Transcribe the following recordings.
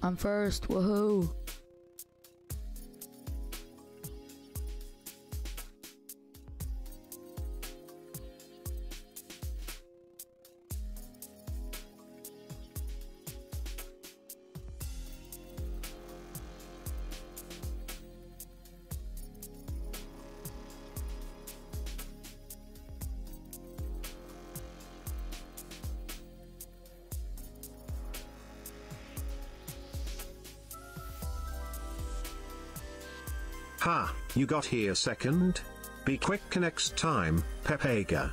I'm first, woohoo! Ha, you got here second? Be quick next time, Pepega.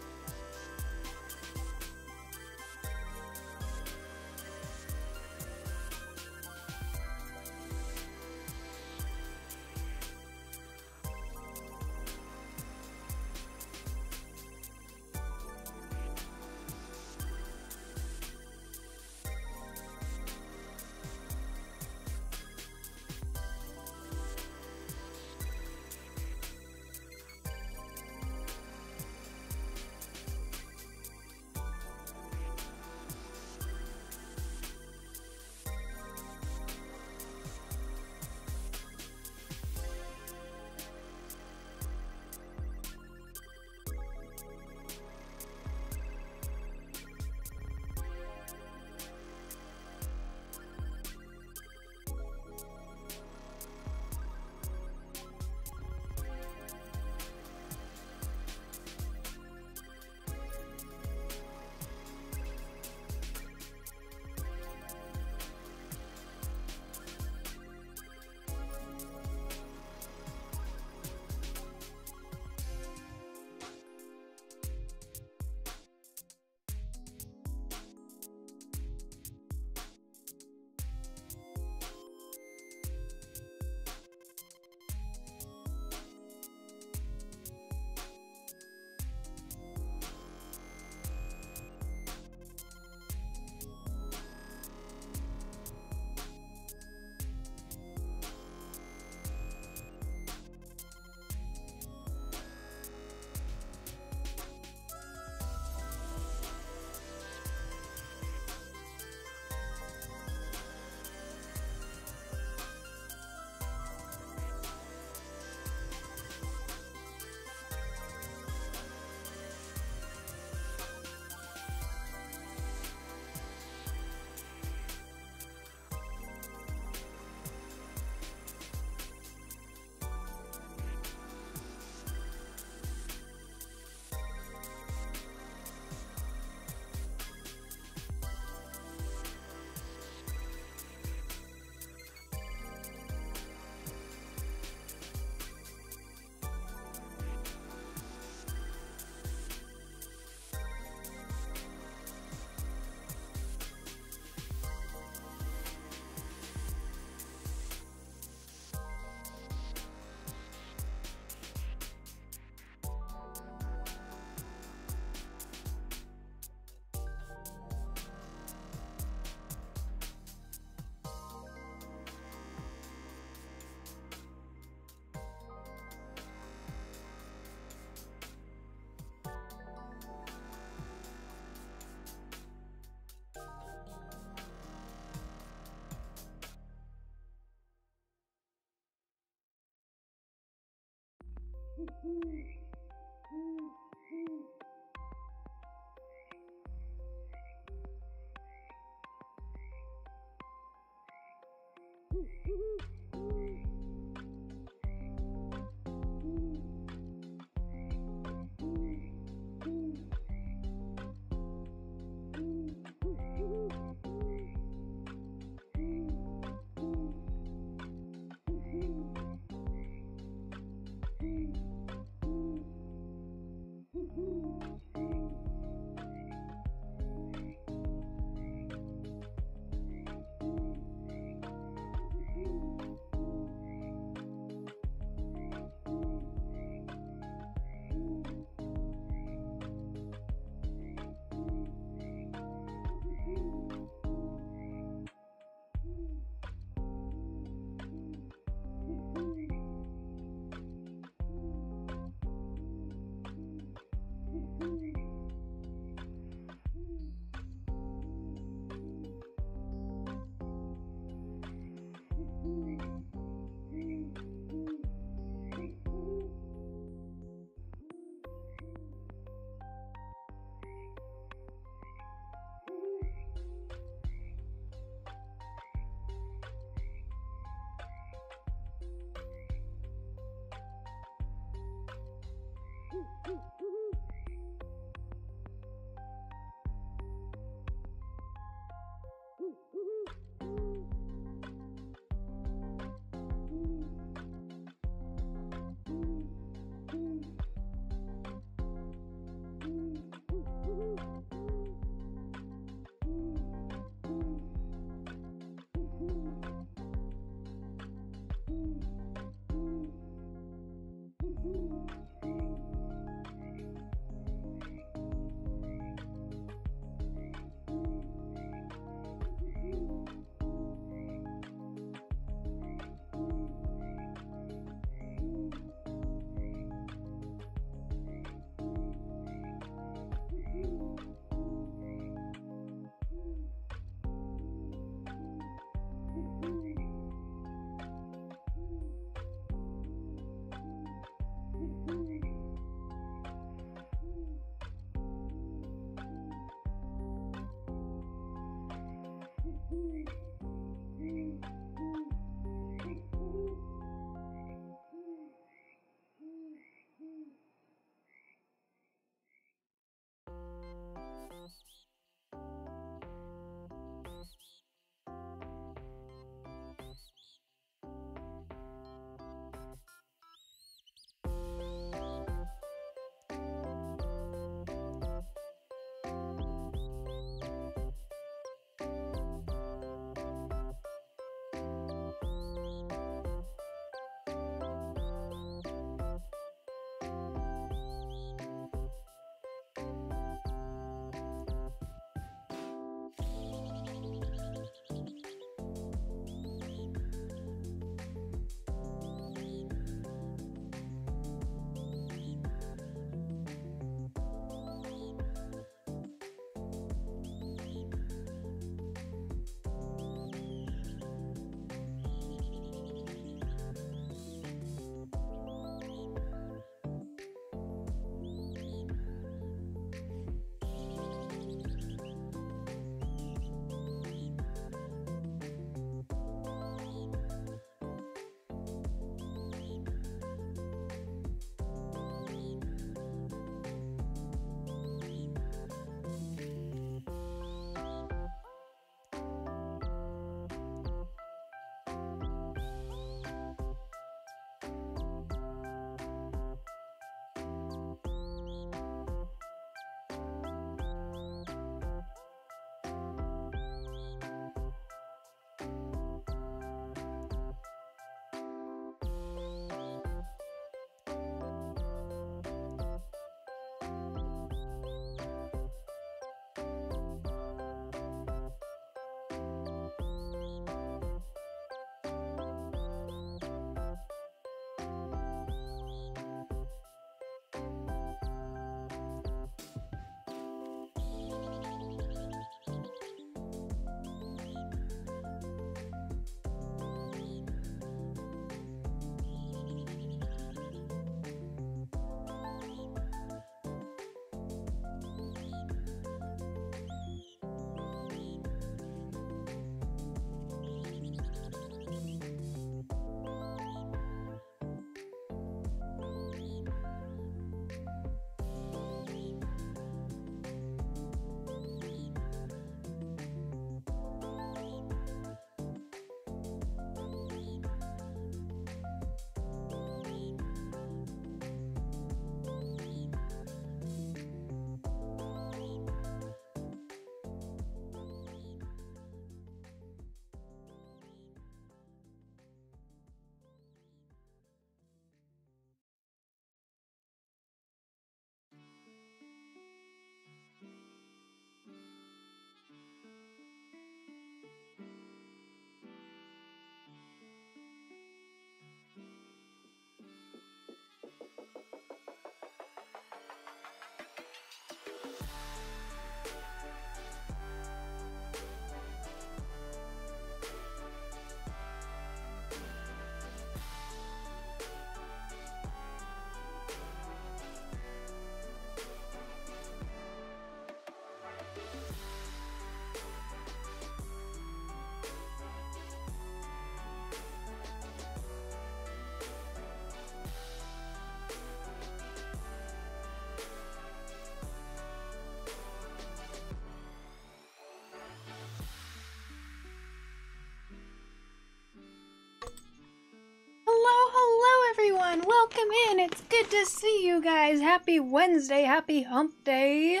welcome in. It's good to see you guys. Happy Wednesday, happy hump day.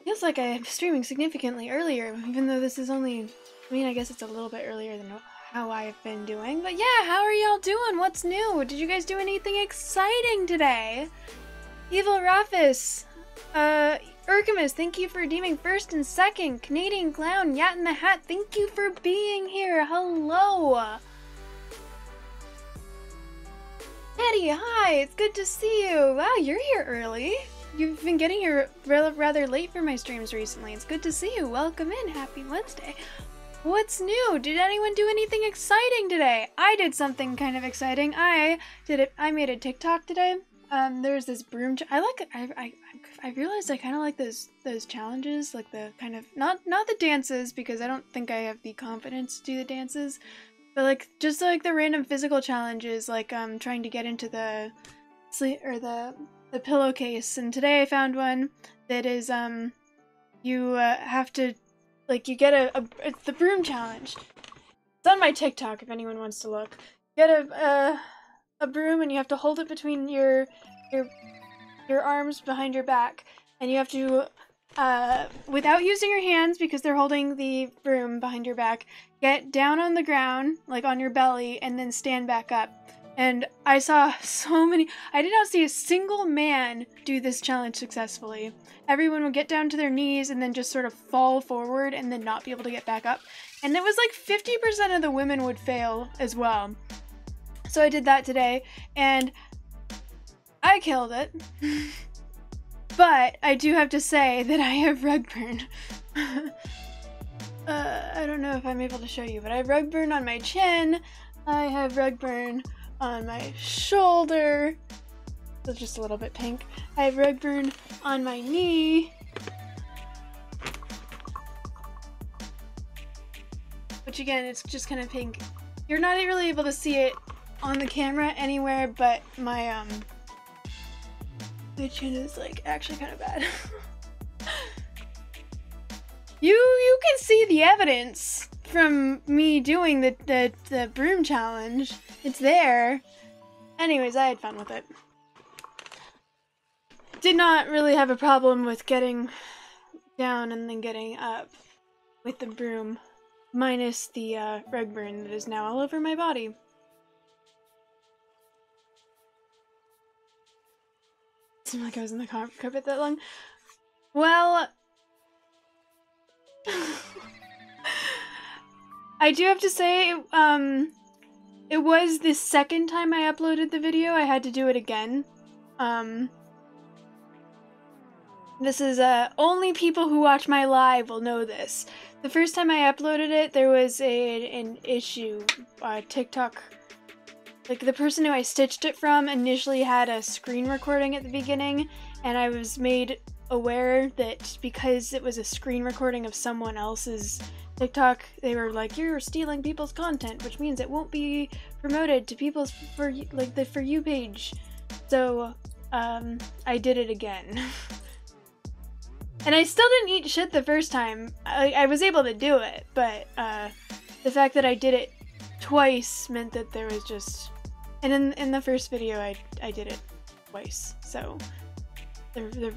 Feels like I'm streaming significantly earlier, even though this is only, I mean, I guess it's a little bit earlier than how I've been doing. But yeah, how are y'all doing? What's new? Did you guys do anything exciting today? Evil Rafis, Urkamus, thank you for redeeming first and second. Canadian Clown, Yat in the Hat, thank you for being here. Hello. Eddie, hi, it's good to see you. Wow, you're here early. You've been getting here rather late for my streams recently. It's good to see you. Welcome in. Happy Wednesday. What's new? Did anyone do anything exciting today? I did something kind of exciting. I made a TikTok today. There's this broom. I realized I kind of like those challenges, like the kind of not the dances, because I don't think I have the confidence to do the dances. But like just like the random physical challenges, like trying to get into the the pillowcase. And today I found one that is you have to, like, you get it's the broom challenge. It's on my TikTok if anyone wants to look. You get a broom and you have to hold it between your arms behind your back, and you have to without using your hands, because they're holding the broom behind your back, get down on the ground, like on your belly, and then stand back up. And I saw so many. I did not see a single man do this challenge successfully. Everyone would get down to their knees and then just sort of fall forward and then not be able to get back up. And it was like 50% of the women would fail as well. So I did that today, and I killed it. But I do have to say that I have rug burn. I don't know if I'm able to show you, but I have rug burn on my chin. I have rug burn on my shoulder. It's just a little bit pink. I have rug burn on my knee. Which again, it's just kind of pink. You're not really able to see it on the camera anywhere, but my chin is like actually kind of bad. You can see the evidence from me doing the broom challenge. It's there. Anyways, I had fun with it. Did not really have a problem with getting down and then getting up with the broom, minus the rug burn that is now all over my body. Seemed like I was in the carpet that long. Well, I do have to say, it was the second time I uploaded the video. I had to do it again. This is, only people who watch my live will know this. The first time I uploaded it, there was an issue. TikTok, like, the person who I stitched it from initially had a screen recording at the beginning, and I was made aware that because it was a screen recording of someone else's TikTok, they were like, you're stealing people's content, which means it won't be promoted to people's For You page. So, I did it again. And I still didn't eat shit the first time. I was able to do it, but the fact that I did it twice meant that there was just... And in the first video, I did it twice, so the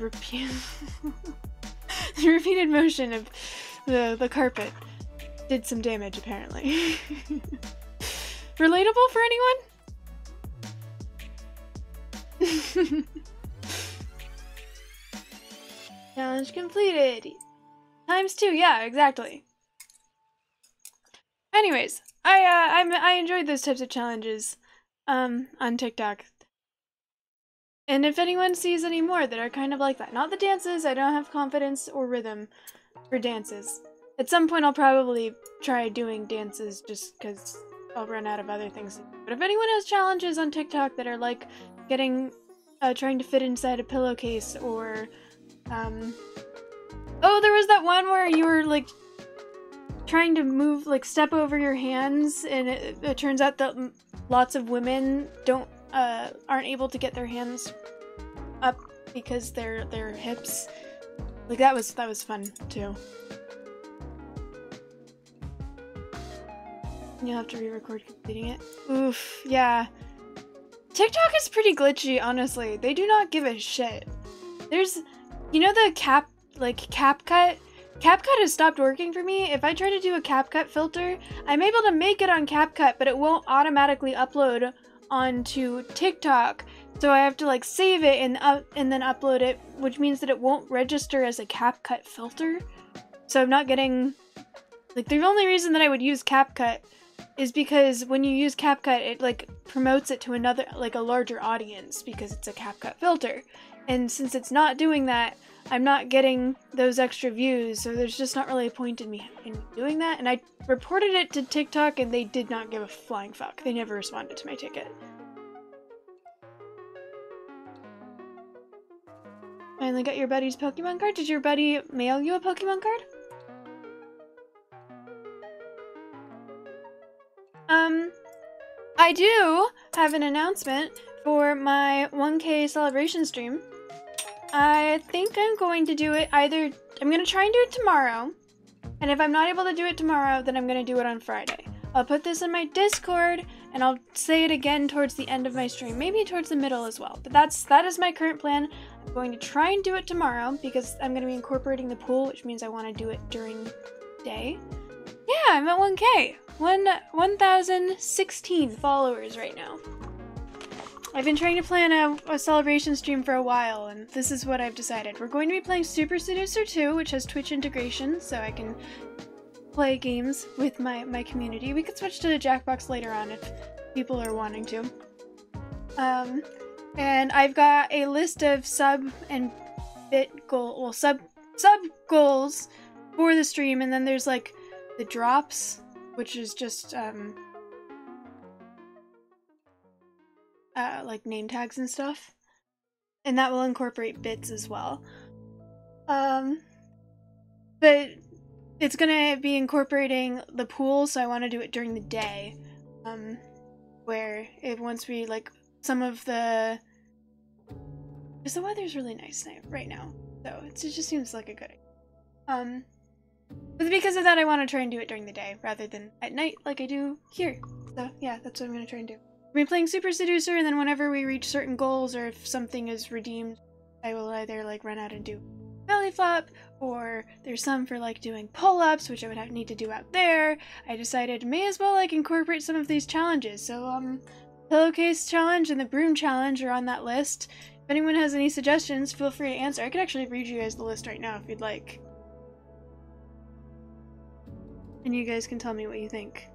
repeated motion of the carpet did some damage, apparently. Relatable for anyone? Challenge completed. ×2, yeah, exactly. Anyways, I enjoyed those types of challenges on TikTok. And if anyone sees any more that are kind of like that, not the dances, I don't have confidence or rhythm for dances. At some point I'll probably try doing dances just because I'll run out of other things to do. But if anyone has challenges on TikTok that are like trying to fit inside a pillowcase, or oh, there was that one where you were like trying to move, like step over your hands, and it turns out that lots of women aren't able to get their hands up because their hips. Like that was fun too. You'll have to re-record completing it. Oof, yeah. TikTok is pretty glitchy, honestly. They do not give a shit. There's, you know, the CapCut? CapCut has stopped working for me. If I try to do a CapCut filter, I'm able to make it on CapCut, but it won't automatically upload onto TikTok. So I have to like save it and then upload it, which means that it won't register as a CapCut filter. So I'm not getting, like, the only reason that I would use CapCut is because when you use CapCut, it like promotes it to another, like a larger audience because it's a CapCut filter. And since it's not doing that, I'm not getting those extra views, so there's just not really a point in me doing that. And I reported it to TikTok and they did not give a flying fuck. They never responded to my ticket. Finally got your buddy's Pokemon card. Did your buddy mail you a Pokemon card? I do have an announcement for my 1K celebration stream. I think I'm going to do it I'm going to try and do it tomorrow. And if I'm not able to do it tomorrow, then I'm going to do it on Friday. I'll put this in my Discord, and I'll say it again towards the end of my stream. Maybe towards the middle as well. But that is my current plan. I'm going to try and do it tomorrow, because I'm going to be incorporating the pool, which means I want to do it during the day. Yeah, I'm at 1K. 1,016 followers right now. I've been trying to plan a celebration stream for a while, and this is what I've decided. We're going to be playing Super Seducer 2, which has Twitch integration, so I can play games with my community. We could switch to the Jackbox later on if people are wanting to. And I've got a list of sub and bit goal, well, sub goals for the stream, and then there's like the drops, which is just like name tags and stuff, and that will incorporate bits as well. But it's gonna be incorporating the pool, so I want to do it during the day, where once we like some of the, because the weather's really nice right now, so it just seems like a good idea. But because of that, I want to try and do it during the day rather than at night like I do here. So yeah, that's what I'm going to try and do. We'll be playing Super Seducer, and then whenever we reach certain goals, or if something is redeemed, I will either like run out and do belly flop, or there's some for like doing pull-ups, which I would need to do out there. I decided may as well like incorporate some of these challenges. So pillowcase challenge and the broom challenge are on that list. If anyone has any suggestions, feel free to answer. I could actually read you guys the list right now if you'd like. And you guys can tell me what you think.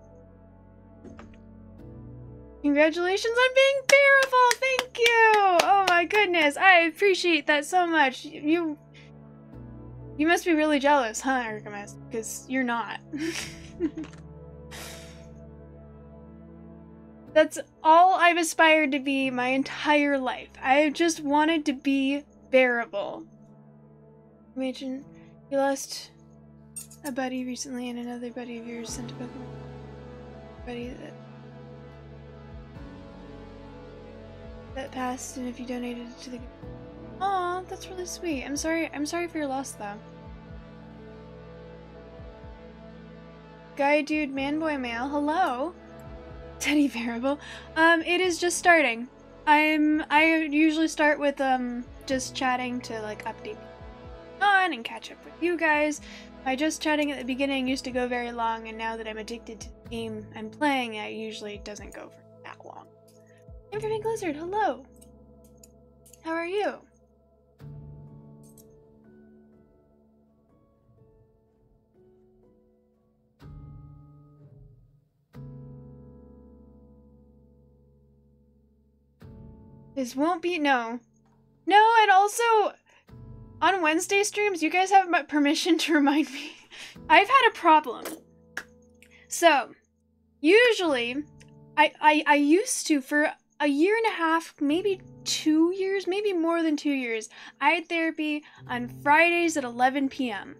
Congratulations on being bearable! Thank you! Oh my goodness, I appreciate that so much. You must be really jealous, huh, Erikamus? Because you're not. That's all I've aspired to be my entire life. I just wanted to be bearable. Imagine you lost a buddy recently, and another buddy of yours sent a Pokemon. Buddy that passed, and if you donated it to the. Aw, that's really sweet. I'm sorry for your loss, though. Guy, dude, man, boy, male. Hello, Teddy Bearable. It is just starting. I usually start with just chatting to like update on and catch up with you guys. My just chatting at the beginning used to go very long, and now that I'm addicted to the game I'm playing, it usually doesn't go for that long. I'm from Blizzard, hello! How are you? This won't be, no. No, and also, on Wednesday streams, you guys have my permission to remind me. I've had a problem. So, usually, I used to, for a year and a half, maybe 2 years, maybe more than 2 years, I had therapy on Fridays at 11 p.m.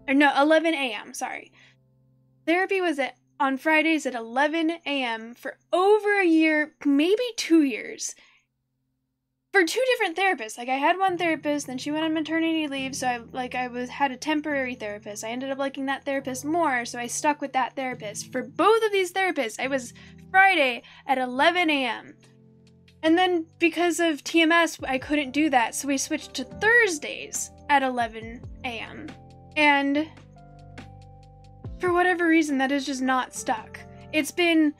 Or no, 11 a.m., sorry. Therapy was on Fridays at 11 a.m. for over a year, maybe 2 years. For two different therapists. Like, I had one therapist, then she went on maternity leave, so I had a temporary therapist. I ended up liking that therapist more, so I stuck with that therapist. For both of these therapists, I was Friday at 11 a.m. And then because of TMS, I couldn't do that, so we switched to Thursdays at 11 a.m. And for whatever reason, that is just not stuck. It's been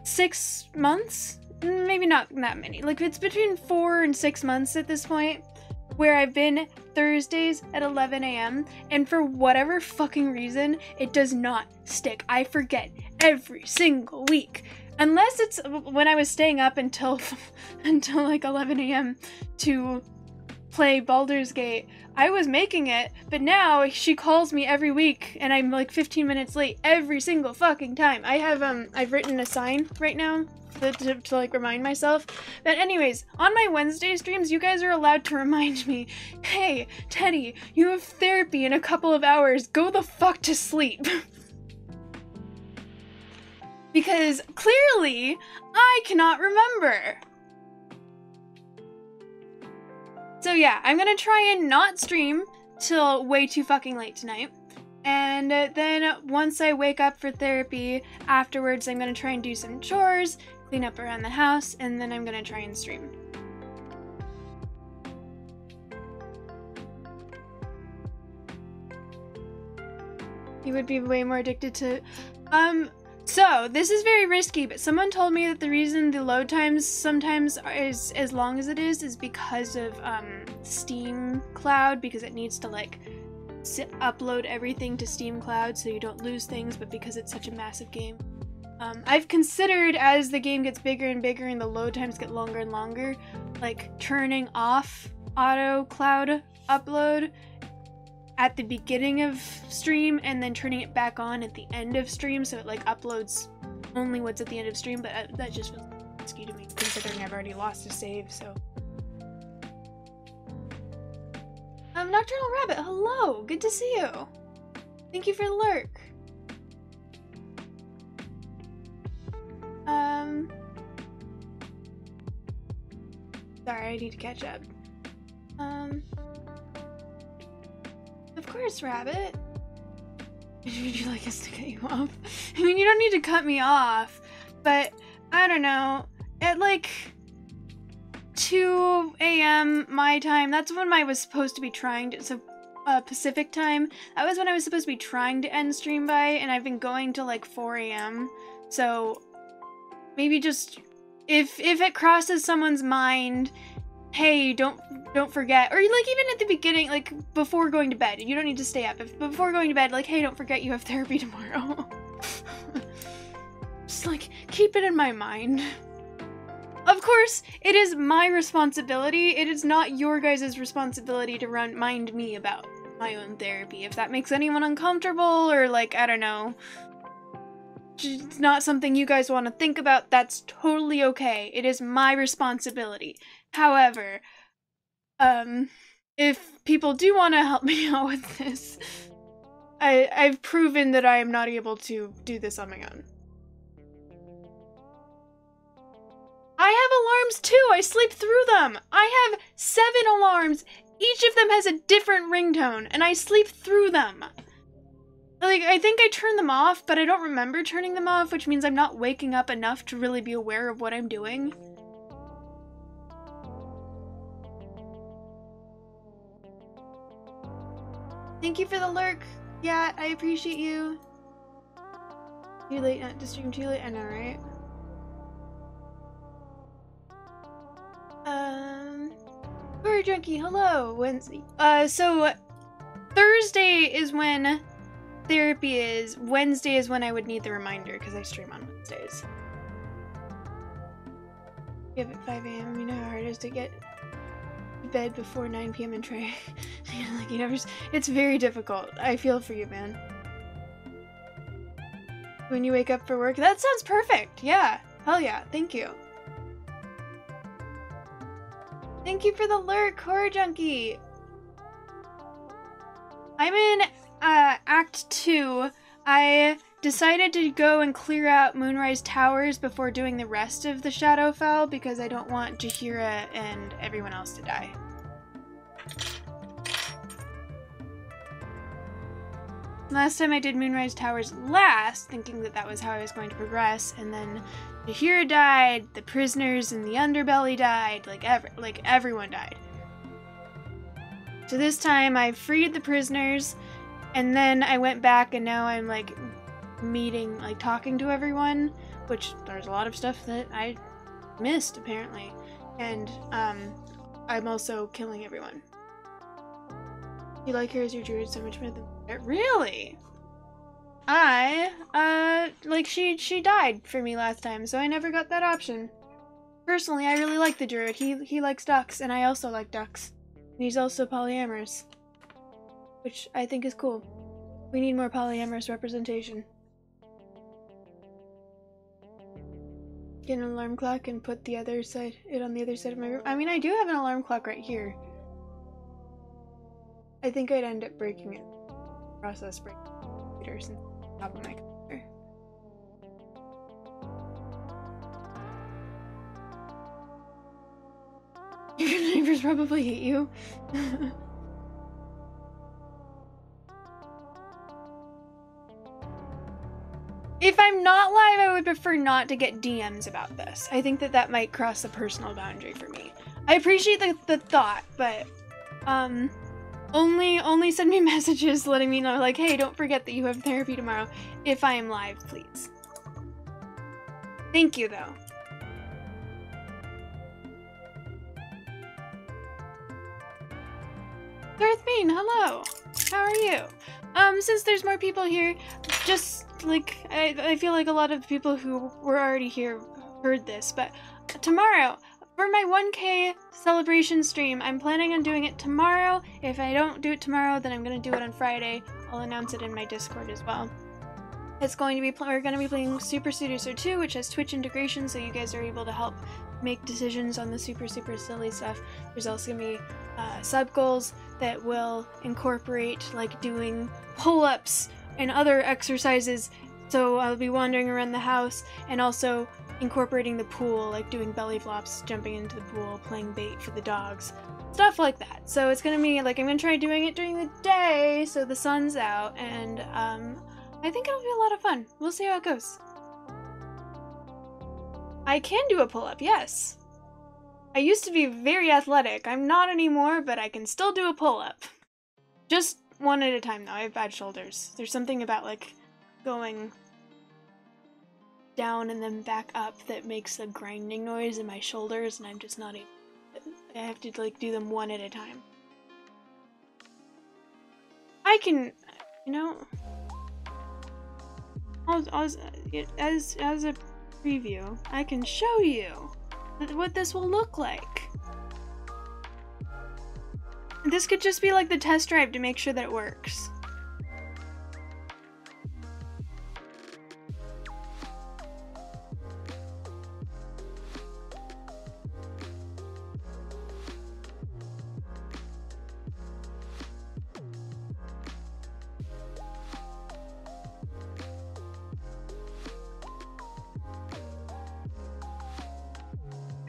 6 months? Maybe not that many. Like, it's between 4 and 6 months at this point, where I've been Thursdays at 11 a.m. And for whatever fucking reason, it does not stick. I forget every single week. Unless it's when I was staying up until like 11 a.m. to play Baldur's Gate, I was making it, but now she calls me every week and I'm like 15 minutes late every single fucking time. I have I've written a sign right now to like remind myself. But anyways, on my Wednesday streams, you guys are allowed to remind me, hey, Teddy, you have therapy in a couple of hours. Go the fuck to sleep. Because clearly, I cannot remember. So yeah, I'm gonna try and not stream till way too fucking late tonight. And then once I wake up for therapy, afterwards I'm gonna try and do some chores, clean up around the house, and then I'm gonna try and stream. You would be way more addicted to... So, this is very risky, but someone told me that the reason the load times sometimes is as long as it is because of Steam Cloud, because it needs to like upload everything to Steam Cloud so you don't lose things, but because it's such a massive game. I've considered, as the game gets bigger and bigger and the load times get longer and longer, like turning off auto cloud upload at the beginning of stream and then turning it back on at the end of stream so it like uploads only what's at the end of stream, but that just feels risky to me considering I've already lost a save, so. Nocturnal Rabbit, hello! Good to see you! Thank you for the lurk. Sorry, I need to catch up. Of course, Rabbit. Would you like us to cut you off? I mean, you don't need to cut me off, but I don't know. At like 2 a.m. my time, that's when I was supposed to be trying to, so Pacific time, that was when I was supposed to be trying to end stream by, and I've been going to like 4 a.m. So maybe just, if it crosses someone's mind, hey, don't forget, or like even at the beginning, like before going to bed, you don't need to stay up. If before going to bed, like, hey, don't forget you have therapy tomorrow. Just like, keep it in my mind. Of course, it is my responsibility. It is not your guys' responsibility to remind me about my own therapy. If that makes anyone uncomfortable, or like, I don't know, it's not something you guys want to think about, that's totally okay. It is my responsibility. However, if people do want to help me out with this, I've proven that I am not able to do this on my own. I have alarms too! I sleep through them! I have 7 alarms! Each of them has a different ringtone, and I sleep through them! Like, I think I turn them off, but I don't remember turning them off, which means I'm not waking up enough to really be aware of what I'm doing. Thank you for the lurk. Yeah, I appreciate you. Too late not to stream too late? I know, right? Bird Junkie, hello! Wednesday. So Thursday is when therapy is. Wednesday is when I would need the reminder, because I stream on Wednesdays. Give it 5 a.m. You know how hard it is to get to bed before 9 p.m. and try. Like, you know, it's very difficult. I feel for you, man. When you wake up for work, that sounds perfect. Yeah, hell yeah. Thank you. Thank you for the lurk, Horror Junkie. I'm in Act 2. I decided to go and clear out Moonrise Towers before doing the rest of the Shadowfell because I don't want Jaheira and everyone else to die. Last time I did Moonrise Towers last, thinking that that was how I was going to progress, and then Jahira died, the prisoners in the underbelly died, like everyone died. So this time I freed the prisoners, and then I went back, and now I'm like meeting, like talking to everyone, which there's a lot of stuff that I missed apparently, and I'm also killing everyone. You like her as your druid so much more than really? She died for me last time, so I never got that option. Personally, I really like the druid. He likes ducks, and I also like ducks. And he's also polyamorous, which I think is cool. We need more polyamorous representation. Get an alarm clock and put it on the other side of my room. I mean, I do have an alarm clock right here. I think I'd end up breaking it. Process breaking computers on top of my computer. Your neighbors probably hate you. If I'm not live, I would prefer not to get DMs about this. I think that might cross the personal boundary for me. I appreciate the thought, but only send me messages letting me know, like, hey, don't forget that you have therapy tomorrow if I am live, please. Thank you, though. Darthbean, hello! How are you? Since there's more people here, just, like, I feel like a lot of people who were already here heard this, but tomorrow, for my 1K celebration stream, I'm planning on doing it tomorrow. If I don't do it tomorrow, then I'm gonna do it on Friday. I'll announce it in my Discord as well. It's going to be, we're gonna be playing Super Seducer 2, which has Twitch integration, so you guys are able to help make decisions on the super silly stuff. There's also gonna be sub goals that will incorporate like doing pull-ups and other exercises, so I'll be wandering around the house and also incorporating the pool, like doing belly flops, jumping into the pool, playing bait for the dogs, stuff like that. So it's gonna be like, I'm gonna try doing it during the day so the sun's out, and I think it'll be a lot of fun. We'll see how it goes. I can do a pull-up, yes. I used to be very athletic. I'm not anymore, but I can still do a pull-up. Just one at a time, though. I have bad shoulders. There's something about, like, going down and then back up that makes a grinding noise in my shoulders, and I'm just not able. I have to, like, do them one at a time. I can, you know, as a preview, I can show you what this will look like. This could just be like the test drive to make sure that it works.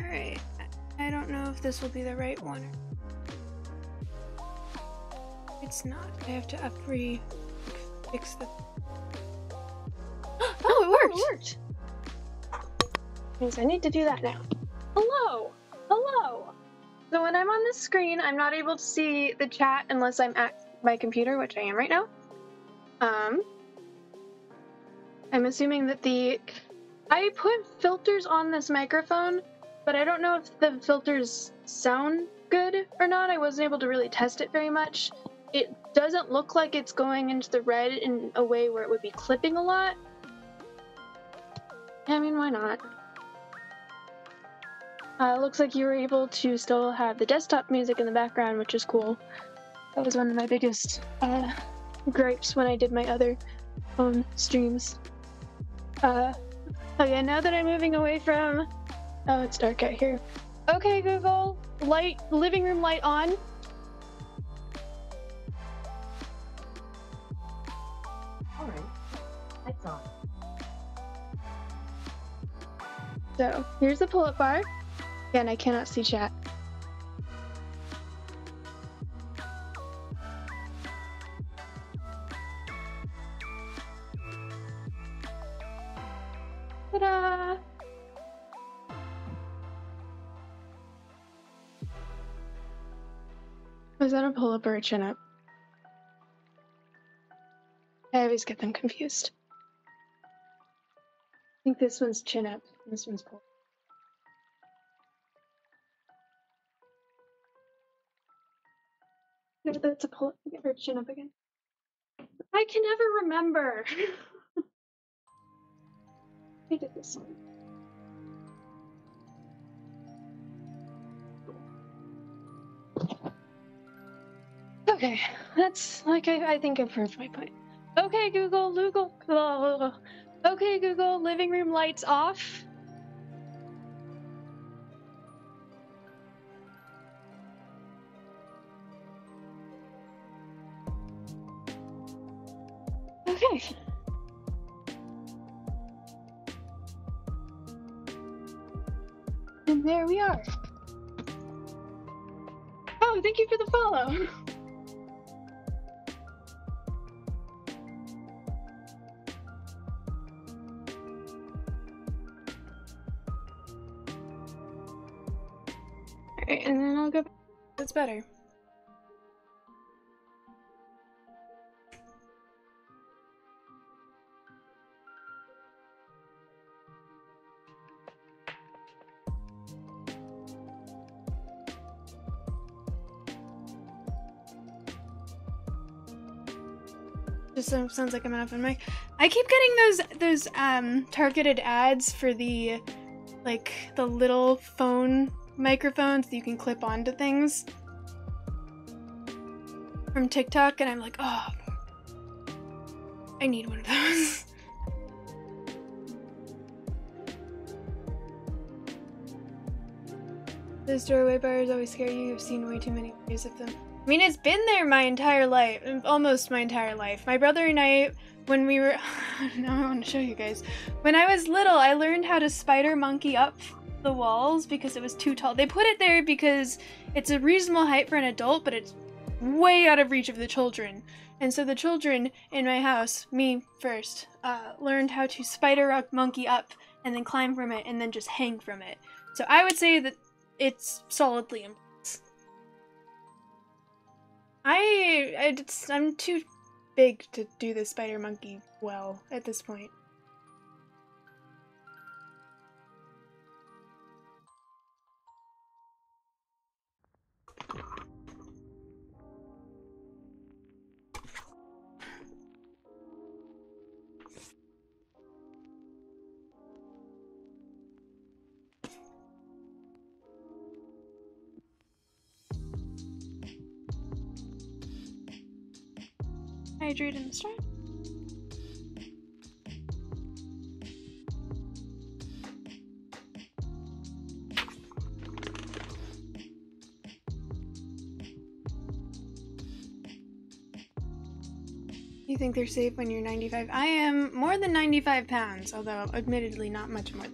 Alright, I don't know if this will be the right one. It's not. I have to fix the... Oh, it worked! It worked! Means I need to do that now. Hello! Hello! So when I'm on the screen, I'm not able to see the chat unless I'm at my computer, which I am right now. I'm assuming that I put filters on this microphone, but I don't know if the filters sound good or not. I wasn't able to really test it very much. It doesn't look like it's going into the red in a way where it would be clipping a lot. I mean, why not? Looks like you were able to still have the desktop music in the background, which is cool. That was one of my biggest gripes when I did my other phone streams. Okay, now that I'm moving away from... Oh, it's dark out here. Okay, Google, living room light on. Alright, lights on. So, here's the pull-up bar. Again, I cannot see chat. Was that a pull-up or a chin-up? I always get them confused. I think this one's chin-up, this one's pull-up. Maybe that's a pull-up or chin-up again. I can never remember! I did this one. Okay, that's like I think I've proved my point. Okay, Google, okay, Google, living room lights off. Okay. And there we are. Oh, thank you for the follow. Alright, and then I'll go back. That's better. Just sounds like I'm an open mic. I keep getting those targeted ads for the the little phone microphones that you can clip onto things from TikTok, and I'm like, oh, I need one of those. Those doorway bars always scare you. I've seen way too many videos of them. I mean, it's been there my entire life, almost my entire life. My brother and I, when we were, now I want to show you guys. When I was little, I learned how to spider monkey up the walls because it was too tall. They put it there because it's a reasonable height for an adult, but it's way out of reach of the children. And so the children in my house, me first, learned how to spider monkey up and then climb from it and then just hang from it. So I would say that it's solidly in place. I'm too big to do the spider monkey well at this point. Hydrate in the start. You think they're safe when you're 95? I am more than 95 pounds, although admittedly not much more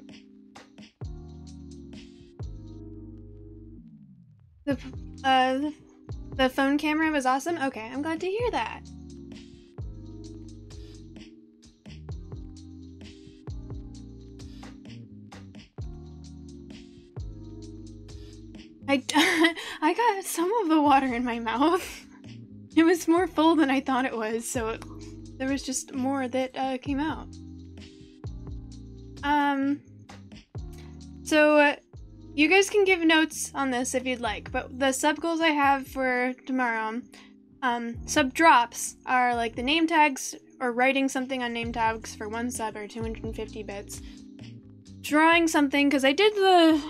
than the phone camera was awesome? Okay, I'm glad to hear that. I got some of the water in my mouth. It was more full than I thought it was, so there was just more that came out. So you guys can give notes on this if you'd like, but the sub goals I have for tomorrow, sub drops are like the name tags or writing something on name tags for 1 sub or 250 bits. Drawing something, because I did the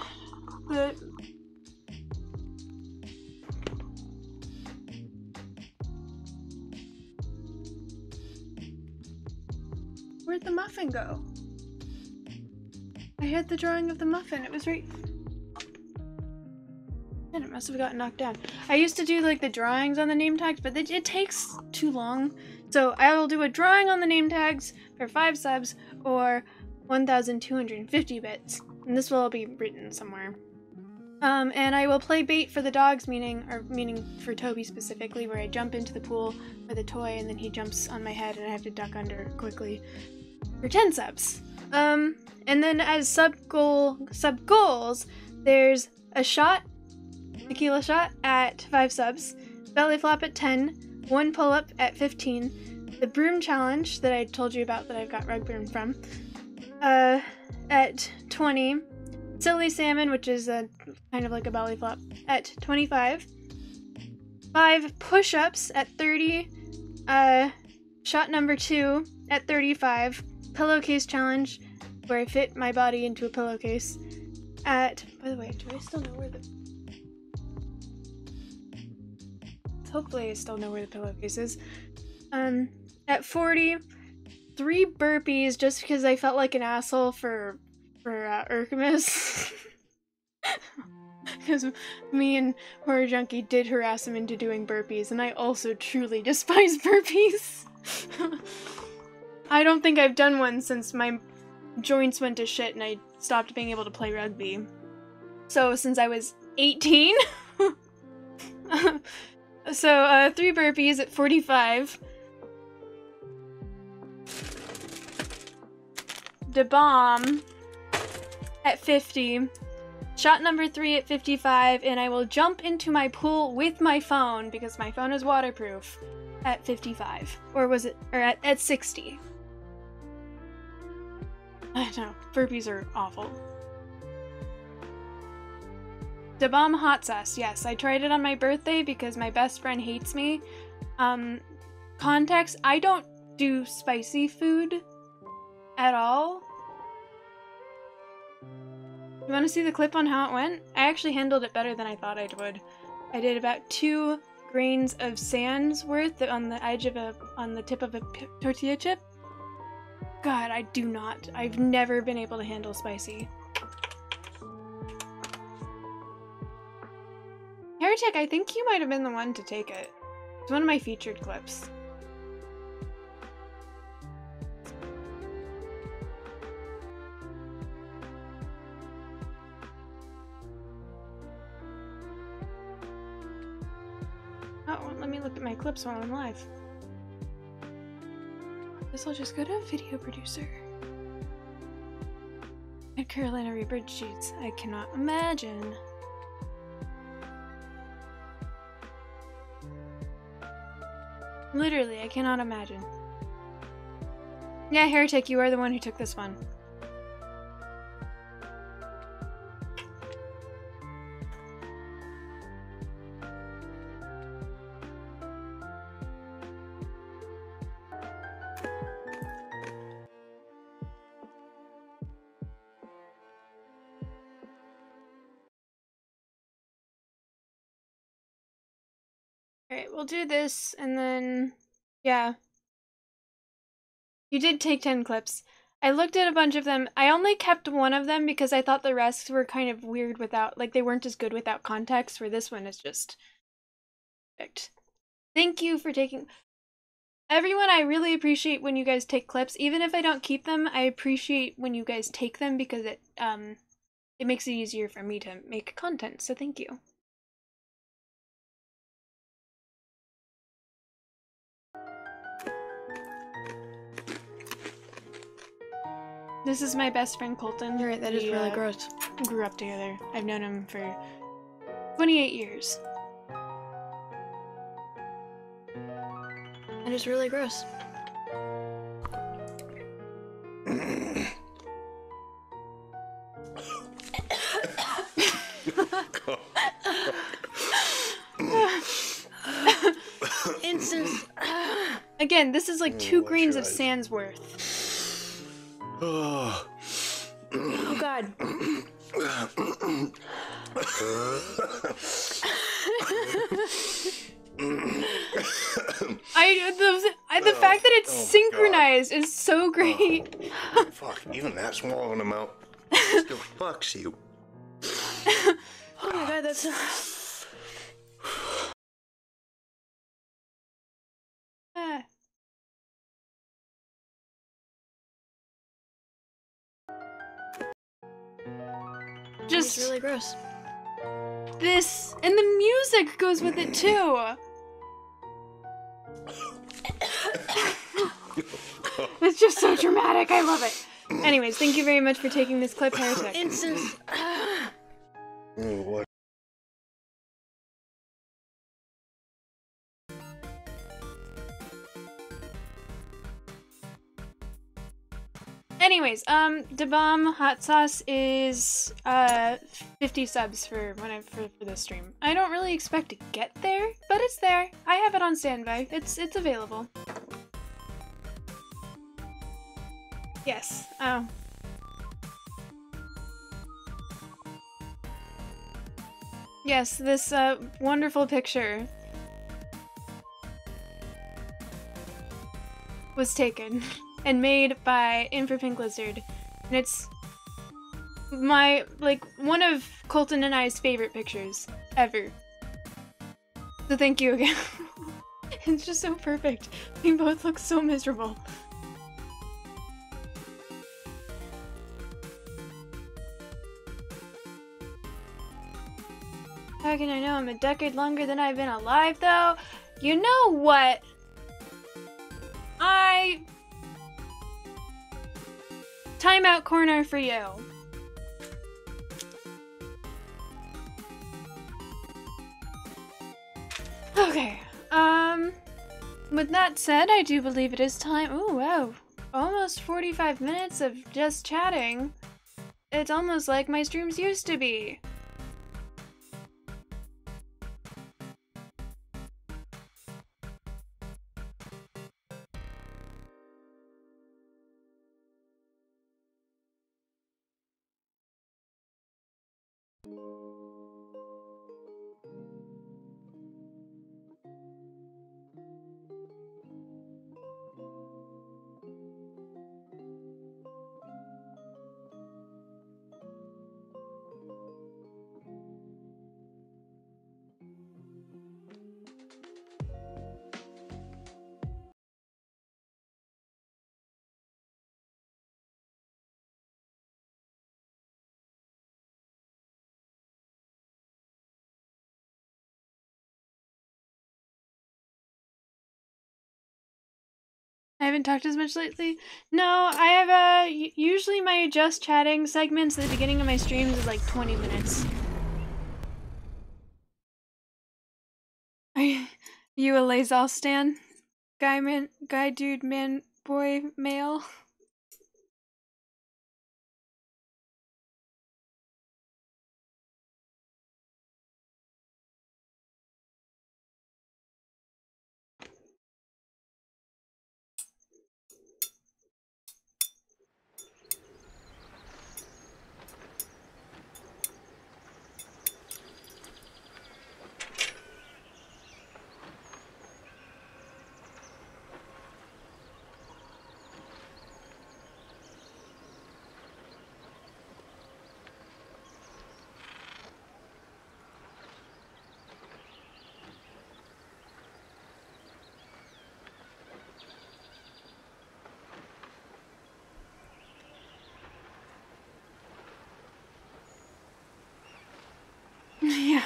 where'd the muffin go? I had the drawing of the muffin. It was right. And it must have gotten knocked down. I used to do like the drawings on the name tags, but it takes too long. So I will do a drawing on the name tags for 5 subs or 1,250 bits. And this will all be written somewhere. And I will play bait for the dogs, meaning for Toby specifically, where I jump into the pool with a toy and then he jumps on my head and I have to duck under quickly for 10 subs. And then as sub goals, there's a shot, tequila shot at 5 subs, belly flop at 10, 1 pull-up at 15, the broom challenge that I told you about that I've got rug broom from, at 20, silly salmon, which is a kind of like a belly flop, at 25, 5 push-ups at 30, shot number 2 at 35, pillowcase challenge, where I fit my body into a pillowcase, at, by the way, do I still know where the, hopefully I still know where the pillowcase is, at 40, 3 burpees just because I felt like an asshole for Urkamus. Because me and Horror Junkie did harass him into doing burpees, and I also truly despise burpees. I don't think I've done one since my joints went to shit and I stopped being able to play rugby. So since I was 18. So 3 burpees at 45. The bomb at 50. Shot number 3 at 55, and I will jump into my pool with my phone because my phone is waterproof at 55. Or was it, or at 60. I don't know, burpees are awful. The bomb hot sauce, yes, I tried it on my birthday because my best friend hates me. Context, I don't do spicy food at all. You want to see the clip on how it went? I actually handled it better than I thought I would. I did about 2 grains of sand's worth on the edge of on the tip of a tortilla chip. God, I do not. I've never been able to handle spicy. Heretic, I think you might have been the one to take it. It's one of my featured clips. Oh, let me look at my clips while I'm live. Guess I'll just go to video producer. And Carolina Reaper cheats. I cannot imagine. Literally, I cannot imagine. Yeah, Heretic, you are the one who took this one. Alright, we'll do this, and then, yeah. You did take 10 clips. I looked at a bunch of them. I only kept one of them because I thought the rest were kind of weird without, like, they weren't as good without context, where this one is just perfect. Thank you for taking... Everyone, I really appreciate when you guys take clips. Even if I don't keep them, I appreciate when you guys take them because it makes it easier for me to make content, so thank you. This is my best friend Colton. You're right, that is really gross. Grew up together. I've known him for 28 years. That is really gross. Instance. Again, this is like 2 grains of sand's worth. Oh God. The fact that it's synchronized is so great. Fuck, even that small of an amount still fucks you. Oh my God, that's... Just really gross. This, and the music goes with it too. It's just so dramatic. I love it. Anyways, thank you very much for taking this clip, Heretic. Instance. What? Anyways, DeBomb Hot Sauce is 50 subs for this stream. I don't really expect to get there, but it's there. I have it on standby. It's available. Yes. Oh. Yes, this wonderful picture was taken and made by Infrapink Lizard, and it's one of Colton and I's favorite pictures ever. So thank you again. It's just so perfect. We both look so miserable. How can I know I'm a decade longer than I've been alive, though? You know what? Timeout corner for you. Okay, with that said, I do believe it is time. Ooh, wow. Almost 45 minutes of just chatting. It's almost like my streams used to be. I haven't talked as much lately. No, I have usually my just chatting segments at the beginning of my streams is like 20 minutes. Are you a Lazal stan? Guy, dude, man, boy, male? Yeah.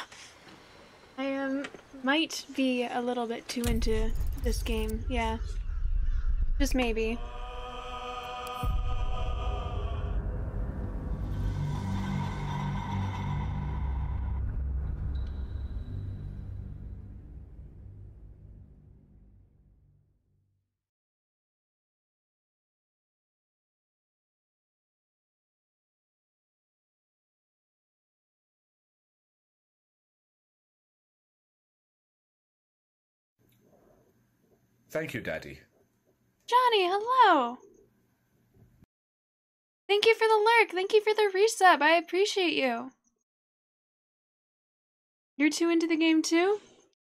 I might be a little bit too into this game, yeah. Just maybe. Thank you, Daddy. Johnny, hello! Thank you for the lurk, thank you for the resub, I appreciate you. You're too into the game too?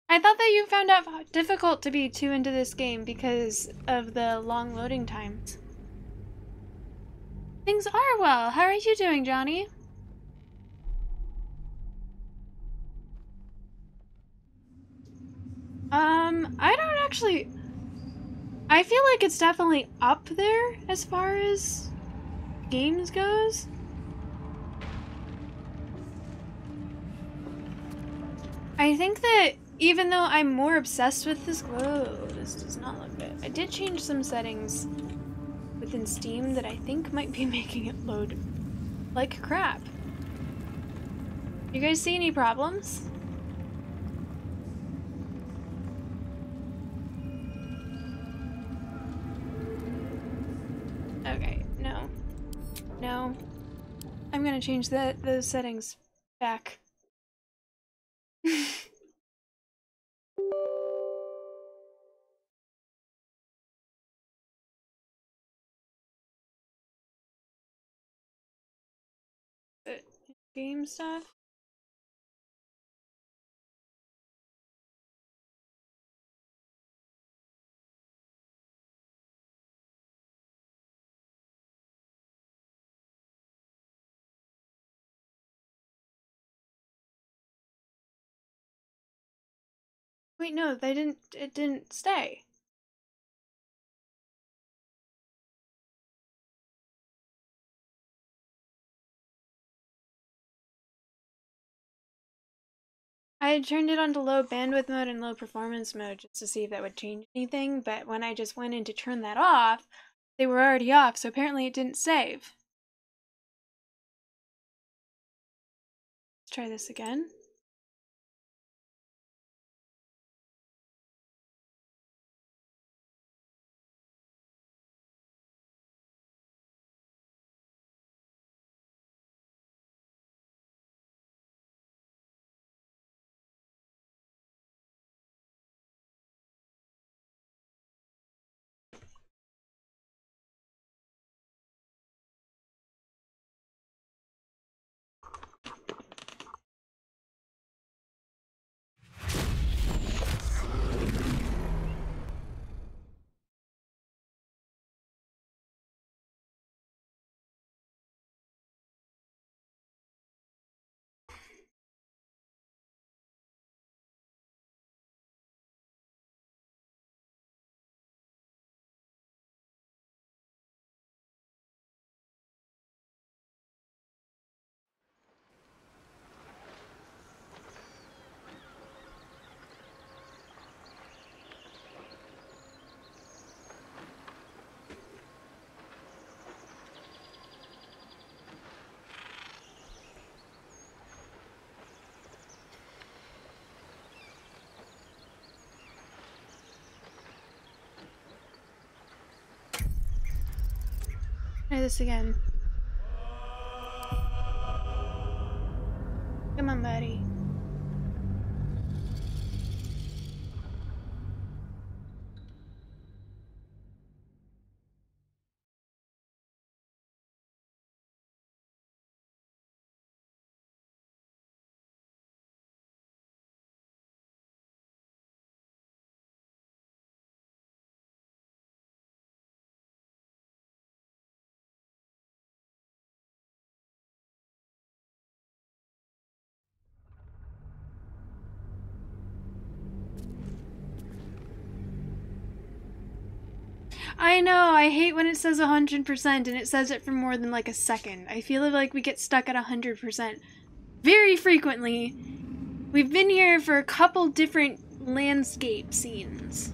I thought that you found out difficult to be too into this game because of the long loading times. Things are well. How are you doing, Johnny? I don't actually... I feel like it's definitely up there as far as games goes. I think that even though I'm more obsessed with this... Whoa, this does not look good. I did change some settings within Steam that I think might be making it load like crap. You guys see any problems? Okay, no. know. I'm gonna change those settings back. Game stuff? Wait, no, it didn't stay. I had turned it onto low bandwidth mode and low performance mode just to see if that would change anything, but when I just went in to turn that off, they were already off, so apparently it didn't save. Let's try this again. Try this again. Come on, buddy. I know, I hate when it says 100% and it says it for more than like a second. I feel like we get stuck at 100% very frequently. We've been here for a couple different landscape scenes.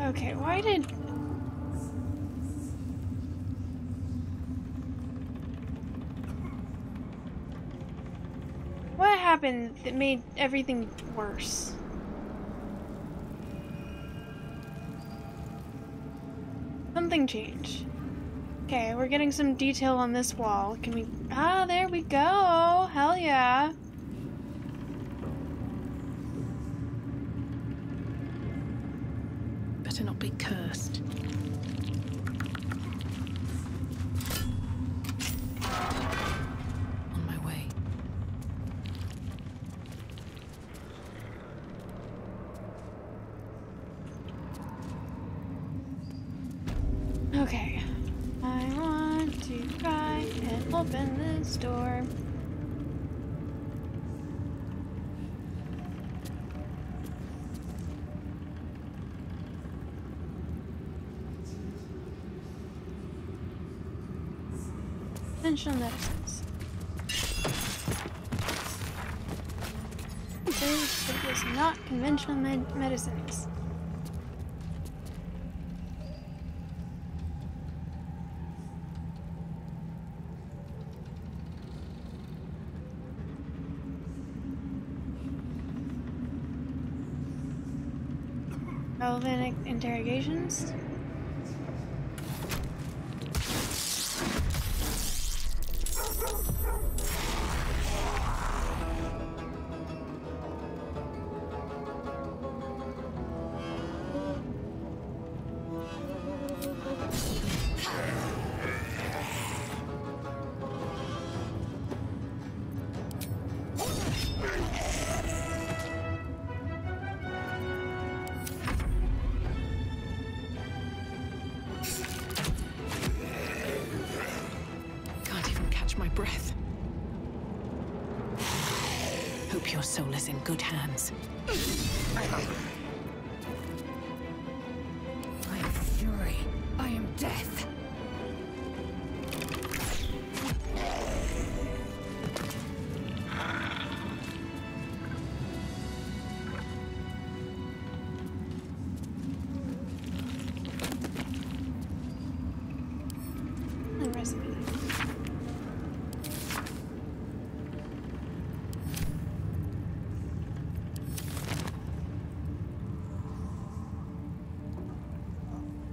Okay, why did... What happened that made everything worse? Something changed. Okay, we're getting some detail on this wall. Can we... Ah, there we go! Hell yeah! Better not be cursed. On my way. Okay. I want to try and open this door. Conventional medicines. It was not conventional medicines. Relevant interrogations? Can't even catch my breath. Hope your soul is in good hands. I am fury. I am death. Recipe.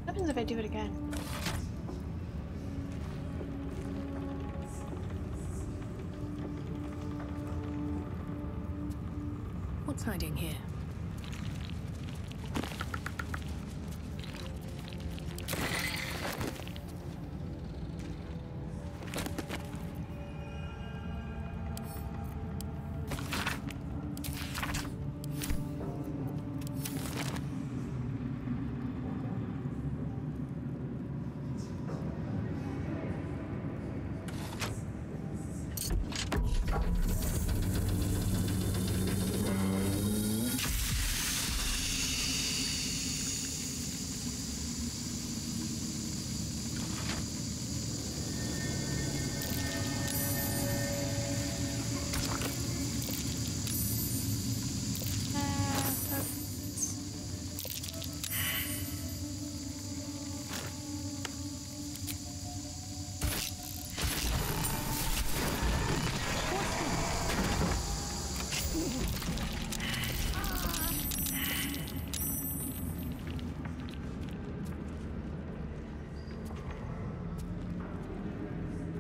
What happens if I do it again? What's hiding here?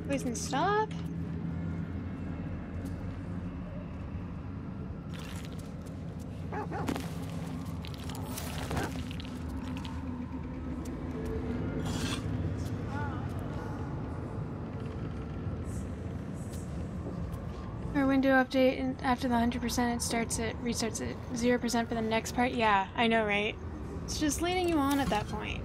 Poison stop? Our window update, and after the 100% restarts at 0% for the next part. Yeah, I know, right? It's just leading you on at that point.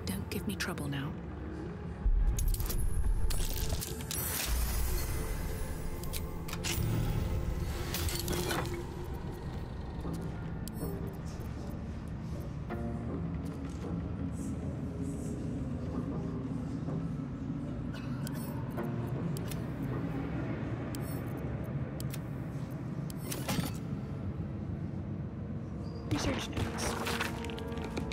Don't give me trouble now. Research notes.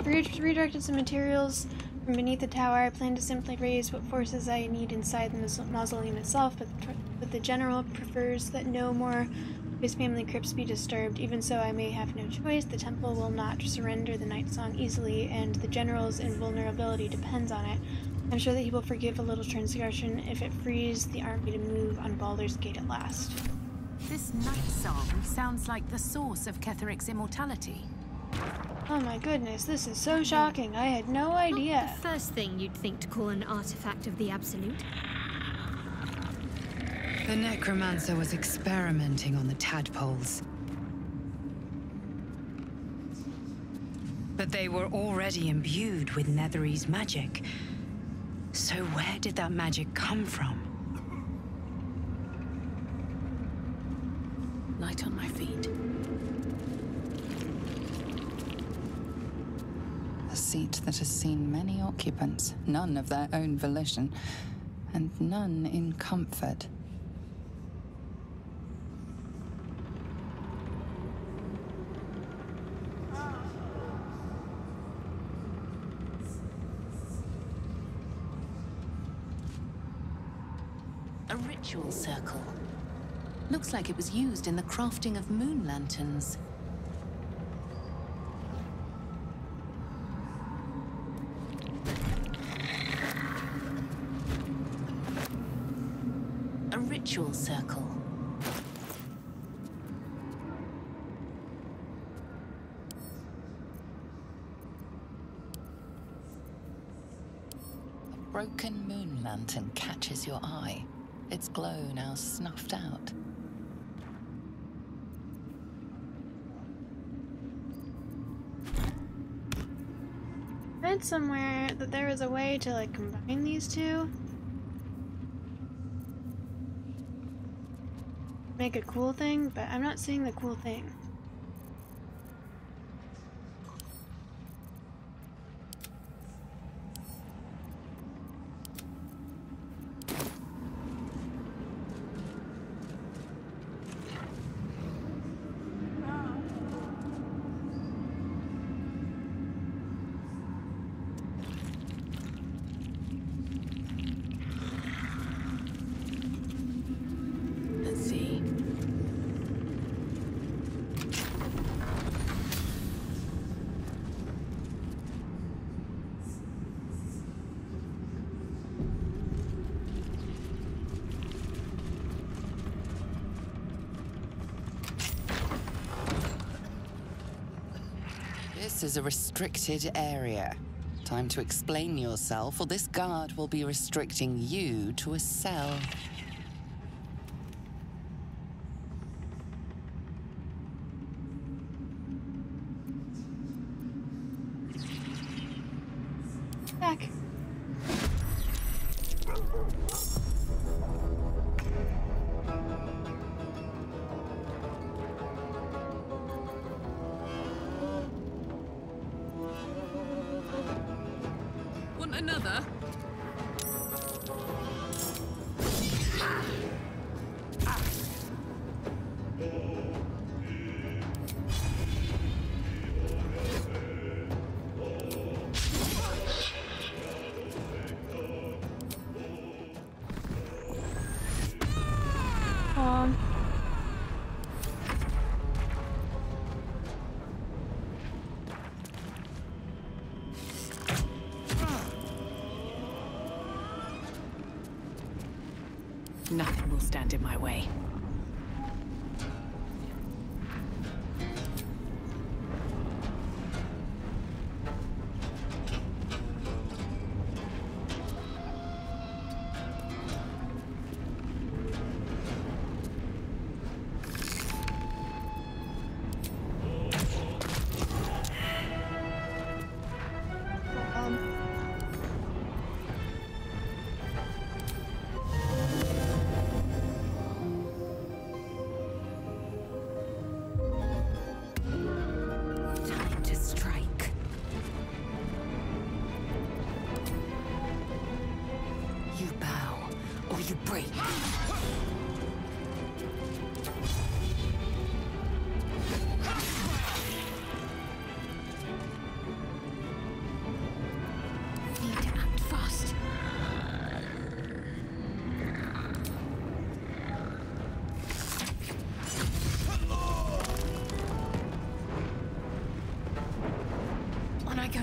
Redirected some materials from beneath the tower. I plan to simply raise what forces I need inside the mausoleum itself, but the general prefers that no more of his family crypts be disturbed. Even so, I may have no choice. The temple will not surrender the night song easily, and the general's invulnerability depends on it. I'm sure that he will forgive a little transgression if it frees the army to move on Baldur's Gate at last. This night song sounds like the source of Ketheric's immortality. Oh my goodness, this is so shocking. I had no idea. Not the first thing you'd think to call an artifact of the Absolute. The necromancer was experimenting on the tadpoles. But they were already imbued with Nethery's magic. So where did that magic come from? Light on my feet. A seat that has seen many occupants, none of their own volition, and none in comfort. A ritual circle. Looks like it was used in the crafting of moon lanterns. A ritual circle. A broken moon lantern catches your eye. Its glow now snuffed out. I read somewhere that there was a way to like combine these two. Make a cool thing, but I'm not seeing the cool thing. Let's see. This is a restricted area. Time to explain yourself, or this guard will be restricting you to a cell. Back. Want another? Nothing will stand in my way. Time to strike. You bow, or you break. Need to act fast. On I go.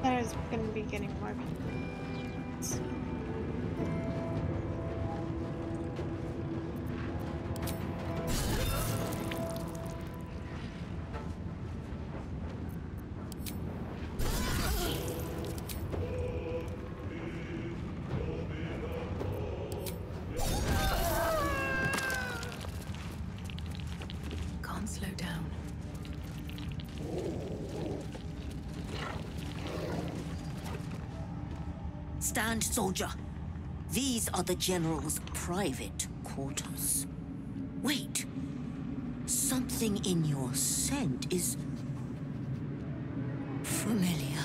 I was gonna be getting more people. Stand, soldier. These are the General's private quarters. Wait. Something in your scent is familiar.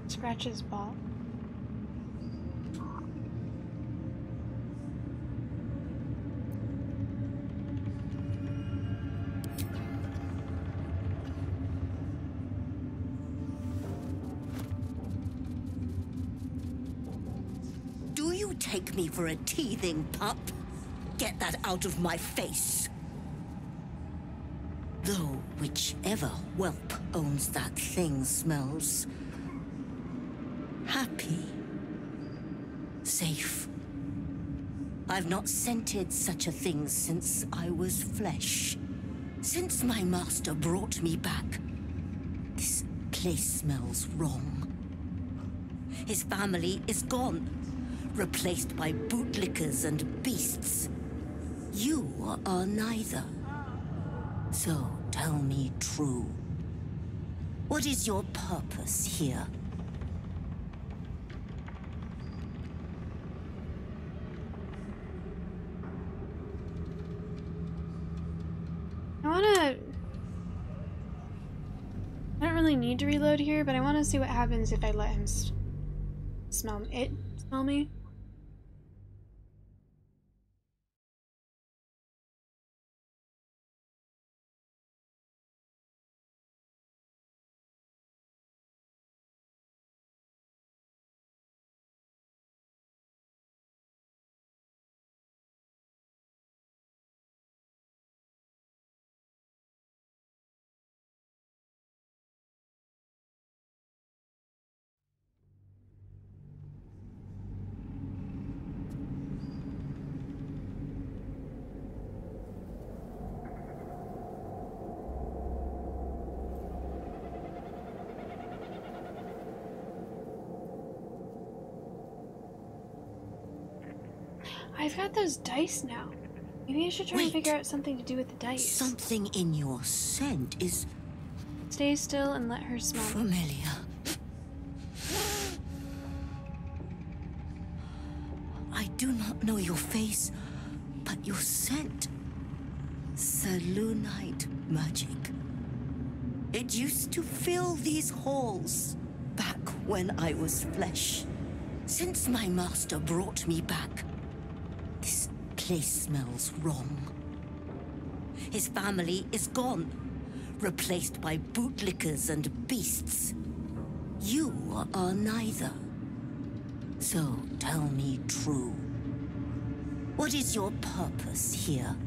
Scratch his ball. Do you take me for a teething pup? Get that out of my face. Though whichever whelp owns that thing smells happy. Safe. I've not scented such a thing since I was flesh. Since my master brought me back, this place smells wrong. His family is gone, replaced by bootlickers and beasts. You are neither. So tell me true. What is your purpose here? I don't really need to reload here, but I want to see what happens if I let him smell me. I've got those dice now. Maybe I should try and figure out something to do with the dice. Something in your scent is... Stay still and let her smell. Familiar. I do not know your face, but your scent. Selûnite magic. It used to fill these halls back when I was flesh. Since my master brought me back, this place smells wrong. His family is gone, replaced by bootlickers and beasts. You are neither. So tell me true. What is your purpose here?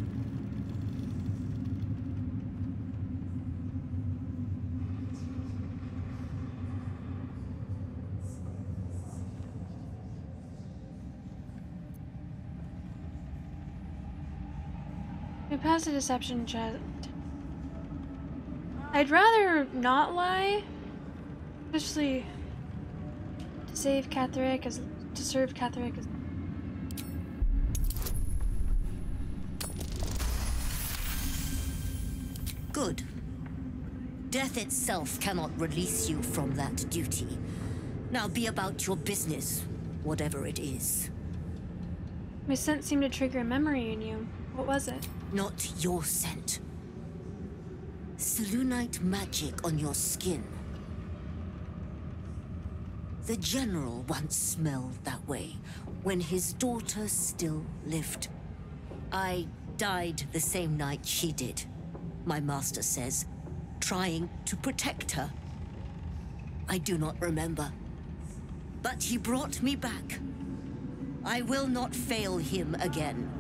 I passed a deception check. I'd rather not lie, especially to save Ketheric, to serve Ketheric as. Good. Death itself cannot release you from that duty. Now be about your business, whatever it is. My scent seemed to trigger a memory in you. What was it? Not your scent. Selûnite magic on your skin. The General once smelled that way, when his daughter still lived. I died the same night she did, my master says, trying to protect her. I do not remember. But he brought me back. I will not fail him again.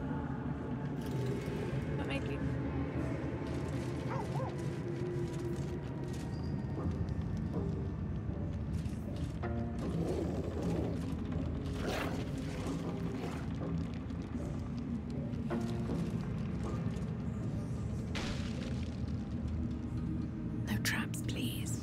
No traps, please.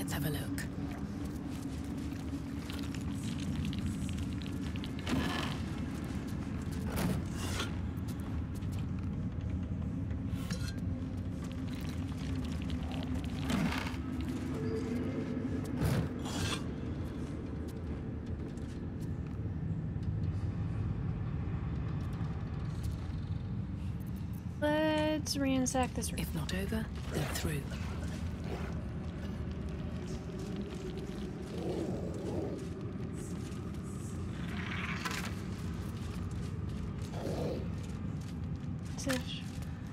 Let's have a look. Let's ransack this room. If not over, then through.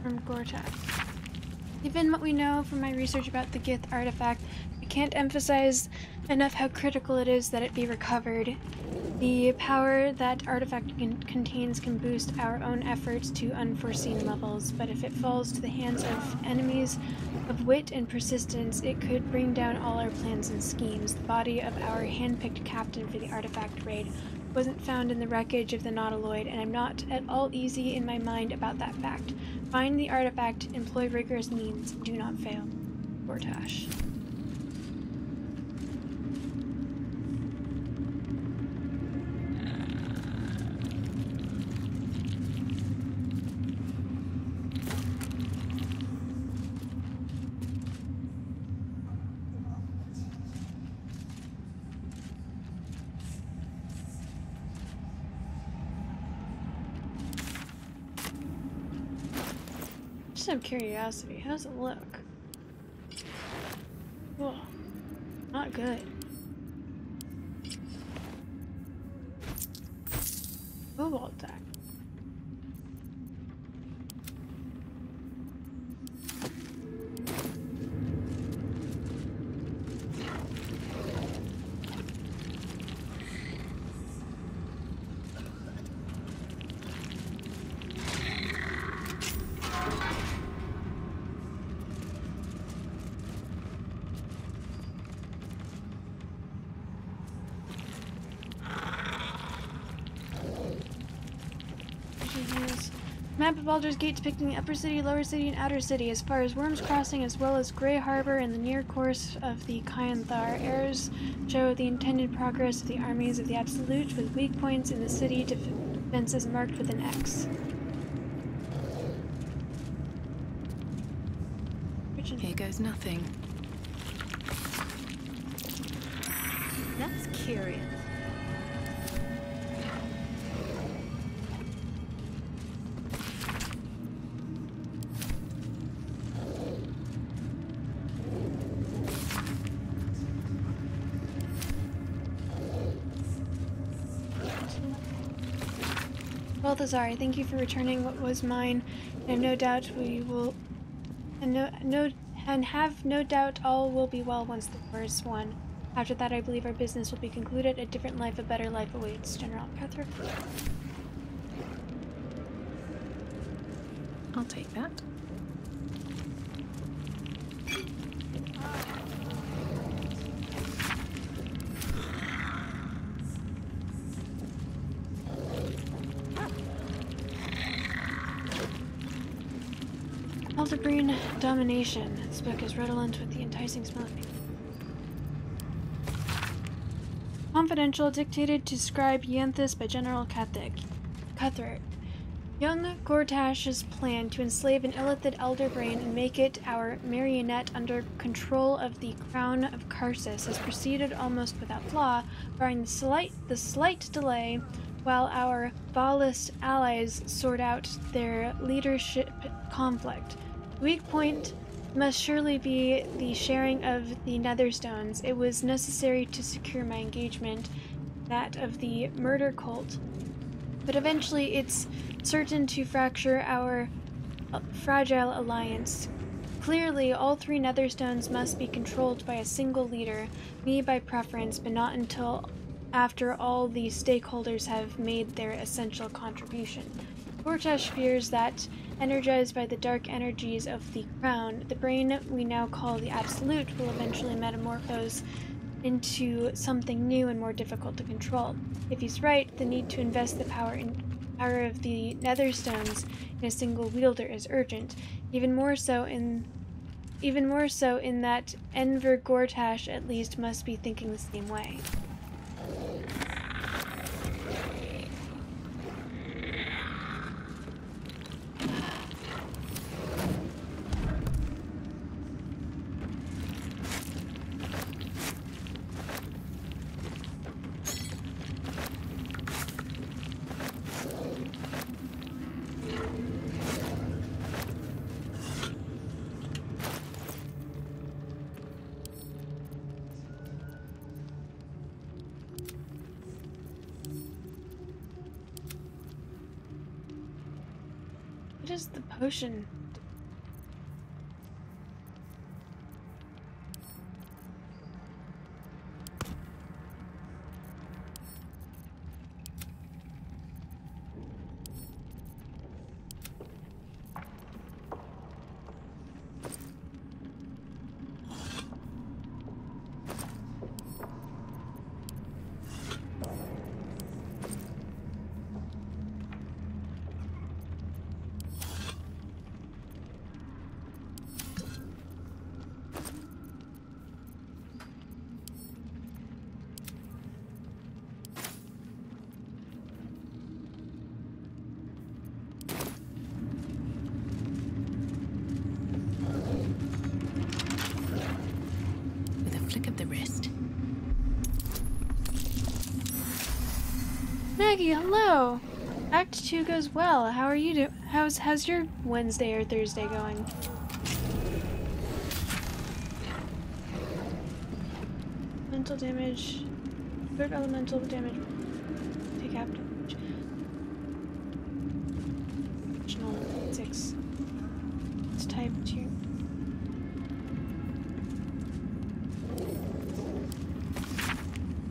From Gortat. Given what we know from my research about the Gith artifact, we can't emphasize enough how critical it is that it be recovered. The power that artifact contains can boost our own efforts to unforeseen levels, but if it falls to the hands of enemies of wit and persistence, it could bring down all our plans and schemes. The body of our hand-picked captain for the artifact raid wasn't found in the wreckage of the Nautiloid, and I'm not at all easy in my mind about that fact. Find the artifact, employ rigorous means, do not fail. Gortash. Just out of curiosity, how does it look? Whoa, not good. Cobalt deck. Map of Baldur's Gate depicting the upper city, lower city, and outer city, as far as Worm's Crossing, as well as Grey Harbor and the near course of the Kyanthar. Errors show the intended progress of the armies of the Absolute, with weak points in the city defenses marked with an X. Here goes nothing. That's curious. Balthazar, thank you for returning what was mine. I have no doubt we will, and have no doubt all will be well once the war is won. After that, I believe our business will be concluded. A different life, a better life awaits. General Ketheric. I'll take that. Aldebrine Domination. This book is redolent with the enticing smell of pain. Confidential, dictated to scribe Yanthus by General Ketheric. Young Gortash's plan to enslave an illithid elder brain and make it our marionette under control of the crown of Karsus has proceeded almost without flaw, barring the slight delay while our Valist allies sort out their leadership conflict. The weak point must surely be the sharing of the Netherstones. It was necessary to secure my engagement, that of the murder cult, but eventually it's certain to fracture our fragile alliance. Clearly, all three Netherstones must be controlled by a single leader, me by preference, but not until after all the stakeholders have made their essential contribution. Gortash fears that, energized by the dark energies of the crown, the brain we now call the Absolute will eventually metamorphose into something new and more difficult to control. If he's right, the need to invest the power of the Netherstones in a single wielder is urgent, even more so in even more so in that Enver Gortash at least must be thinking the same way. What is the potion? Maggie, hello! Act 2 goes well. How are you doing? How's your Wednesday or Thursday going? Mental damage. Good elemental damage. Take half damage. Additional 6. It's type 2.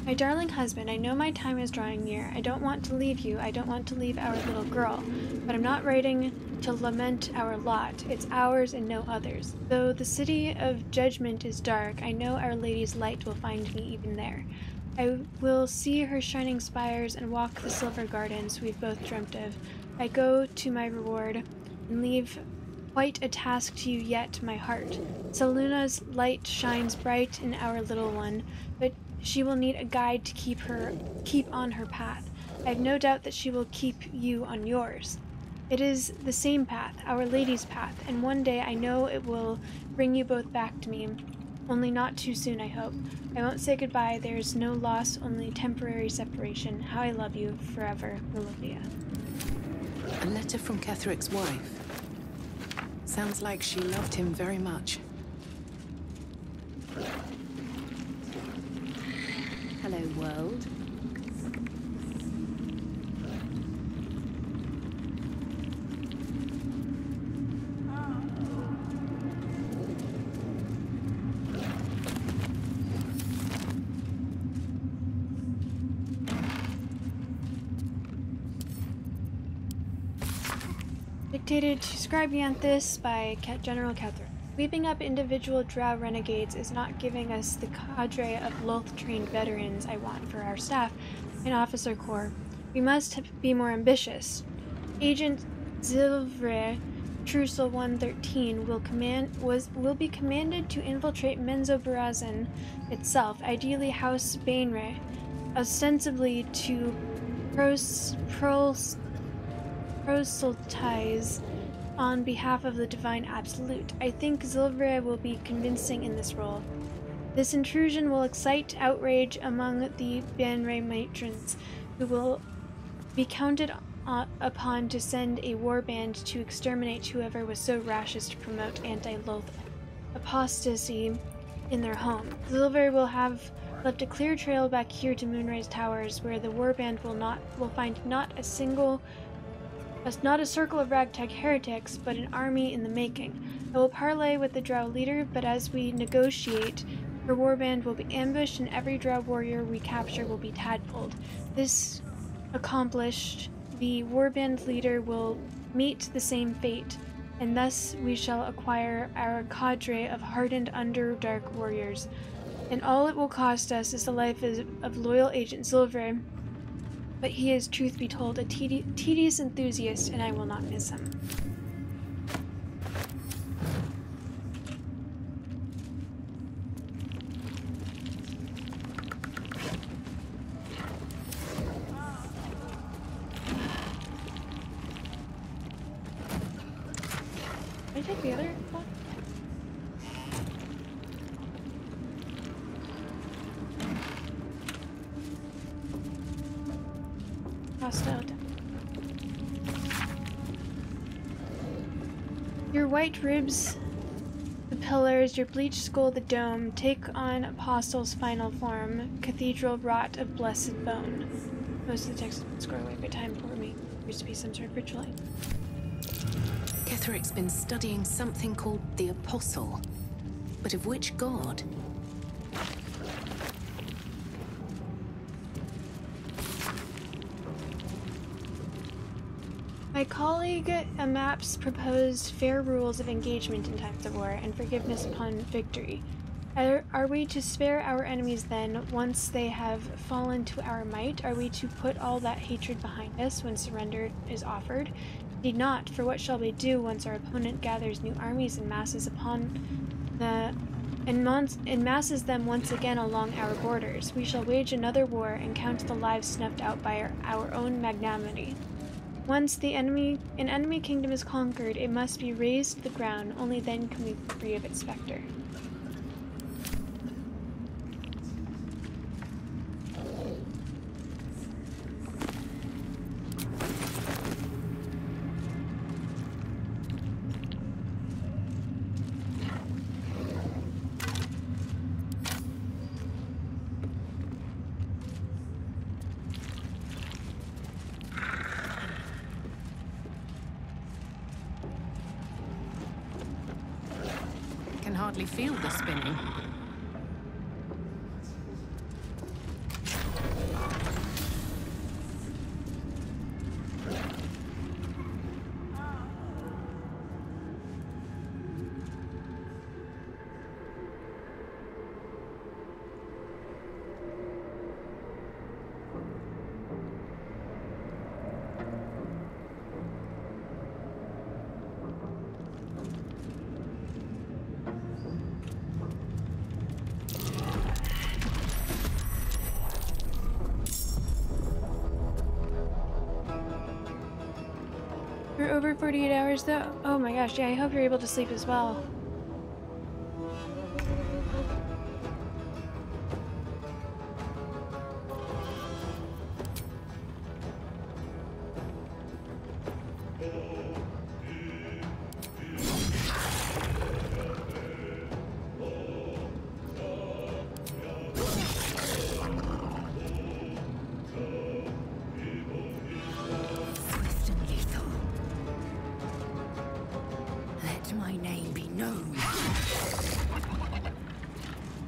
My darling husband, I know my time is drawing near. I don't want to leave you. I don't want to leave our little girl. But I'm not writing to lament our lot. It's ours and no others. Though the city of judgment is dark, I know Our Lady's light will find me even there. I will see her shining spires and walk the silver gardens we've both dreamt of. I go to my reward and leave quite a task to you yet, my heart. Saluna's light shines bright in our little one, but she will need a guide to keep on her path. I have no doubt that she will keep you on yours. It is the same path, Our Lady's path, and one day I know it will bring you both back to me. Only not too soon, I hope. I won't say goodbye. There's no loss, only temporary separation. How I love you forever, Olivia. A letter from Ketheric's wife. Sounds like she loved him very much. Hello, world. Dictated to Scribianthus by General Ketheric. Sweeping up individual drow renegades is not giving us the cadre of Loth-trained veterans I want for our staff and officer corps. We must be more ambitious. Agent Zilvre, Trussel 113, will be commanded to infiltrate Menzoberranzan itself, ideally House Bainre, ostensibly to proselytize on behalf of the Divine Absolute. I think Zilvre will be convincing in this role. This intrusion will excite outrage among the Bainre matrons, who will be counted upon to send a warband to exterminate whoever was so rash as to promote anti-Loth apostasy in their home. Zilvre will have left a clear trail back here to Moonrise Towers, where the warband will find not a circle of ragtag heretics, but an army in the making. I will parley with the drow leader, but as we negotiate, her warband will be ambushed and every drow warrior we capture will be tadpoled. This accomplished, the warband leader will meet the same fate, and thus we shall acquire our cadre of hardened Underdark warriors. And all it will cost us is the life of loyal Agent Zilvre, but he is, truth be told, a tedious enthusiast, and I will not miss him. Hostile. Your white ribs, the pillars, your bleached skull, the dome, take on Apostle's final form, cathedral wrought of blessed bone. Most of the text has been scored away by time for me. There used to be some sort of ritual. Ketheric's been studying something called the Apostle. But of which god? My colleague Maps proposed fair rules of engagement in times of war and forgiveness upon victory. Are we to spare our enemies then, once they have fallen to our might? Are we to put all that hatred behind us when surrender is offered? Indeed not, for what shall we do once our opponent gathers new armies and masses masses them once again along our borders? We shall wage another war and count the lives snuffed out by our own magnanimity. Once an enemy kingdom is conquered, it must be razed to the ground. Only then can we be free of its specter. Hardly feel the spinning. We're over 48 hours though. Oh my gosh, yeah, I hope you're able to sleep as well.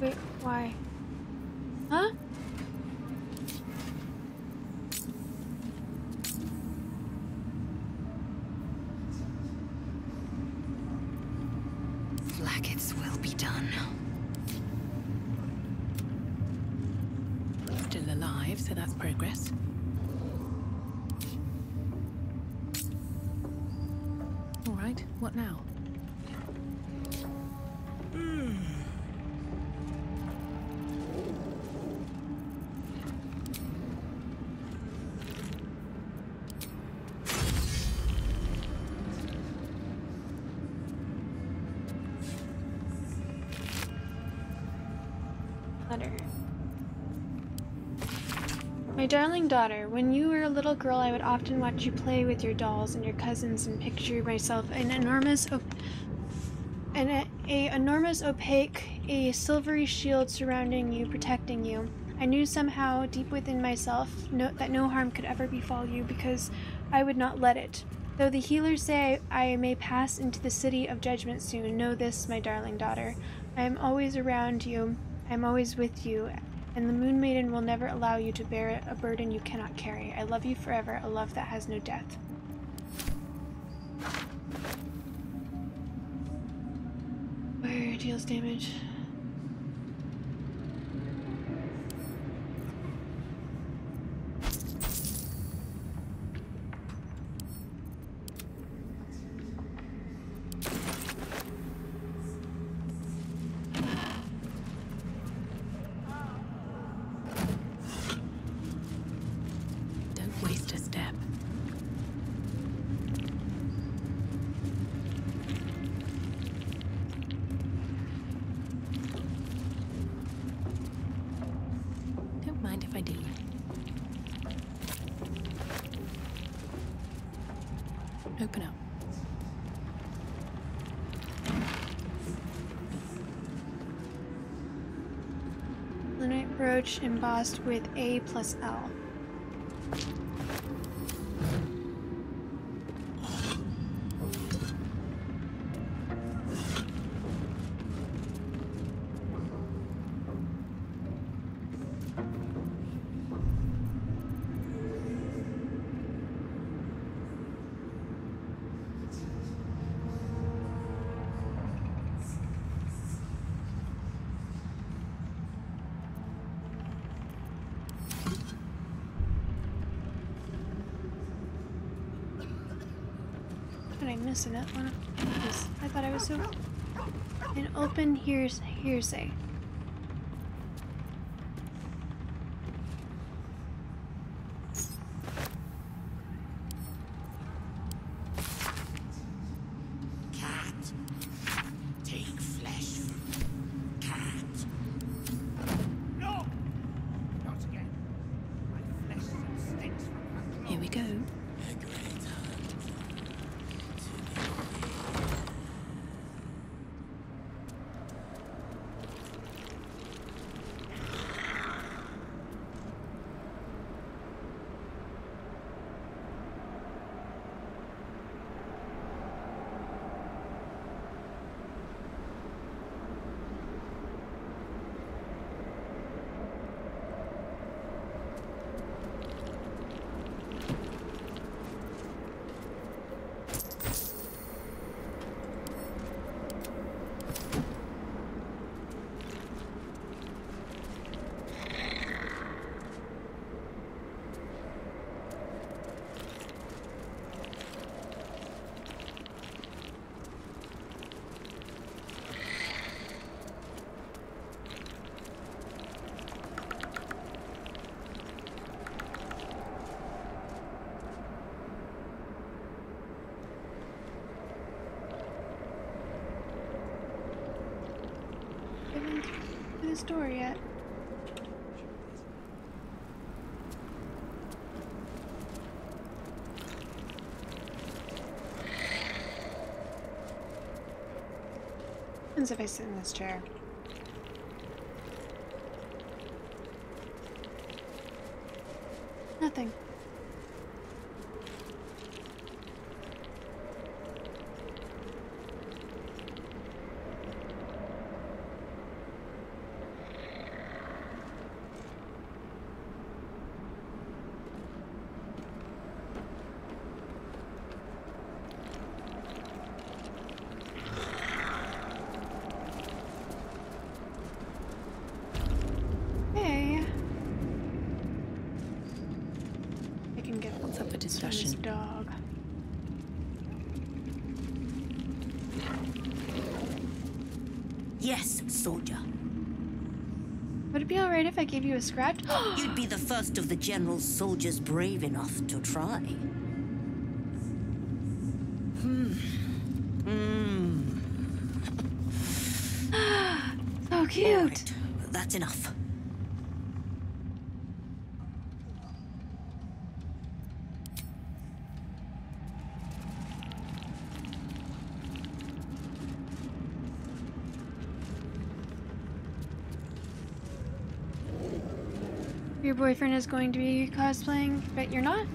Wait, why? Huh? Flaggots will be done. Still alive, so that's progress. All right, what now? Letter. My darling daughter, when you were a little girl, I would often watch you play with your dolls and your cousins and picture myself an enormous opaque, a silvery shield surrounding you, protecting you. I knew somehow, deep within myself, that no harm could ever befall you because I would not let it. Though the healers say I may pass into the city of judgment soon, know this, my darling daughter. I am always around you. I am always with you, and the Moon Maiden will never allow you to bear a burden you cannot carry. I love you forever, a love that has no death. Fire deals damage. Waste a step. Don't mind if I do. Open up. Lunite brooch embossed with A+L. Did I miss it? I thought I was so... An open hearsay. Cat. Take flesh from cat. No! Not again. My flesh stinks from her claws. Here we go. This door yet. What happens if I sit in this chair? Nothing. Discussion. Dog. Yes, soldier. Would it be alright if I gave you a scratch? You'd be the first of the general's soldiers brave enough to try. So cute. Right, that's enough. Your boyfriend is going to be cosplaying, but you're not?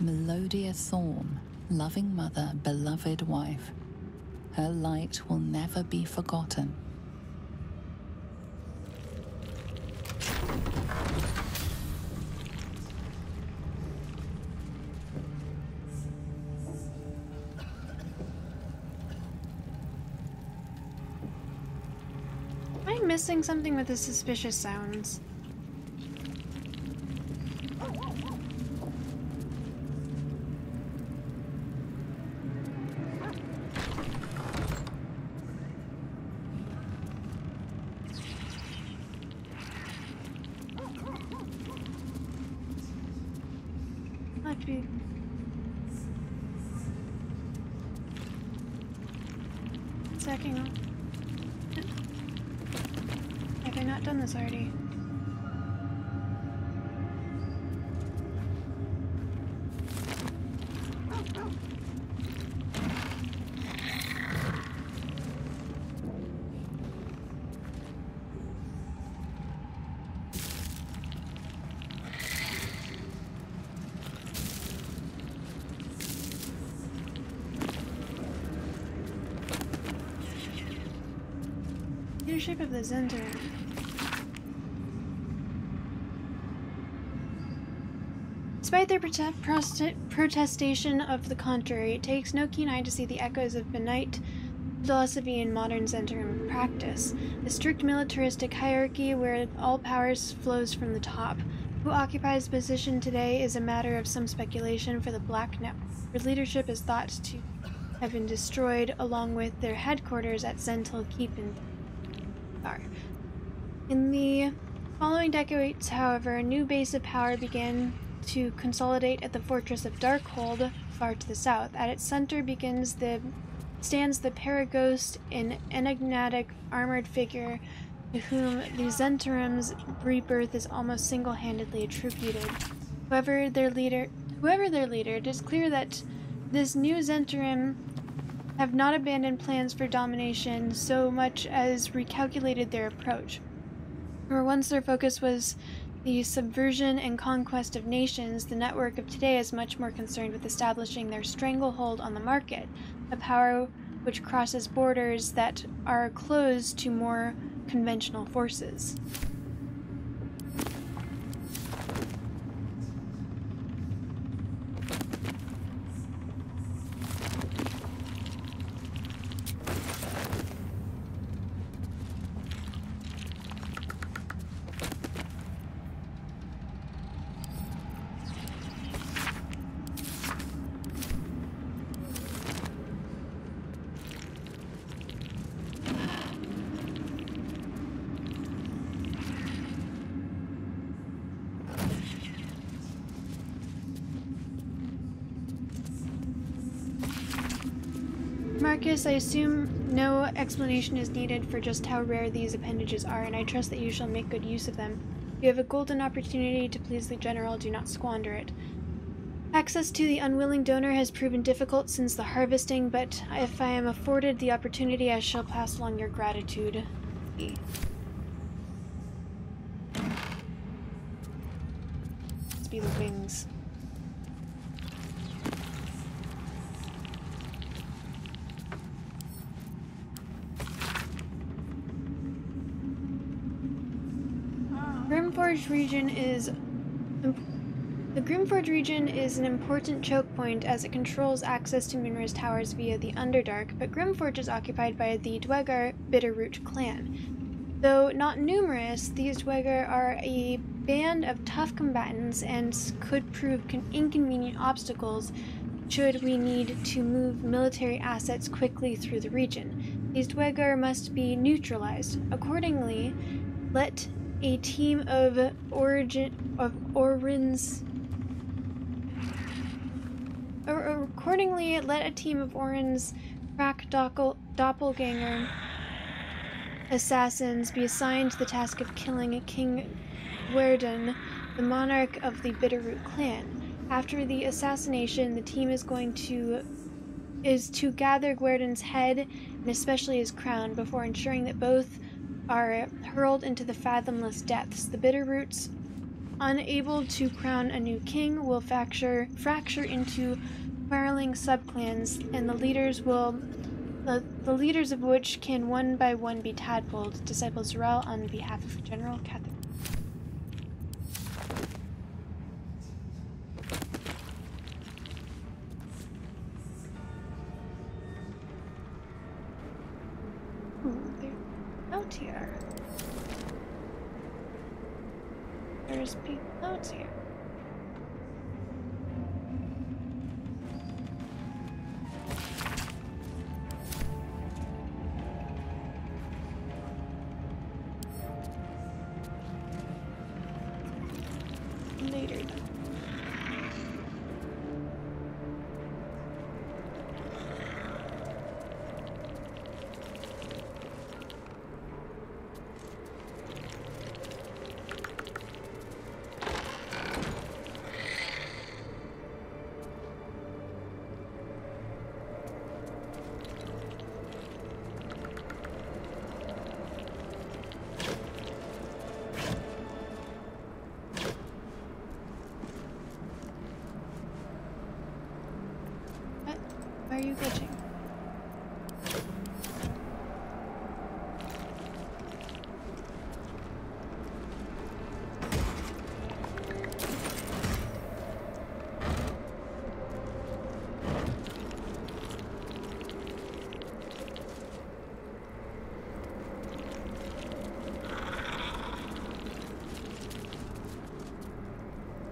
Melodia Thorm, loving mother, beloved wife. Her light will never be forgotten. Am I missing something with the suspicious sounds? checking on. Have I not done this already? Leadership of the Zender. Despite their protestation of the contrary, it takes no keen eye to see the echoes of Benite philosophy in modern Zentrum practice. A strict militaristic hierarchy where all powers flows from the top. Who occupies the position today is a matter of some speculation for the Black Network, where leadership is thought to have been destroyed along with their headquarters at Zentil Keep in the following decades, however, a new base of power began to consolidate at the fortress of Darkhold, far to the south. At its center stands the Paraghost, an enigmatic armored figure to whom the Zentrum's rebirth is almost single-handedly attributed. Whoever their leader, it is clear that this new Zentrum have not abandoned plans for domination so much as recalculated their approach. Where once their focus was the subversion and conquest of nations, the network of today is much more concerned with establishing their stranglehold on the market, a power which crosses borders that are closed to more conventional forces. Marcus, I assume no explanation is needed for just how rare these appendages are, and I trust that you shall make good use of them. You have a golden opportunity to please the General, do not squander it. Access to the unwilling donor has proven difficult since the harvesting, but if I am afforded the opportunity, I shall pass along your gratitude. Let's be the wings. Grimforge region is the Grimforge region is an important choke point as it controls access to numerous towers via the Underdark, but Grimforge is occupied by the Dwegar Bitterroot clan. Though not numerous, these Dwegar are a band of tough combatants and could prove inconvenient obstacles should we need to move military assets quickly through the region. These Dwegar must be neutralized. Accordingly, let a team of Orin's crack doppelganger assassins be assigned the task of killing King Guerdon, the monarch of the Bitterroot clan. After the assassination, the team is to gather Guerdon's head and especially his crown before ensuring that both are hurled into the fathomless depths. The Bitterroots, unable to crown a new king, will fracture into quarreling subclans, and the leaders of which can one by one be tadpoled. Disciple Zarel on behalf of General Ketheric. Out here. There's people out here. Later. you glitching?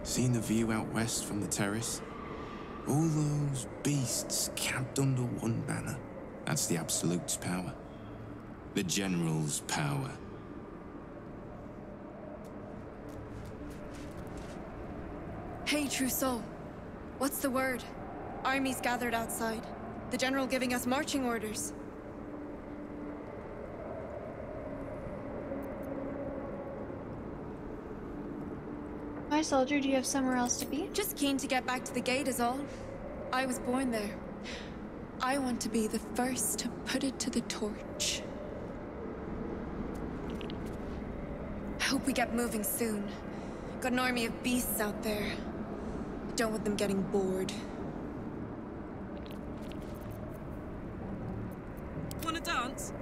Seen the view out west from the terrace? All those beasts camped under one banner. That's the Absolute's power. The General's power. Hey, true soul. What's the word? Armies gathered outside. The General giving us marching orders. My soldier, do you have somewhere else to be? Just keen to get back to the gate is all. I was born there. I want to be the first to put it to the torch. Hope we get moving soon. Got an army of beasts out there. Don't want them getting bored. Wanna dance?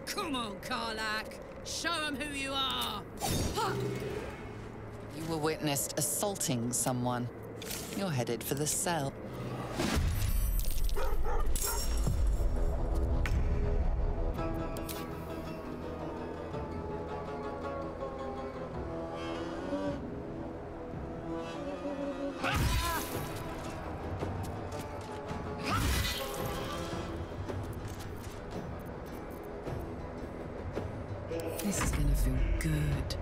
Come on, Karlak. Show them who you are. You were witnessed assaulting someone. You're headed for the cell. This is gonna feel good.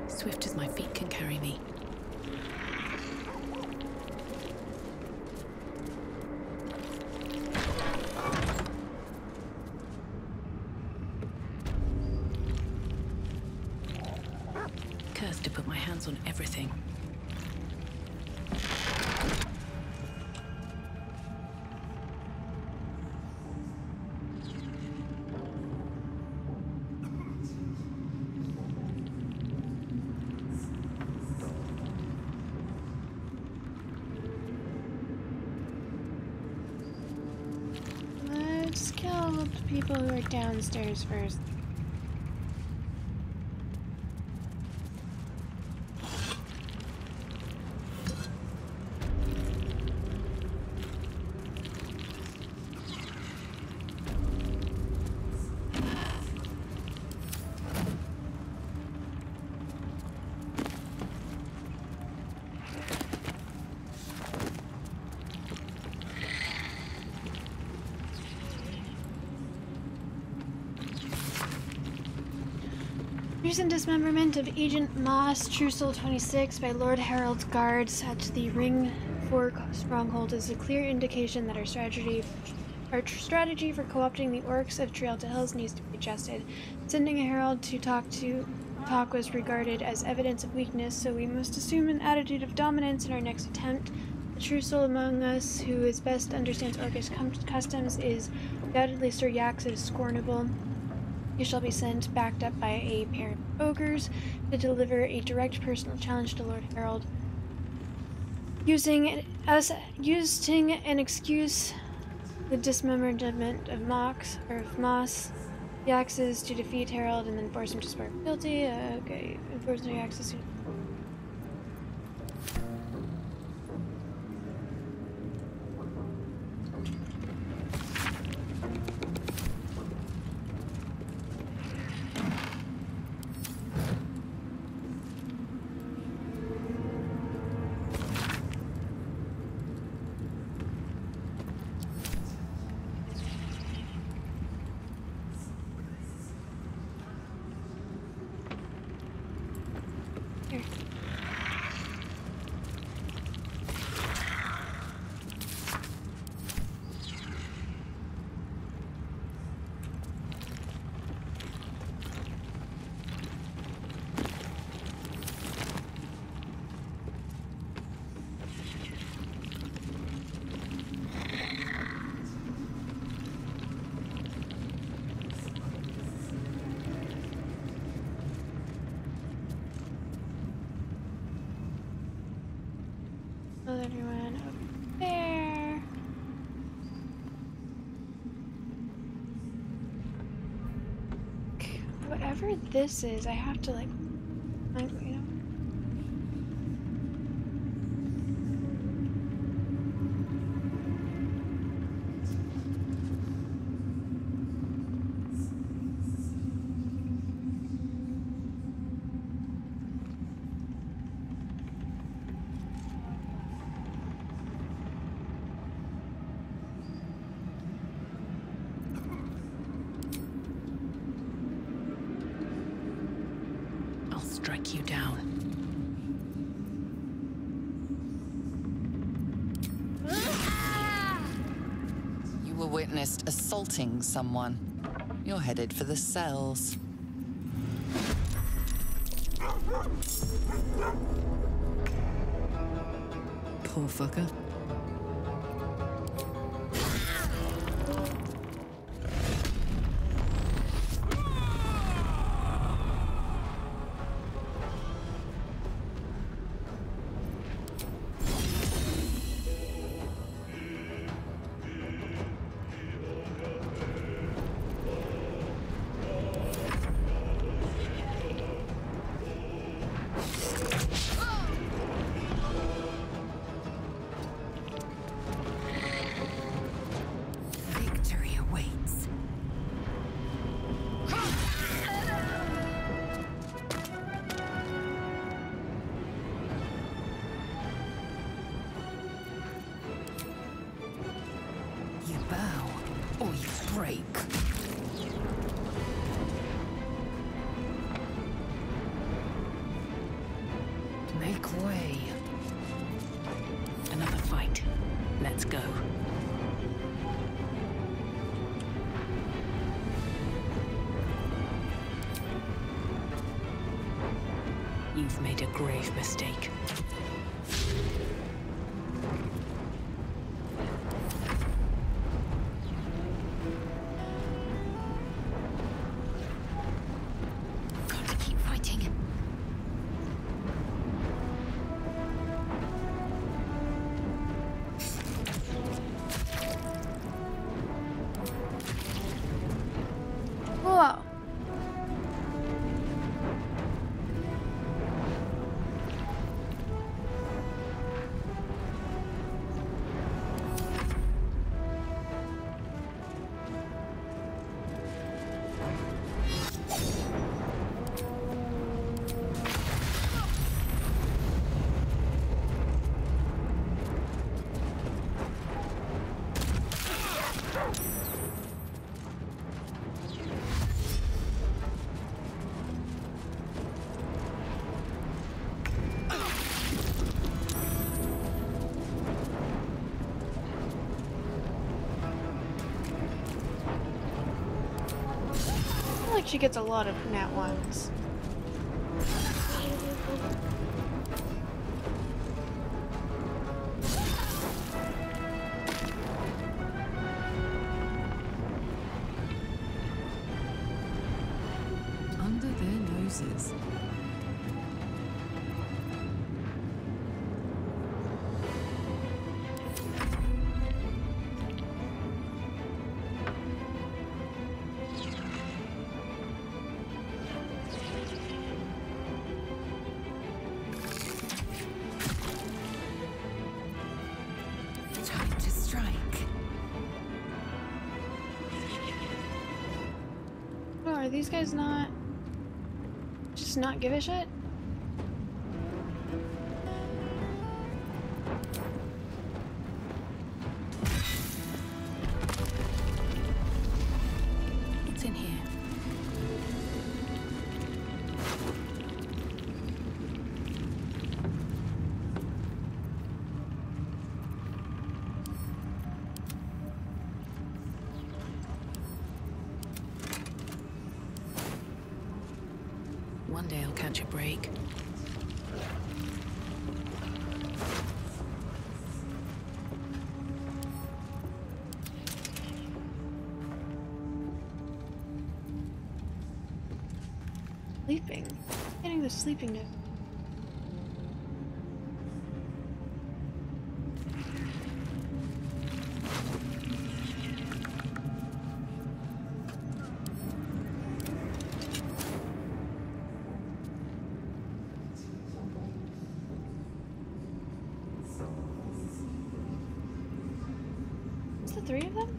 Swift as my feet can carry me. Cursed to put my hands on everything. Let's kill the people who are downstairs first. Recent dismemberment of Agent Moss, True Soul 26, by Lord Harold's guards at the Ring Fork stronghold is a clear indication that our strategy for co-opting the orcs of Trialta Hills needs to be adjusted. Sending a herald to talk was regarded as evidence of weakness, so we must assume an attitude of dominance in our next attempt. The true soul among us who is best understands orcish customs is undoubtedly Sir Yax's Scornable. You shall be sent, backed up by a pair of ogres, to deliver a direct personal challenge to Lord Harold. Using an excuse, the dismemberment of Moss, Yax's to defeat Harold and then force him to swear guilty. Okay, force Yax's to... everyone over there. Whatever this is, I have to like find a way to. Strike you down. You were witnessed assaulting someone. You're headed for the cells. Poor fucker. Make way. Another fight. Let's go. You've made a grave mistake. She gets a lot of nat ones. Under their noses. Are these guys not just not give a shit? It's in here. One day I'll catch a break. Sleeping. Getting the sleeping note. the 3 of them?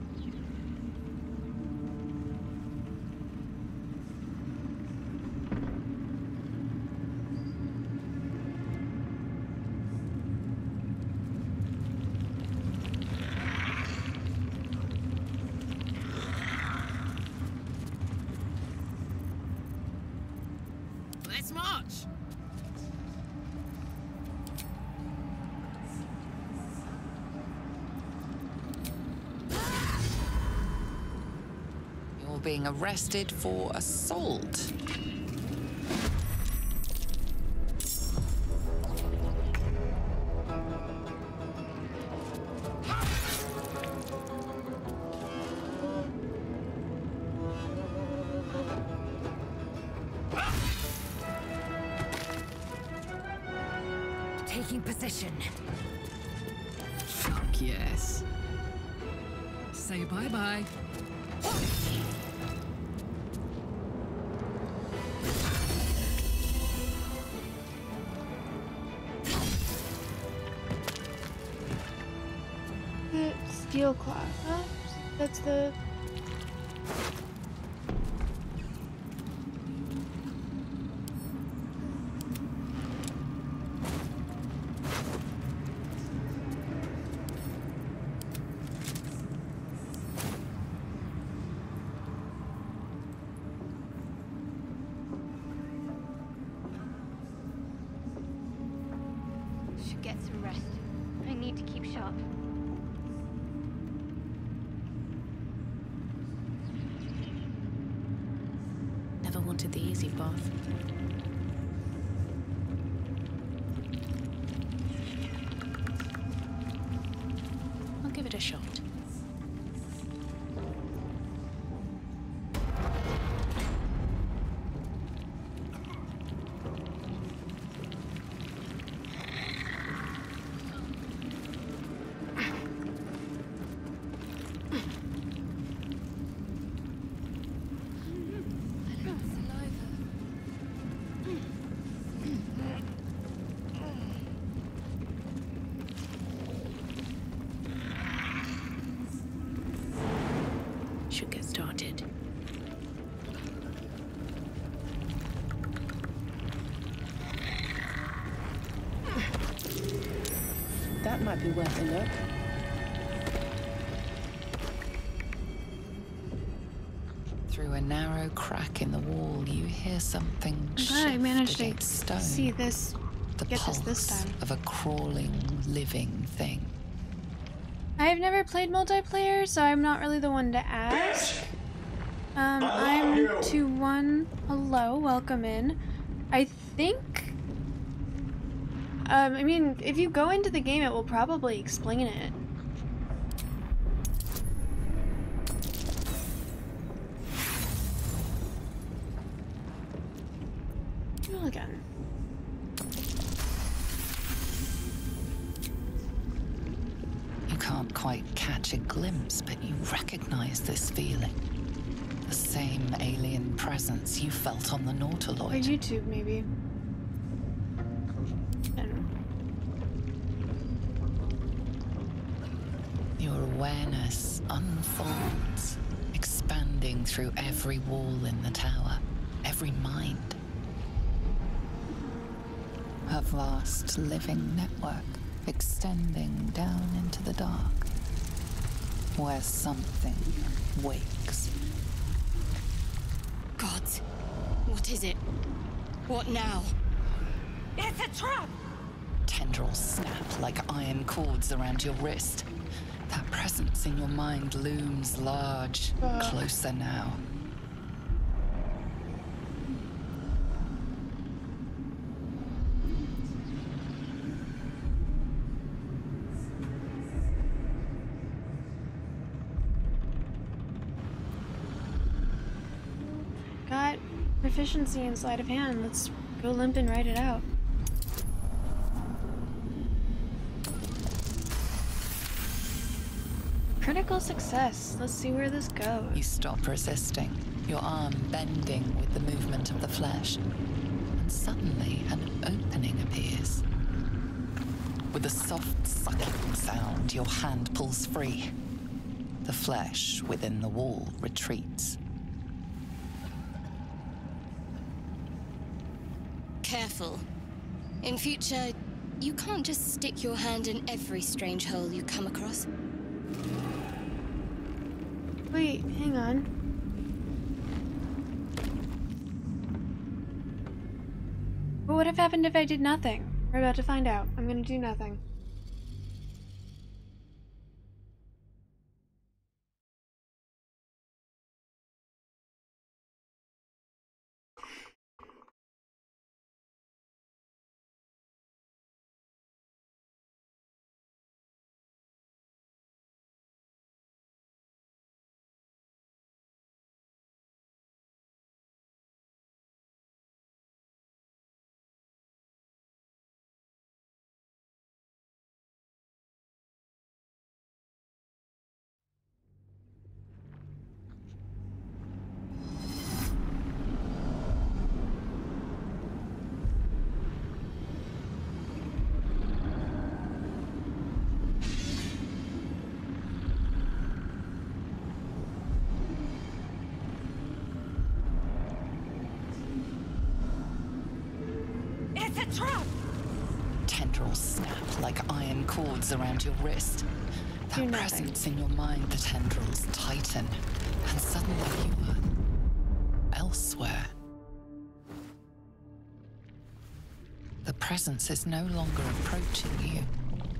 Let's march. You're being arrested for assault. Taking position. Fuck yes. Say bye-bye. The steel claw. That's the... Should get some rest. I need to keep sharp. Never wanted the easy path. I'll give it a shot. Should get started. That might be worth a look. Through a narrow crack in the wall, you hear something I'm glad I managed to against stone. see this, The get pulse this time. of a crawling, living thing. I've never played multiplayer, so I'm not really the one to ask. I'm 2-1. Hello, welcome in. I think... I mean, if you go into the game, it will probably explain it. Roll again. You can't quite catch a glimpse, but you recognize this feeling. The same alien presence you felt on the Or Nautiloid. YouTube, maybe. I don't know. Your awareness unfolds, expanding through every wall in the tower, every mind. A vast living network extending down into the dark, where something wakes. Gods, what is it? What now? It's a trap! Tendrils snap like iron cords around your wrist. That presence in your mind looms large, closer now. Got proficiency in sleight of hand. Let's go limp and write it out. Critical success. Let's see where this goes. You stop resisting, your arm bending with the movement of the flesh. And suddenly, an opening appears. With a soft, sucking sound, your hand pulls free. The flesh within the wall retreats. Careful. In future, you can't just stick your hand in every strange hole you come across. Wait, hang on. What would have happened if I did nothing? We're about to find out. I'm gonna do nothing. It's a trap! Tendrils snap like iron cords around your wrist. That presence in your mind, the tendrils tighten, and suddenly you are elsewhere. The presence is no longer approaching you,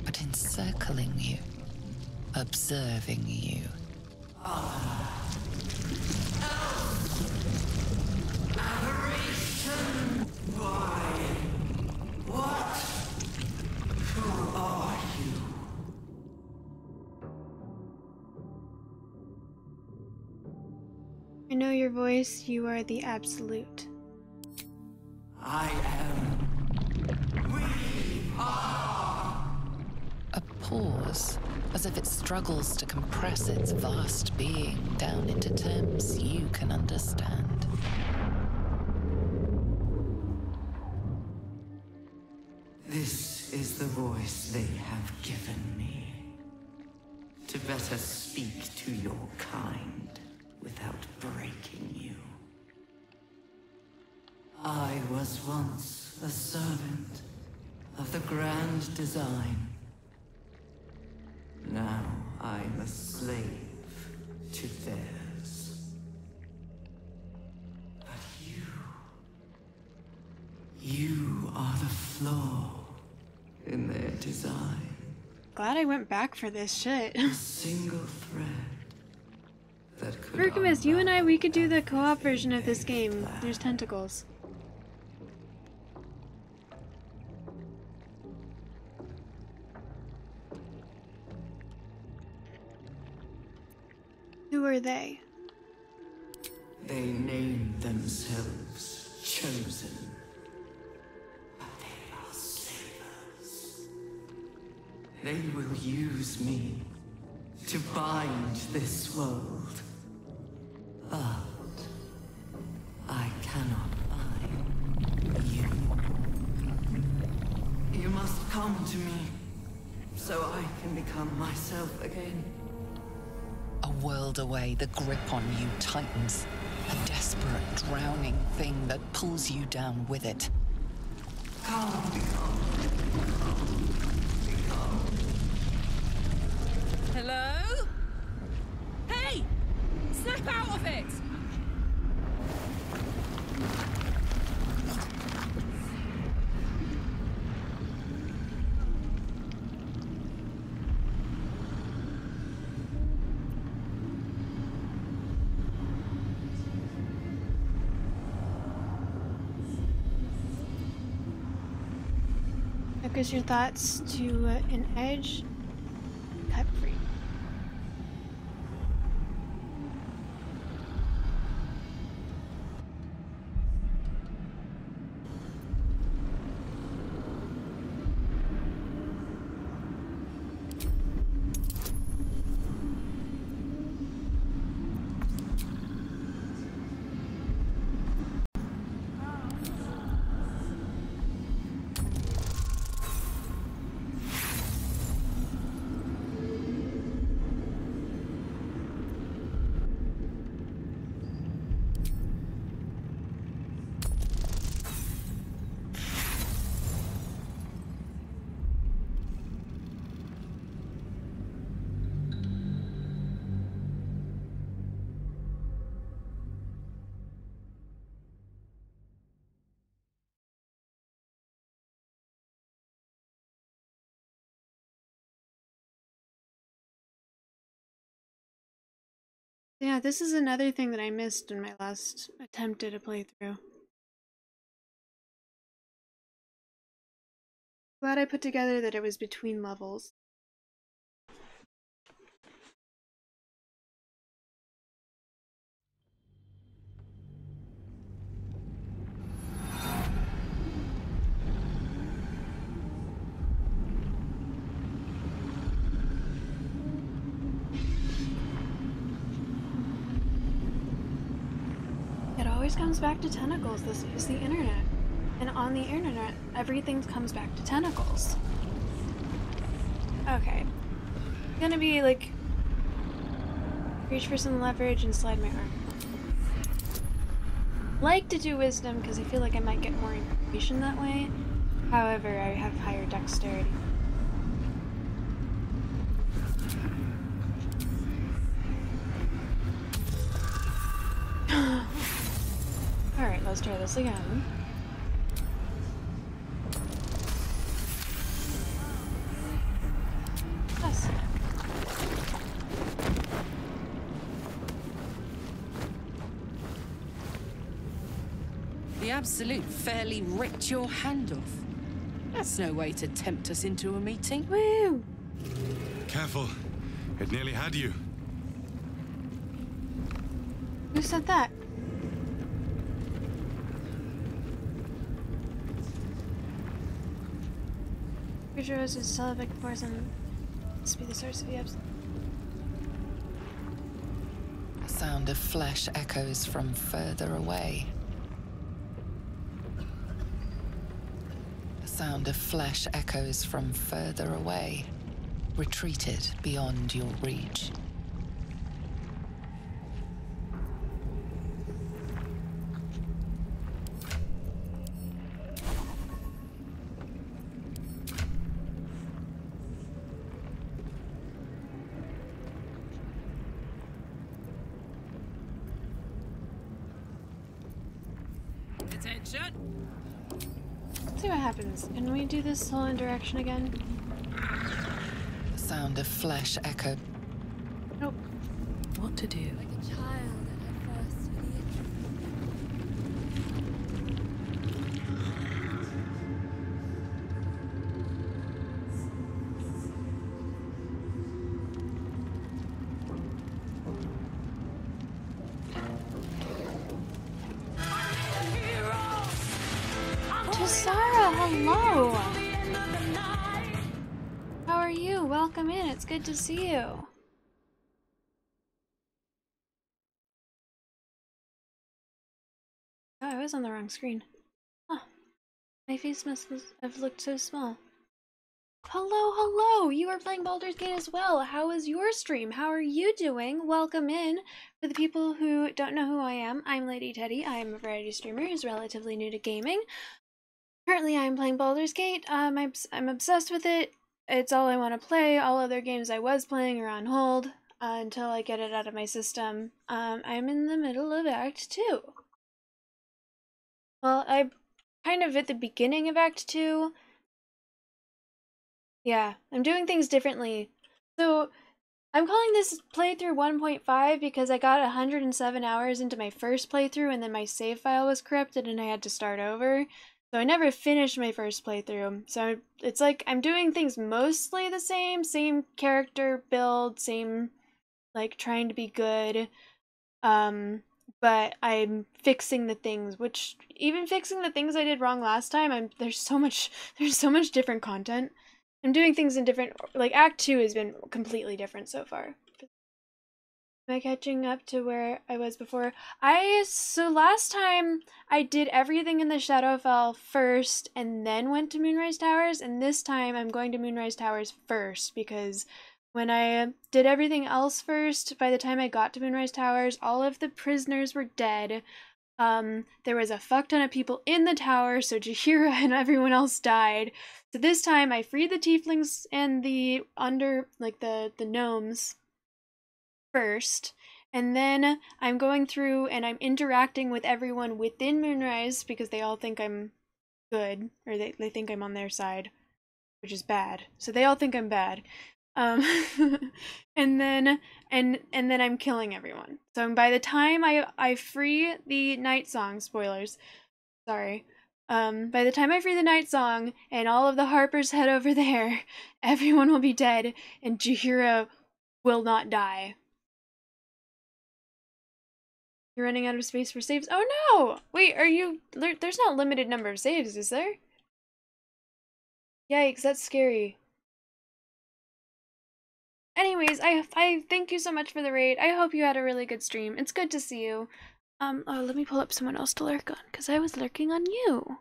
but encircling you, observing you. Aberration! Why? What? Who are you? I know your voice. You are the absolute. I am. We are. A pause, as if it struggles to compress its vast being down into terms you can understand. This is the voice they have given me. To better speak to your kind without breaking you. I was once a servant of the grand design. Now I'm a slave to theirs. But you are the flaw in their design. Glad I went back for this shit. A single thread that could Bergamus, you and I, we could do the co-op version of this game. There's tentacles. Who are they? They name themselves chosen. But they are slavers. They will use me to bind this world. But I cannot bind you. You must come to me so I can become myself again. A world away, the grip on you tightens. A desperate, drowning thing that pulls you down with it. Come. Hello? Hey! Snap out of it! Focus your thoughts to an edge. Cut free. Yeah, this is another thing that I missed in my last attempt at a playthrough. Glad I put together that it was between levels. It always comes back to tentacles. This is the internet. And on the internet, everything comes back to tentacles. Okay. I'm gonna be like... reach for some leverage and slide my arm. Like to do wisdom because I feel like I might get more information that way. However, I have higher dexterity. Alright, let's try this again. Yes. The Absolute fairly ripped your hand off. That's no way to tempt us into a meeting. Woo! Careful. It nearly had you. Who said that? Creature is Celebic poison. Must be the source of the absolute. The sound of flesh echoes from further away. The sound of flesh echoes from further away, retreated beyond your reach. Attention! Let's see what happens. Can we do this whole interaction again? The sound of flesh echo. Nope. What to do? Like a child at her first Sarah, hello! How are you? Welcome in, it's good to see you. Oh, I was on the wrong screen. Huh. My face must have looked so small. Hello, hello! You are playing Baldur's Gate as well. How is your stream? How are you doing? Welcome in. For the people who don't know who I am, I'm Lady Teddy. I am a variety streamer who's relatively new to gaming. Currently, I'm playing Baldur's Gate. I'm obsessed with it. It's all I want to play. All other games I was playing are on hold until I get it out of my system. I'm in the middle of Act 2. Well, I'm kind of at the beginning of Act 2. Yeah, I'm doing things differently. So, I'm calling this playthrough 1.5 because I got 107 hours into my first playthrough and then my save file was corrupted and I had to start over. So I never finished my first playthrough, so it's like I'm doing things mostly the same character build, same, like, trying to be good, but I'm fixing the things, which, even fixing the things I did wrong last time, there's so much different content. I'm doing things in different, like, Act 2 has been completely different so far. Am I catching up to where I was before? So last time I did everything in the Shadowfell first and then went to Moonrise Towers, and this time I'm going to Moonrise Towers first because when I did everything else first, by the time I got to Moonrise Towers, all of the prisoners were dead. There was a fuck ton of people in the tower, so Jaheira and everyone else died. So this time I freed the tieflings and the the gnomes first, and then I'm going through and I'm interacting with everyone within Moonrise because they all think I'm good, or they think I'm on their side, which is bad. So they all think I'm bad. And then I'm killing everyone. So by the time I free the night song, spoilers, sorry. By the time I free the night song and all of the Harpers head over there, everyone will be dead and Jaheira will not die. You're running out of space for saves? Oh no! Wait, there's not a limited number of saves, is there? Yikes, that's scary. Anyways, I thank you so much for the raid. I hope you had a really good stream. It's good to see you. Oh, let me pull up someone else to lurk on, because I was lurking on you.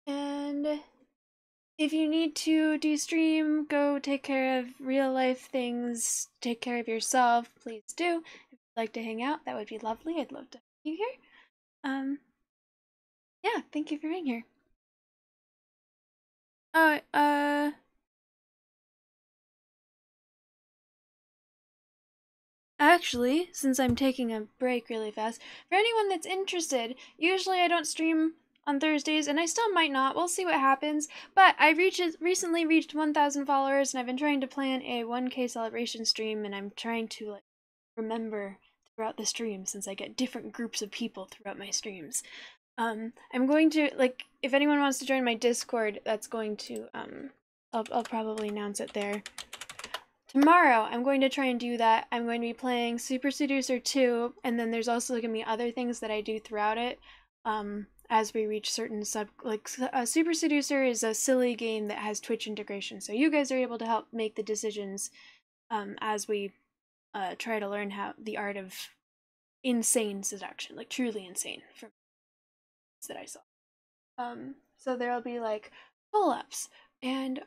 And if you need to de-stream, go take care of real life things, take care of yourself, please do. If you'd like to hang out, that would be lovely. I'd love to have you here. Yeah, thank you for being here. Actually, since I'm taking a break really fast, for anyone that's interested, usually I don't stream on Thursdays, and I still might not. We'll see what happens. But I recently reached 1,000 followers, and I've been trying to plan a 1K celebration stream, and I'm trying to remember throughout the stream, since I get different groups of people throughout my streams. I'm going to, if anyone wants to join my Discord, that's going to, I'll probably announce it there. Tomorrow, I'm going to try and do that. I'm going to be playing Super Seducer 2, and then there's also going to be other things that I do throughout it, as we reach certain Super Seducer is a silly game that has Twitch integration, so you guys are able to help make the decisions, as we, try to learn the art of insane seduction, truly insane, from that I saw. So there'll be, pull-ups, and,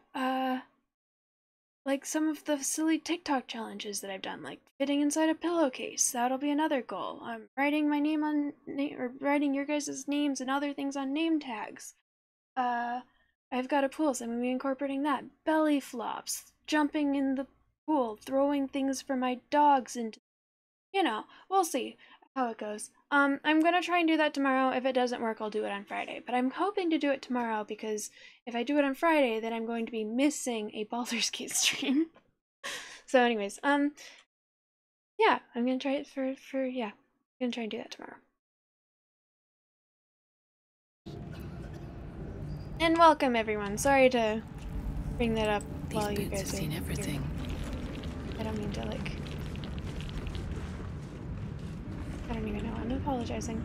some of the silly TikTok challenges that I've done, like fitting inside a pillowcase. That'll be another goal. I'm writing my name on, or writing your guys' names and other things on name tags. I've got a pool, so I'm going to be incorporating that. Belly flops, jumping in the pool, throwing things for my dogs into, we'll see how it goes. I'm going to try and do that tomorrow. If it doesn't work, I'll do it on Friday. But I'm hoping to do it tomorrow because if I do it on Friday, then I'm going to be missing a Baldur's Gate stream. So anyways, yeah, I'm going to try it yeah. I'm going to try and do that tomorrow. And welcome, everyone. Sorry to bring that up while you guys have seen everything. I don't mean to, I don't even know. I'm apologizing.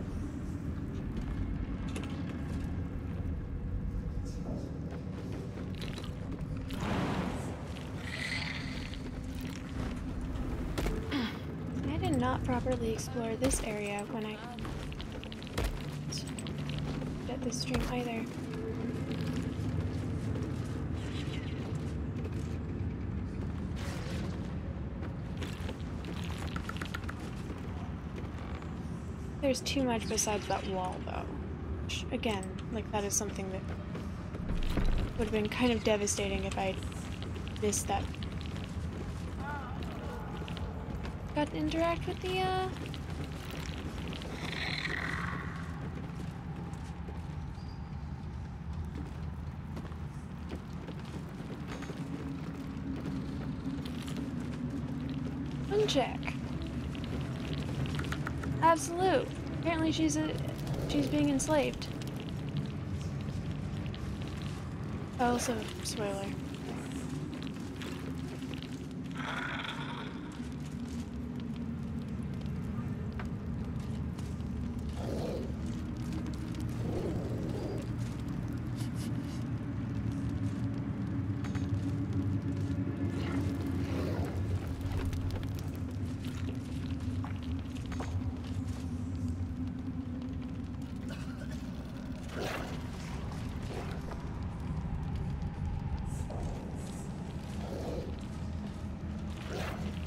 I did not properly explore this area when I did this stream either. There's too much besides that wall, though. Which, again, that is something that would have been kind of devastating if I'd missed that. Got to interact with the, uncheck. Absolute. Apparently she's being enslaved. Also, spoiler.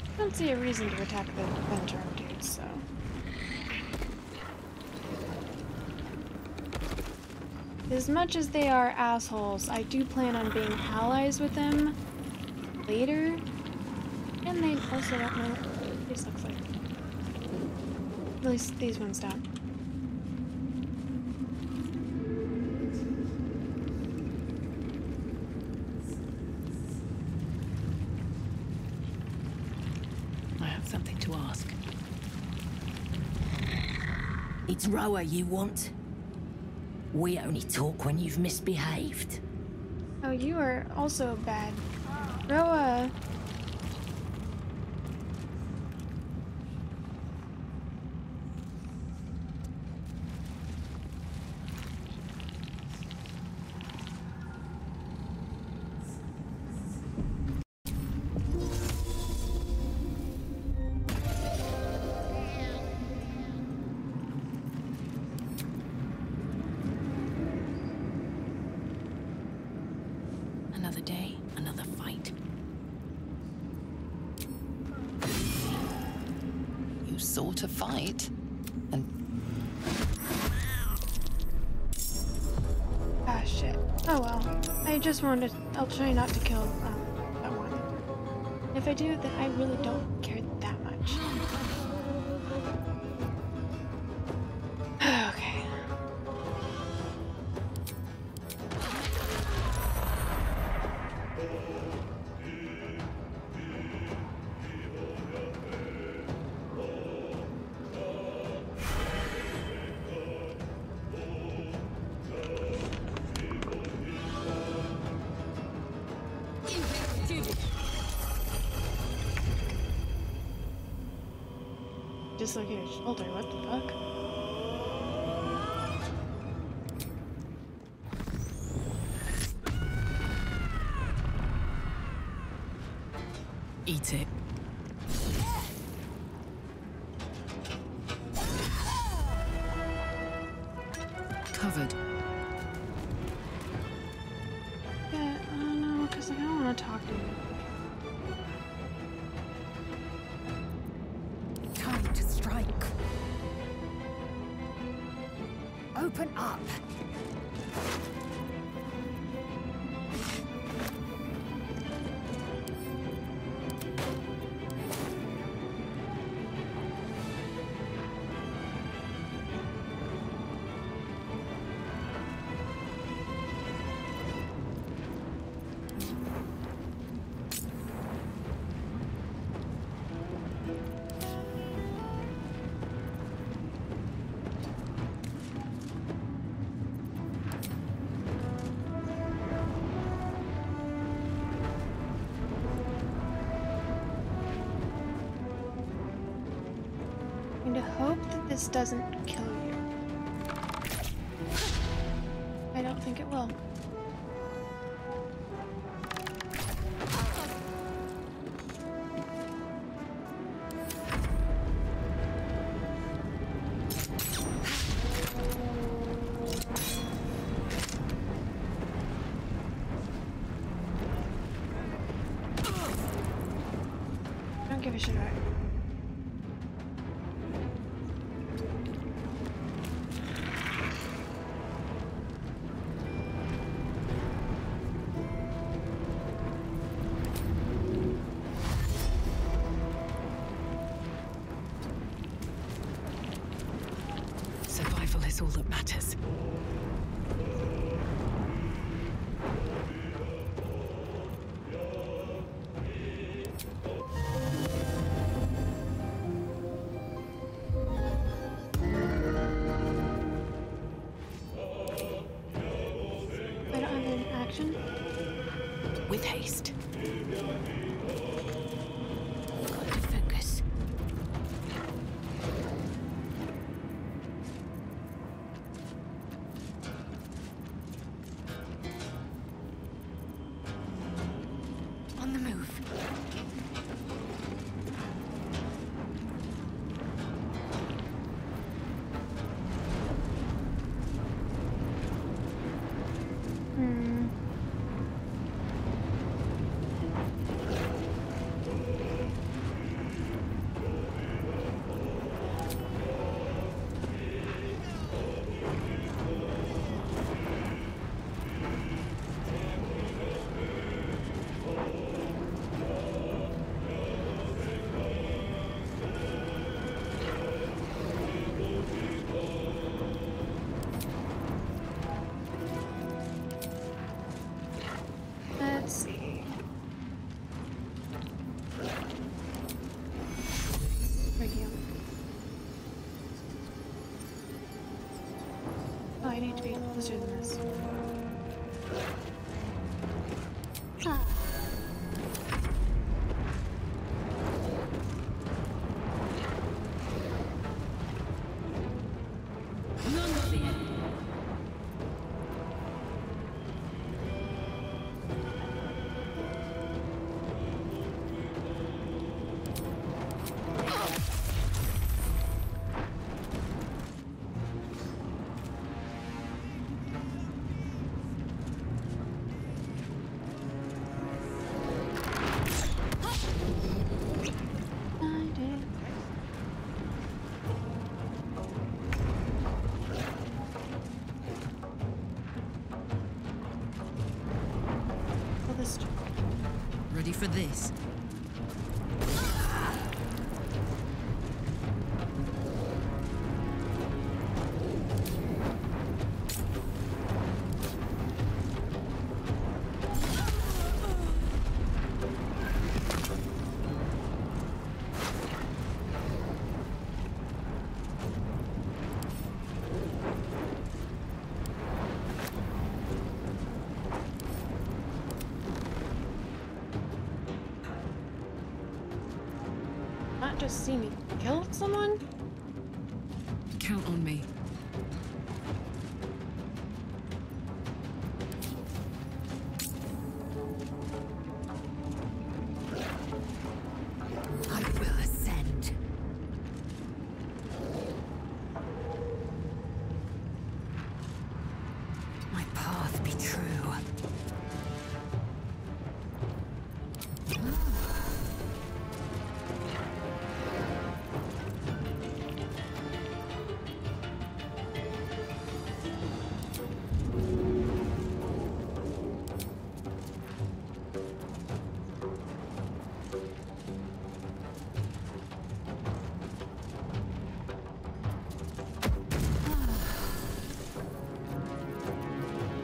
I don't see a reason to attack the Thorm dudes, so. As much as they are assholes, I do plan on being allies with them later. And they also don't know what this looks like. At least these ones don't. have something to ask. It's Roa you want? We only talk when you've misbehaved. Oh, you are also bad. Roa. Another day, another fight. You sought a fight, and Ah, shit. Oh well. I just wanted to, I'll try not to kill that one. If I do, then I really don't care that much. Okay. Dislocated shoulder, what the fuck? Eat it. Covered. Yeah, I don't know, because I don't want to talk to you. Time to strike. Open up. I'm going to hope that this doesn't kill you. I don't think it will. I don't give a shit about it. Survival is all that matters. I don't have any action. With haste. Got to focus. need to be closer than this. Ready for this? Not just see me kill someone? Count on me. I will ascend. My path be true.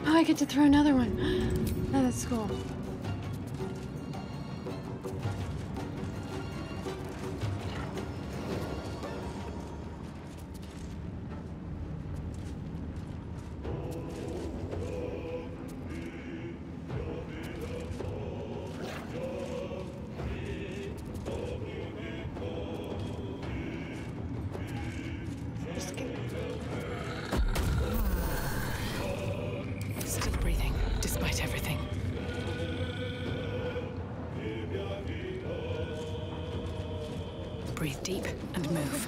Oh, I get to throw another one. Oh, that's cool. Still breathing, despite everything. Breathe deep and move.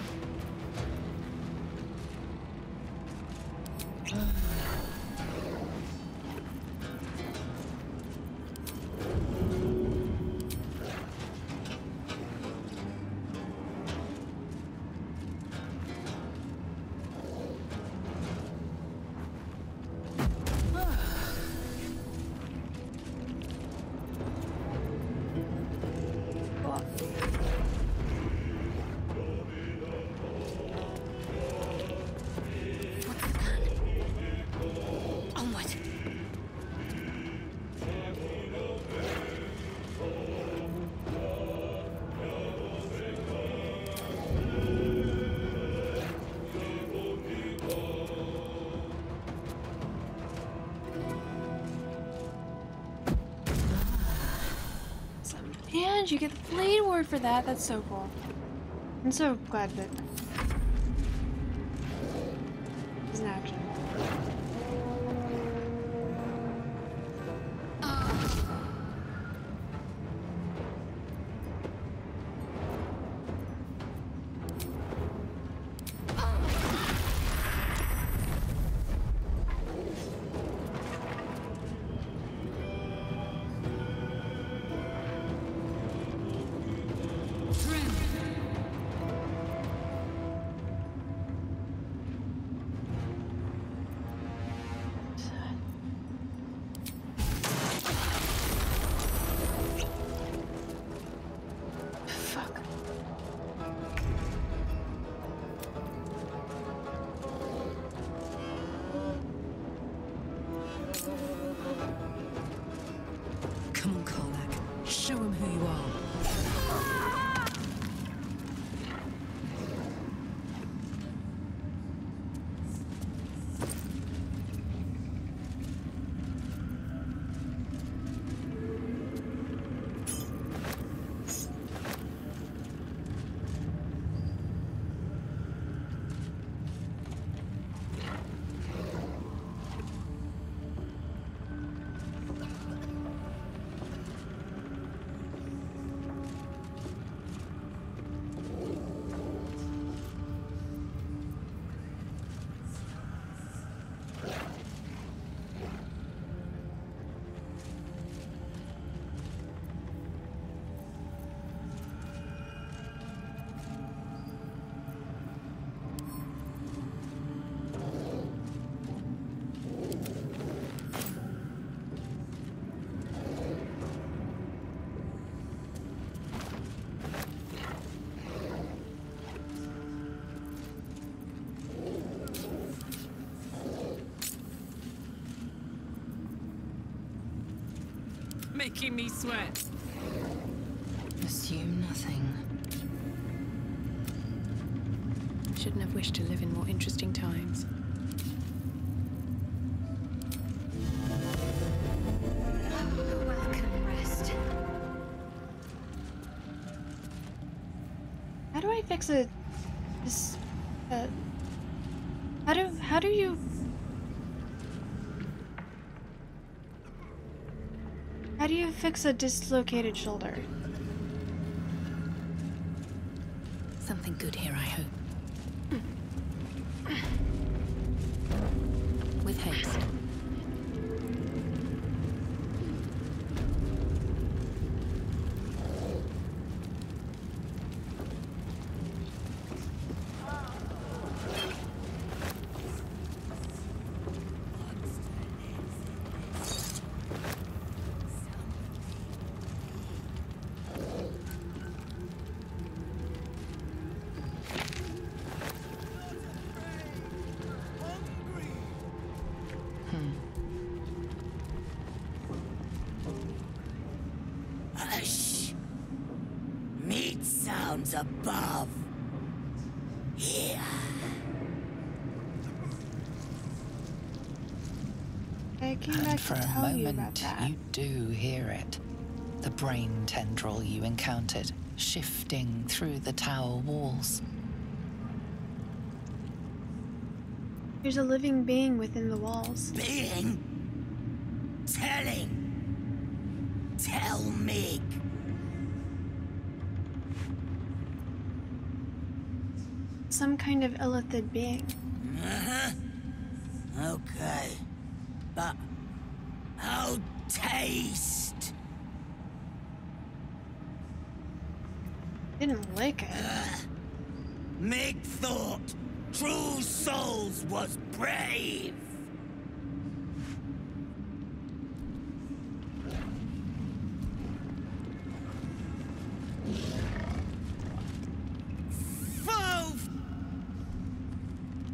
And you get the Blade Ward for that. That's so cool. I'm so glad that it's an action. Come on, Karlach. Show him who you are. making me sweat. Assume nothing. Shouldn't have wished to live in more interesting times. Welcome, rest. How do I fix a... this... How do you... How do you fix a dislocated shoulder? Something good here, I hope. With haste. Hush! Meat sounds above. Here. I came back And for to a tell you about moment, that. you do hear it. The brain tendril you encountered, shifting through the tower walls. There's a living being within the walls. Being? Telling. Tell me. Some kind of illithid being. Okay. But how taste? Didn't like it. Mig thought true souls was brave.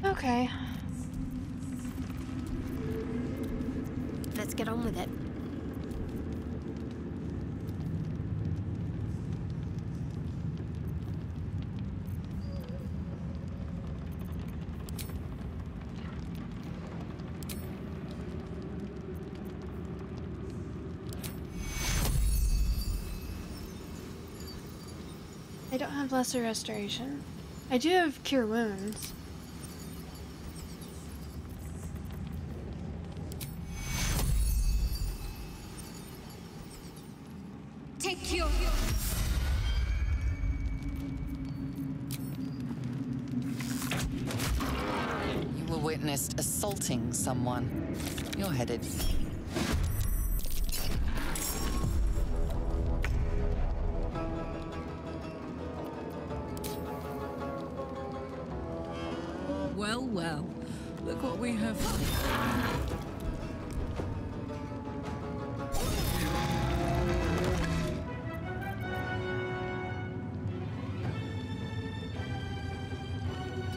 Okay. Let's get on with it. I don't have lesser restoration. I do have cure wounds. Take your... You were witnessed assaulting someone. You're headed. Well, well. Look what we have.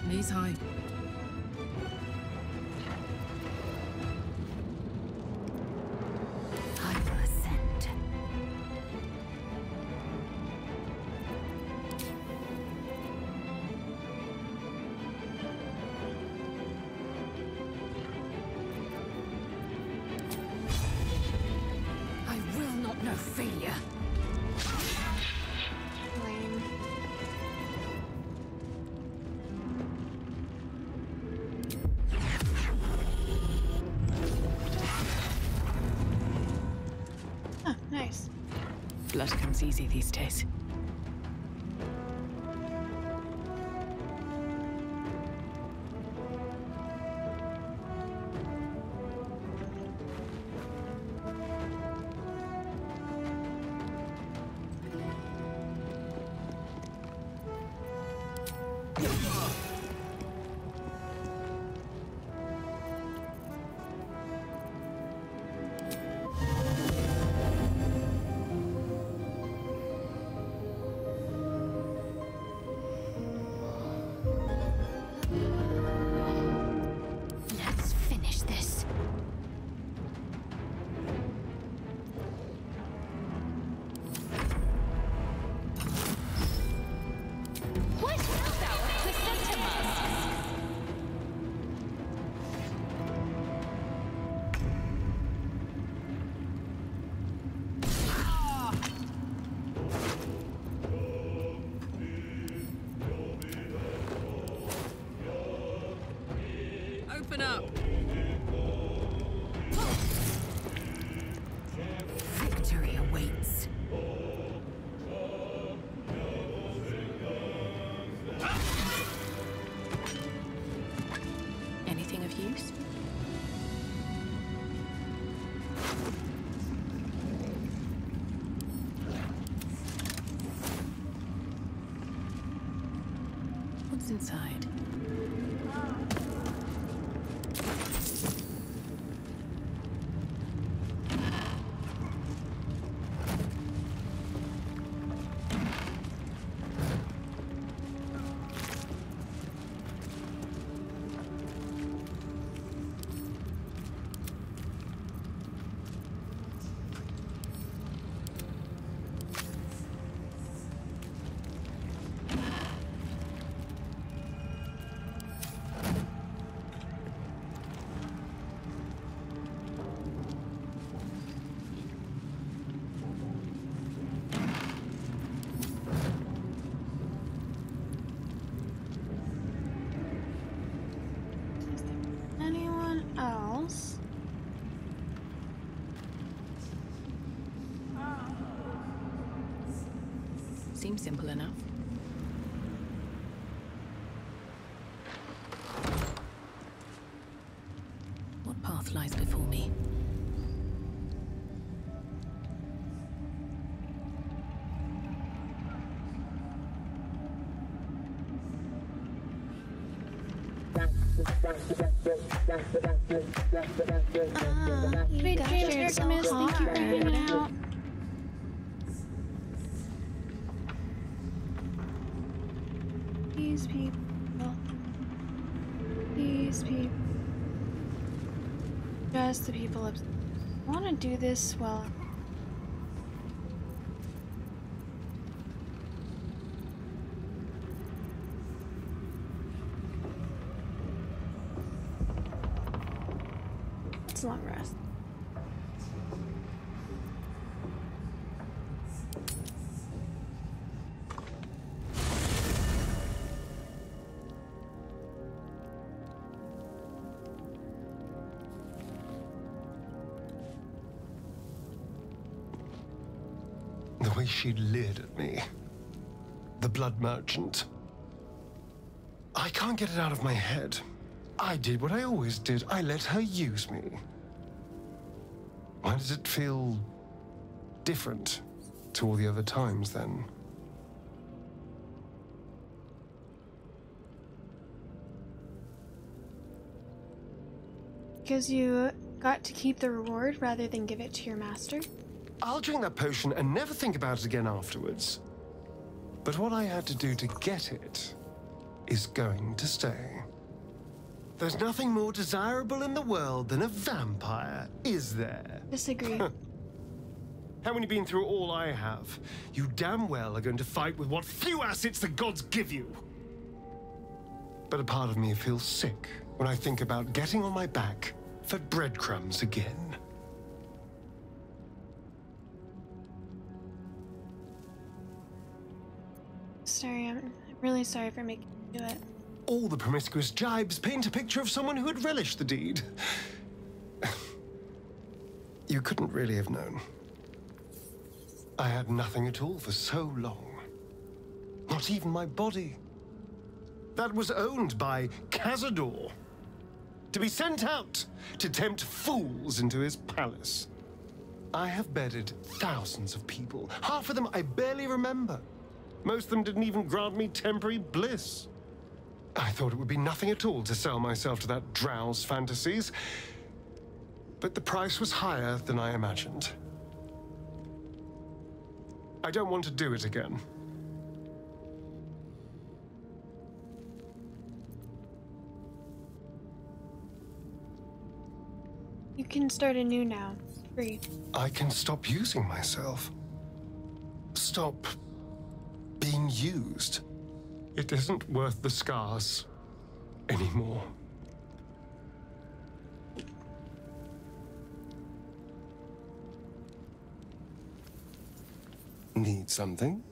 Knees high. I will ascend. I will not know failure. Lame. Oh, nice. Blood comes easy these days. Let's finish this. Listen up. Victory awaits. Anything of use? What's inside? Anyone else? Seems simple enough. What path lies before me? Sweet dreams, Artemis. Thank you for hanging out. These people. These people. Just the people up. I want to do this well. It's a long rest. The way she leered at me. The blood merchant. I can't get it out of my head. I did what I always did. I let her use me. Why does it feel different to all the other times then? Because you got to keep the reward rather than give it to your master? I'll drink that potion and never think about it again afterwards. But what I had to do to get it is going to stay. There's nothing more desirable in the world than a vampire, is there? Disagree. Haven't you been through all I have? You damn well are going to fight with what few assets the gods give you. But a part of me feels sick when I think about getting on my back for breadcrumbs again. Sorry, I'm really sorry for making you do it. All the promiscuous jibes paint a picture of someone who had relished the deed. You couldn't really have known. I had nothing at all for so long. Not even my body. That was owned by Cazador. To be sent out to tempt fools into his palace. I have bedded thousands of people. Half of them I barely remember. Most of them didn't even grant me temporary bliss. I thought it would be nothing at all to sell myself to that drow's fantasies. But the price was higher than I imagined. I don't want to do it again. You can start anew now. Free. I can stop using myself. Stop being used. It isn't worth the scars anymore. Need something?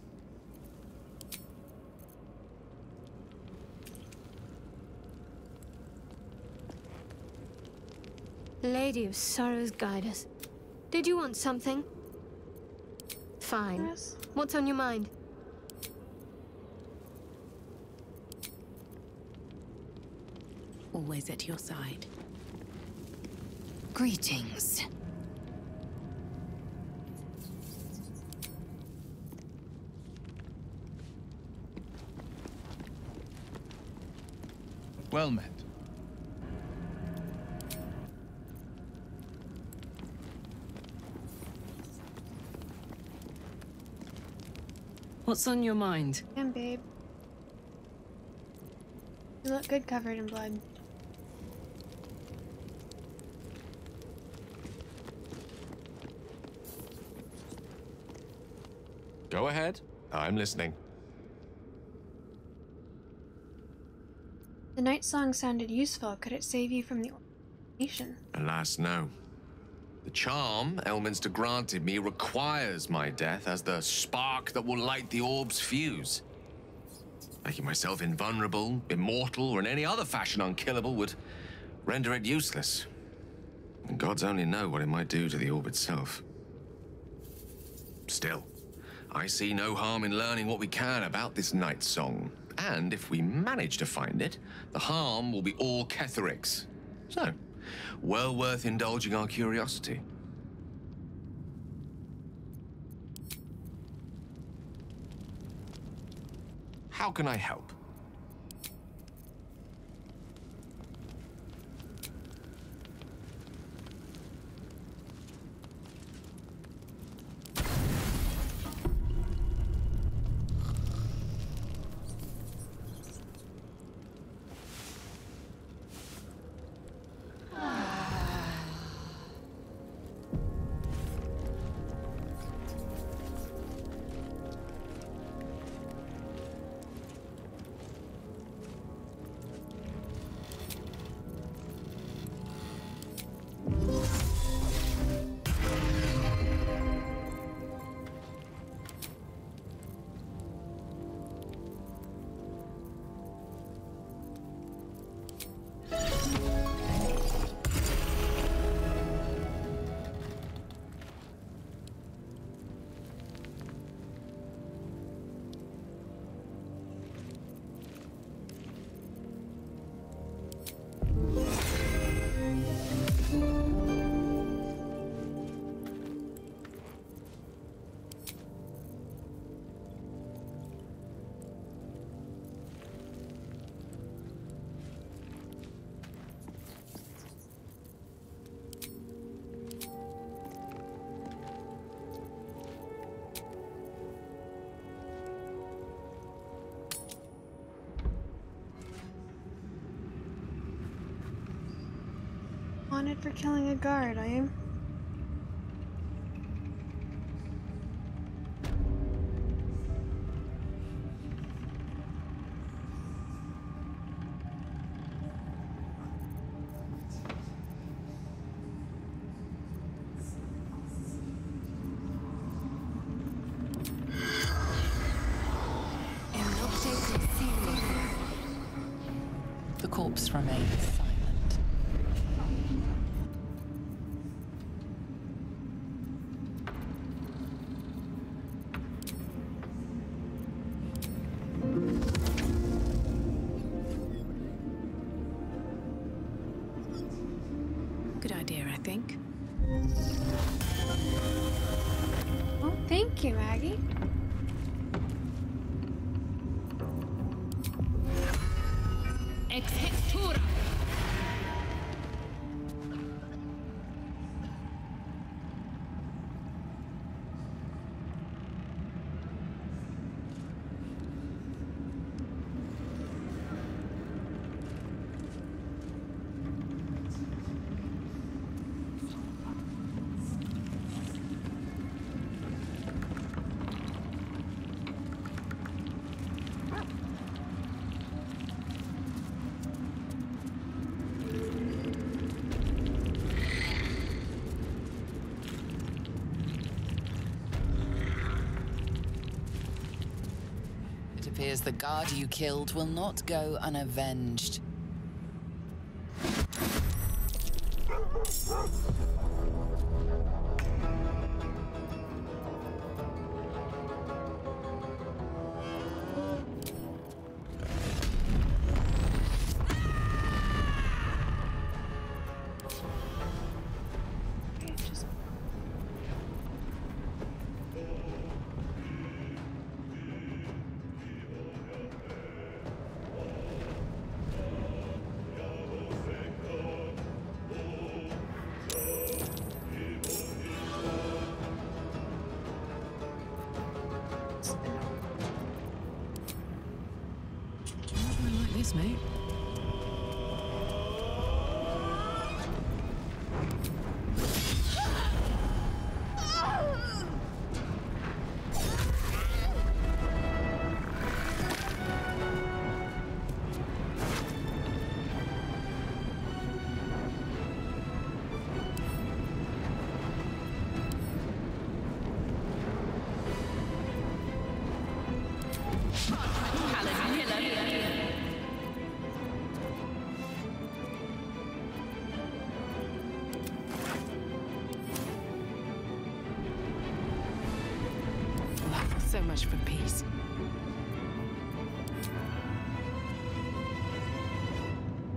Lady of Sorrows, guide us. Did you want something? Fine. Yes. What's on your mind? Always at your side. Greetings. Well met. What's on your mind? Damn, babe. You look good covered in blood. Go ahead. I'm listening. The night song sounded useful. Could it save you from the nation? Alas, no. The charm Elminster granted me requires my death as the spark that will light the orb's fuse. Making myself invulnerable, immortal, or in any other fashion unkillable would render it useless. And gods only know what it might do to the orb itself. Still, I see no harm in learning what we can about this night song. And if we manage to find it, the harm will be all Ketheric's. So, well worth indulging our curiosity. How can I help? Wanted for killing a guard, I am. The corpse remains silent. Good idea, I think. Oh, thank you, Maggie. Ex Hectura! It appears the guard you killed will not go unavenged. This, mate. So much for peace.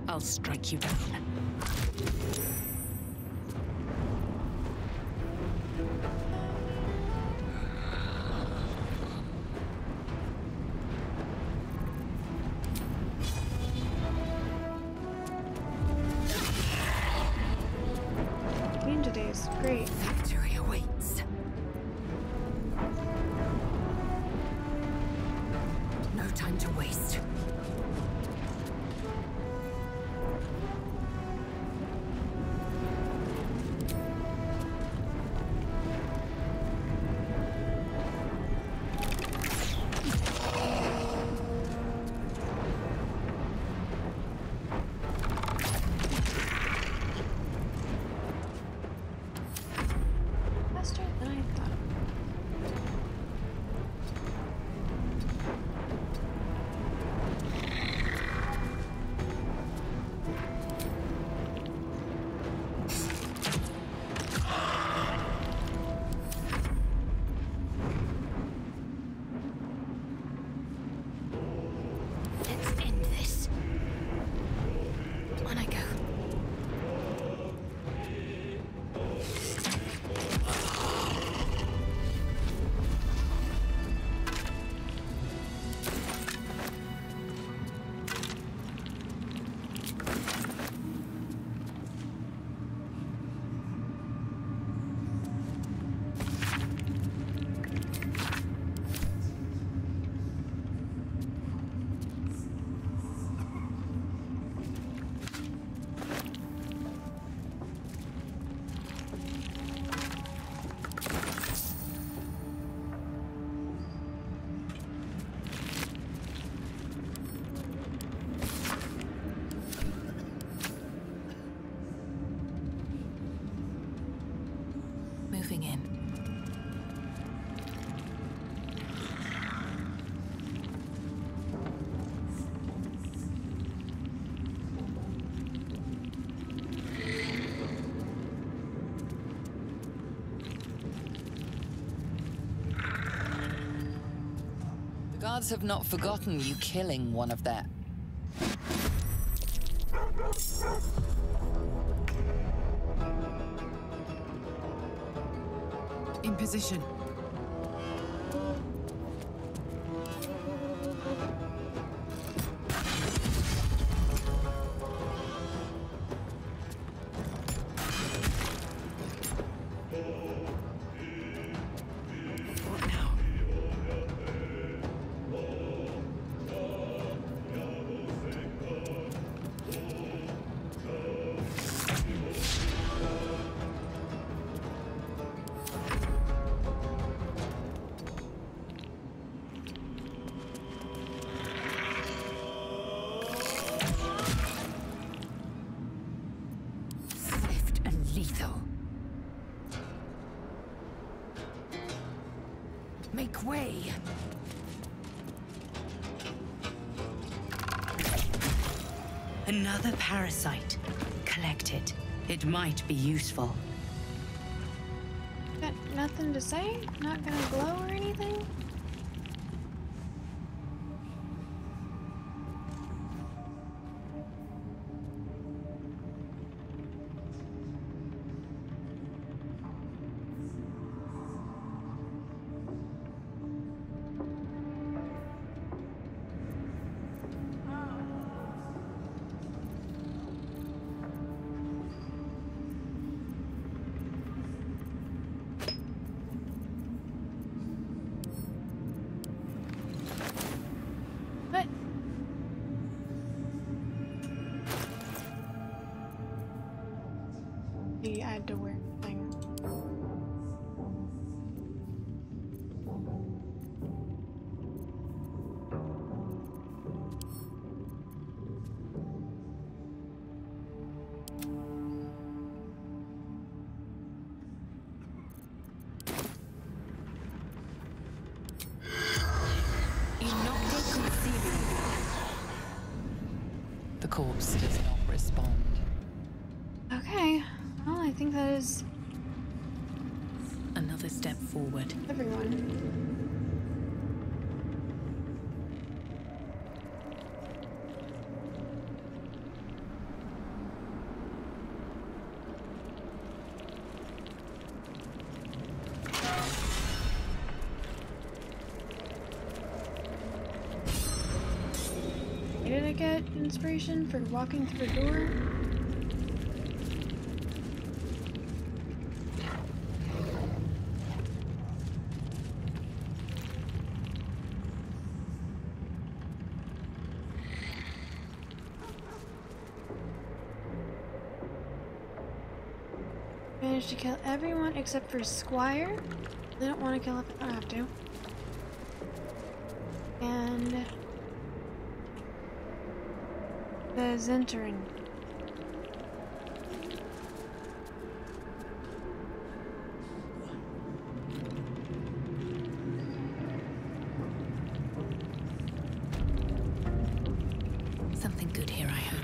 I'll strike you down. Game today is great. Victory awaits. No time to waste. Faster than I thought. Let's end this. On I go. Moving in. The guards have not forgotten you killing one of their... In position. What now? Swift and lethal. Make way. Another parasite collected. It might be useful. Got nothing to say? Not gonna glow or anything? The add to work thing. The corpse does not respond. Okay, well, I think that is another step forward. everyone. Did I get inspiration for walking through a door? Managed to kill everyone except for Squire. They don't want to kill if I don't have to. And the Zenterin. Something good here, I hope.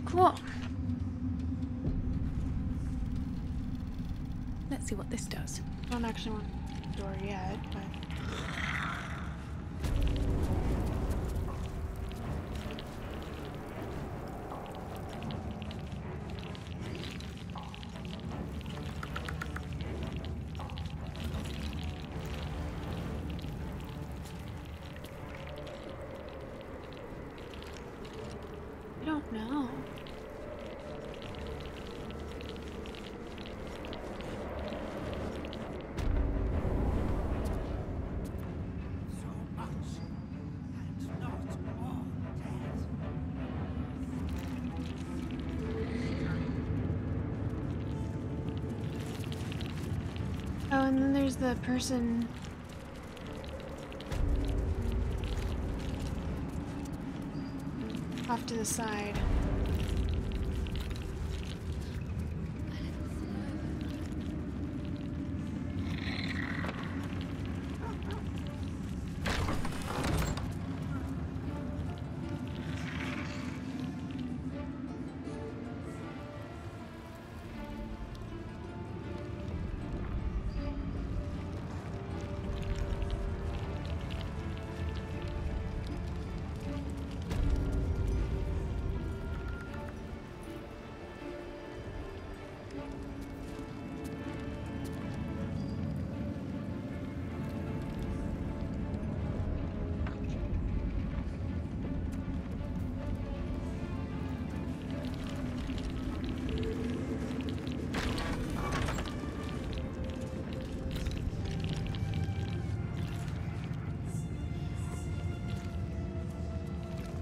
Cool. Let's see what this does. I don't actually want the door yet, but... I don't know. Oh, and then there's the person off to the side.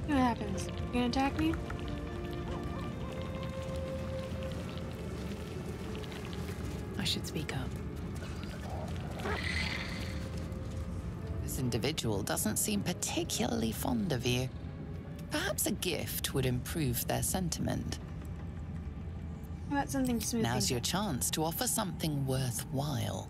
What happens? You gonna attack me? I should speak up. The This individual doesn't seem particularly fond of you. Perhaps a gift would improve their sentiment. How about something smooth? Now's your chance to offer something worthwhile.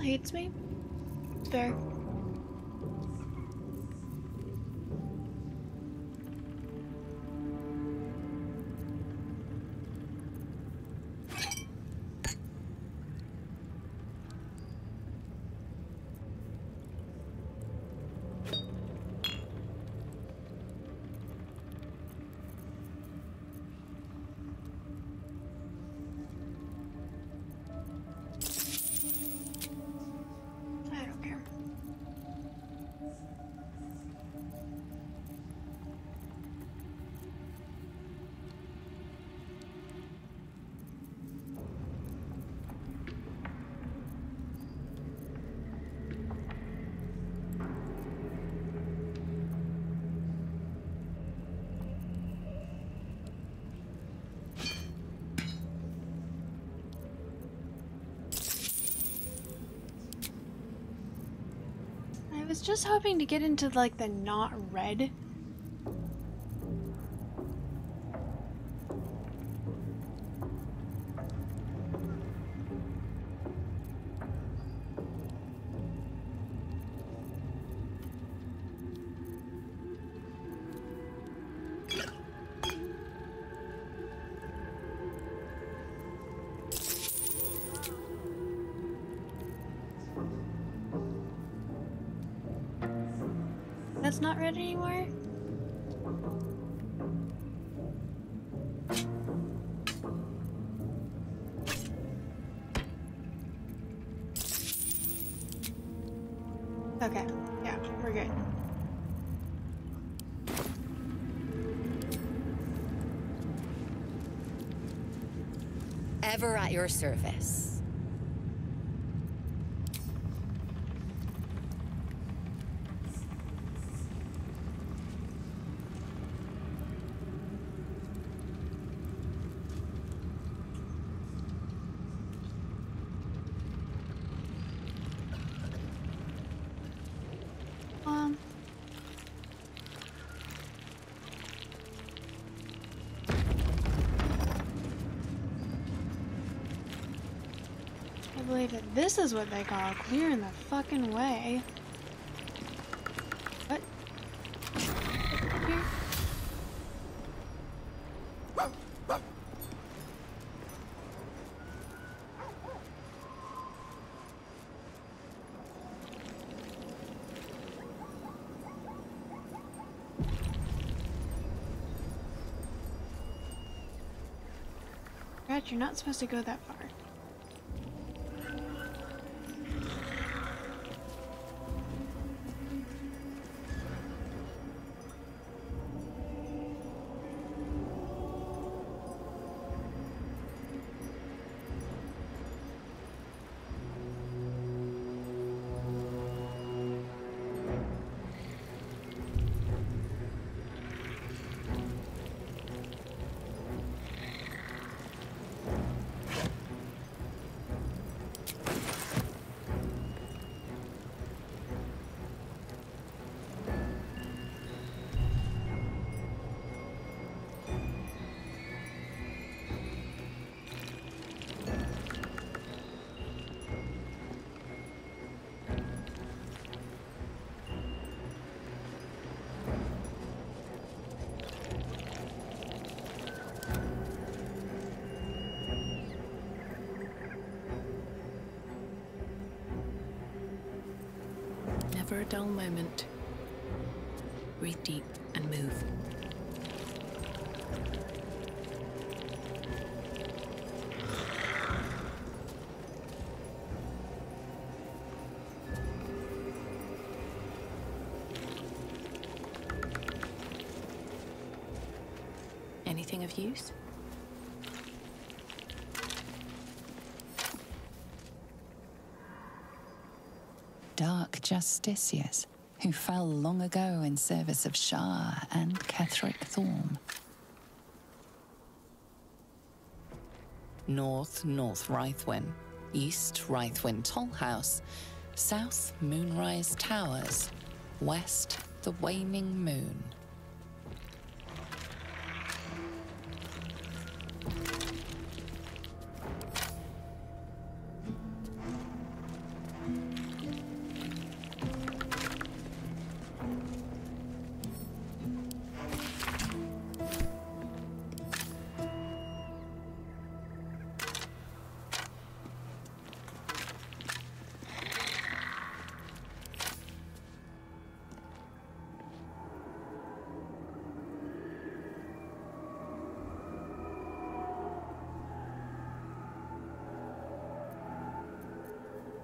Hates me. It's fair. I was just hoping to get into like the not red. That's not red anymore? Okay, yeah, we're good. Ever at your service. I believe that this is what they call clearing the fucking way. What? Here? Rat, you're not supposed to go that far. Never a dull moment. Breathe deep and move. Anything of use? Dark justiciars who fell long ago in service of Shah and Ketheric Thorm. North Rythwin, East Rythwin Tollhouse, South Moonrise Towers, West the Waning Moon.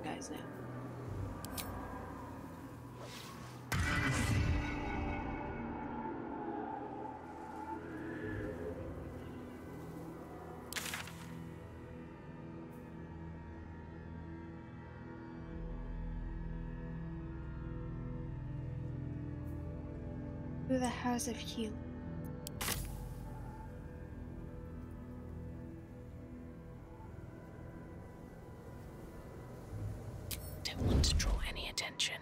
Guys now. To the House of Healing. Don't want to draw any attention.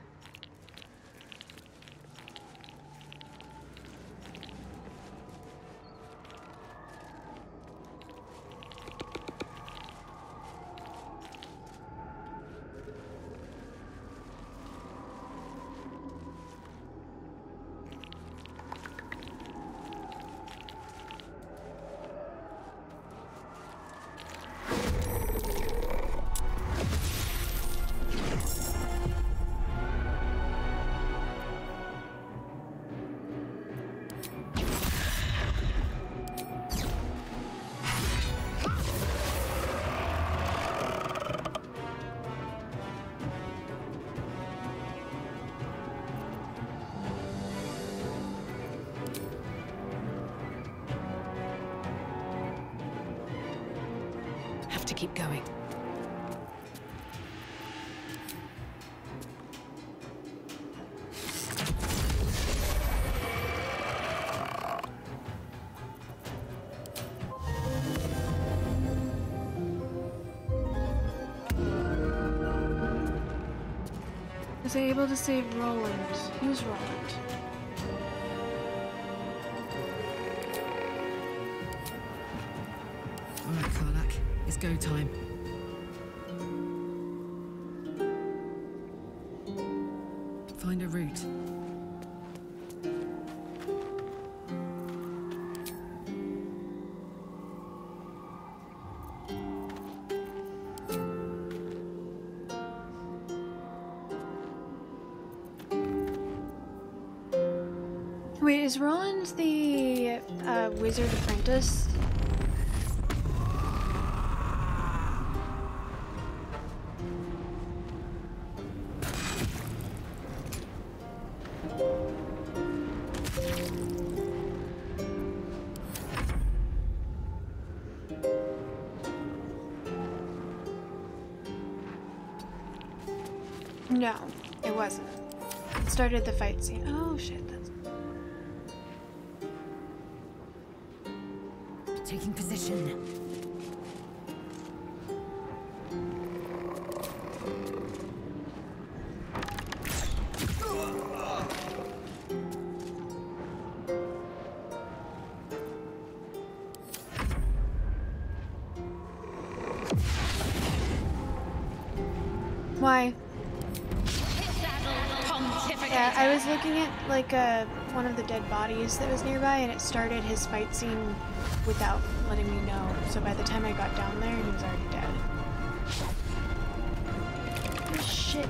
Have to keep going. Was I able to save Roland? Who's Roland? Alright, Karlak. It's go time. Find a route. Wait, is Roland the wizard apprentice? No, it wasn't. It started the fight scene. Oh shit, that's... Taking position. Why? Yeah, I was looking at like one of the dead bodies that was nearby, and it started his fight scene without letting me know. So by the time I got down there, he was already dead. Oh, shit.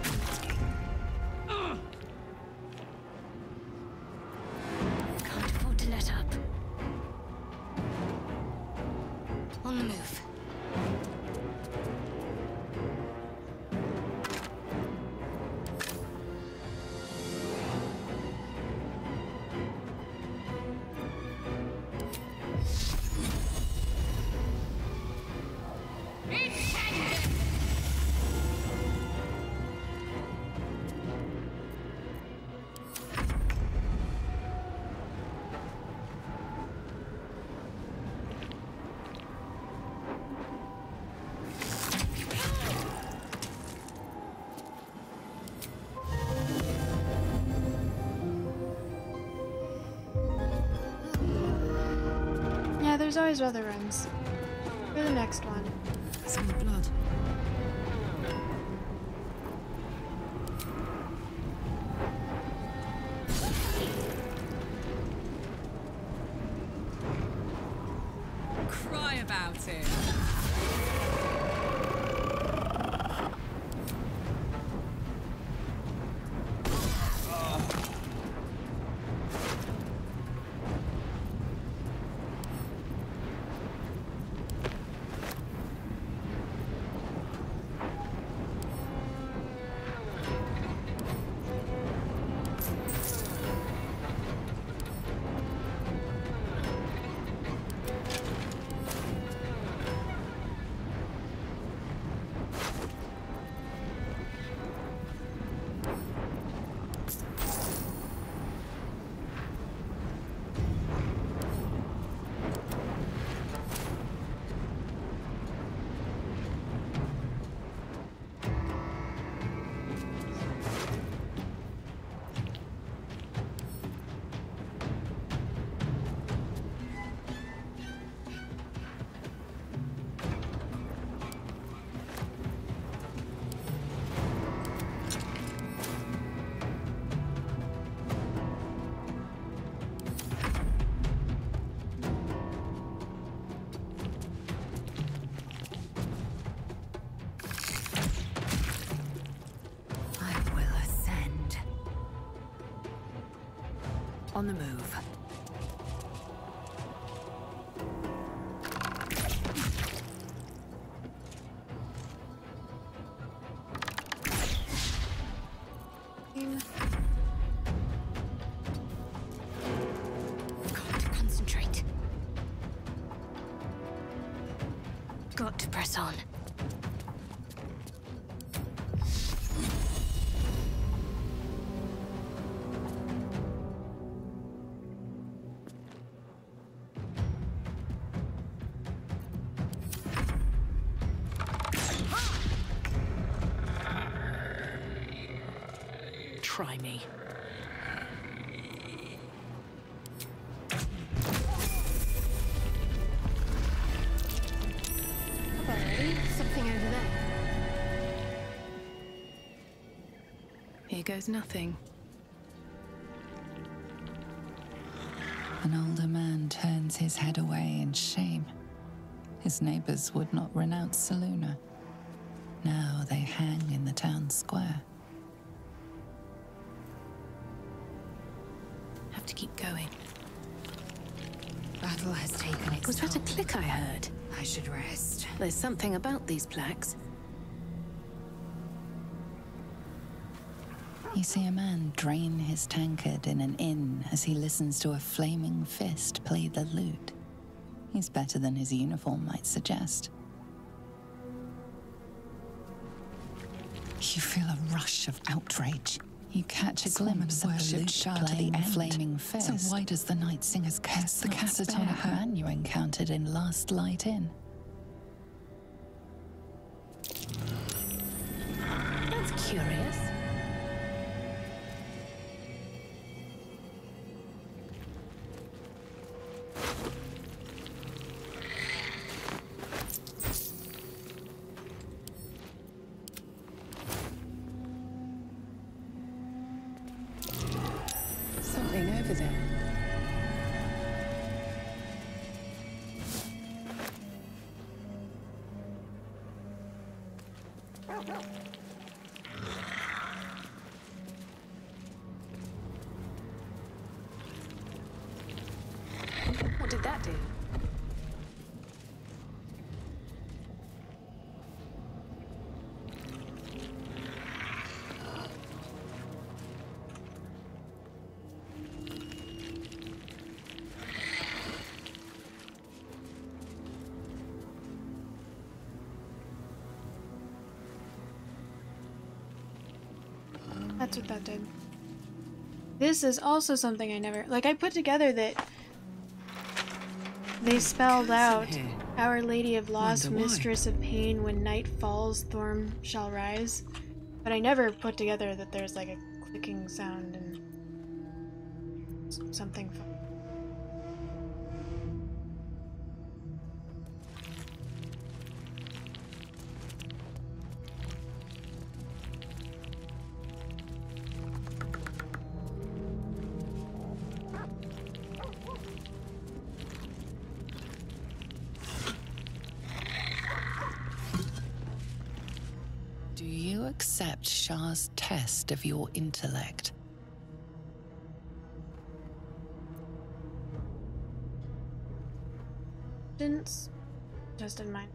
there's always other runs. For the next one. Some blood. Cry about it. On the move. Got to concentrate. Got to press on. Try me. Something over there. Here goes nothing. An older man turns his head away in shame. His neighbors would not renounce Saluna. Now they hang in the town square. Have to keep going. Battle has taken its Was that a toll. click I heard? I should rest. There's something about these plaques. You see a man drain his tankard in an inn as he listens to a flaming fist play the lute. He's better than his uniform might suggest. You feel a rush of outrage. You catch a glimpse of a lute playing a flaming fist. So why does the night singer's curse the catatonic man you encountered in Last Light Inn? That's curious. Something over there. What did that do? That's what that did. This is also something I never... Like, I put together that they spelled out Our Lady of Loss, Mistress of Pain, when night falls, Thorm shall rise. But I never put together that there's like a clicking sound and something. Do you accept Shah's test of your intellect? Didn't just in mind.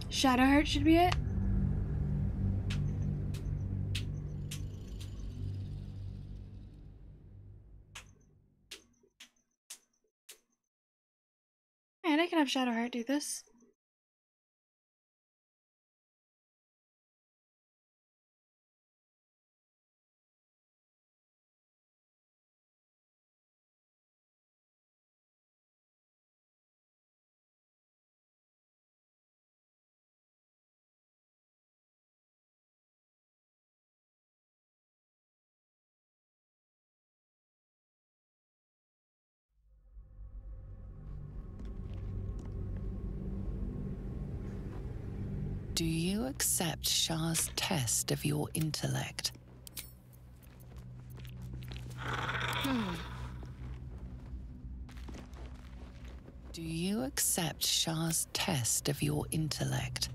Shadowheart should be it. And I can have Shadowheart do this. Do you accept Shah's test of your intellect? Do you accept Shah's test of your intellect?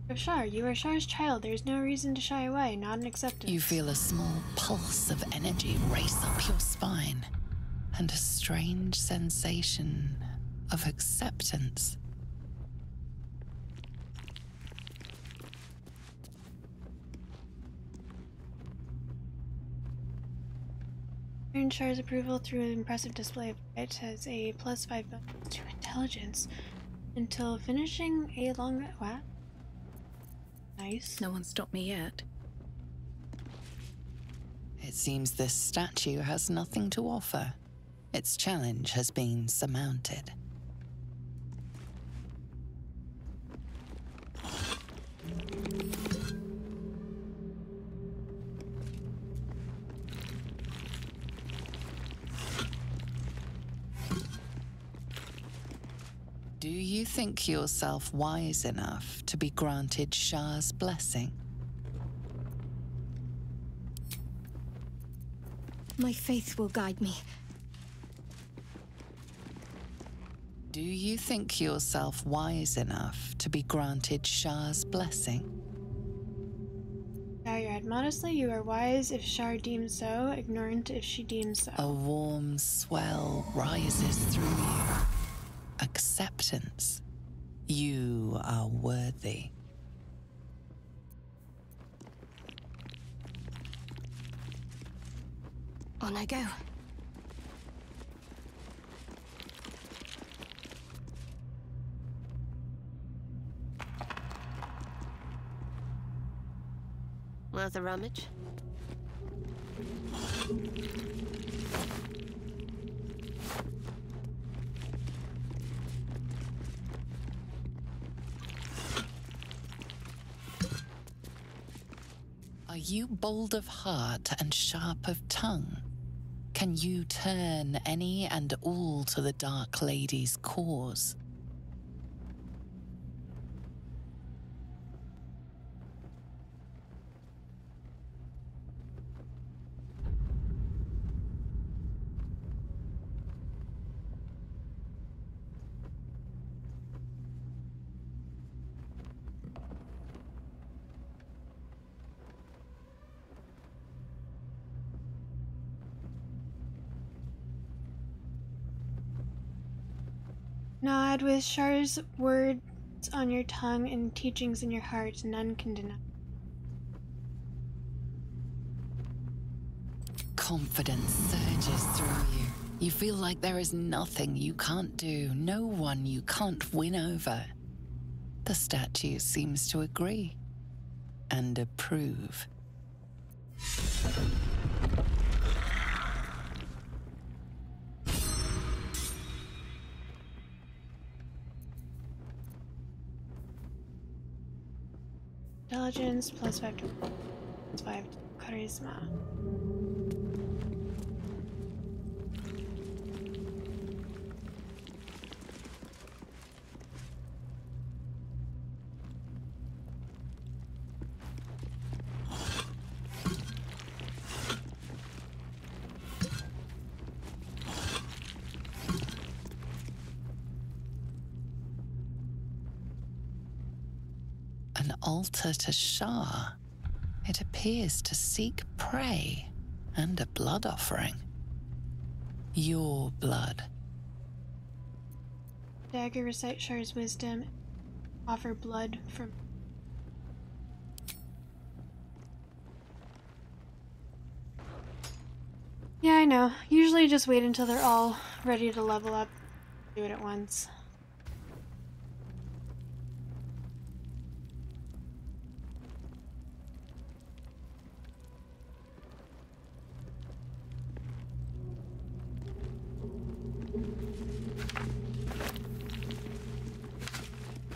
Of Shar, you are Shar's child. There's no reason to shy away, not an acceptance. You feel a small pulse of energy race up your spine, and a strange sensation of acceptance. Earned Shar's approval through an impressive display of it has a +5 bonus to intelligence until finishing a long. What? Nice. No one stopped me yet. It seems this statue has nothing to offer. Its challenge has been surmounted. Do you think yourself wise enough to be granted Shah's blessing? My faith will guide me. Do you think yourself wise enough to be granted Shah's blessing? Shar, modestly, you are wise if Shar deems so, ignorant if she deems so. A warm swell rises through you. Acceptance. You are worthy. On I go. Worth a rummage? Are you bold of heart and sharp of tongue? Can you turn any and all to the Dark Lady's cause? Nod with Shar's words on your tongue and teachings in your heart, none can deny. Confidence surges through you. You feel like there is nothing you can't do, no one you can't win over. The statue seems to agree and approve. Intelligence +5 to +5 to charisma. An altar to Shah. It appears to seek prey and a blood offering. Your blood. Dagger recite Shah's wisdom. Offer blood from. Yeah, I know. Usually just wait until they're all ready to level up. Do it at once.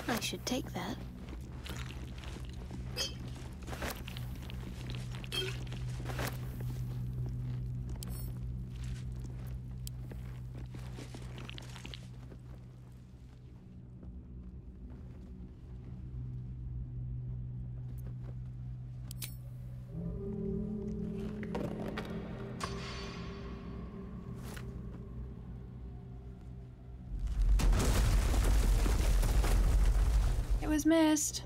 I should take that. It was missed.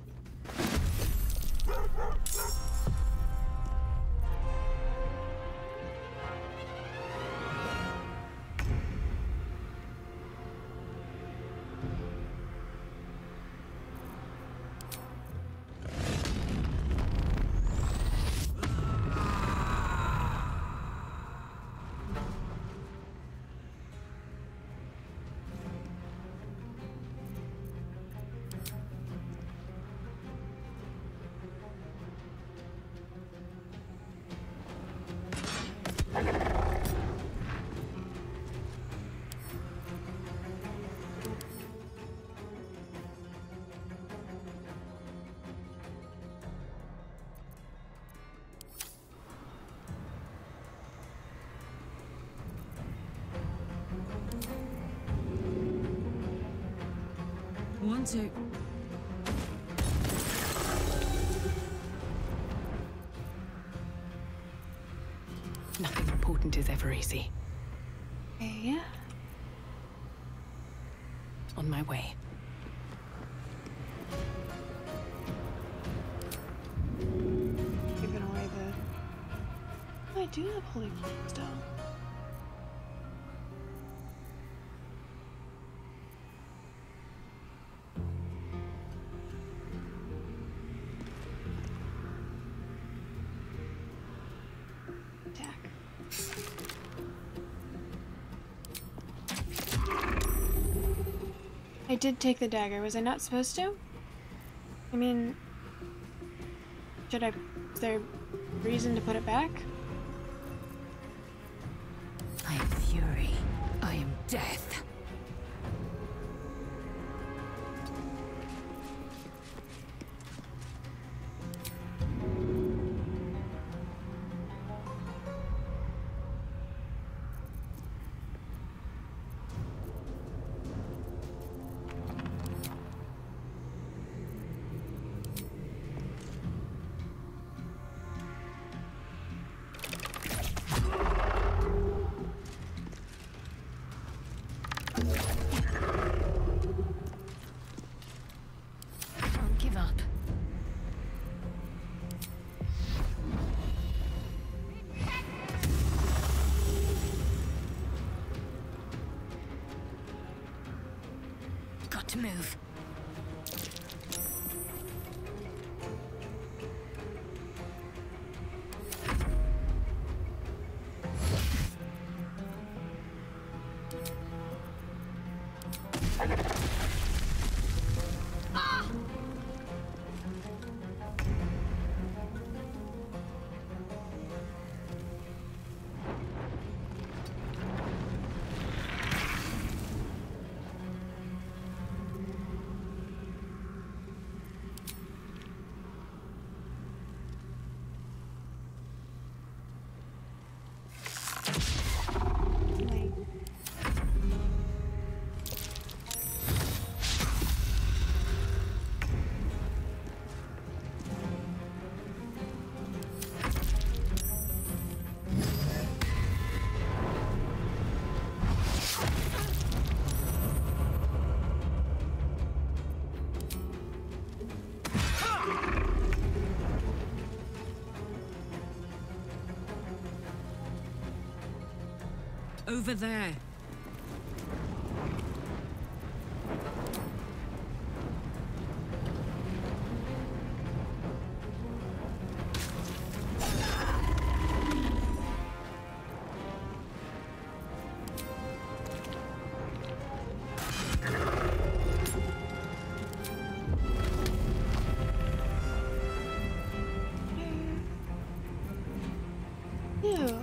Want to. Nothing important is ever easy. Okay. On my way. Giving away the. Oh, I do have holy still. I did take the dagger. Was I not supposed to? I mean, should I? Is there reason to put it back? I am fury. I am death. To move. Over there. Ew.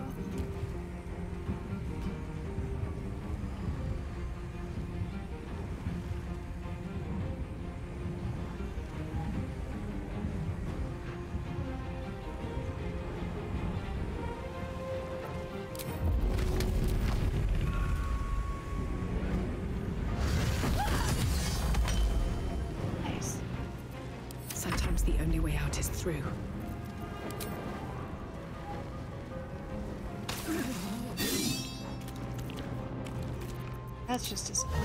Nice. Sometimes the only way out is through. That's just disappointing.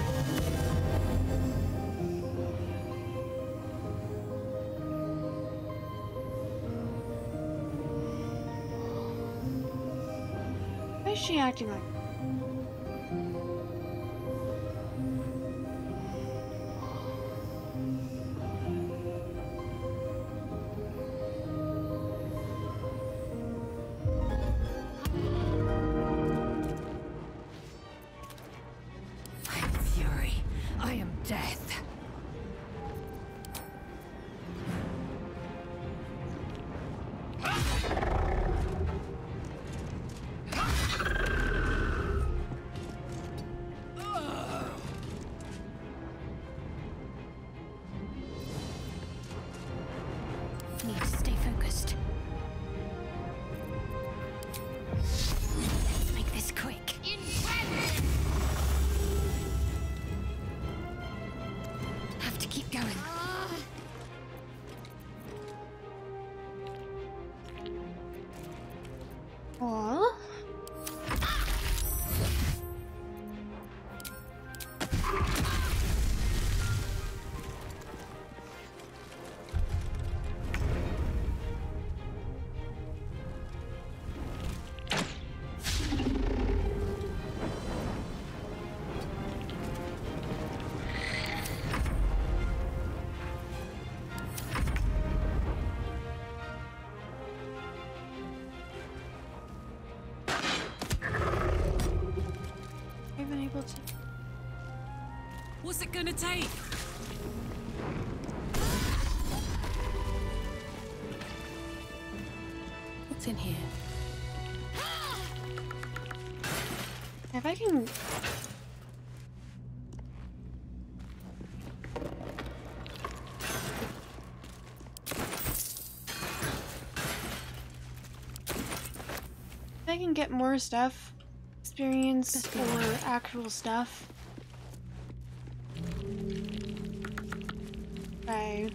Why is she acting like? I'm fury. I am death. Need to stay focused. Let's make this quick. Have to keep going. Aw. I've been able to. What's it gonna take? What's in here? If I can. If I can get more stuff, experience or actual stuff by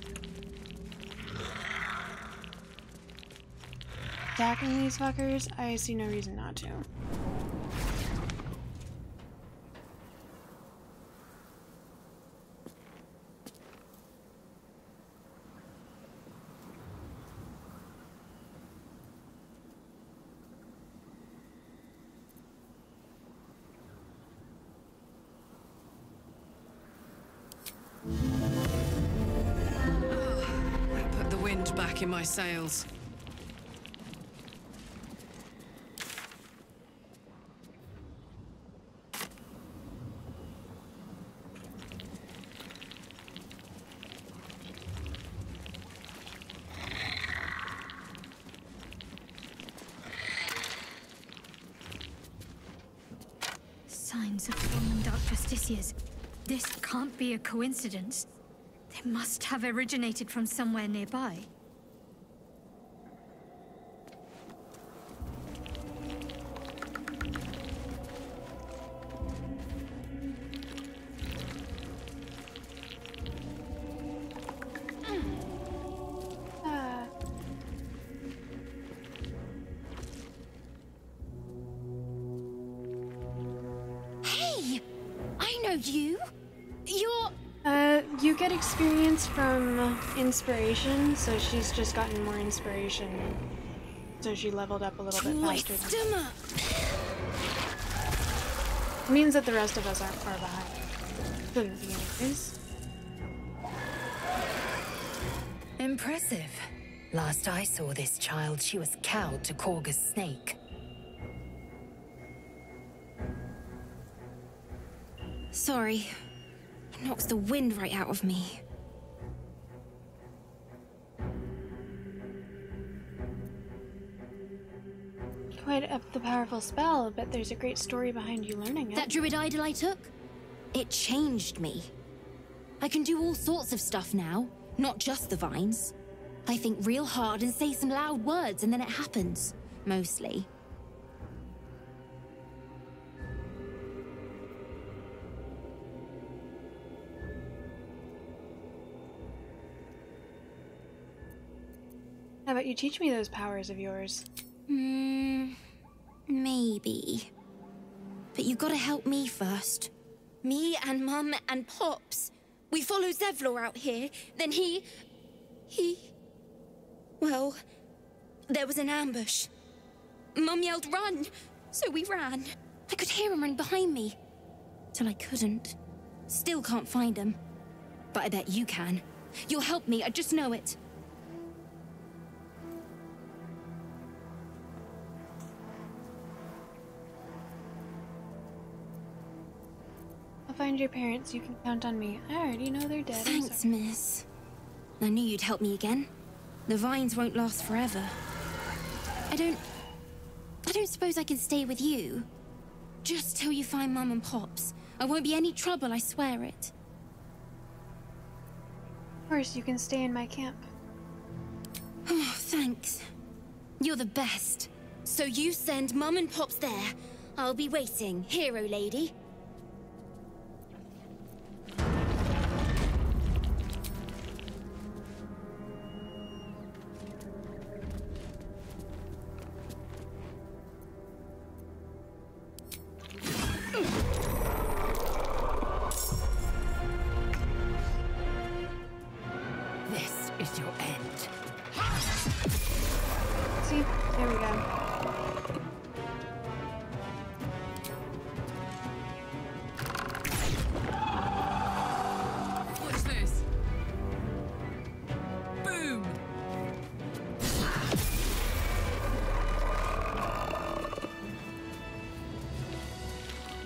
attacking these fuckers, I see no reason not to. Put the wind back in my sails. Signs of Thorm and Dark Justiciars. This can't be a coincidence. They must have originated from somewhere nearby. Hey! I know you! You're... You get experience from inspiration, so she's just gotten more inspiration. So she leveled up a little bit faster. Twist 'em up! It means that the rest of us aren't far behind. Shouldn't be anyways. Impressive. Last I saw this child, she was cowed to Korga's snake. Sorry. It knocks the wind right out of me. Quite the powerful spell, but there's a great story behind you learning it. That druid idol I took? It changed me. I can do all sorts of stuff now, not just the vines. I think real hard and say some loud words and then it happens. Mostly. How about you teach me those powers of yours? Maybe. But you gotta help me first. Me and Mum and Pops. We follow Zevlor out here, then he... Well, there was an ambush. Mum yelled, "Run!" So we ran. I could hear him run behind me. Till I couldn't. Still can't find him. But I bet you can. You'll help me, I just know it. I'll find your parents. You can count on me. I already know they're dead. Thanks, miss. I knew you'd help me again. The vines won't last forever. I don't suppose I can stay with you. Just till you find Mum and Pops. I won't be any trouble, I swear it. Of course, you can stay in my camp. Oh, thanks. You're the best. So you send Mum and Pops there. I'll be waiting, hero lady.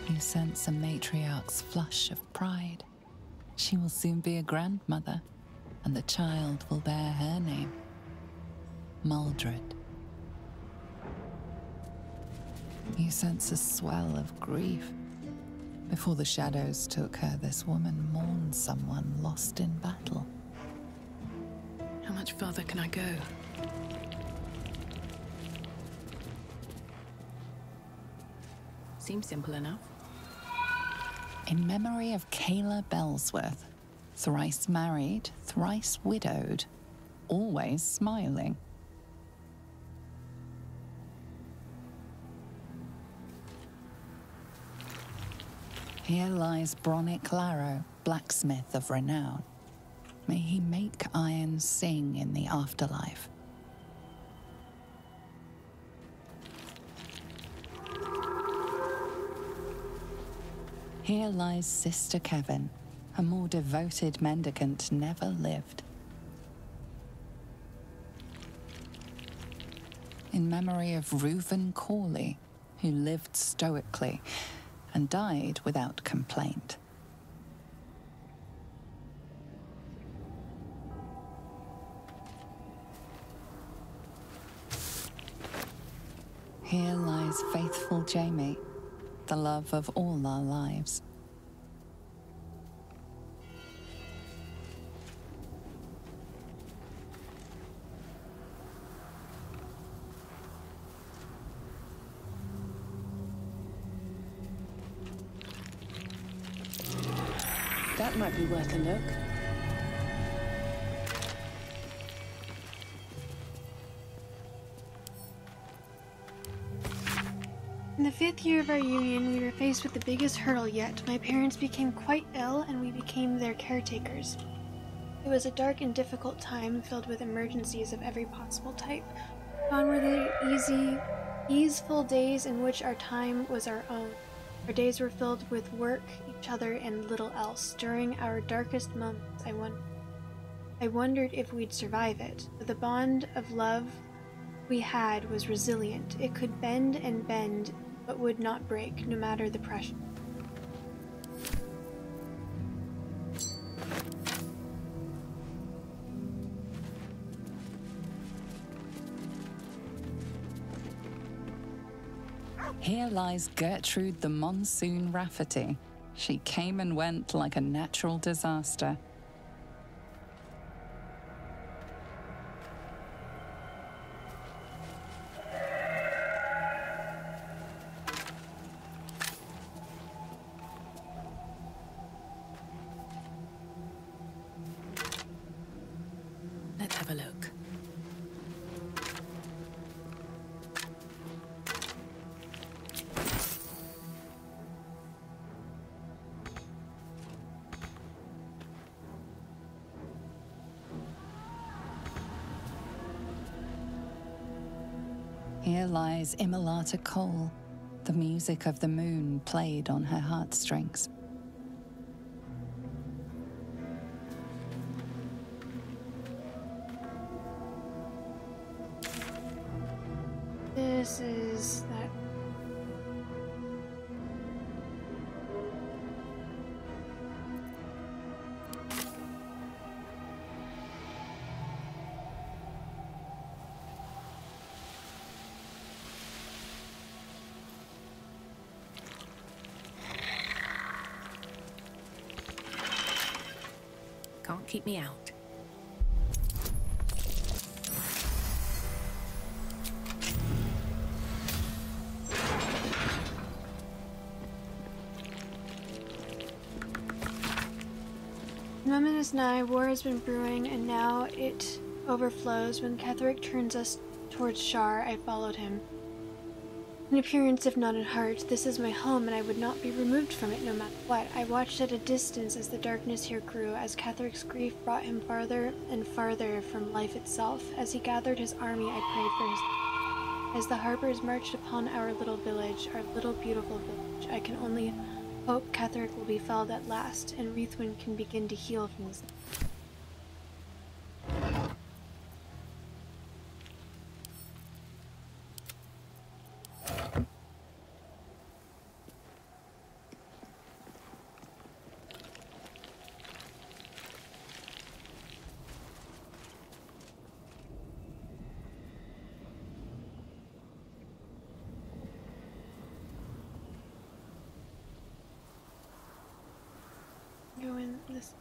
You sense a matriarch's flush of pride. She will soon be a grandmother, and the child will bear her name, Maldred. You sense a swell of grief. Before the shadows took her, this woman mourned someone lost in battle. How much further can I go? Seems simple enough. In memory of Kayla Bellsworth, thrice married, thrice widowed, always smiling. Here lies Bronick Larrow, blacksmith of renown. May he make iron sing in the afterlife. Here lies Sister Kevin. A more devoted mendicant never lived. In memory of Reuven Corley, who lived stoically and died without complaint. Here lies faithful Jamie, the love of all our lives. That might be worth a look. In the 5th year of our union, we were faced with the biggest hurdle yet. My parents became quite ill, and we became their caretakers. It was a dark and difficult time, filled with emergencies of every possible type. Gone were the easeful days in which our time was our own. Our days were filled with work, each other, and little else. During our darkest moments, I wondered if we'd survive it. But the bond of love we had was resilient. It could bend and bend, but would not break, no matter the pressure. Here lies Gertrude the Monsoon Rafferty. She came and went like a natural disaster. Let's have a look. Here lies Immolata Cole. The music of the moon played on her heartstrings. This is that. Can't keep me out. The moment is nigh, war has been brewing, and now it overflows. When Ketheric turns us towards Shar, I followed him. In appearance, if not in heart, this is my home, and I would not be removed from it no matter what. I watched at a distance as the darkness here grew, as Ketheric's grief brought him farther and farther from life itself. As he gathered his army, I prayed for his... As the harpers marched upon our little village, our little beautiful village, I can only hope Ketheric will be felled at last, and Reithwin can begin to heal from his... Go in this.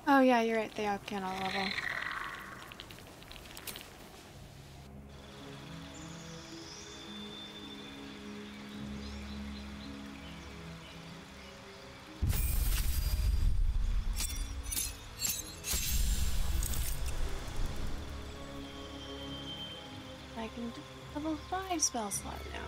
Oh yeah, you're right, they all can all level. I can do level 5 spell slot now.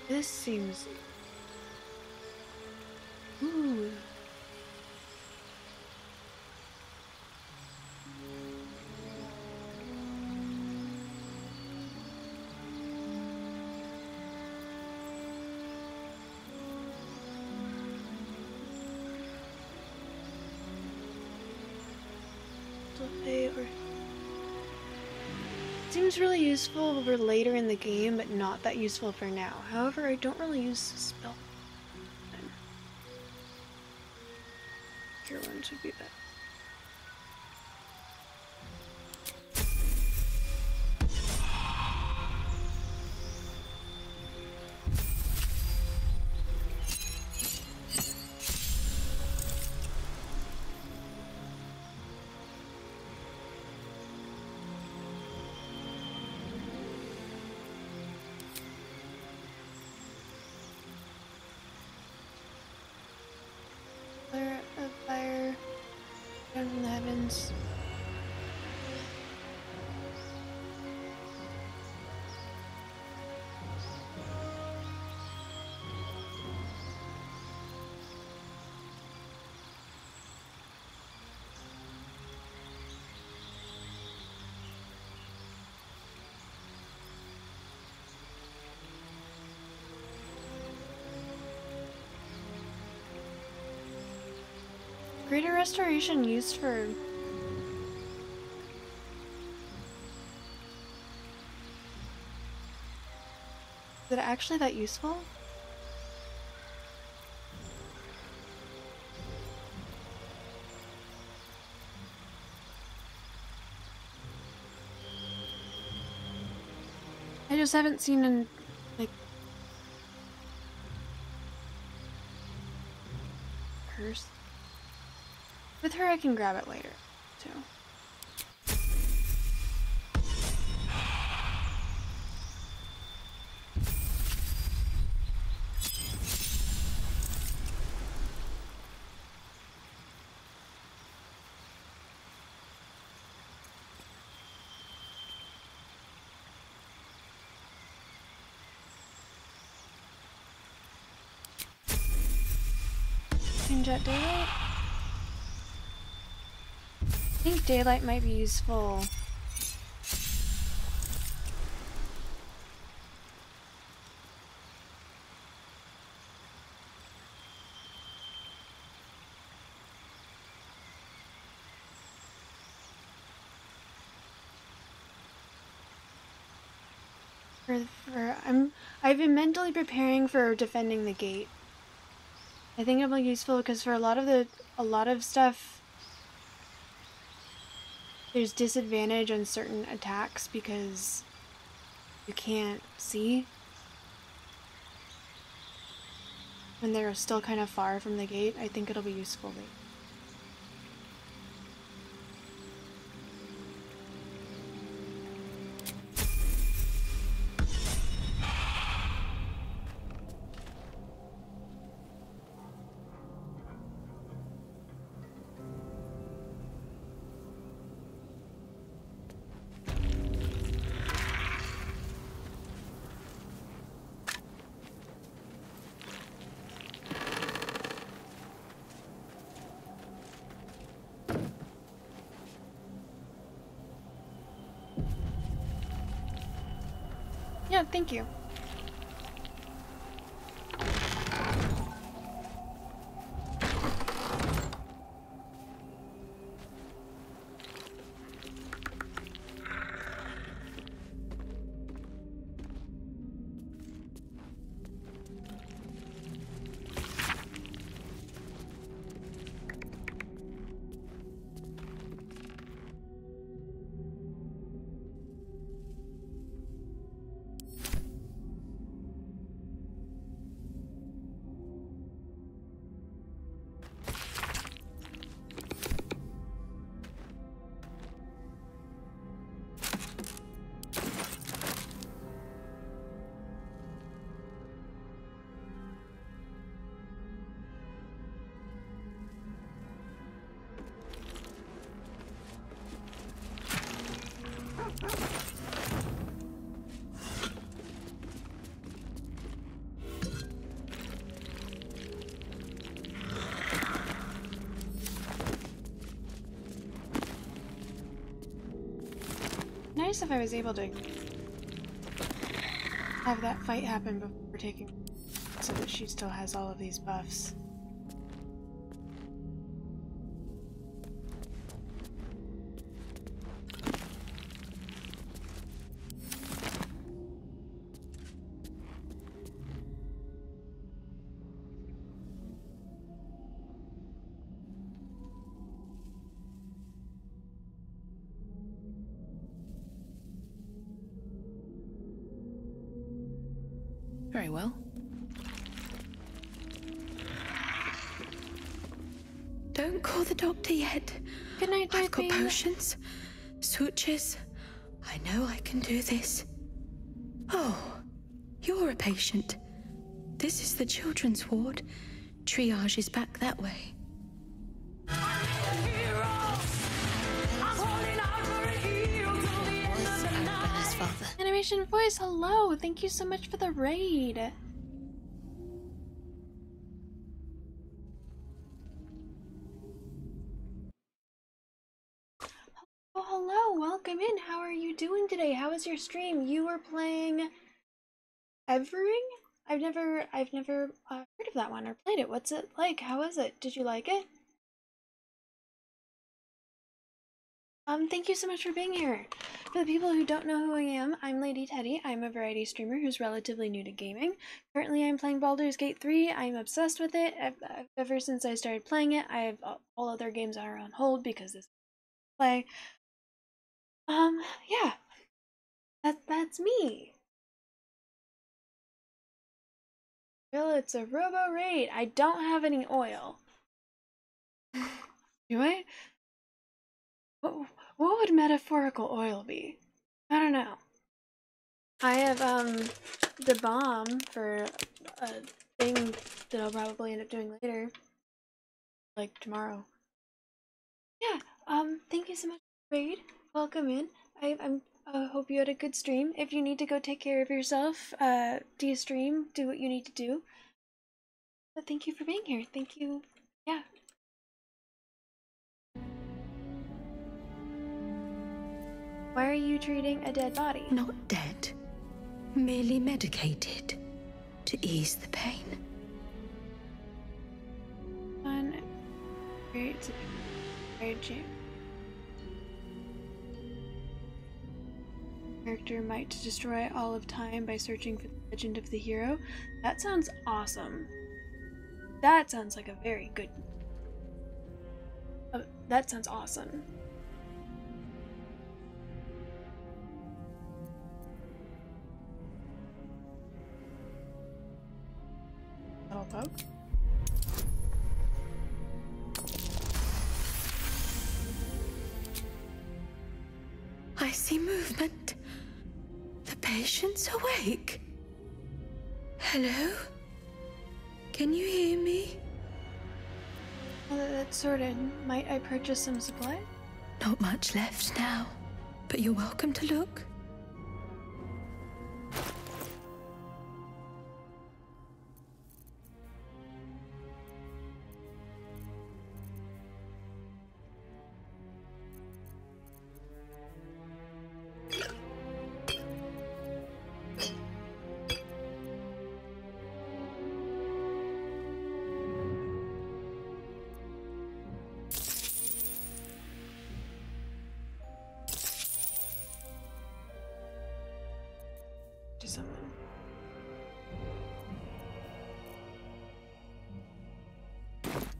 This seems... Ooh. Or... Seems really useful for later in the game, but not that useful for now. However, I don't really use spell. Cure wounds would be better. wounds. Greater restoration used for... Is it actually that useful? I just haven't seen an, like... Curse. With her, I can grab it later, too. Jet daylight? I think daylight might be useful. I've been mentally preparing for defending the gate. I think it'll be useful because for a lot of stuff, there's disadvantage on certain attacks because you can't see when they're still kind of far from the gate. I think it'll be useful later. Yeah, thank you. Nice if I was able to have that fight happen before taking, so that she still has all of these buffs. Very well. Don't call the doctor yet. Good night, I've got Darth Vader. potions, sutures. I know I can do this. Oh, you're a patient. This is the children's ward. Triage is back that way. Information Voice, hello! Thank you so much for the raid. Oh, hello, welcome in. How are you doing today? How was your stream? You were playing Evering? I've never heard of that one or played it. What's it like? How was it? Did you like it? Thank you so much for being here. For the people who don't know who I am, I'm Lady Teddy. I'm a variety streamer who's relatively new to gaming. Currently, I'm playing Baldur's Gate 3. I'm obsessed with it. Ever since I started playing it, I have all other games are on hold because this play. Yeah. That's me. Well, it's a robo raid. I don't have any oil. Do I? What would metaphorical oil be? I don't know. I have the bomb for a thing that I'll probably end up doing later, like tomorrow. Yeah. Thank you so much, Raid. Welcome in. I hope you had a good stream. If you need to go take care of yourself, do your stream, do what you need to do. But thank you for being here. Thank you. Yeah. Why are you treating a dead body? Not dead. Merely medicated. To ease the pain. Fun. Great. Great. Character might destroy all of time by searching for the legend of the hero. That sounds awesome. That sounds like a very good. That sounds awesome. Little poke. I see movement. The patient's awake. Hello? Can you hear me? Well, that's sorted. Might I purchase some supply? Not much left now, but you're welcome to look.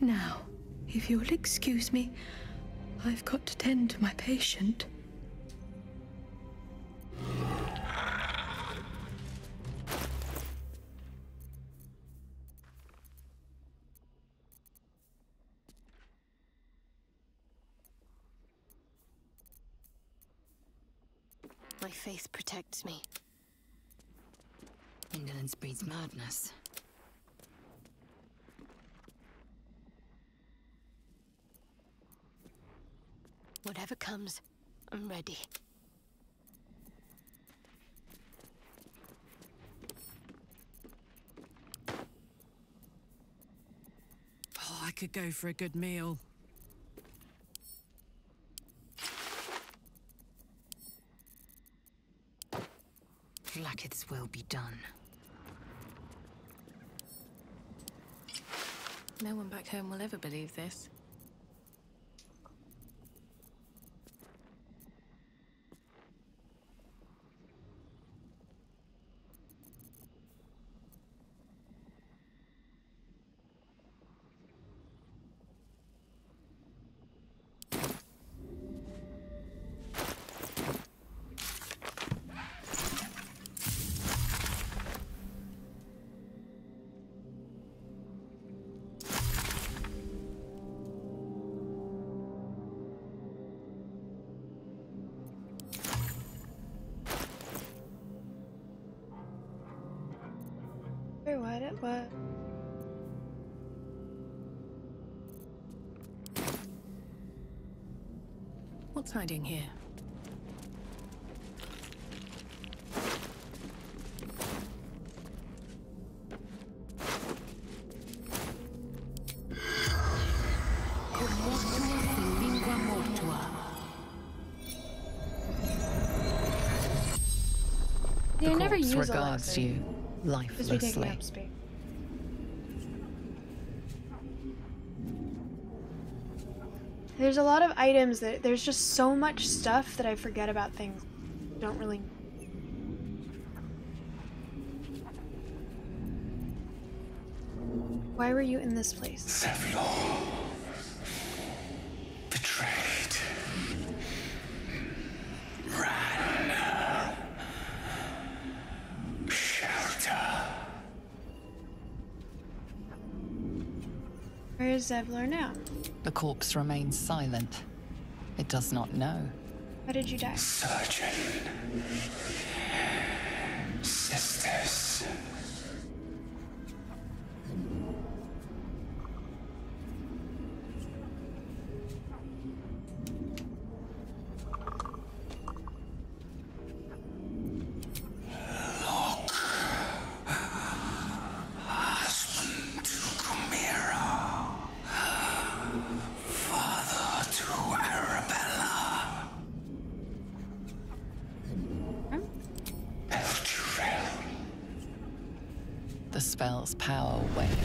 Now, if you'll excuse me, I've got to tend to my patient. My faith protects me. Indolence breeds madness. Whatever comes, I'm ready. Oh, I could go for a good meal. Lakith's will be done. No one back home will ever believe this. What? What's hiding here? Yeah, The I never corpse use regards a you Just be taking lifelessly. up space. There's a lot of items that there's just so much stuff that I forget about things. Don't really. Why were you in this place? Betrayed. Ran. Shelter. Where is Zevlor now? The corpse remains silent. It does not know. How did you die? Surgeon. Sisters. Look. Husband to Chimera. Father to Arabella. The spell's power wanes.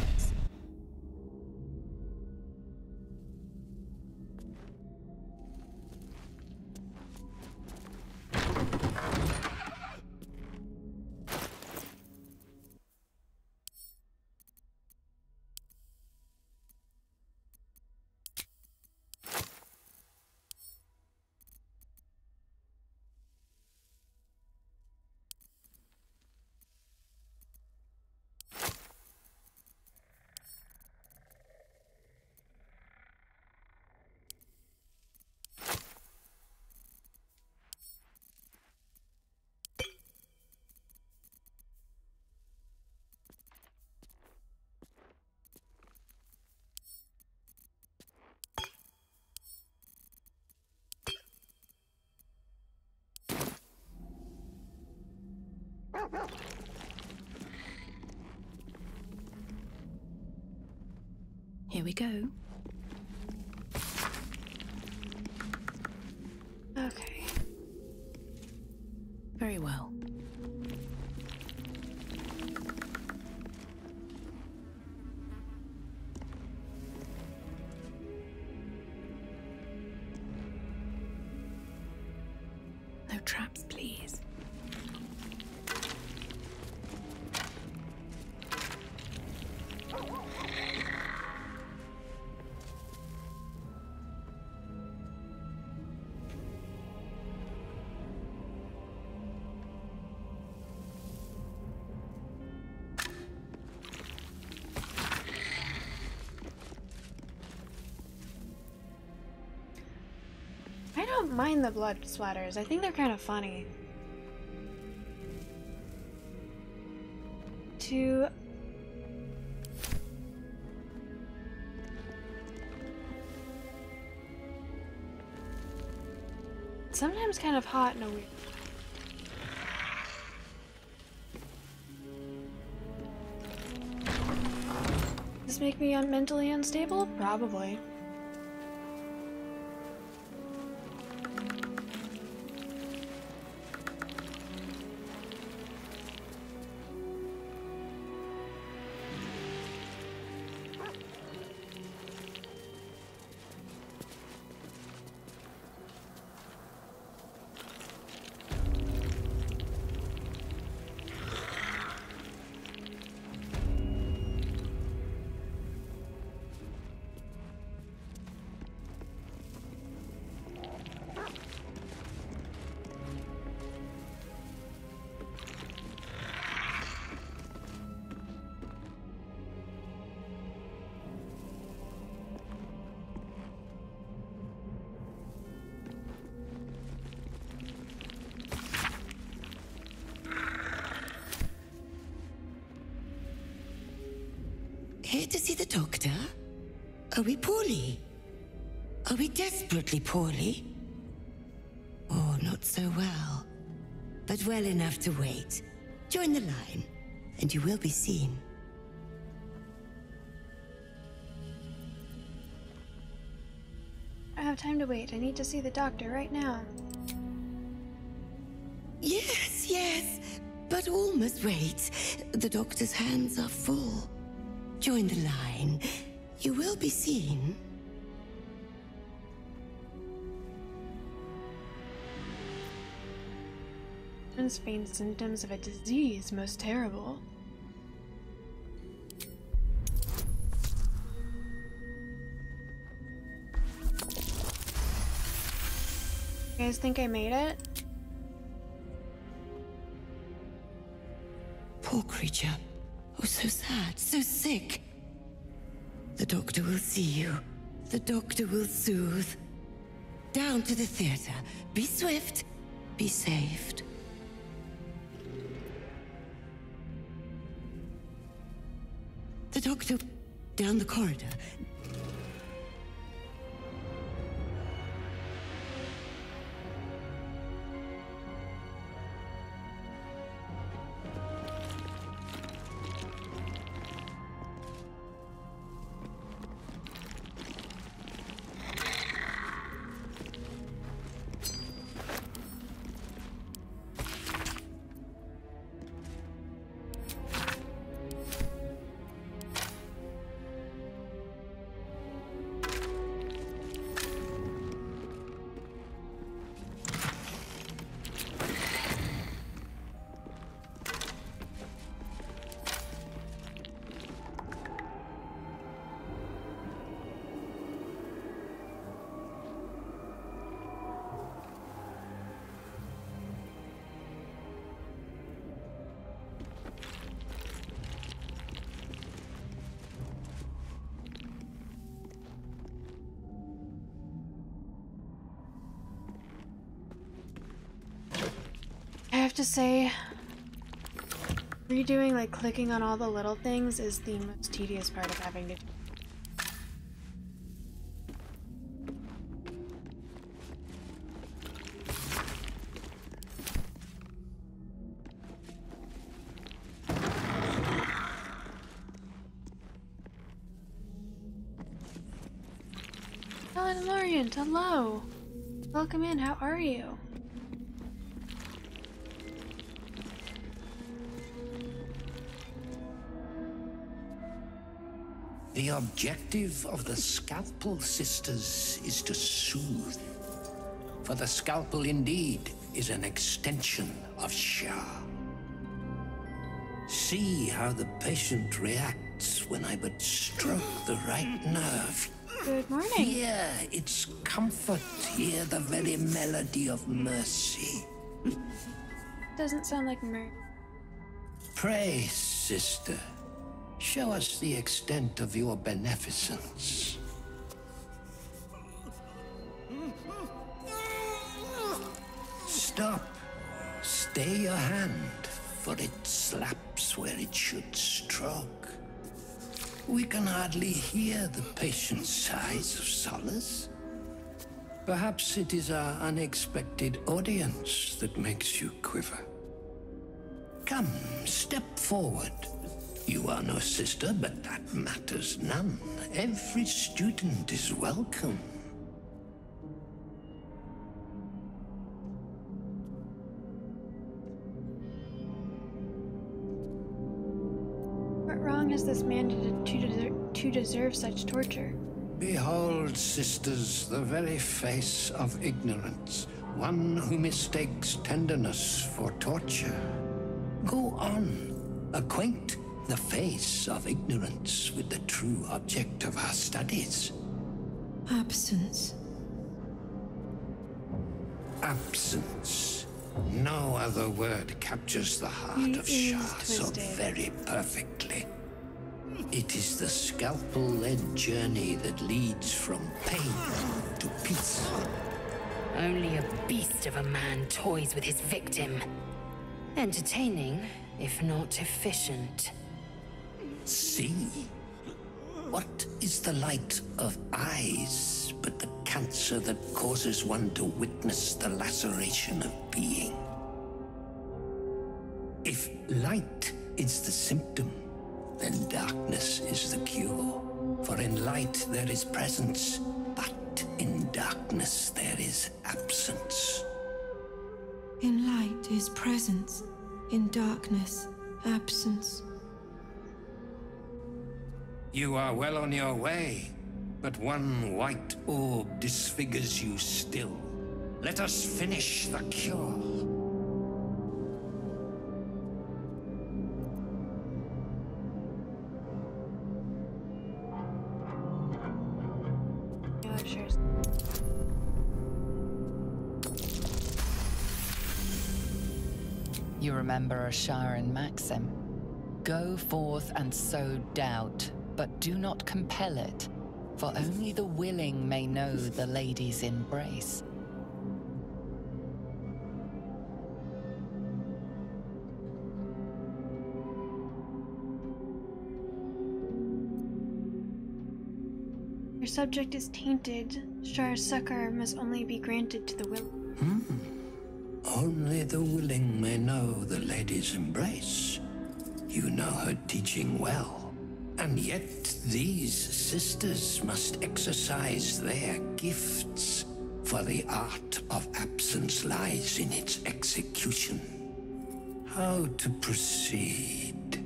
Here we go. Okay. Very well. No traps, please. I don't mind the blood splatters. I think they're kind of funny. Sometimes kind of hot in a weird. Does this make me mentally unstable? Probably. Here to see the doctor? Are we poorly? Are we desperately poorly? Oh, not so well. But well enough to wait. Join the line, and you will be seen. I have time to wait. I need to see the doctor right now. Yes, yes. But all must wait. The doctor's hands are full. Join the line. You will be seen. Friends feign symptoms of a disease most terrible. You guys think I made it? Poor creature. Oh, so sad, so sick. The doctor will see you. The doctor will soothe. Down to the theater. Be swift. Be saved. The doctor... down the corridor. I have to say, redoing, like, clicking on all the little things is the most tedious part of having to do. Helen Lorient, hello! Welcome in, how are you? The objective of the Scalpel Sisters is to soothe. For the scalpel indeed is an extension of Shah. See how the patient reacts when I but stroke the right nerve. Good morning. Hear its comfort, hear the very melody of mercy. Doesn't sound like Mer. Pray, sister. Show us the extent of your beneficence. Stop. Stay your hand, for it slaps where it should stroke. We can hardly hear the patient's sighs of solace. Perhaps it is our unexpected audience that makes you quiver. Come, step forward. You are no sister, but that matters none. Every student is welcome. What wrong has this man to deserve such torture? Behold, sisters, the very face of ignorance. One who mistakes tenderness for torture. Go on, acquaint the face of ignorance with the true object of our studies. Absence. Absence. No other word captures the heart of Shah so very perfectly. It is the scalpel-led journey that leads from pain to peace. Only a beast of a man toys with his victim. Entertaining, if not efficient. See? What is the light of eyes but the cancer that causes one to witness the laceration of being? If light is the symptom, then darkness is the cure. For in light there is presence, but in darkness there is absence. In light is presence. In darkness, absence. You are well on your way, but one white orb disfigures you still. Let us finish the cure. You remember Asharan maxim? Go forth and sow doubt, but do not compel it, for only the willing may know the lady's embrace. Your subject is tainted. Shar's succor must only be granted to the willing. Only the willing may know the lady's embrace. You know her teaching well. And yet these sisters must exercise their gifts, for the art of absence lies in its execution. How to proceed?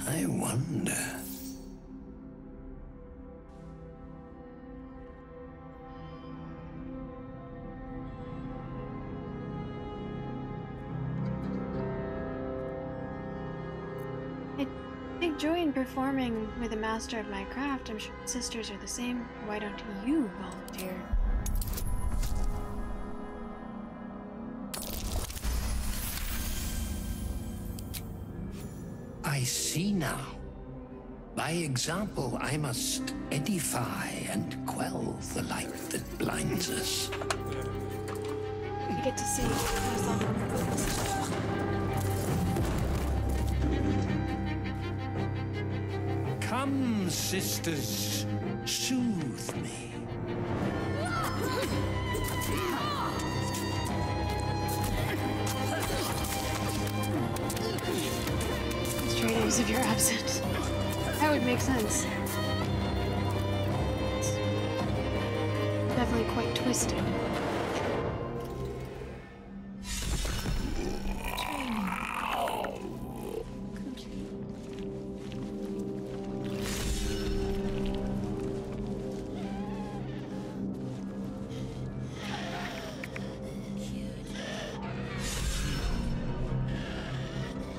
I wonder. I take joy in performing with a master of my craft. I'm sure sisters are the same. Why don't you volunteer? I see now. By example, I must edify and quell the light that blinds us. We get to see Come, sisters, soothe me. straight A's if you're absent. That would make sense. It's definitely quite twisted.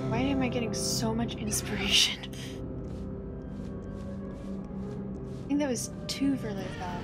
Why am I getting so much inspiration? I think that was 2 for Live Val.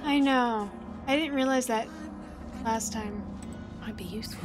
I know. I didn't realize that last time. Might be useful.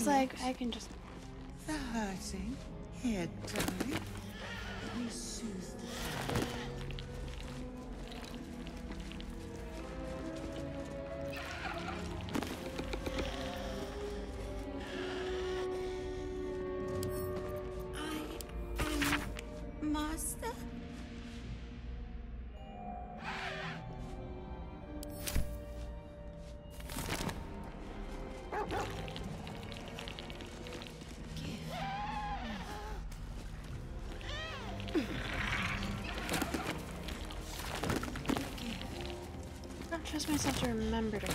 like I can just. The hurting. Here, darling. Let me soothe the pain. Master? I don't trust myself to remember to.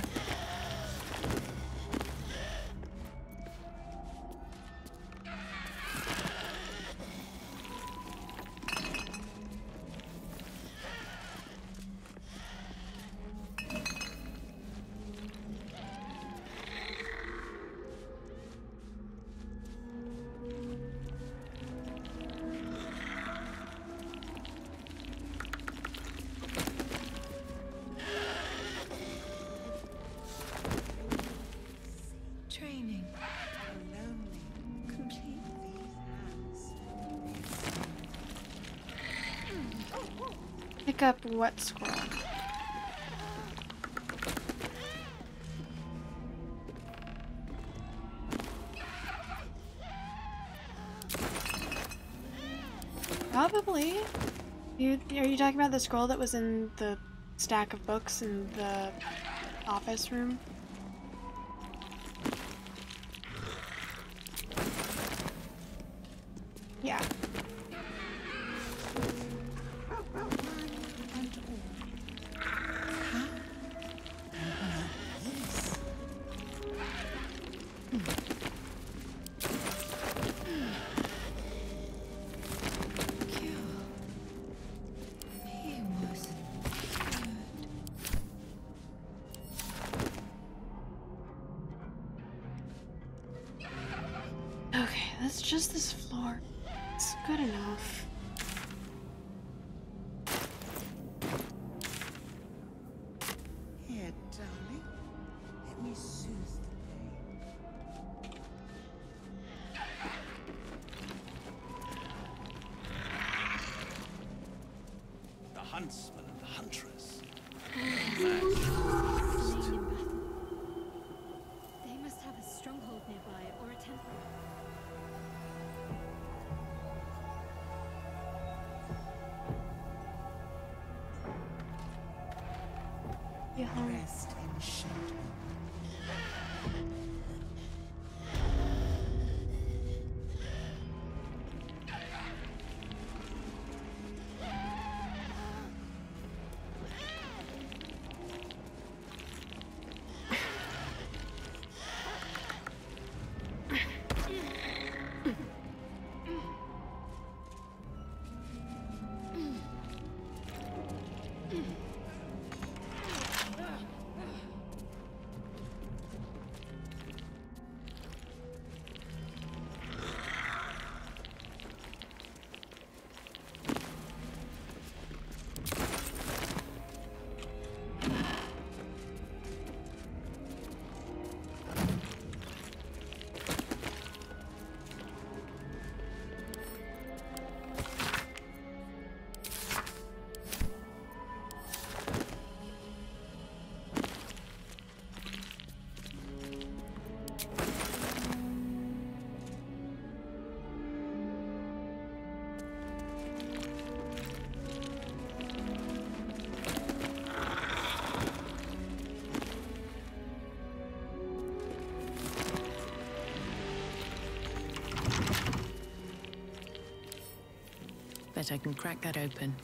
Training. Lonely. Complete these hands. Pick up what scroll? Probably. Are you talking about the scroll that was in the stack of books in the office room? Yeah. Okay, that's just this floor. It's good enough. Here, darling. Let me soothe the pain. The huntsman and the huntress. They must have a stronghold nearby or a temple. Rest in shadow. Bet I can crack that open.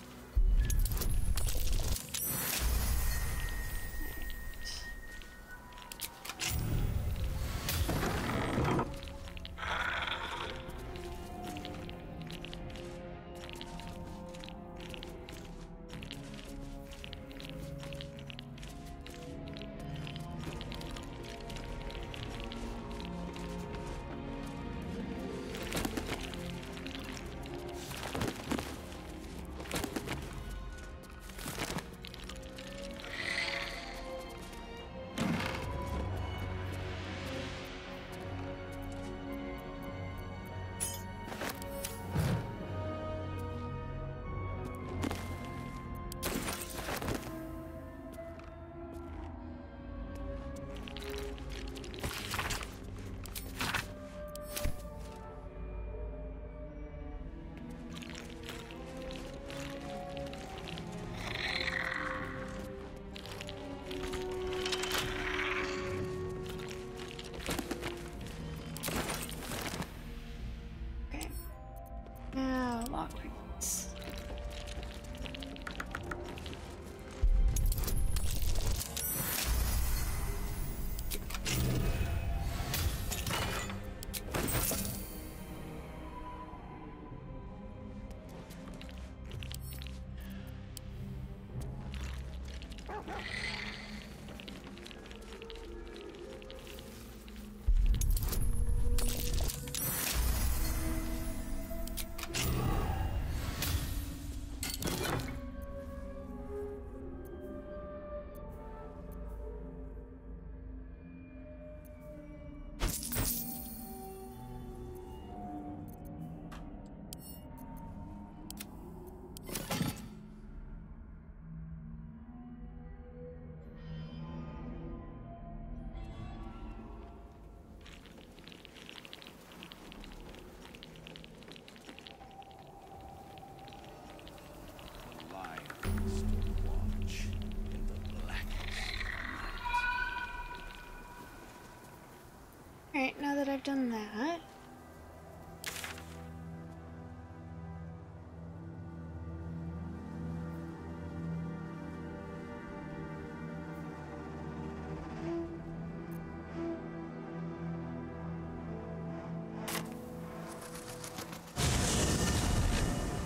Alright, now that I've done that...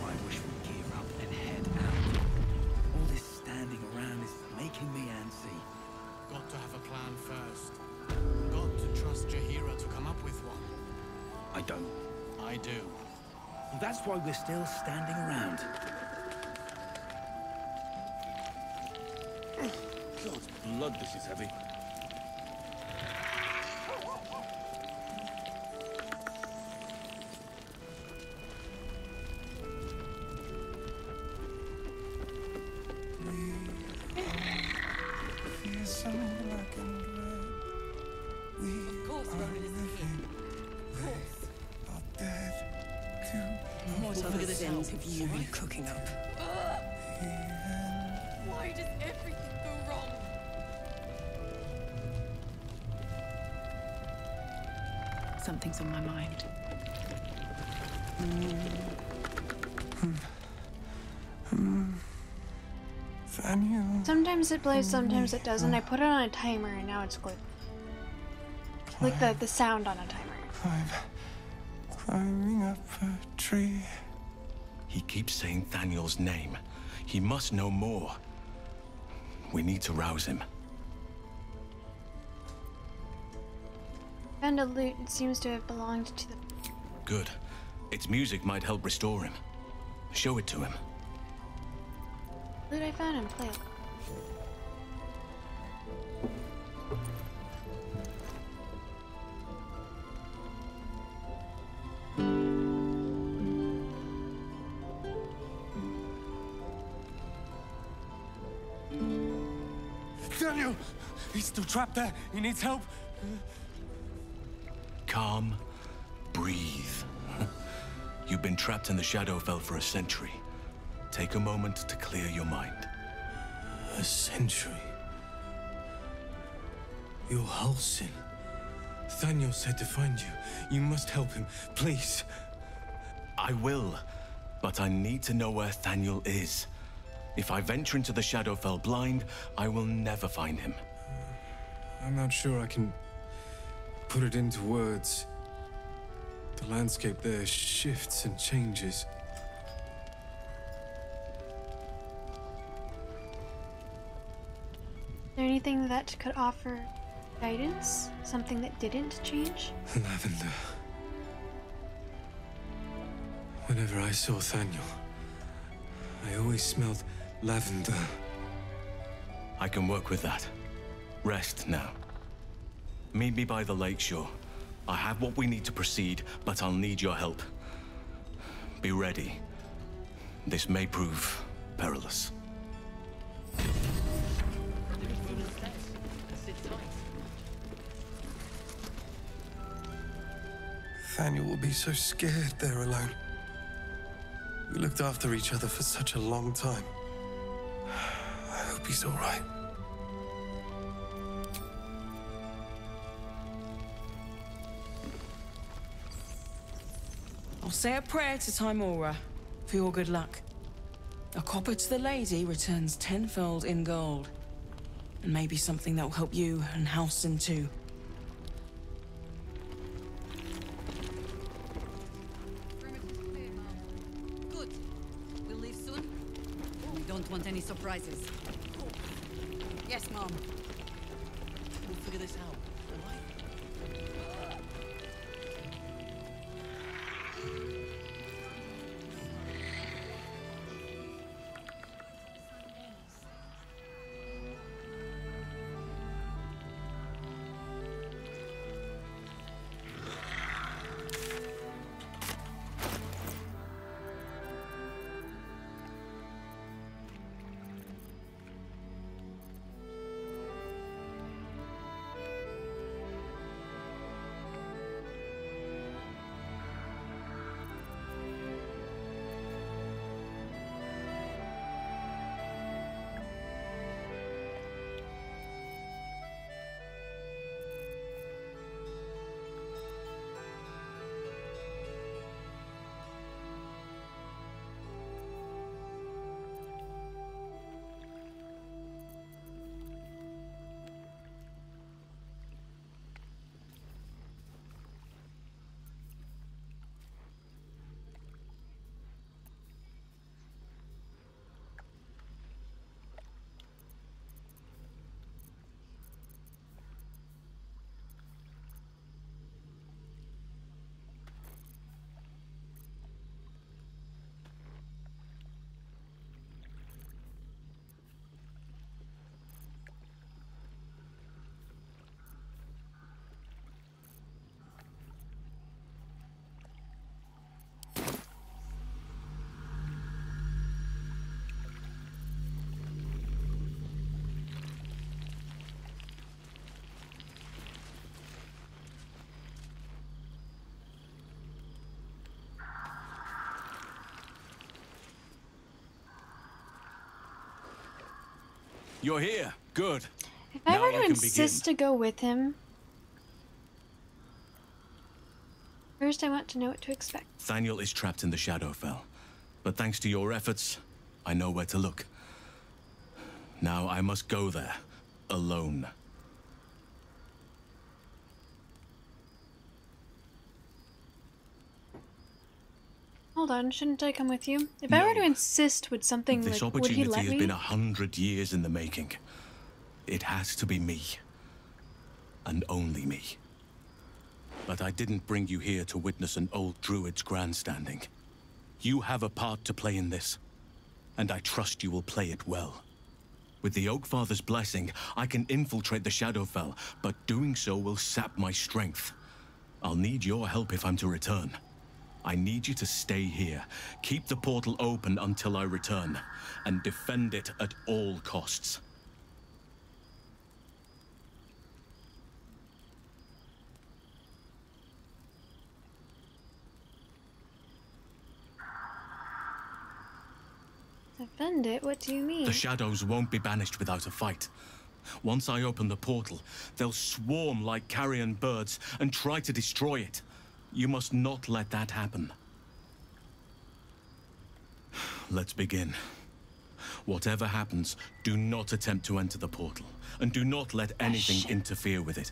I wish we'd gear up and head out. All this standing around is making me antsy. Got to have a plan first. Got to trust Jaheira to come up with one. I don't. I do. Well, that's why we're still standing around. God's blood, this is heavy. What other sins have you been cooking up? Why does everything go wrong? Something's on my mind. Sometimes it plays, sometimes it doesn't. I put it on a timer and now it's good. Like the sound on a timer. Climbing up a tree. He keeps saying Thaniel's name. He must know more. We need to rouse him. Found a lute. It seems to have belonged to the... Good. Its music might help restore him. Show it to him. Lute I found him. Play it. Thaniel! He's still trapped there. He needs help. Calm. Breathe. You've been trapped in the Shadowfell for a century. Take a moment to clear your mind. A century? You're Halsin. Thaniel said to find you. You must help him, please. I will, but I need to know where Thaniel is. If I venture into the Shadowfell blind, I will never find him. I'm not sure I can put it into words. The landscape there shifts and changes. Is there anything that could offer guidance? Something that didn't change? Lavender. Whenever I saw Thaniel, I always smelled lavender. I can work with that. Rest now. Meet me by the lakeshore. I have what we need to proceed, but I'll need your help. Be ready. This may prove perilous. Thaniel will be so scared there alone. We looked after each other for such a long time. I hope he's all right. I'll say a prayer to Timora. for your good luck. A copper to the lady returns tenfold in gold. And maybe something that will help you and Halsin too. Good. We'll leave soon. We don't want any surprises. Yes, Mom. We'll figure this out, all right? You're here. Good. If I were to insist to go with him, first I want to know what to expect. Thaniel is trapped in the Shadowfell, but thanks to your efforts, I know where to look. Now I must go there, alone. Hold on, shouldn't I come with you? If I were to insist, would something This like, would he opportunity let has me? been 100 years in the making. It has to be me. And only me. But I didn't bring you here to witness an old druid's grandstanding. You have a part to play in this, and I trust you will play it well. With the Oakfather's blessing, I can infiltrate the Shadowfell, but doing so will sap my strength. I'll need your help if I'm to return. I need you to stay here, keep the portal open until I return, and defend it at all costs. Defend it? What do you mean? The shadows won't be banished without a fight. Once I open the portal, they'll swarm like carrion birds and try to destroy it. You must not let that happen. Let's begin. Whatever happens, do not attempt to enter the portal, and do not let anything interfere with it.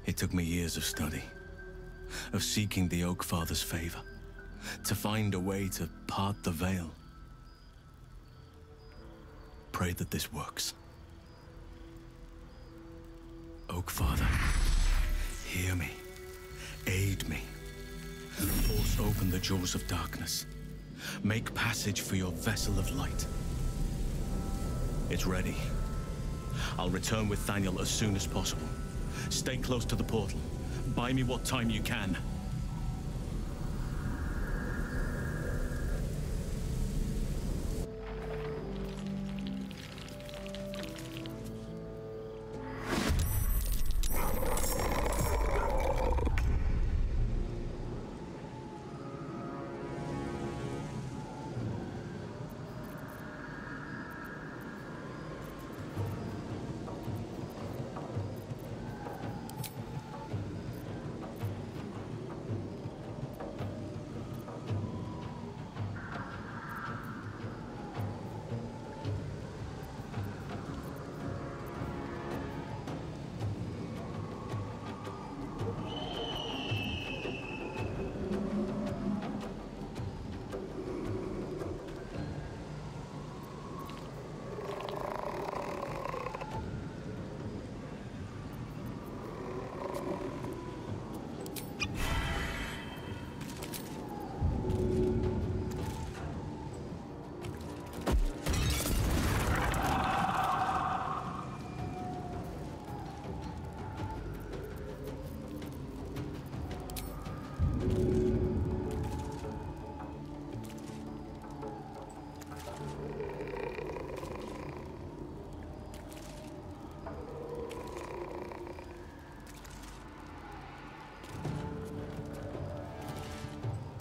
It took me years of study, of seeking the Oakfather's favor, to find a way to part the veil. Pray that this works. Oakfather, hear me. Aid me. Force open the jaws of darkness. Make passage for your vessel of light. It's ready. I'll return with Thaniel as soon as possible. Stay close to the portal. Buy me what time you can.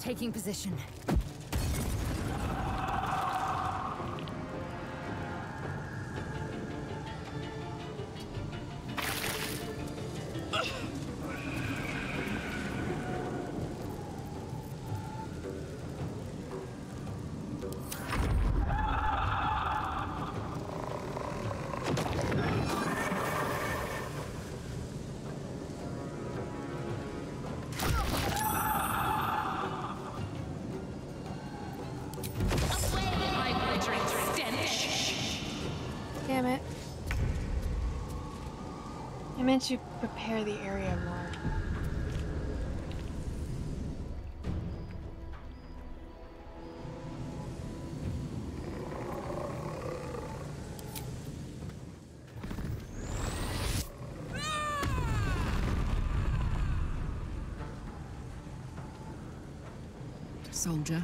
Taking position. Damn it. I meant to prepare the area more. Soldier.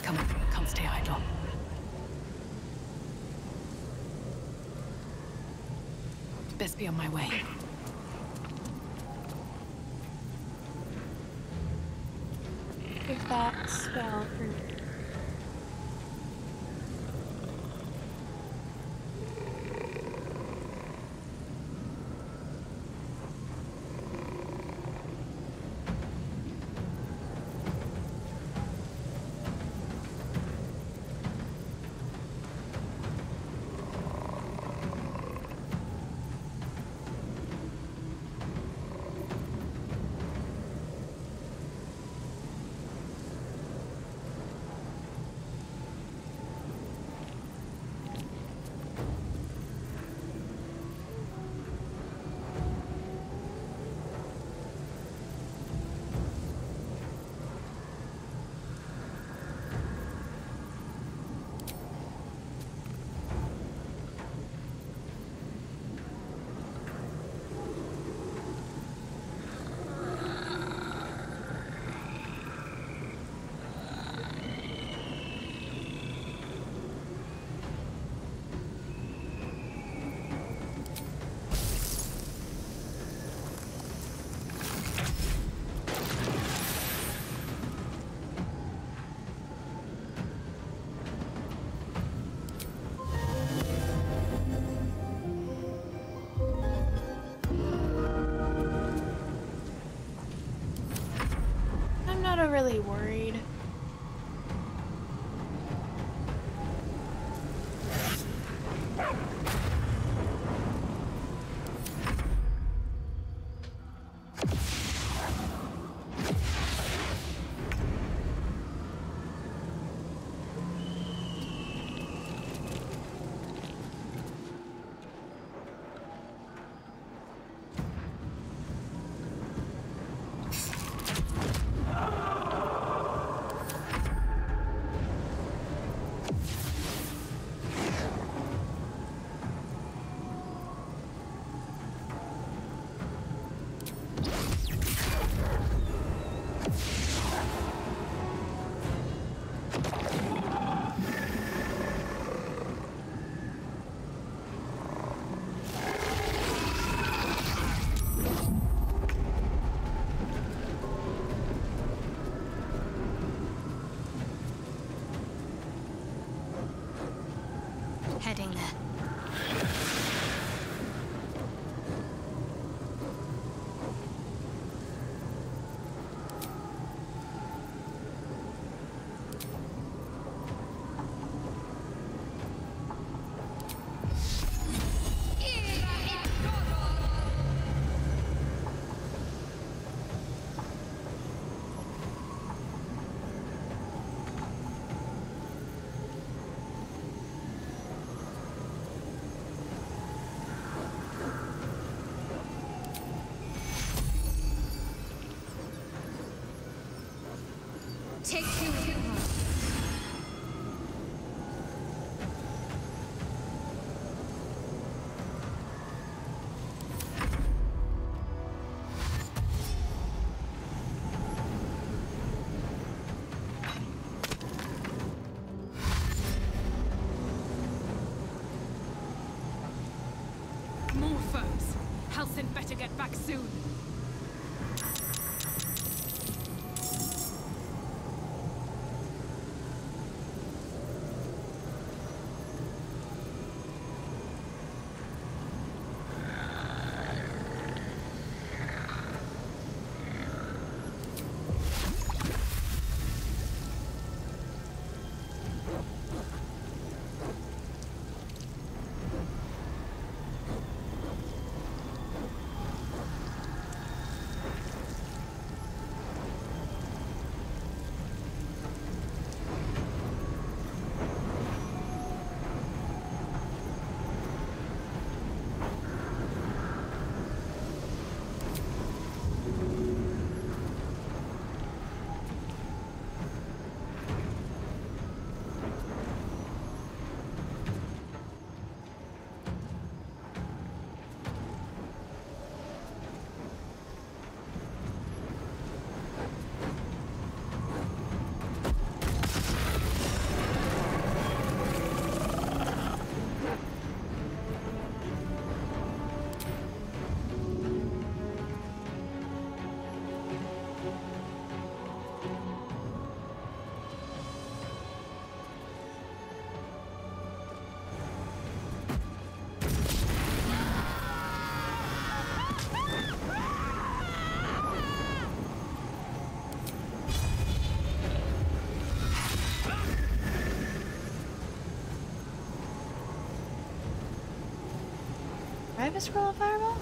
Come on, can't stay idle. Best be on my way. Give that spell for me. Not overly worried. More foes. Halsin better get back soon. I have a scroll of fireball?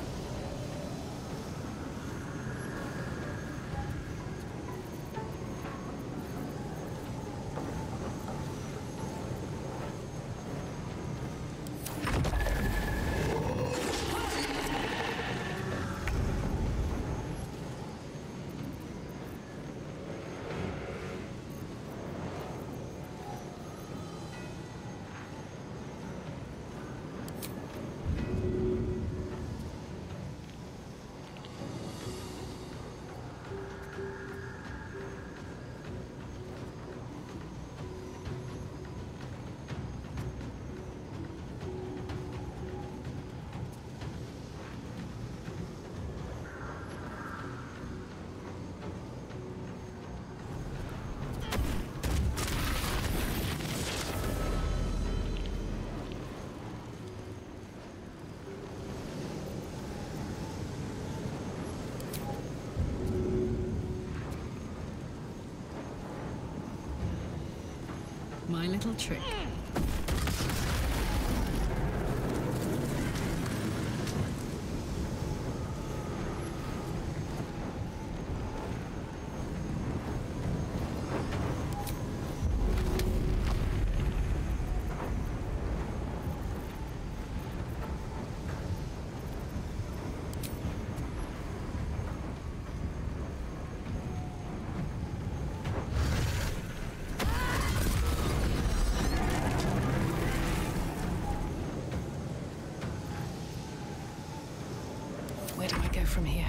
My little trick. Where do I go from here?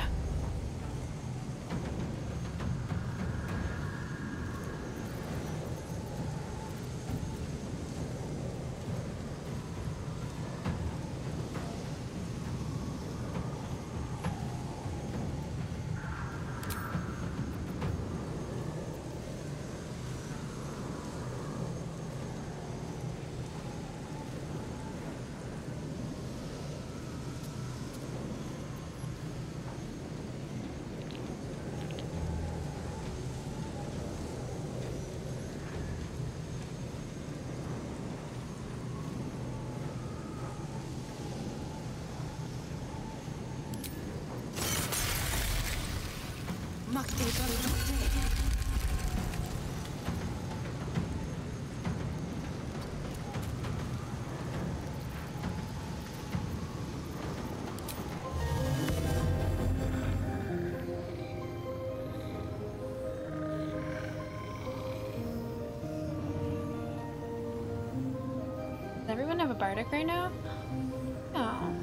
Does everyone have a bardic right now? No.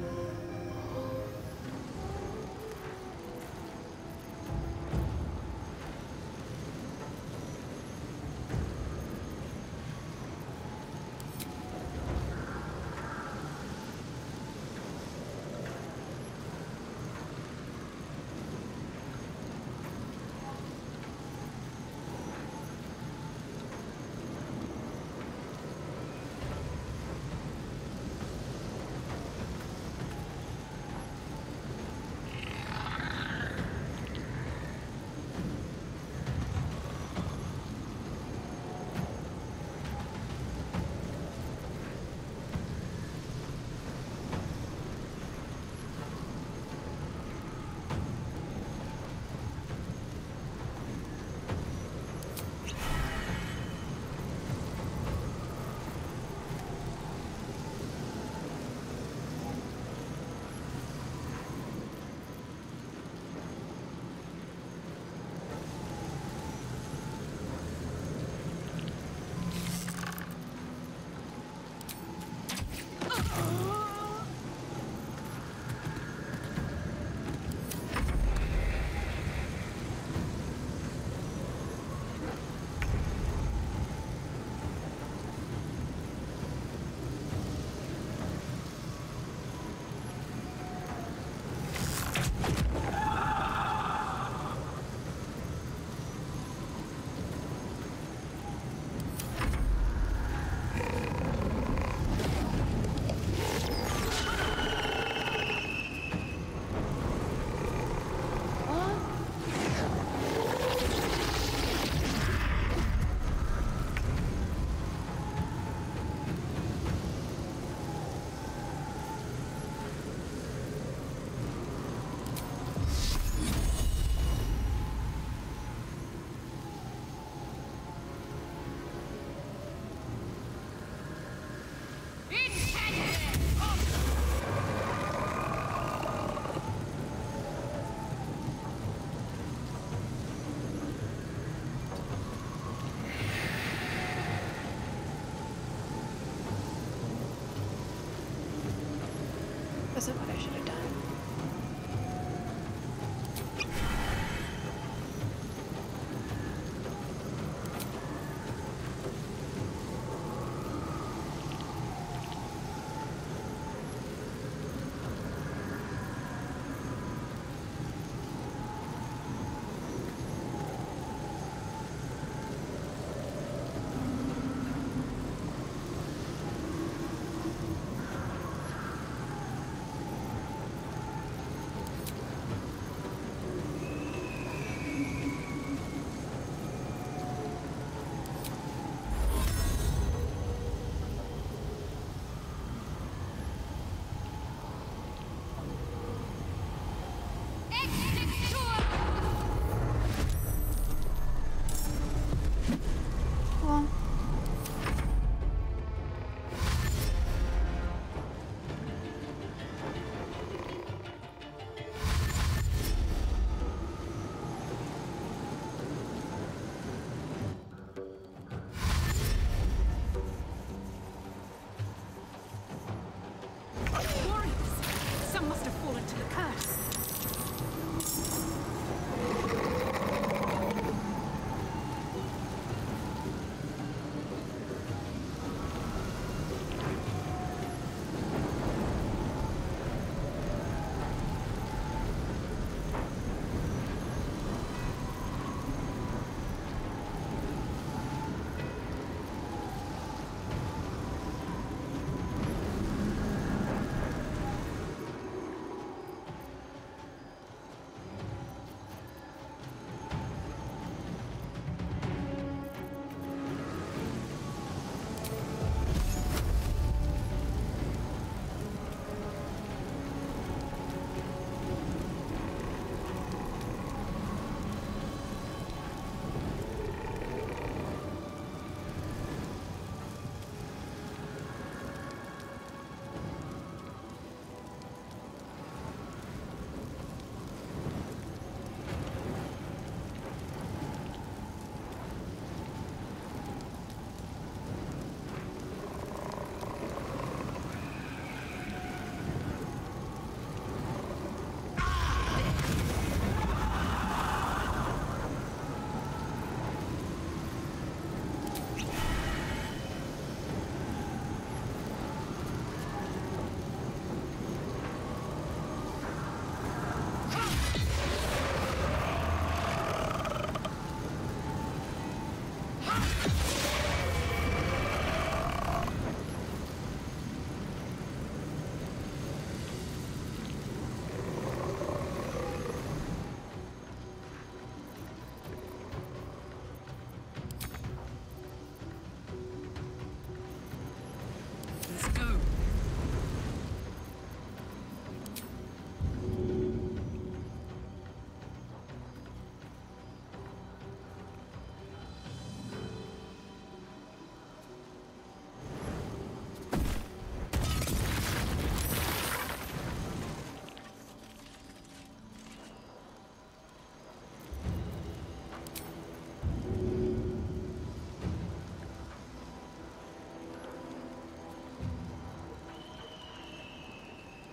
opposite what I should have done.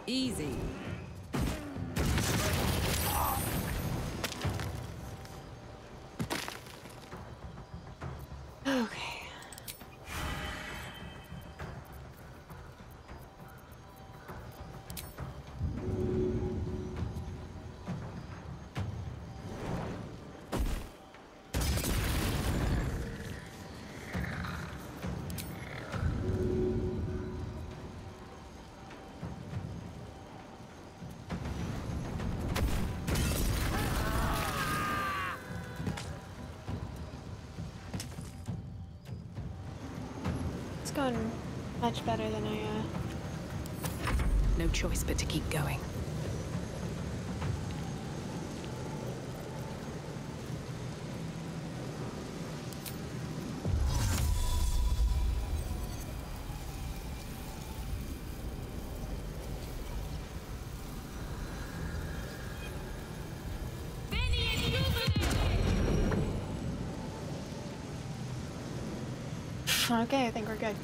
Easy. Okay. Gone much better than I, No choice but to keep going. Okay, I think we're good.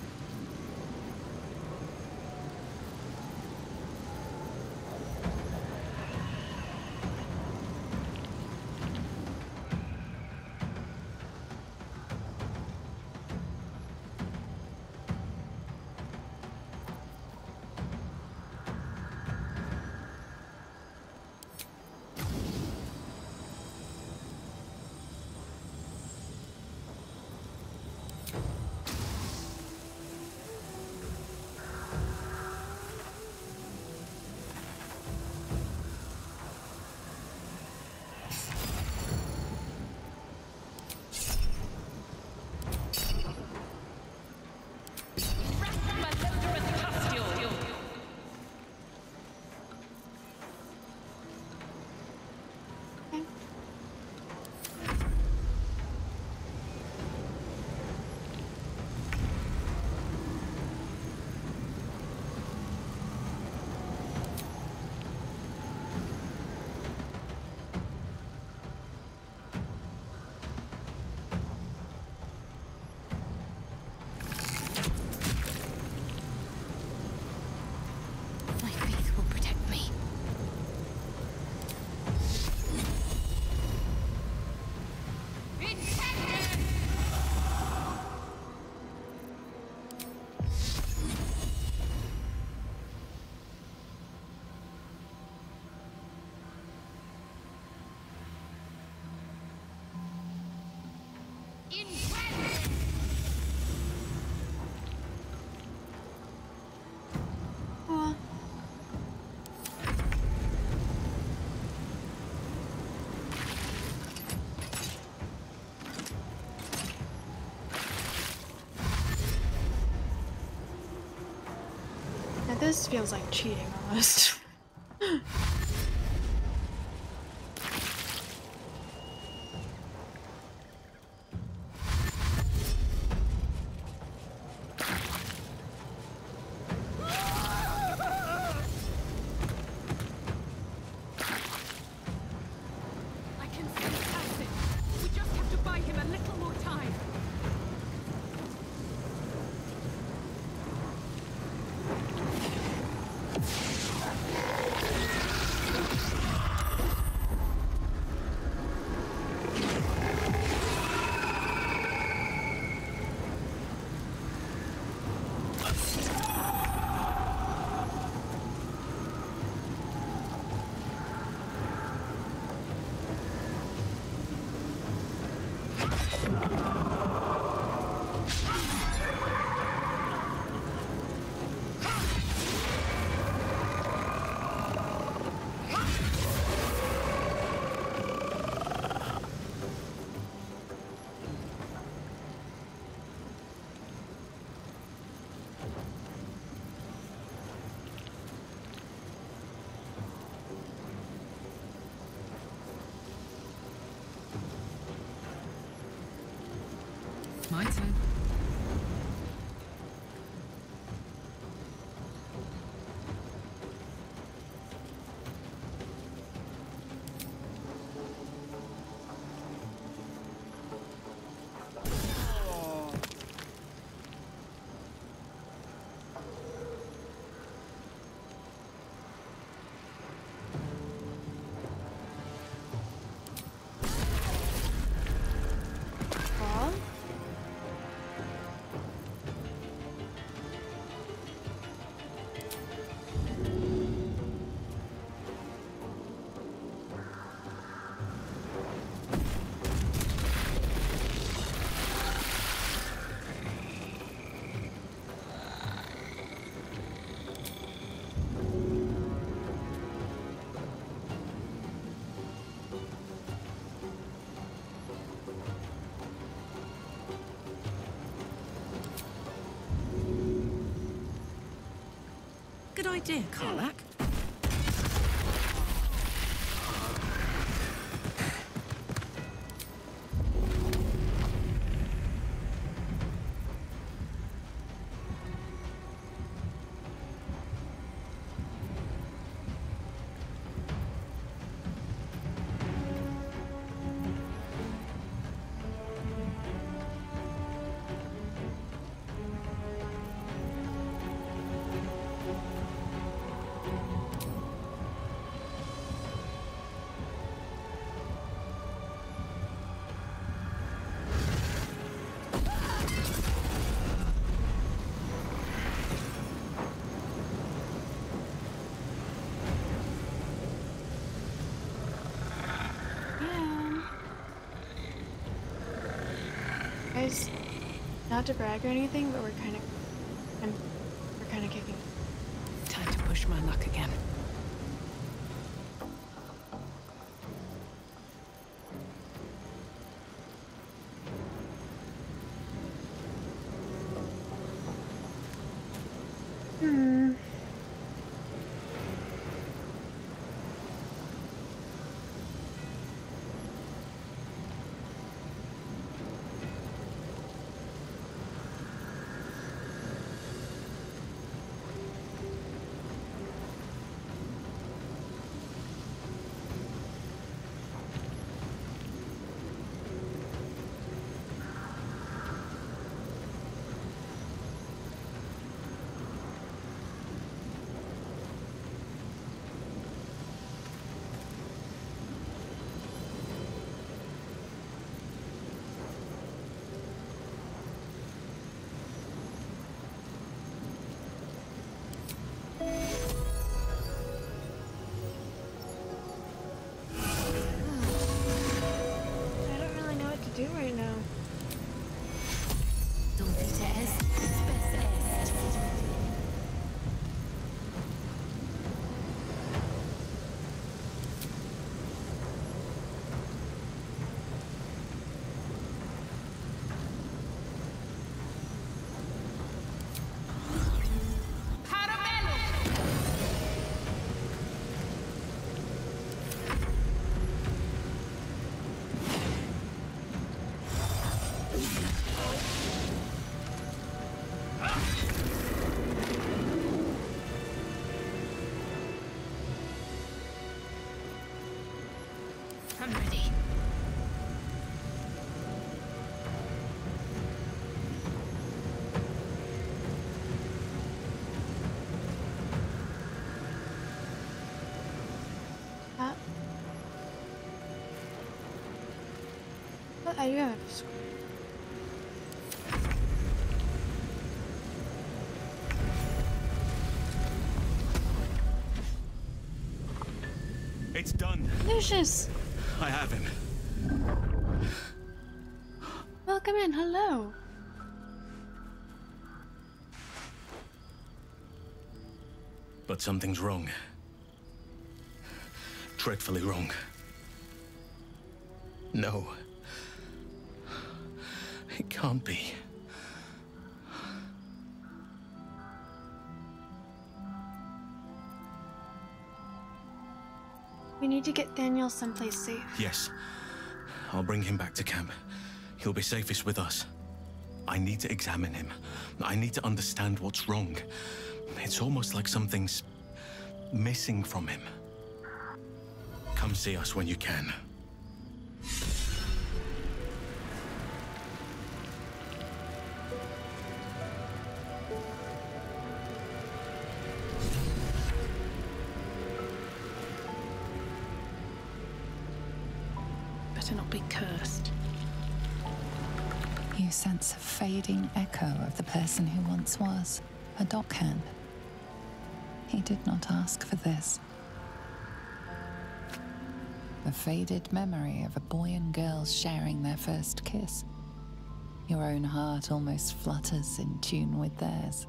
Aw. Now this feels like cheating almost. I can see past it. We just have to buy him a little more time. My turn. Well, Good idea, Karlak. guys, not to brag or anything, but we're kind of kicking. Time to push my luck again. I'm ready. What? I do have a scroll. It's done. Lucius! I have him. Welcome in, hello. But something's wrong. Dreadfully wrong. No. It can't be. We need to get Daniel someplace safe. Yes. I'll bring him back to camp. He'll be safest with us. I need to examine him. I need to understand what's wrong. It's almost like something's missing from him. Come see us when you can. Better not be cursed. You sense a fading echo of the person who once was, a dockhand. He did not ask for this. A faded memory of a boy and girl sharing their first kiss. Your own heart almost flutters in tune with theirs.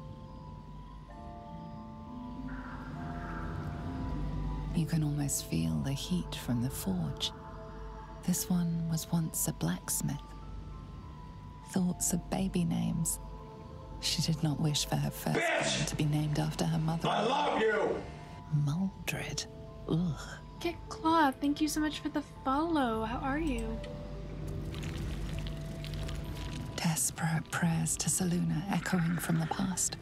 You can almost feel the heat from the forge. This one was once a blacksmith. Thoughts of baby names. She did not wish for her firstborn to be named after her mother. I love you! Maldred. Ugh. Get Claw, thank you so much for the follow. How are you? Desperate prayers to Selûne echoing from the past.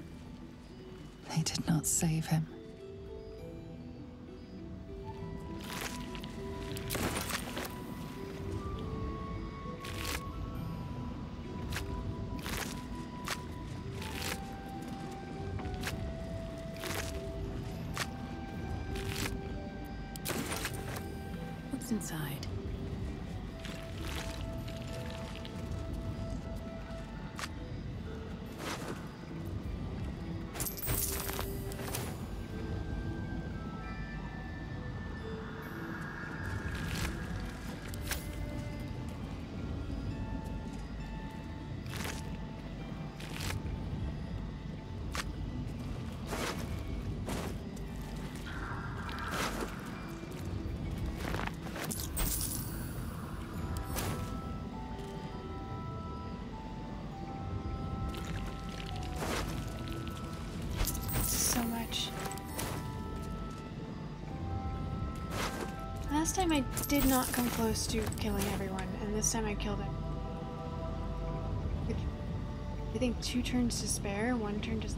They did not save him. What's inside? So much. Last time I did not come close to killing everyone, and this time I killed him. I think 2 turns to spare, 1 turn to...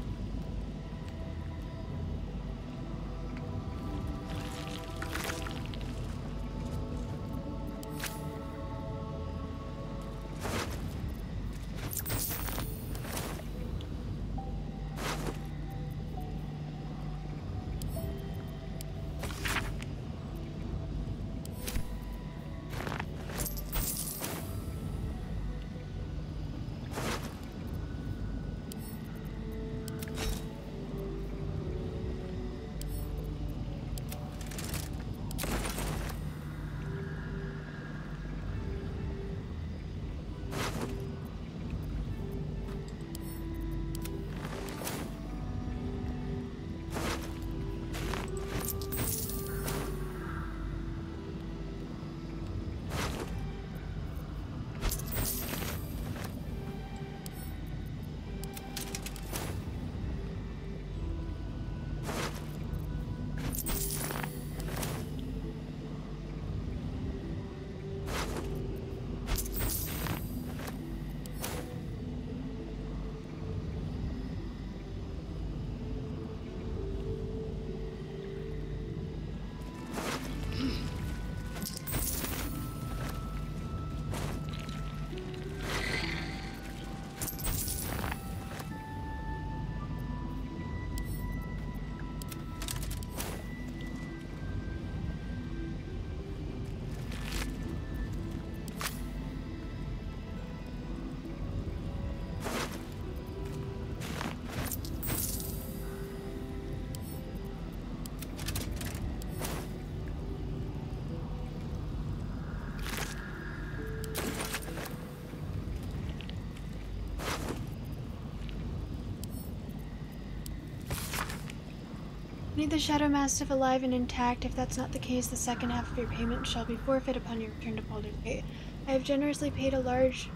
need the Shadow Mastiff alive and intact. If that's not the case, the second half of your payment shall be forfeit upon your return to Baldur's Gate. I have generously paid a large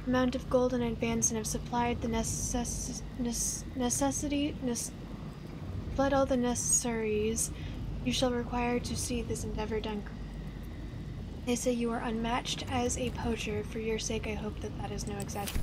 amount of gold in advance and have supplied the supplied all the necessaries you shall require to see this endeavor done. They say you are unmatched as a poacher. For your sake, I hope that that is no exaggeration.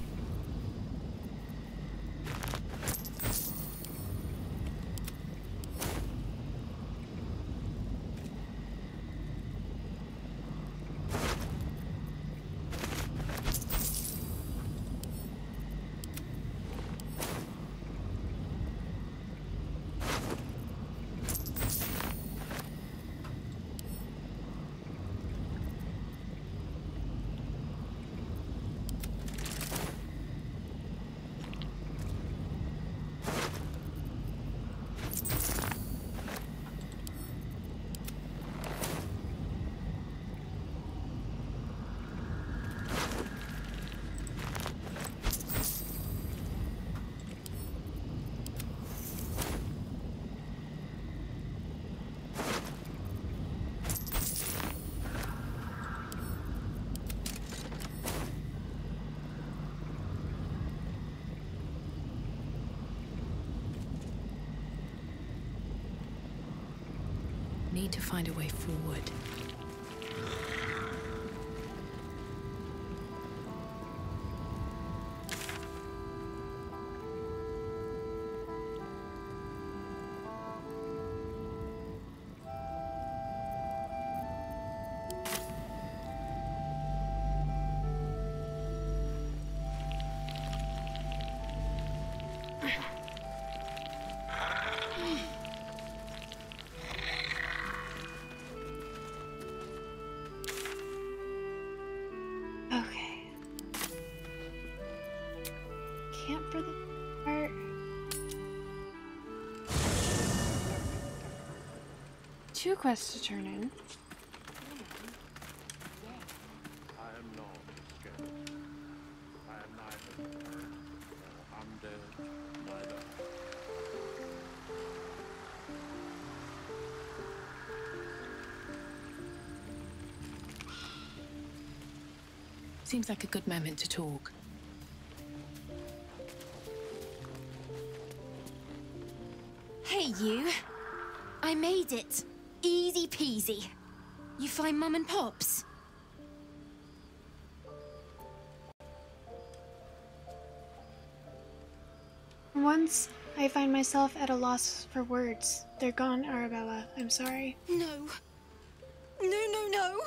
Need to find a way forward. For the part. 2 quests to turn in. I am not scared. I am neither undead, neither. Seems like a good moment to talk. Hey, you. I made it. Easy peasy. You find Mum and Pops? Once I find myself at a loss for words. They're gone, Arabella. I'm sorry. No. No.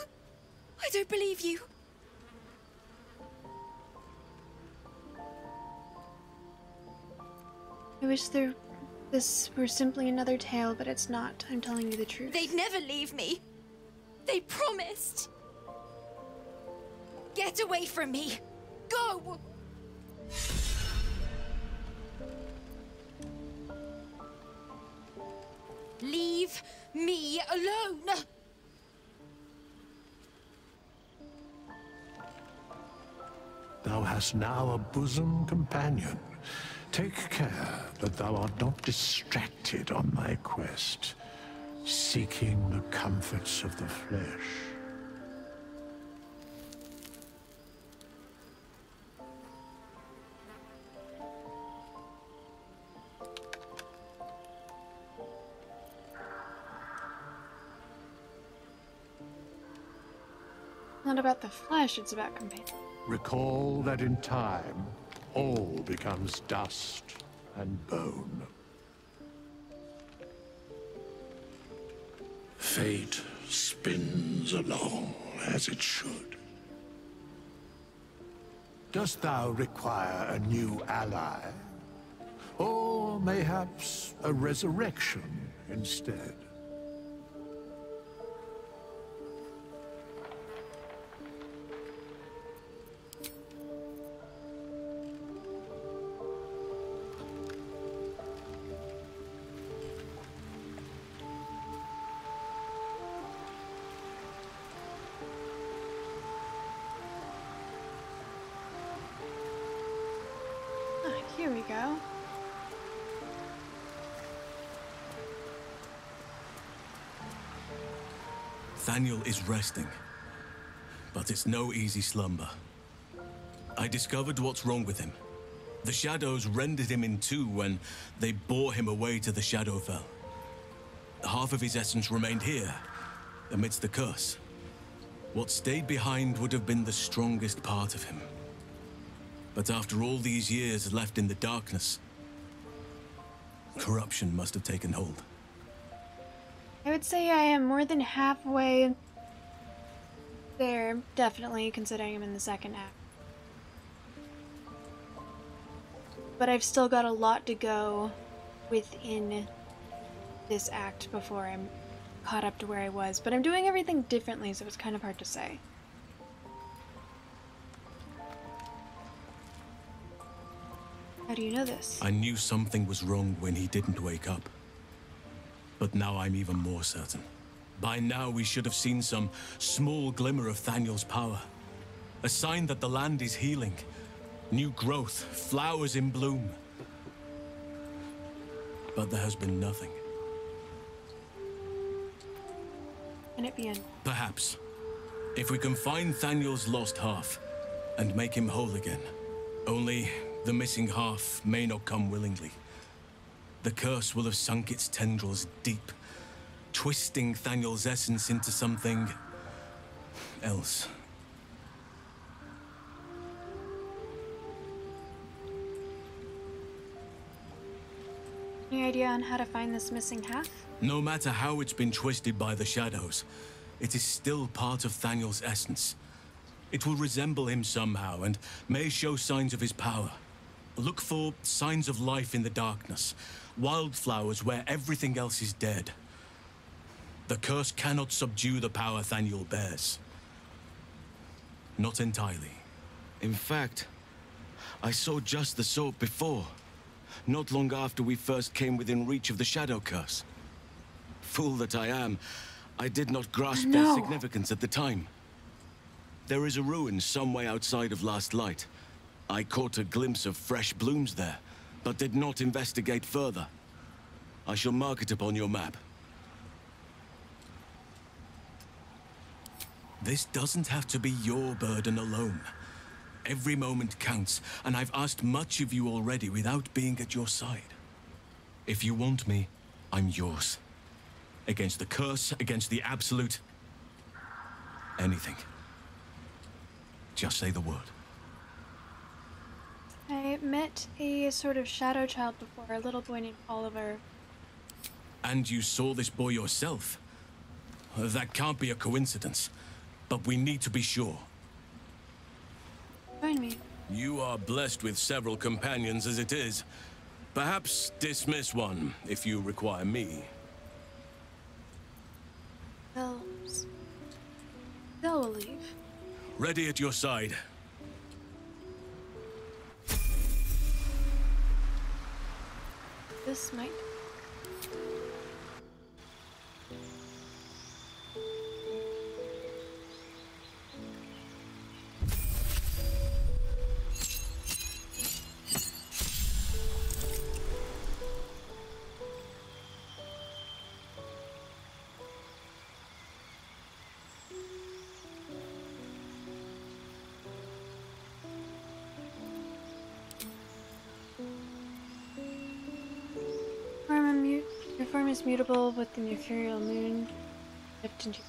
I don't believe you. I wish this were simply another tale, but it's not. I'm telling you the truth. They'd never leave me. They promised. Get away from me. Go! Leave me alone! Thou hast now a bosom companion. Take care that thou art not distracted on thy quest, seeking the comforts of the flesh. Not about the flesh, it's about companion. Recall that in time, all becomes dust and bone. Fate spins along as it should. Dost thou require a new ally? Or mayhaps a resurrection instead? Here we go. Thaniel is resting, but it's no easy slumber. I discovered what's wrong with him. The shadows rendered him in two when they bore him away to the Shadowfell. Half of his essence remained here, amidst the curse. What stayed behind would have been the strongest part of him. But after all these years left in the darkness, corruption must have taken hold. I would say I am more than halfway there, definitely, considering I'm in the second act. But I've still got a lot to go within this act before I'm caught up to where I was. But I'm doing everything differently, so it's kind of hard to say. How do you know this? I knew something was wrong when he didn't wake up. But now I'm even more certain. By now we should have seen some small glimmer of Thaniel's power. A sign that the land is healing. New growth, flowers in bloom. But there has been nothing. Can it be in? Perhaps. If we can find Thaniel's lost half and make him whole again. Only the missing half may not come willingly. The curse will have sunk its tendrils deep, twisting Thaniel's essence into something else. Any idea on how to find this missing half? No matter how it's been twisted by the shadows, it is still part of Thaniel's essence. It will resemble him somehow and may show signs of his power. Look for signs of life in the darkness, wildflowers where everything else is dead. The curse cannot subdue the power Thaniel bears. Not entirely. In fact, I saw just the sort before. Not long after we first came within reach of the Shadow Curse. Fool that I am, I did not grasp their significance at the time. There is a ruin some way outside of Last Light. I caught a glimpse of fresh blooms there, but did not investigate further. I shall mark it upon your map. This doesn't have to be your burden alone. Every moment counts, and I've asked much of you already without being at your side. If you want me, I'm yours. Against the curse, against the absolute... anything. Just say the word. I met a sort of shadow child before, a little boy named Oliver. And you saw this boy yourself? That can't be a coincidence, but we need to be sure. Join me. You are blessed with several companions as it is. Perhaps dismiss one, if you require me. They'll leave. Ready at your side. This might... Your form is mutable with the mercurial moon. Dipped into...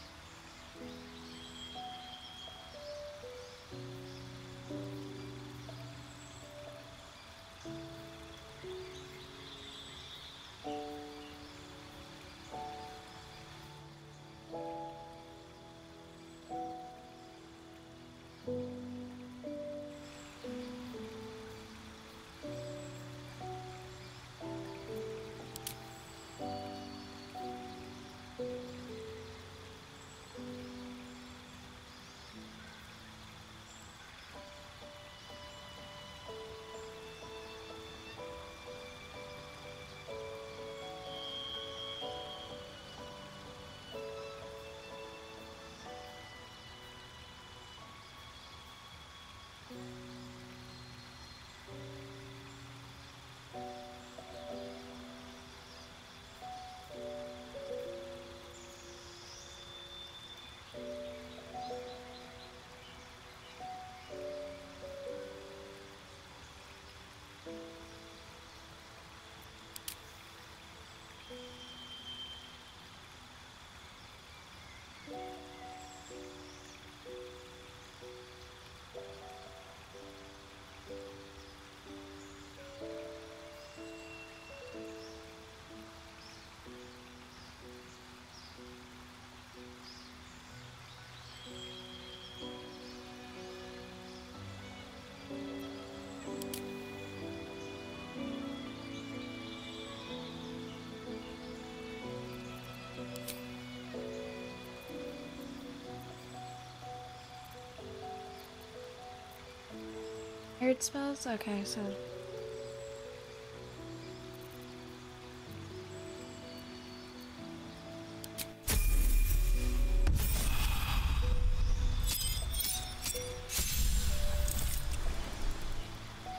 Weird spells? Okay, so...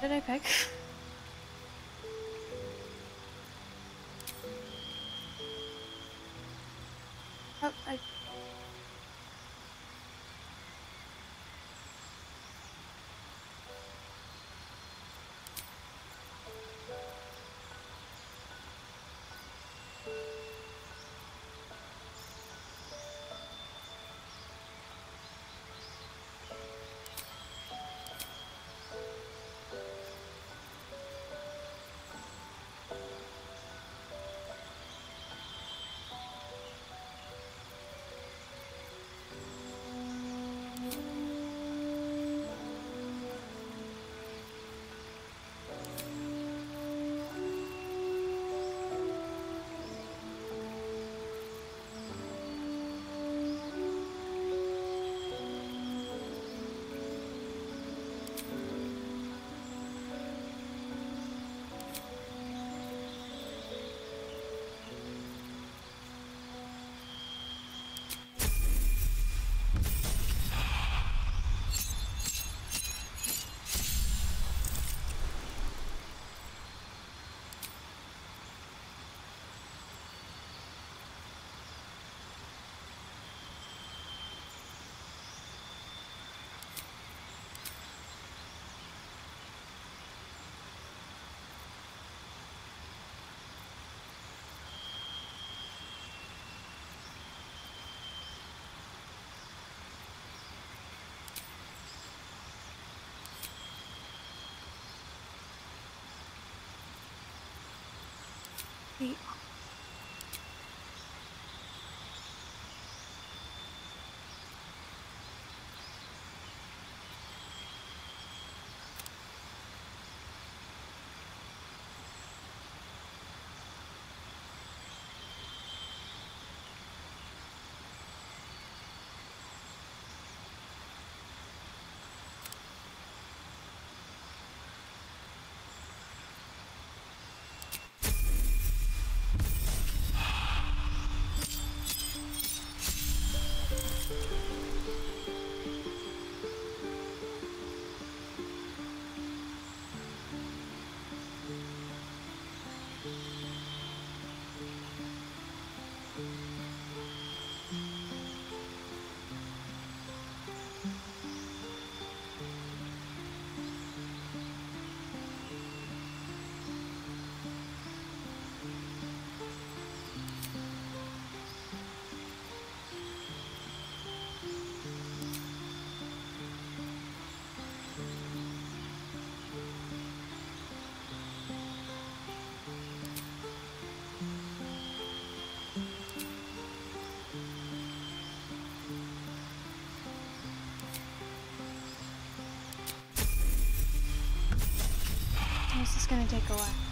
What did I pick? Oh, I... Wait. This is gonna take a while.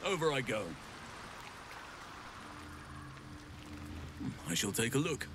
over I go. I shall take a look.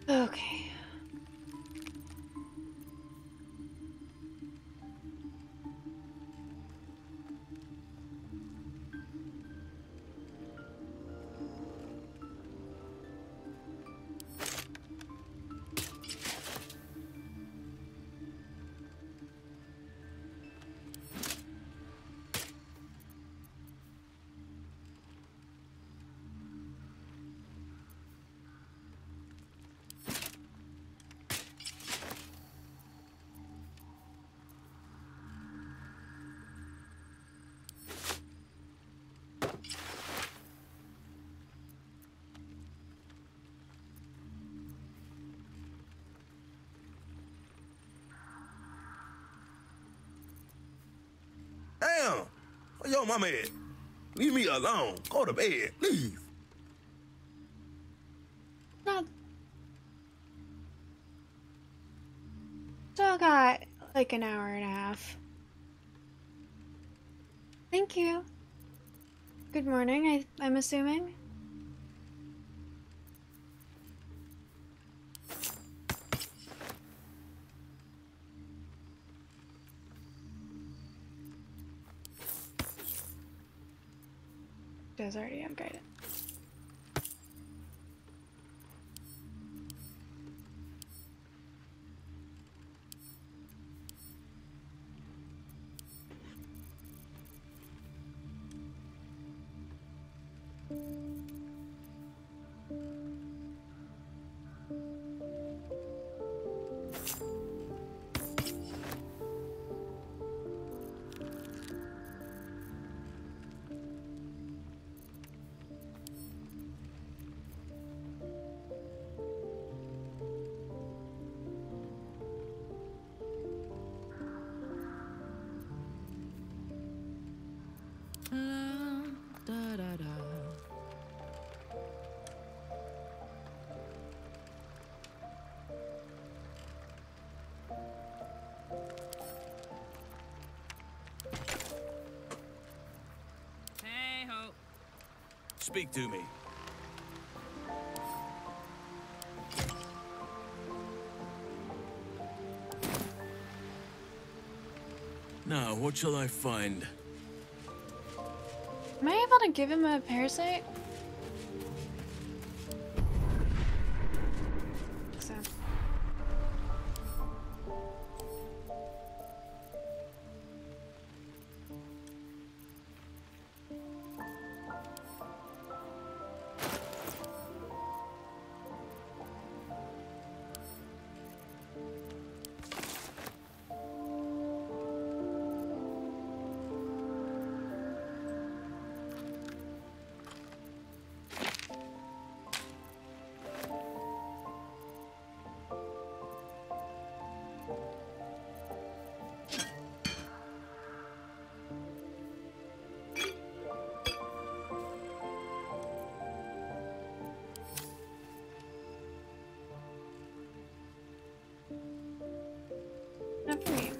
Okay. Damn! Where your mama at? Leave me alone. Go to bed, please. Still got like an hour and a half. Thank you. Good morning, I'm assuming. Does already have guidance. Speak to me. Now, what shall I find? Am I able to give him a parasite? So. Not for me.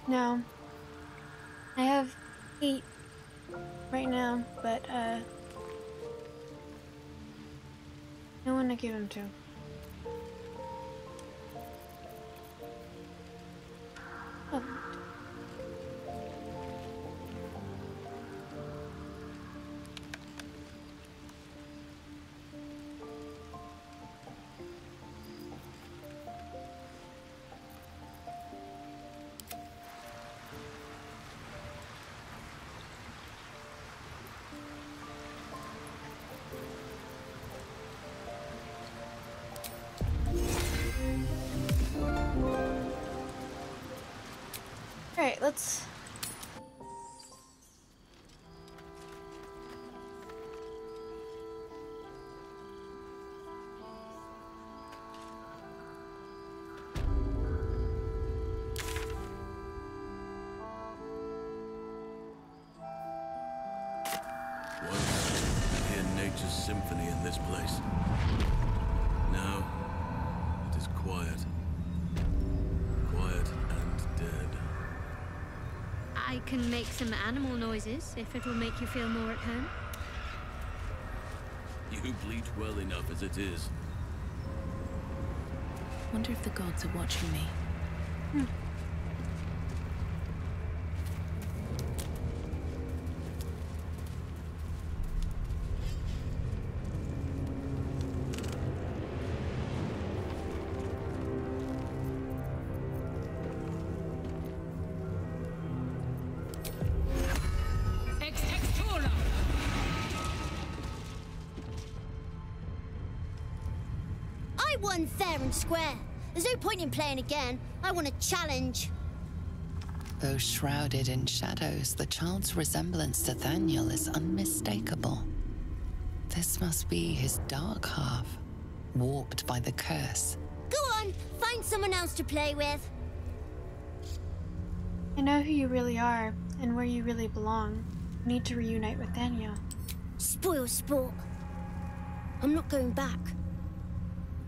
No. I have 8 right now, but no one to give him to. Oh. Alright, let's... Hear nature's symphony in this place. Now, it is quiet. Quiet and dead. I can make some animal noises if it will make you feel more at home. You bleat well enough as it is. Wonder if the gods are watching me. I won fair and square. There's no point in playing again. I want a challenge. Though shrouded in shadows, the child's resemblance to Thaniel is unmistakable. This must be his dark half, warped by the curse. Go on, find someone else to play with. I know who you really are and where you really belong. You need to reunite with Daniel. Spoil sport. I'm not going back.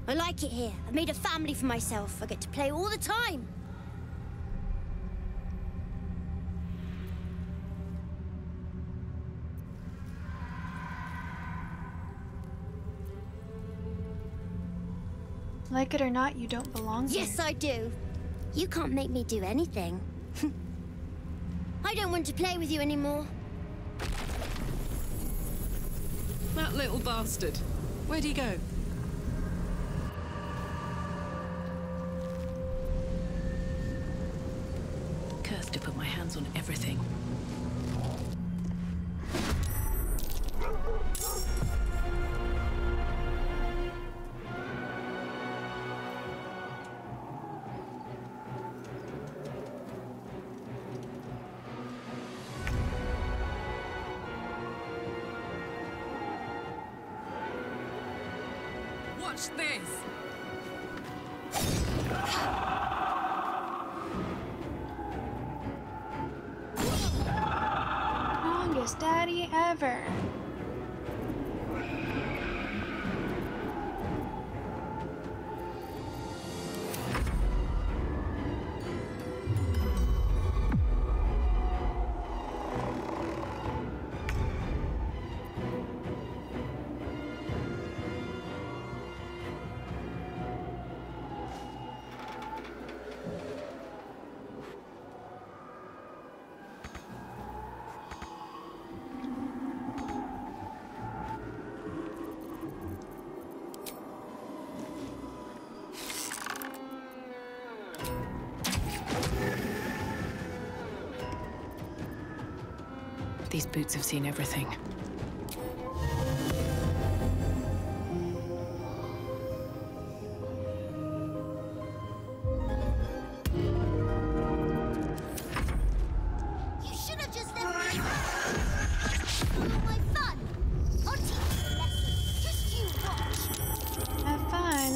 I like it here. I've made a family for myself. I get to play all the time. Like it or not, you don't belong here. Yes, I do. You can't make me do anything. I don't want to play with you anymore. That little bastard. Where'd he go? Cursed to put my hands on everything. Watch this! Longest daddy ever. These boots have seen everything. You should have just left me alone. All my fun. I'll teach you a lesson. Just you watch. Have fun.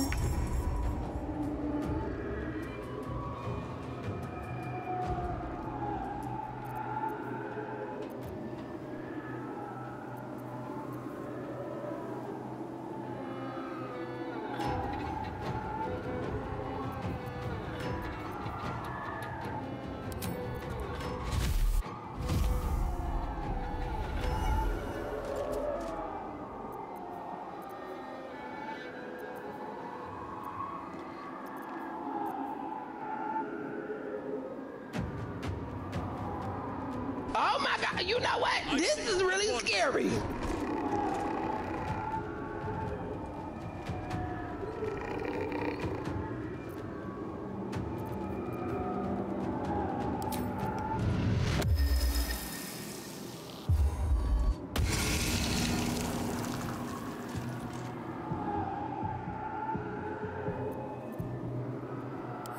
Oh my god, you know what? This is really scary.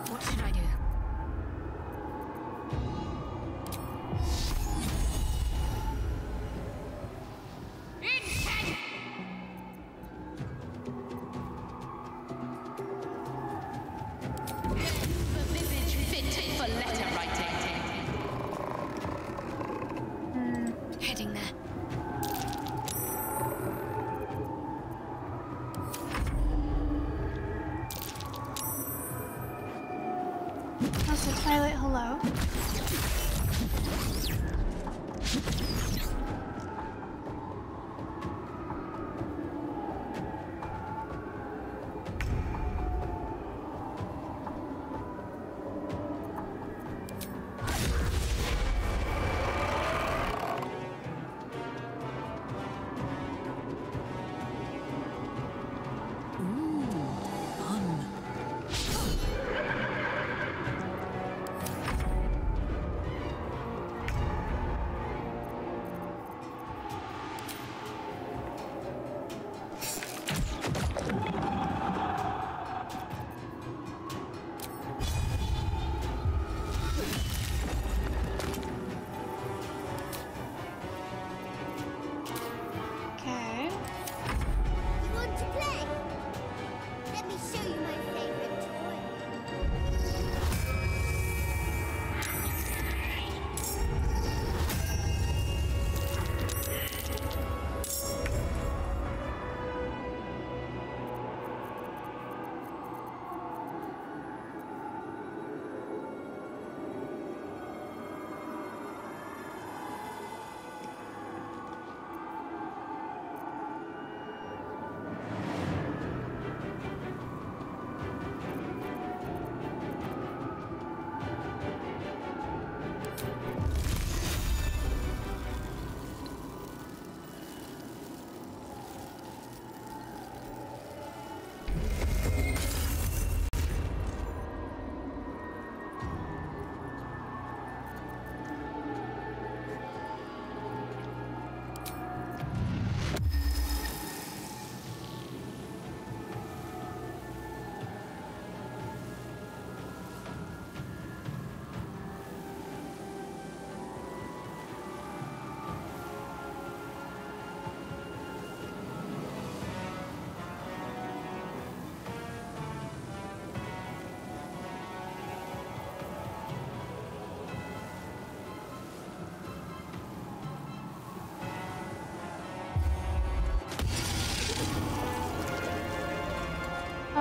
What should I do? Heading there. Also, Twilight, hello.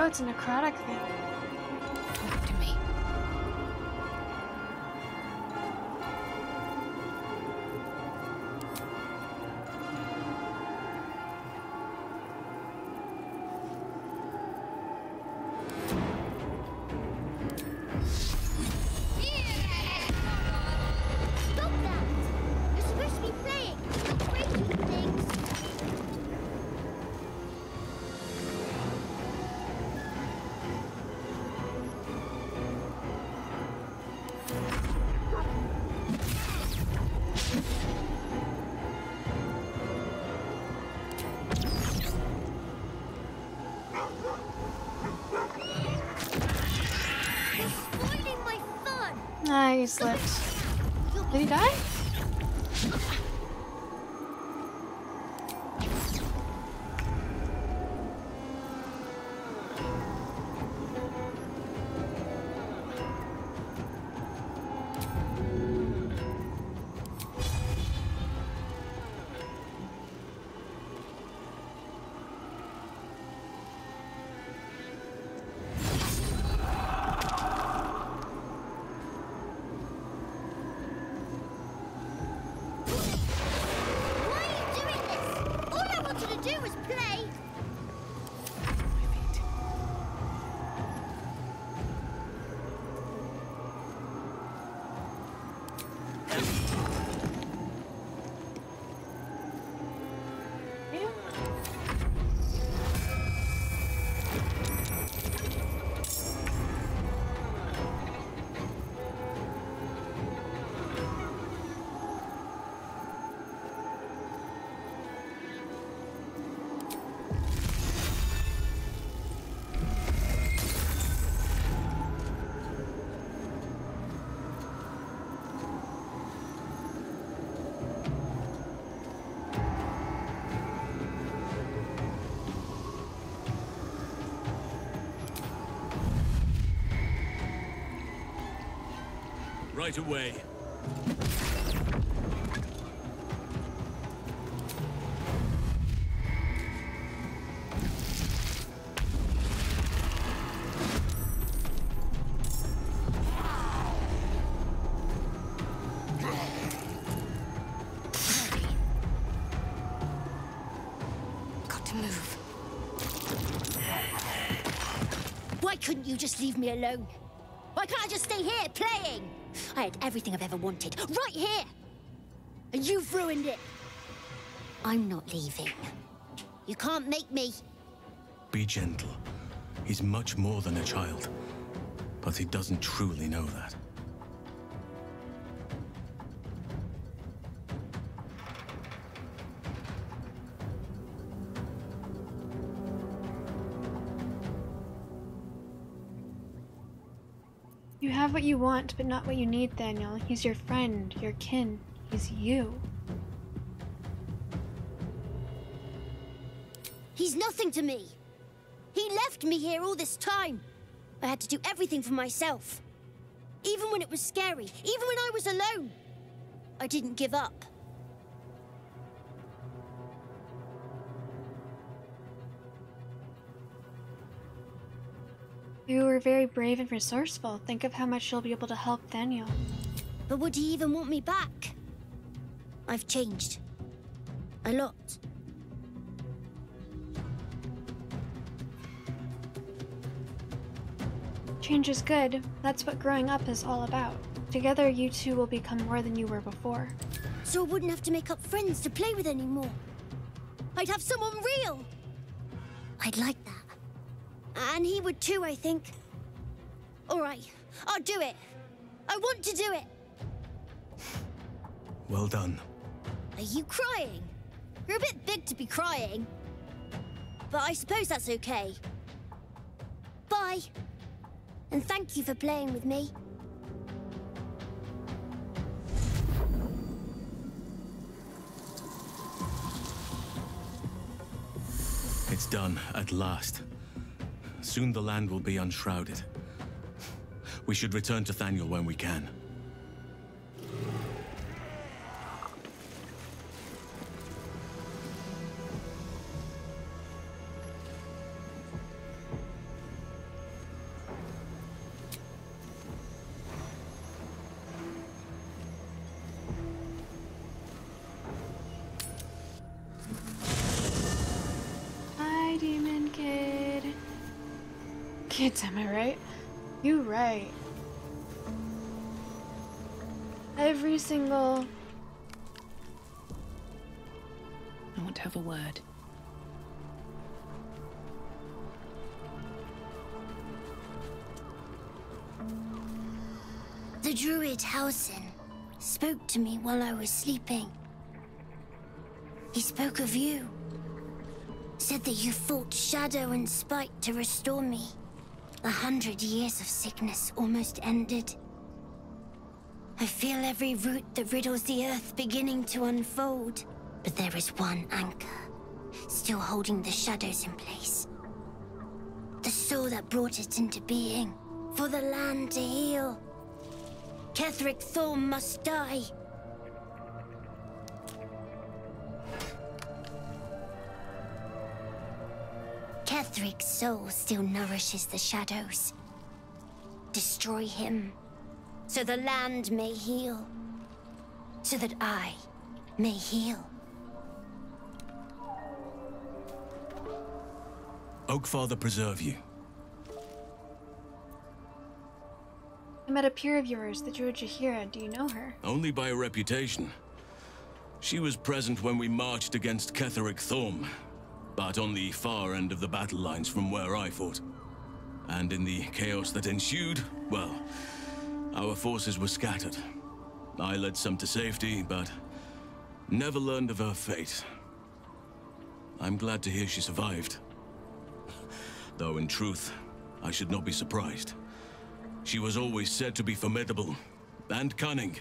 Oh, it's a necrotic thing. Talk to me. Stop that! You're supposed to be playing, not breaking things. You're spoiling my fun! Ah, he slipped. Did he die? Why are you doing this? All I wanted to do was play. Right away. Got to move. Why couldn't you just leave me alone? Why can't I just stay here playing? I had everything I've ever wanted, right here! And you've ruined it. I'm not leaving. You can't make me. Be gentle. He's much more than a child. But he doesn't truly know that. You have what you want, but not what you need, Daniel. He's your friend, your kin. He's you. He's nothing to me. He left me here all this time. I had to do everything for myself. Even when it was scary, even when I was alone. I didn't give up. You were very brave and resourceful. Think of how much you'll be able to help Daniel. But would he even want me back? I've changed. A lot. Change is good. That's what growing up is all about. Together, you two will become more than you were before. So I wouldn't have to make up friends to play with anymore. I'd have someone real. I'd like that. And he would too, I think. All right, I'll do it. I want to do it. Well done. Are you crying? You're a bit big to be crying. But I suppose that's okay. Bye. And thank you for playing with me. It's done, at last. Soon the land will be unshrouded. We should return to Thaniel when we can. Kids, am I right? You right. Every single... I want to have a word. The druid Hausen spoke to me while I was sleeping. He spoke of you. Said that you fought shadow and spite to restore me. 100 years of sickness almost ended. I feel every root that riddles the earth beginning to unfold. But there is one anchor, still holding the shadows in place. The soul that brought it into being, for the land to heal. Ketheric Thorm must die. Ketheric's soul still nourishes the shadows. Destroy him, so the land may heal. So that I may heal. Oakfather preserve you. I met a peer of yours, the druid Jahira. Do you know her? Only by reputation. She was present when we marched against Ketheric Thorm, but on the far end of the battle lines from where I fought. And in the chaos that ensued, well, our forces were scattered. I led some to safety, but never learned of her fate. I'm glad to hear she survived. Though in truth, I should not be surprised. She was always said to be formidable and cunning.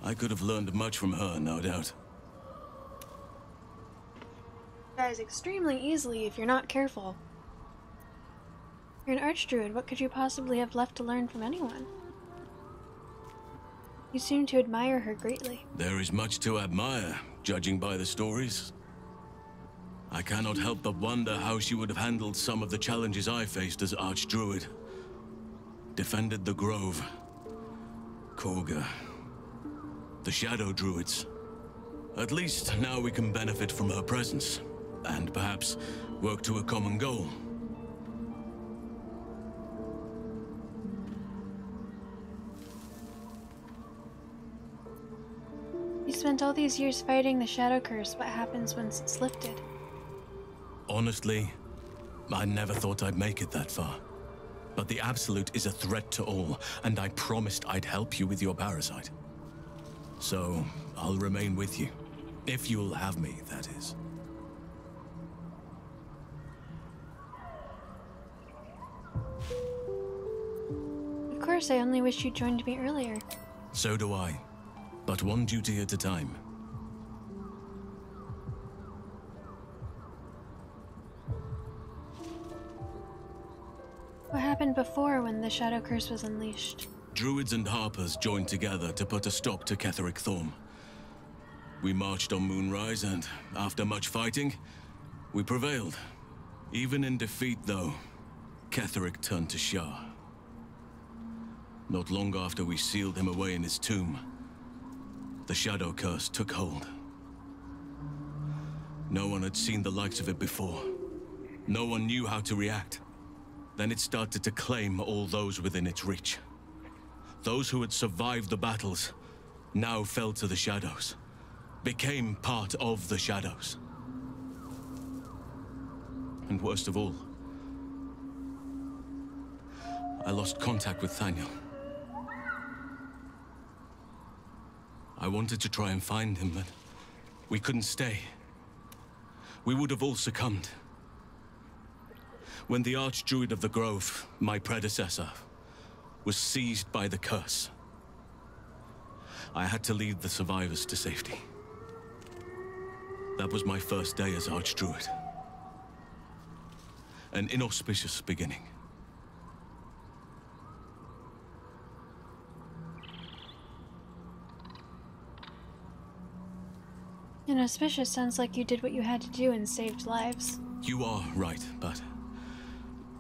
I could have learned much from her, no doubt. Dies extremely easily if you're not careful. You're an archdruid. What could you possibly have left to learn from anyone? You seem to admire her greatly. There is much to admire, judging by the stories. I cannot help but wonder how she would have handled some of the challenges I faced as archdruid. Defended the Grove, Korga, the Shadow Druids. At least now we can benefit from her presence, and perhaps work to a common goal. You spent all these years fighting the Shadow Curse. What happens once it's lifted? Honestly, I never thought I'd make it that far. But the Absolute is a threat to all, and I promised I'd help you with your parasite. So, I'll remain with you. If you'll have me, that is. Of course, I only wish you joined me earlier. So do I. But one duty at a time. What happened before when the Shadow Curse was unleashed? Druids and Harpers joined together to put a stop to Ketheric Thorm. We marched on Moonrise, and after much fighting, we prevailed. Even in defeat, though, Ketheric turned to Shah. Not long after we sealed him away in his tomb, the Shadow Curse took hold. No one had seen the likes of it before. No one knew how to react. Then it started to claim all those within its reach. Those who had survived the battles now fell to the shadows, became part of the shadows. And worst of all, I lost contact with Thaniel. I wanted to try and find him, but we couldn't stay. We would have all succumbed. When the Archdruid of the Grove, my predecessor, was seized by the curse, I had to lead the survivors to safety. That was my first day as Archdruid. An inauspicious beginning. Inauspicious sounds like you did what you had to do and saved lives. You are right, but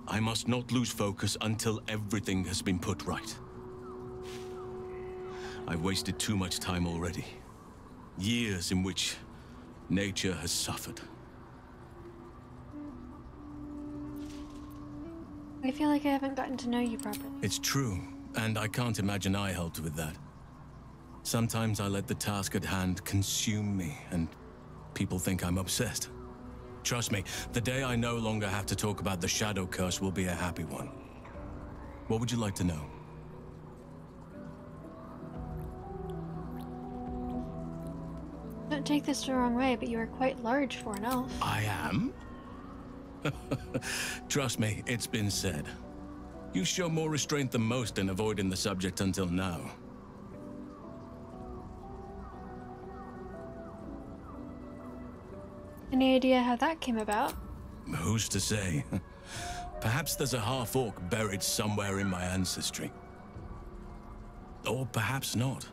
I must not lose focus until everything has been put right. I've wasted too much time already. Years in which nature has suffered. I feel like I haven't gotten to know you properly. It's true, and I can't imagine I helped with that. Sometimes I let the task at hand consume me, and people think I'm obsessed. Trust me, the day I no longer have to talk about the Shadow Curse will be a happy one. What would you like to know? Don't take this the wrong way, but you are quite large for an elf. I am? Trust me, it's been said. You show more restraint than most in avoiding the subject until now. Any idea how that came about? Who's to say? Perhaps there's a half-orc buried somewhere in my ancestry. Or perhaps not.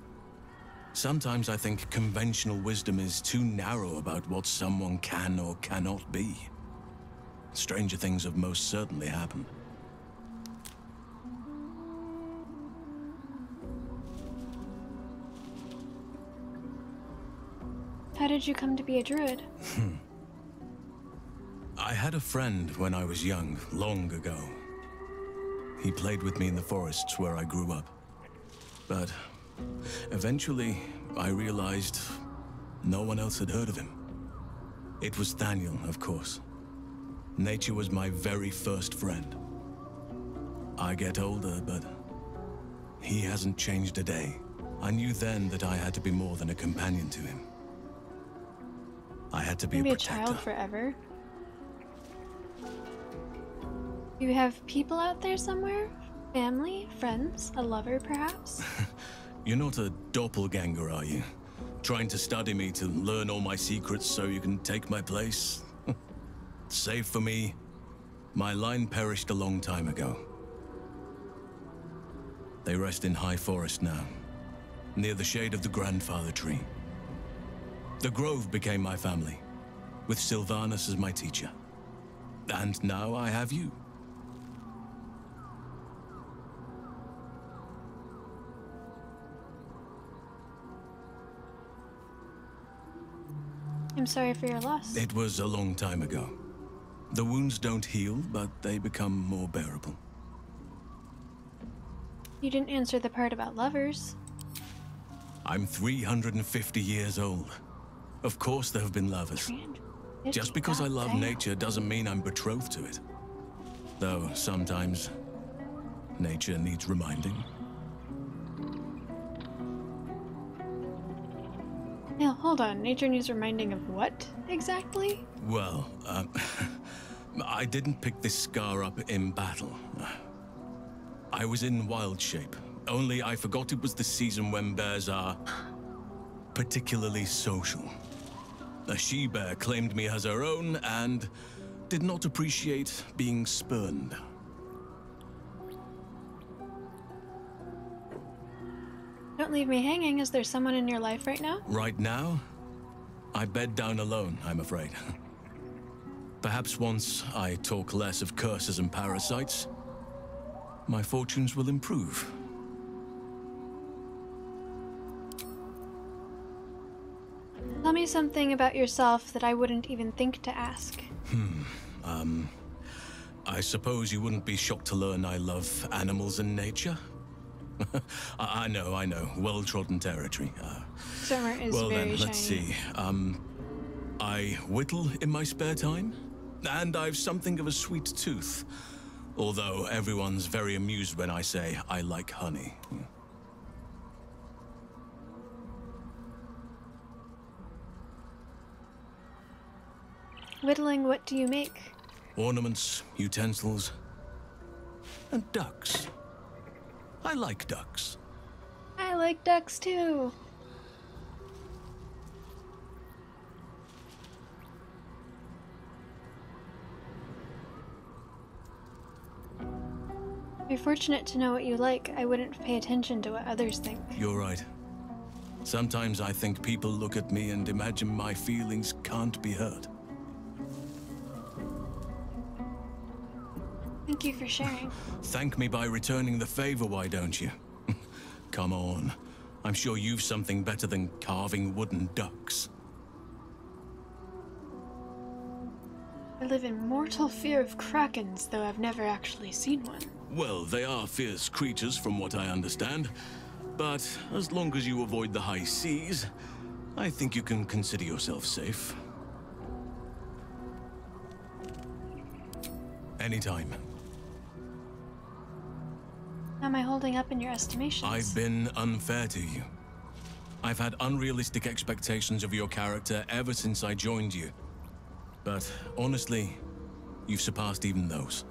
Sometimes I think conventional wisdom is too narrow about what someone can or cannot be. Stranger things have most certainly happened. How did you come to be a druid? I had a friend when I was young, long ago. He played with me in the forests where I grew up. But eventually, I realized no one else had heard of him. It was Thaniel, of course. Nature was my very first friend. I get older, but he hasn't changed a day. I knew then that I had to be more than a companion to him. I had to be a protector. Child forever. You have people out there somewhere? Family? Friends? A lover, perhaps? You're not a doppelganger, are you? Trying to study me to learn all my secrets so you can take my place? Save for me, my line perished a long time ago. They rest in High Forest now, near the shade of the grandfather tree. The Grove became my family, with Sylvanas as my teacher. And now I have you. I'm sorry for your loss. It was a long time ago. The wounds don't heal, but they become more bearable. You didn't answer the part about lovers. I'm 350 years old. Of course there have been lovers. Just because I love nature doesn't mean I'm betrothed to it. Though sometimes nature needs reminding. Now, hold on. Nature needs reminding of what, exactly? Well, I didn't pick this scar up in battle. I was in wild shape. Only I forgot it was the season when bears are particularly social. A she-bear claimed me as her own and did not appreciate being spurned. Don't leave me hanging. Is there someone in your life right now? Right now, I bed down alone, I'm afraid. Perhaps once I talk less of curses and parasites, my fortunes will improve. Tell me something about yourself that I wouldn't even think to ask. I suppose you wouldn't be shocked to learn I love animals and nature? I know. Well-trodden territory. Summer is well very then, shiny. let's see. I whittle in my spare time, and I've something of a sweet tooth. Although everyone's very amused when I say I like honey. Whittling, what do you make? Ornaments, utensils, and ducks. I like ducks. I like ducks too. You're fortunate to know what you like. I wouldn't pay attention to what others think. You're right. Sometimes I think people look at me and imagine my feelings can't be hurt. Thank you for sharing. Thank me by returning the favor, why don't you? Come on. I'm sure you've something better than carving wooden ducks. I live in mortal fear of krakens, though I've never actually seen one. Well, they are fierce creatures from what I understand. But as long as you avoid the high seas, I think you can consider yourself safe. Anytime. How am I holding up in your estimations? I've been unfair to you. I've had unrealistic expectations of your character ever since I joined you. But honestly, you've surpassed even those.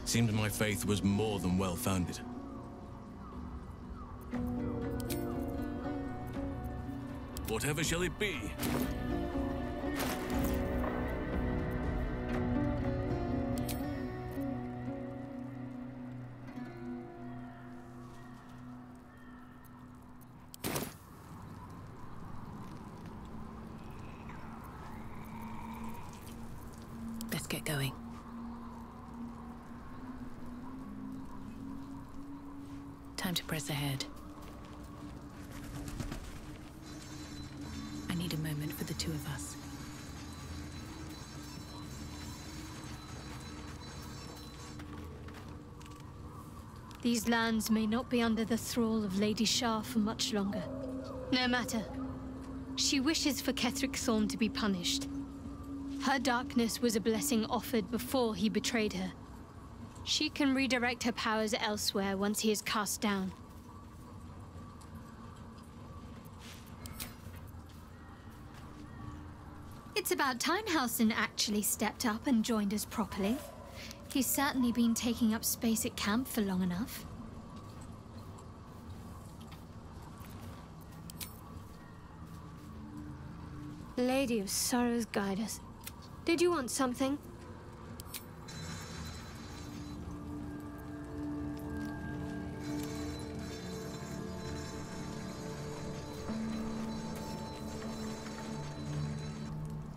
Seems my faith was more than well-founded. Whatever shall it be? Let's get going. Time to press ahead. I need a moment for the two of us. These lands may not be under the thrall of Lady Shah for much longer. No matter. She wishes for Ketheric Thorm to be punished. Her darkness was a blessing offered before he betrayed her. She can redirect her powers elsewhere once he is cast down. It's about time Halsin actually stepped up and joined us properly. He's certainly been taking up space at camp for long enough. Lady of Sorrows, guide us. Did you want something?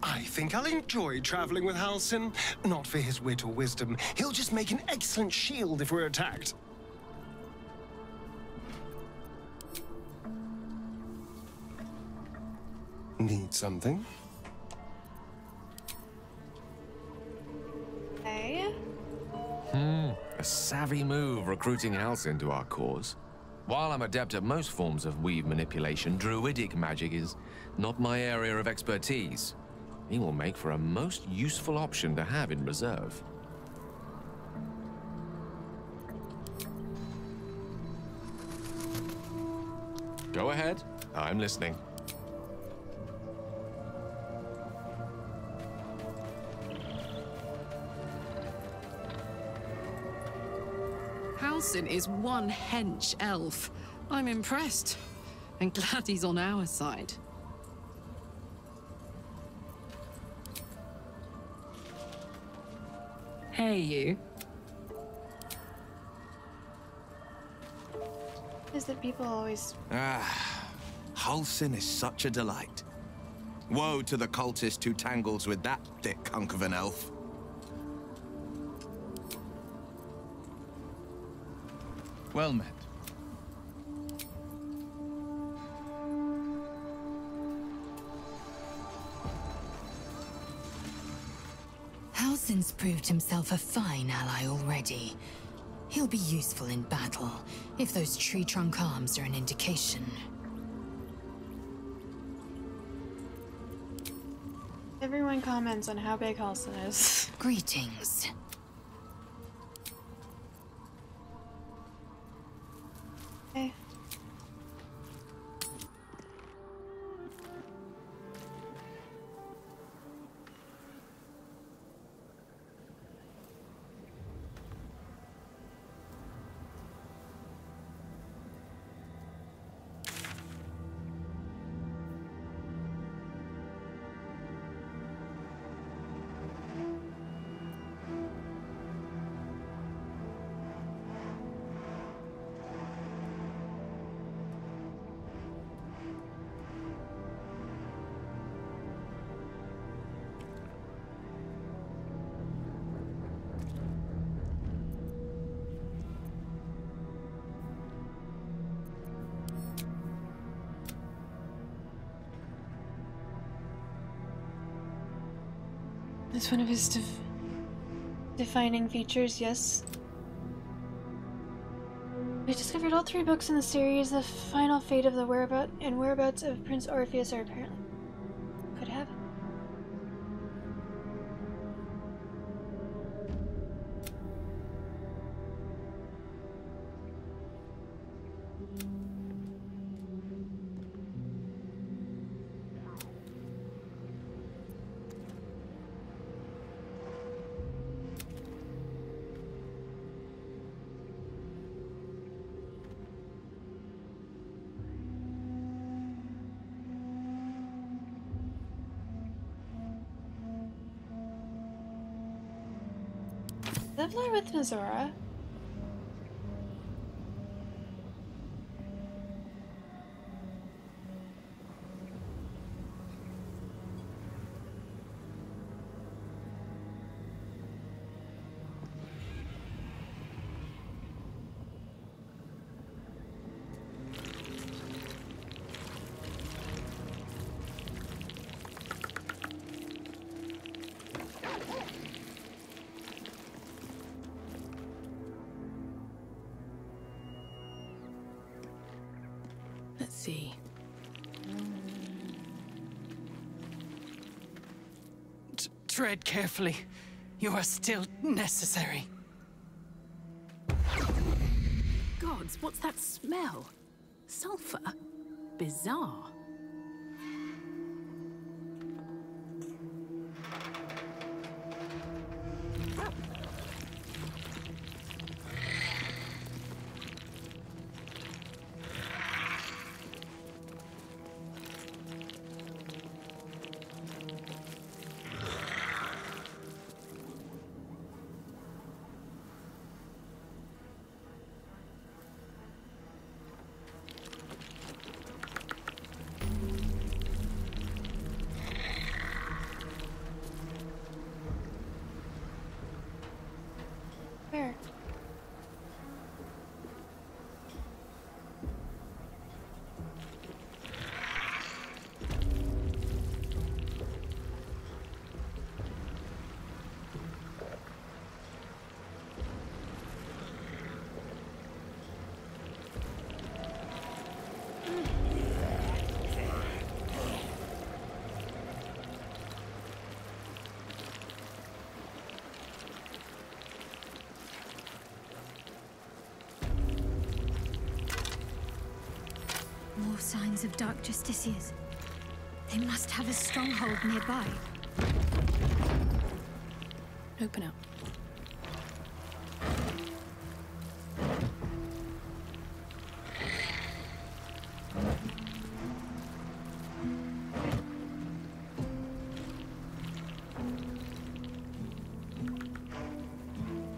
I think I'll enjoy traveling with Halsin. Not for his wit or wisdom. He'll just make an excellent shield if we're attacked. Need something? Hey. A savvy move recruiting Halsin to our cause. While I'm adept at most forms of weave manipulation, druidic magic is not my area of expertise. He will make for a most useful option to have in reserve. Go ahead. I'm listening. Halsin is one hench elf. I'm impressed. And glad he's on our side. Hey, you. Is that people always... Halsin is such a delight. Woe to the cultist who tangles with that thick hunk of an elf. Well met. Halsin's proved himself a fine ally already. He'll be useful in battle, if those tree trunk arms are an indication. Everyone comments on how big Halsin is. Greetings. Okay. It's one of his defining features, yes. We discovered all 3 books in the series. The final fate of the whereabouts of Prince Orpheus are apparently... Could have. Leveler with Mizora. Let's see. Tread carefully. You are still necessary. Gods, what's that smell? Sulfur? Bizarre. Where? More signs of Dark Justiciars. They must have a stronghold nearby. Open up.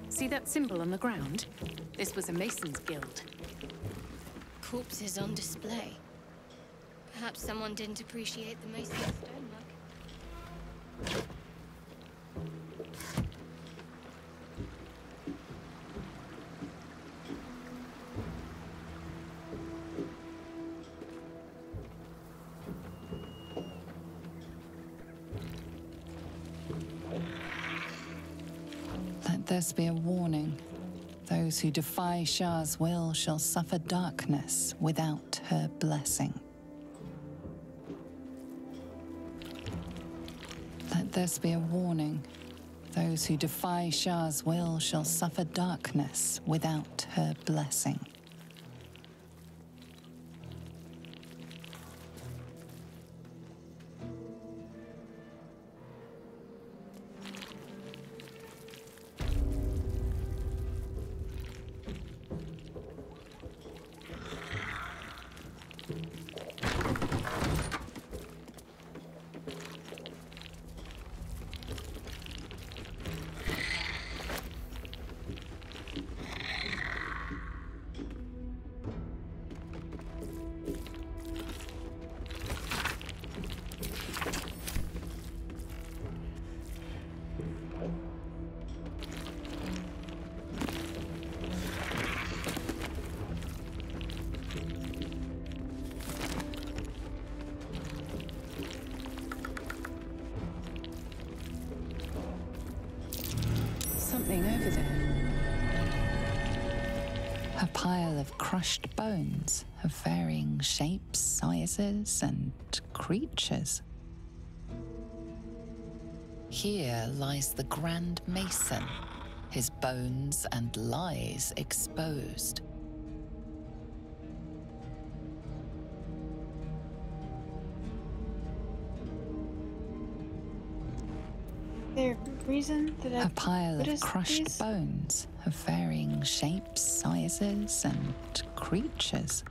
See that symbol on the ground? This was a Mason's guild. Corpses on display. Perhaps someone didn't appreciate the Mason's stonework. Let this be a warning. Those who defy Shah's will shall suffer darkness without her blessing. Let this be a warning. Those who defy Shah's will shall suffer darkness without her blessing. crushed bones of varying shapes, sizes, and creatures. Here lies the Grand Mason, his bones and lies exposed. There reason that A pile of noticed crushed these? bones of varying shapes, sizes, and creatures.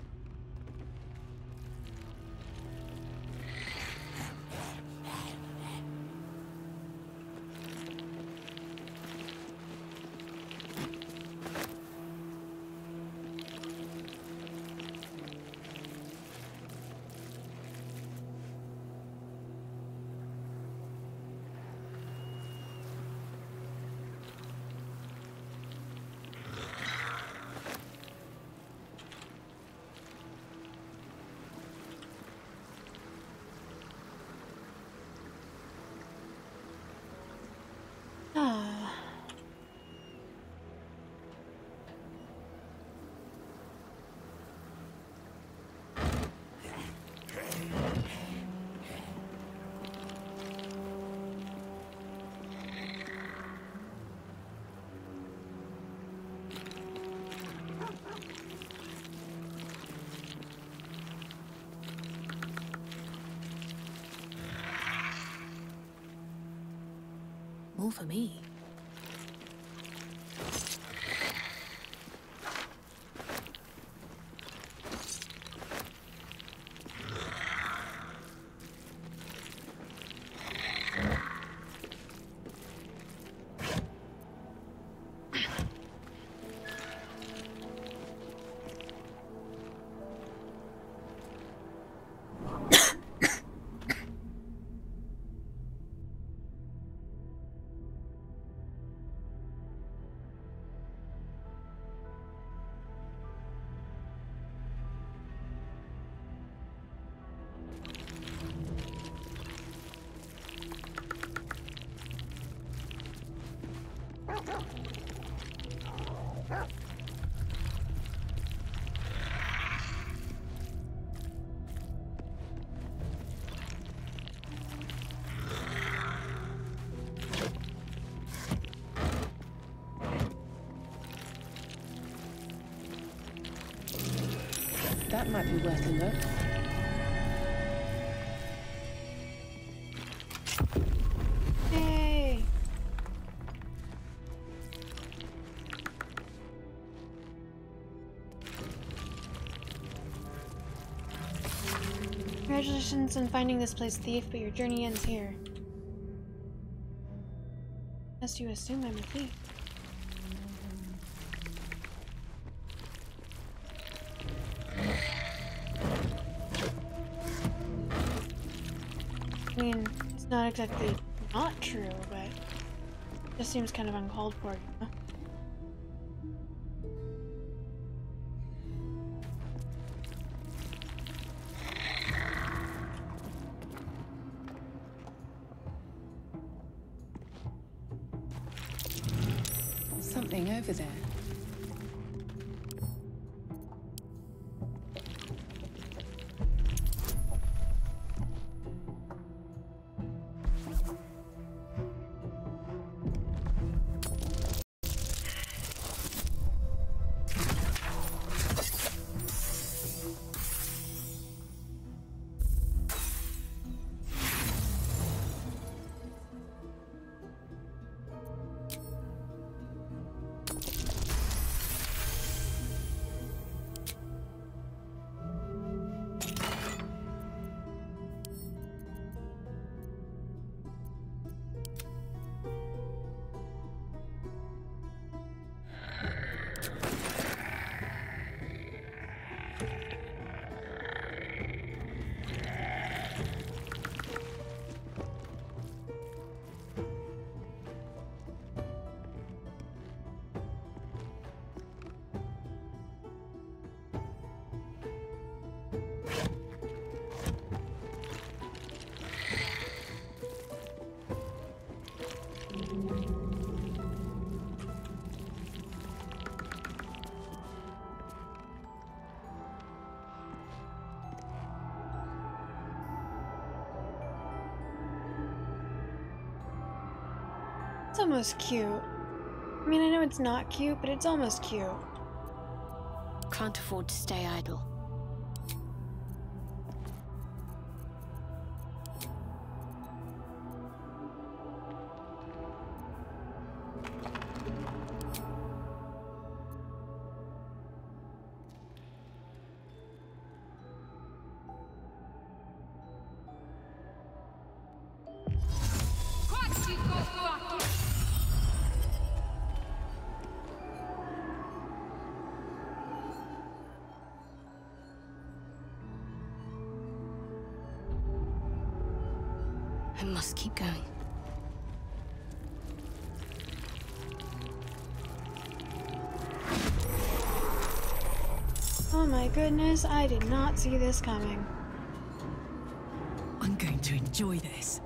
Ah. More for me. That might be worth a look. Yay! Congratulations on finding this place, thief, but your journey ends here. Lest you assume I'm a thief. I mean, it's not exactly not true, but it just seems kind of uncalled for, you know? There's something over there. It's almost cute. I mean, I know it's not cute, but it's almost cute. Can't afford to stay idle. I must keep going. Oh my goodness, I did not see this coming. I'm going to enjoy this.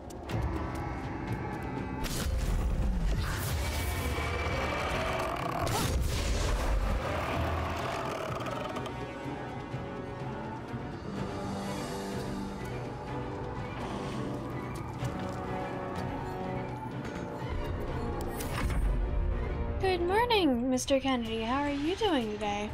Good morning, Mr. Kennedy. How are you doing today?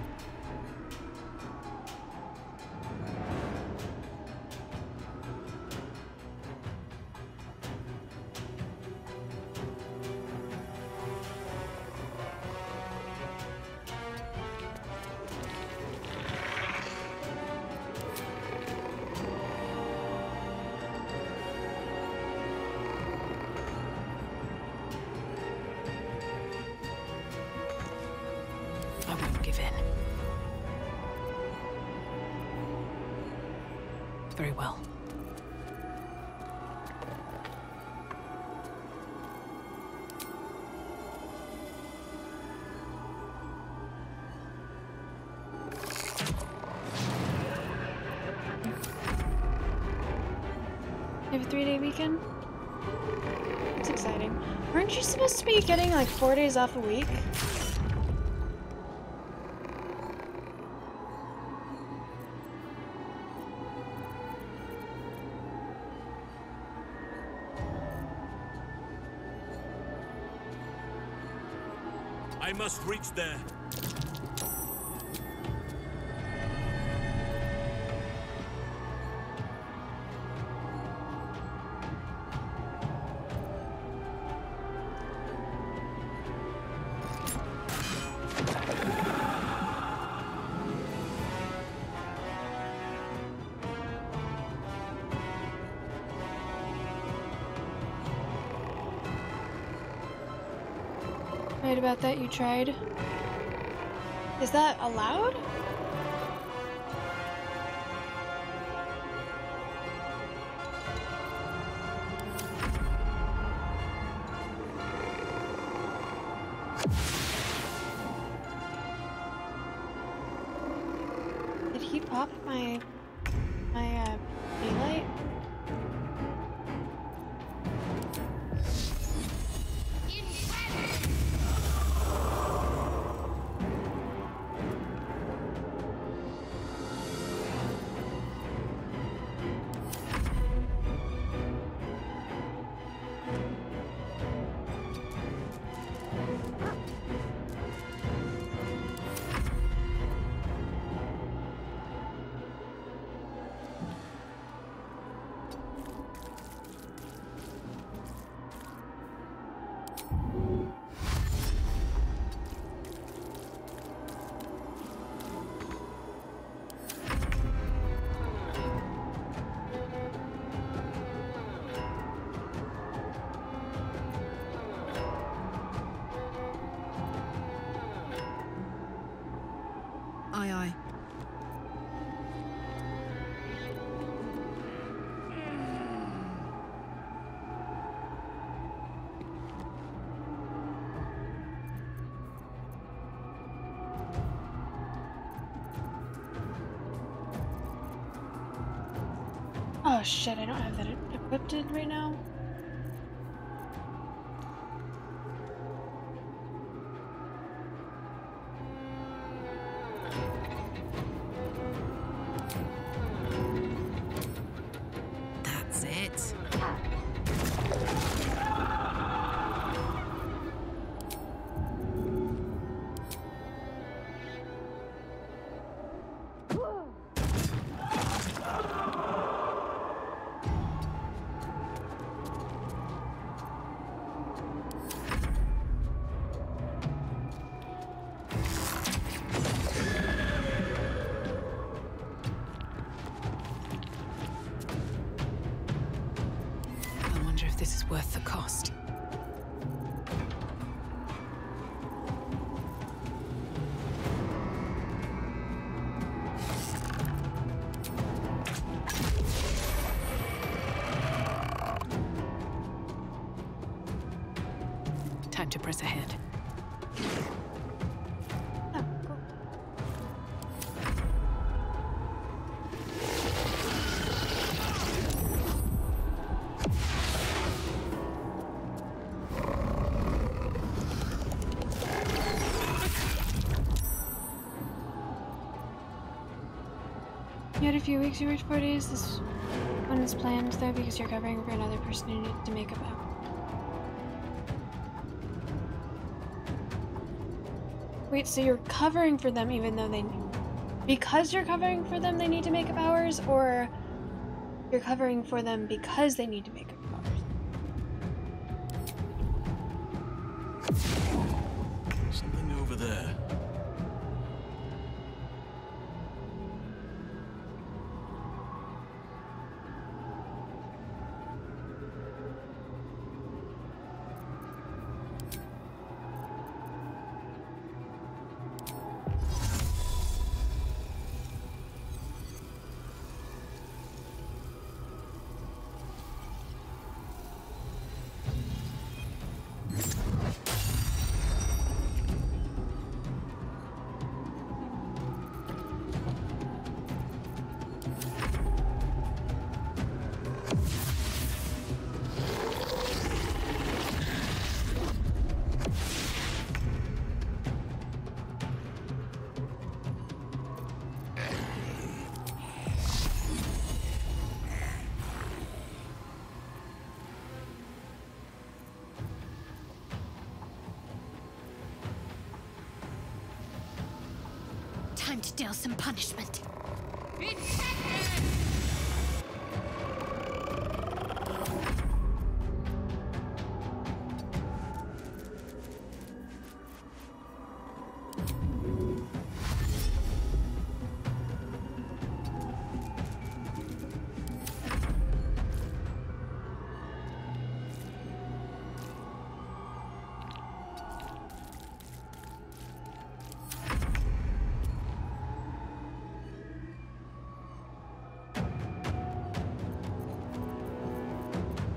I won't give in. Very well. You have a 3-day weekend? That's exciting. Aren't you supposed to be getting like 4 days off a week? I must reach there. Right about that, you tried. Is that allowed? Did he pop my daylight? Aye, aye. Oh shit, I don't have that equipped right now. That's it. This is worth the cost. Time to press ahead. You had a few weeks, you worked 4 days. This one is planned though because you're covering for another person who needed to make a vow. Wait, so you're covering for them even though they... Because you're covering for them they need to make up hours, or you're covering for them because they need to make up hours? Something over there. Time to deal some punishment.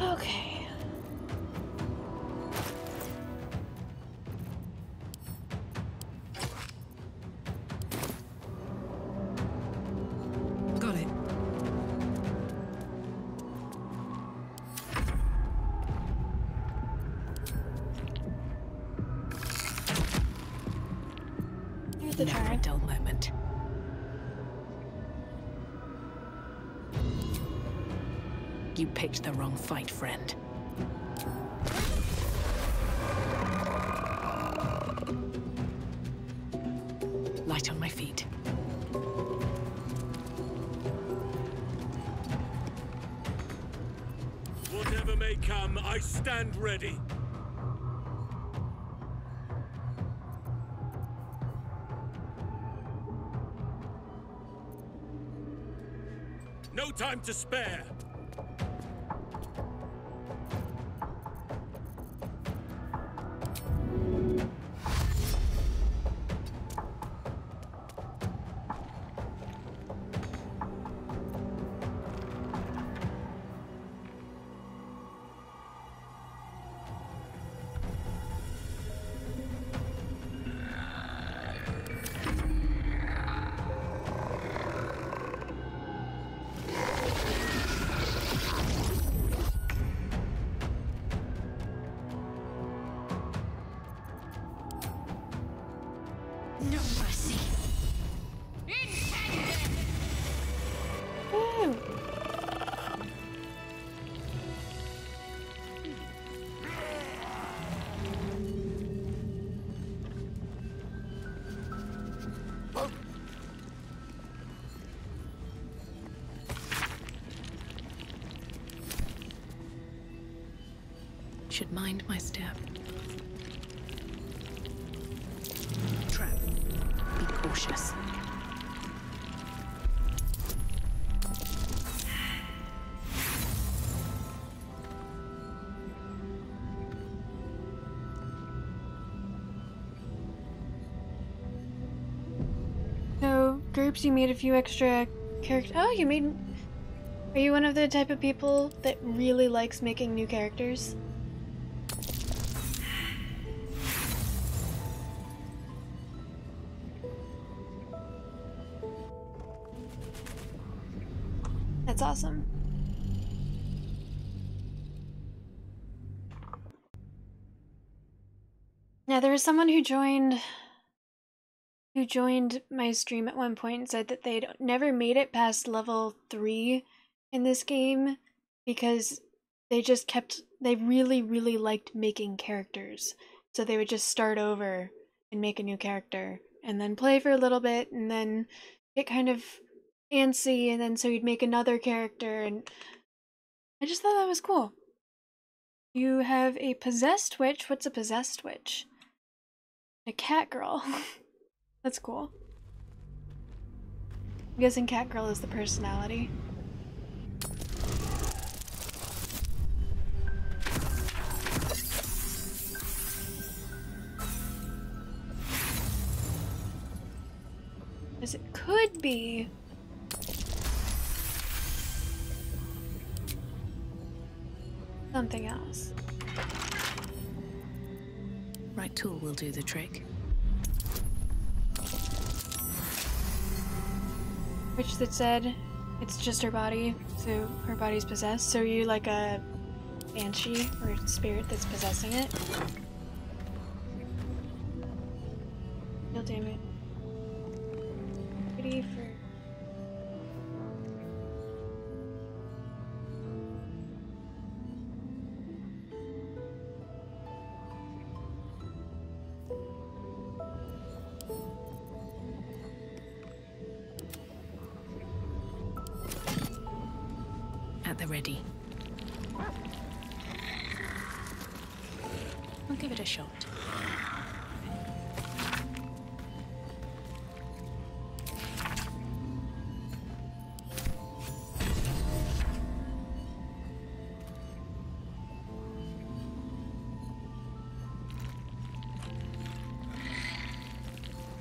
Okay. Got it. Here's the Never a dull moment. You picked the wrong fight, friend. Light on my feet. Whatever may come, I stand ready. No time to spare. No mercy. Woo. Should mind my step. Trap. Be cautious. groups, you made a few extra characters. Oh, you made... Are you one of the type of people that really likes making new characters? That's awesome. Now, there was someone who joined my stream at one point and said that they'd never made it past level 3 in this game because they really liked making characters. So they would just start over and make a new character and then play for a little bit and then get kind of antsy, and then so you'd make another character, and I just thought that was cool. You have a possessed witch. What's a possessed witch? A cat girl. That's cool. I'm guessing cat girl is the personality. As it could be something else. Right tool will do the trick. Witch that said it's just her body, so her body's possessed. So are you like a banshee or a spirit that's possessing it? Deal damage. Ready for... At the ready. I'll give it a shot.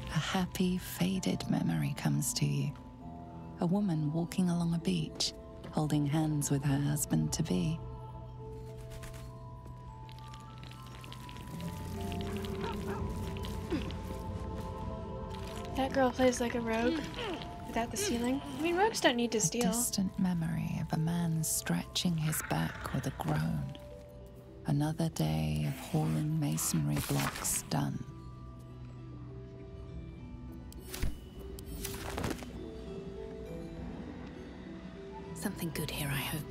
A happy, faded memory comes to you. A woman walking along a beach, holding hands with her husband-to-be. That girl plays like a rogue without the stealing. I mean, rogues don't need to steal. A distant memory of a man stretching his back with a groan. Another day of hauling masonry blocks done. Something good here, I hope.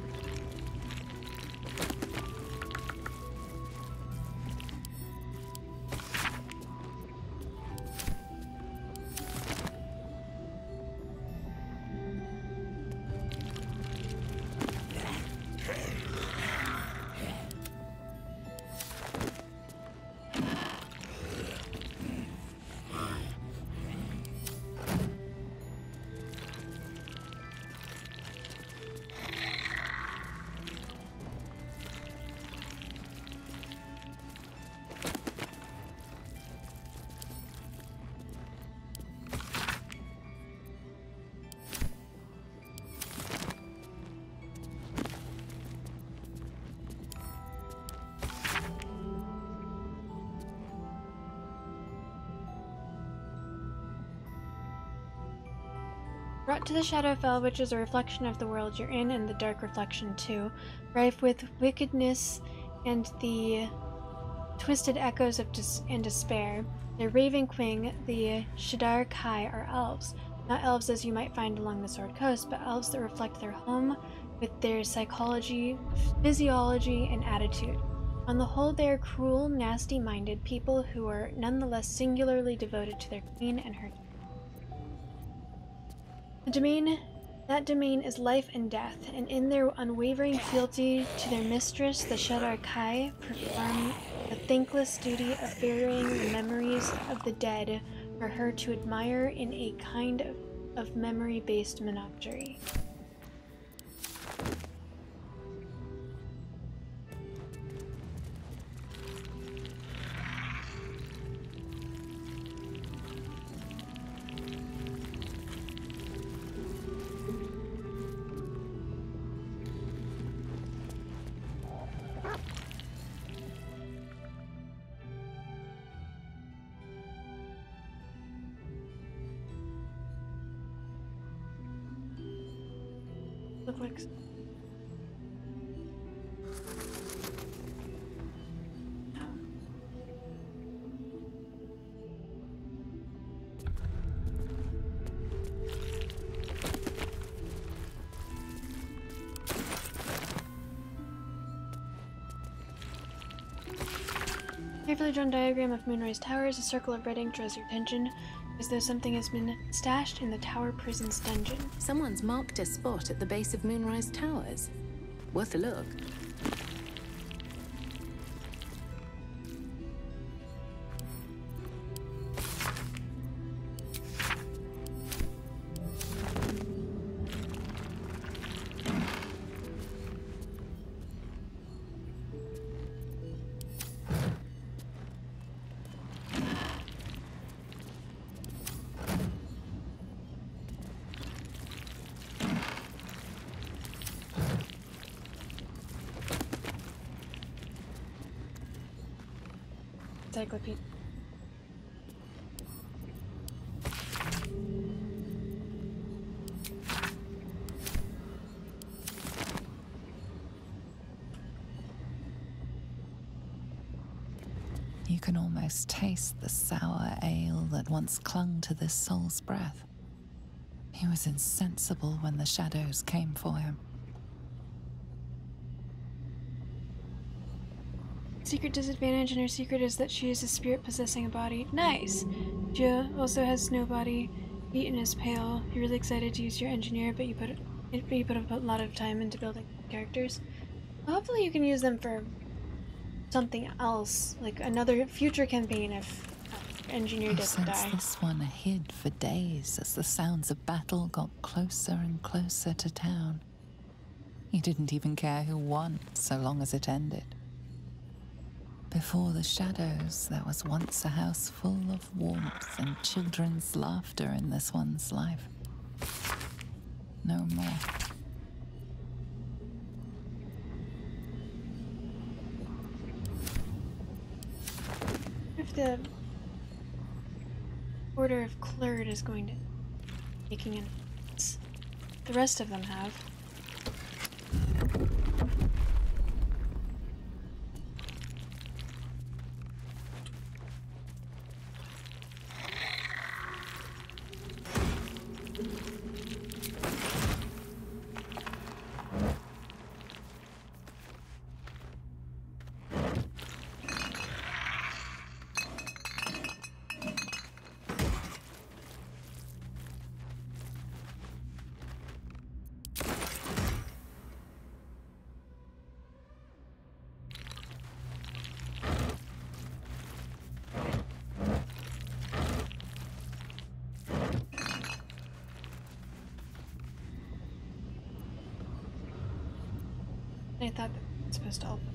Brought to the Shadowfell, which is a reflection of the world you're in, and the dark reflection too, rife with wickedness and the twisted echoes of despair. The Raven Queen, the Shadar Kai, are elves. Not elves as you might find along the Sword Coast, but elves that reflect their home with their psychology, physiology, and attitude. On the whole, they are cruel, nasty-minded people who are nonetheless singularly devoted to their queen and her. That domain is life and death, and in their unwavering fealty to their mistress, the Shadar Kai, perform the thankless duty of burying the memories of the dead for her to admire in a kind of memory-based menagerie. look like. Carefully drawn diagram of Moonrise Towers. A circle of red ink draws your attention, as though something has been stashed in the tower prison's dungeon. Someone's marked a spot at the base of Moonrise Towers. Worth a look. Encyclopedia. You can almost taste the sour ale that once clung to this soul's breath. He was insensible when the shadows came for him. Secret disadvantage, and her secret is that she is a spirit possessing a body. Nice! Jia also has no body. Eaton is pale. You're really excited to use your engineer, but you put a lot of time into building characters. Well, hopefully you can use them for something else, like another future campaign if engineer doesn't die. This one hid for days as the sounds of battle got closer and closer to town. He didn't even care who won, so long as it ended. Before the shadows, there was once a house full of warmth and children's laughter in this one's life. No more. If the Order of Klurd is going to making an appearance. The rest of them have. I thought that was supposed to open.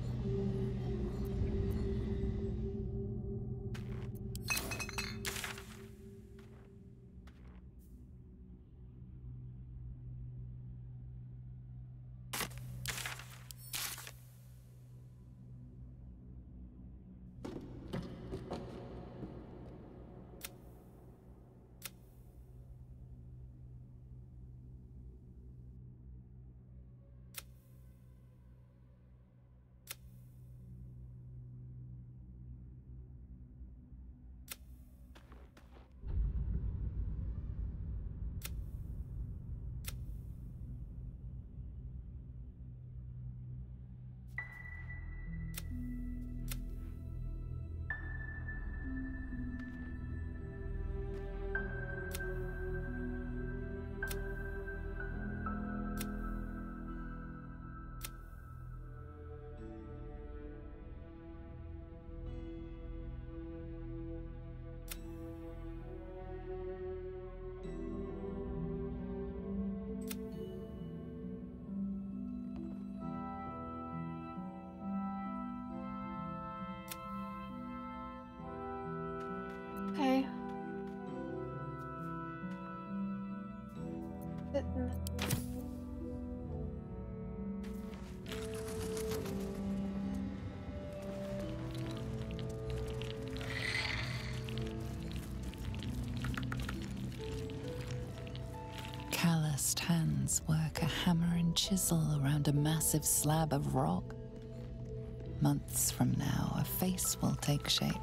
Okay. Calloused hands hands work a hammer and chisel around a massive slab of rock. Months from now, a face will take shape.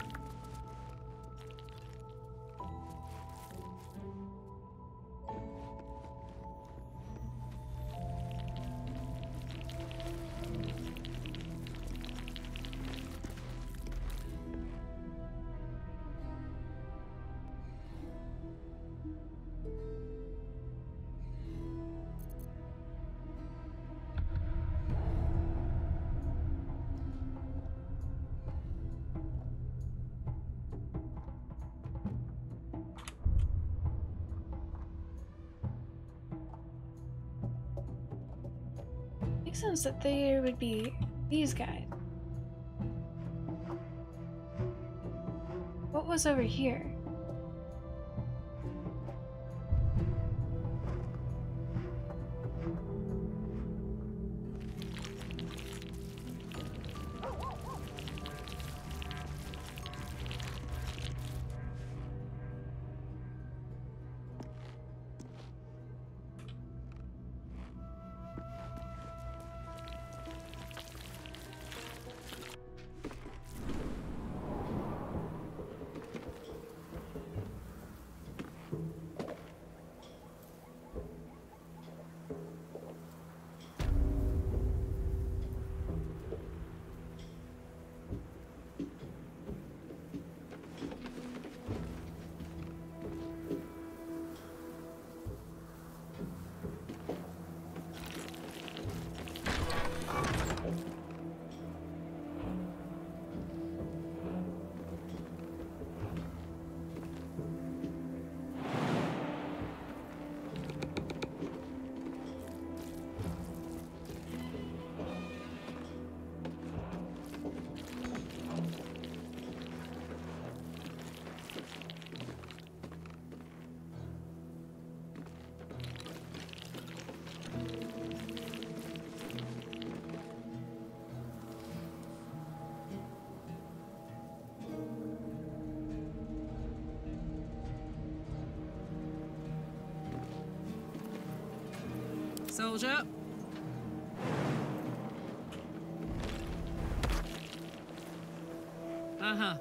Makes sense that there would be these guys. What was over here? Soldier. Uh-huh.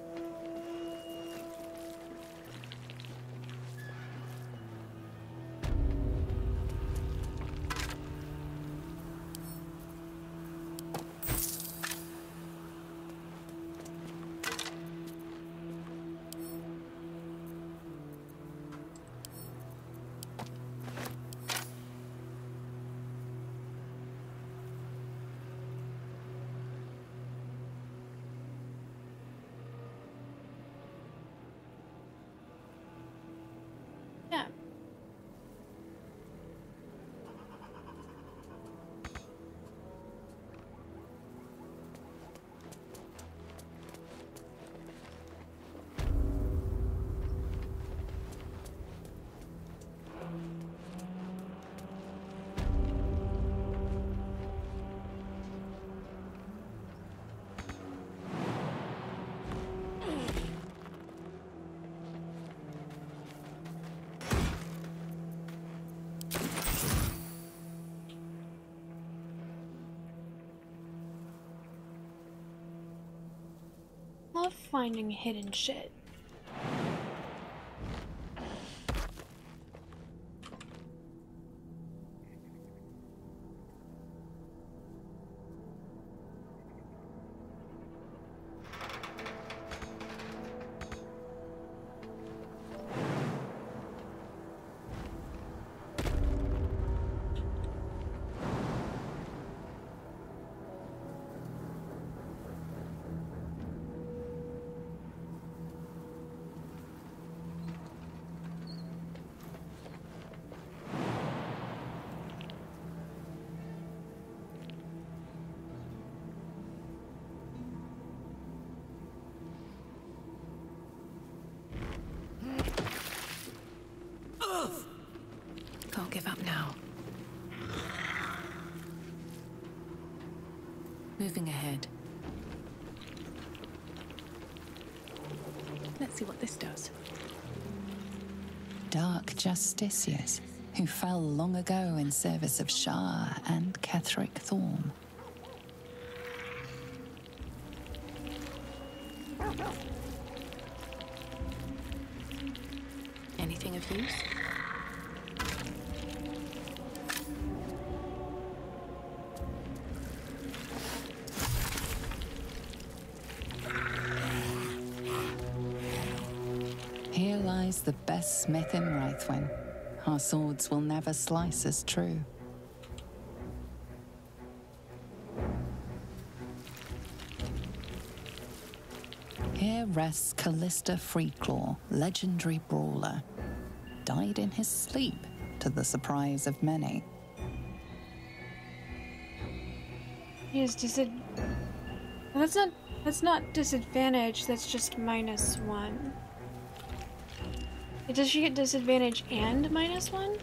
Yeah. Love finding hidden shit. Can't give up now. Moving ahead. Let's see what this does. Dark Justicius. who fell long ago in service of Shah and Ketheric Thorm. Anything of use? Here lies the best smith in Rythwin. Our swords will never slice as true. Here rests Callista Freeclaw, legendary brawler. Died in his sleep, to the surprise of many. He is That's not disadvantage, that's just -1. Does she get disadvantage and -1?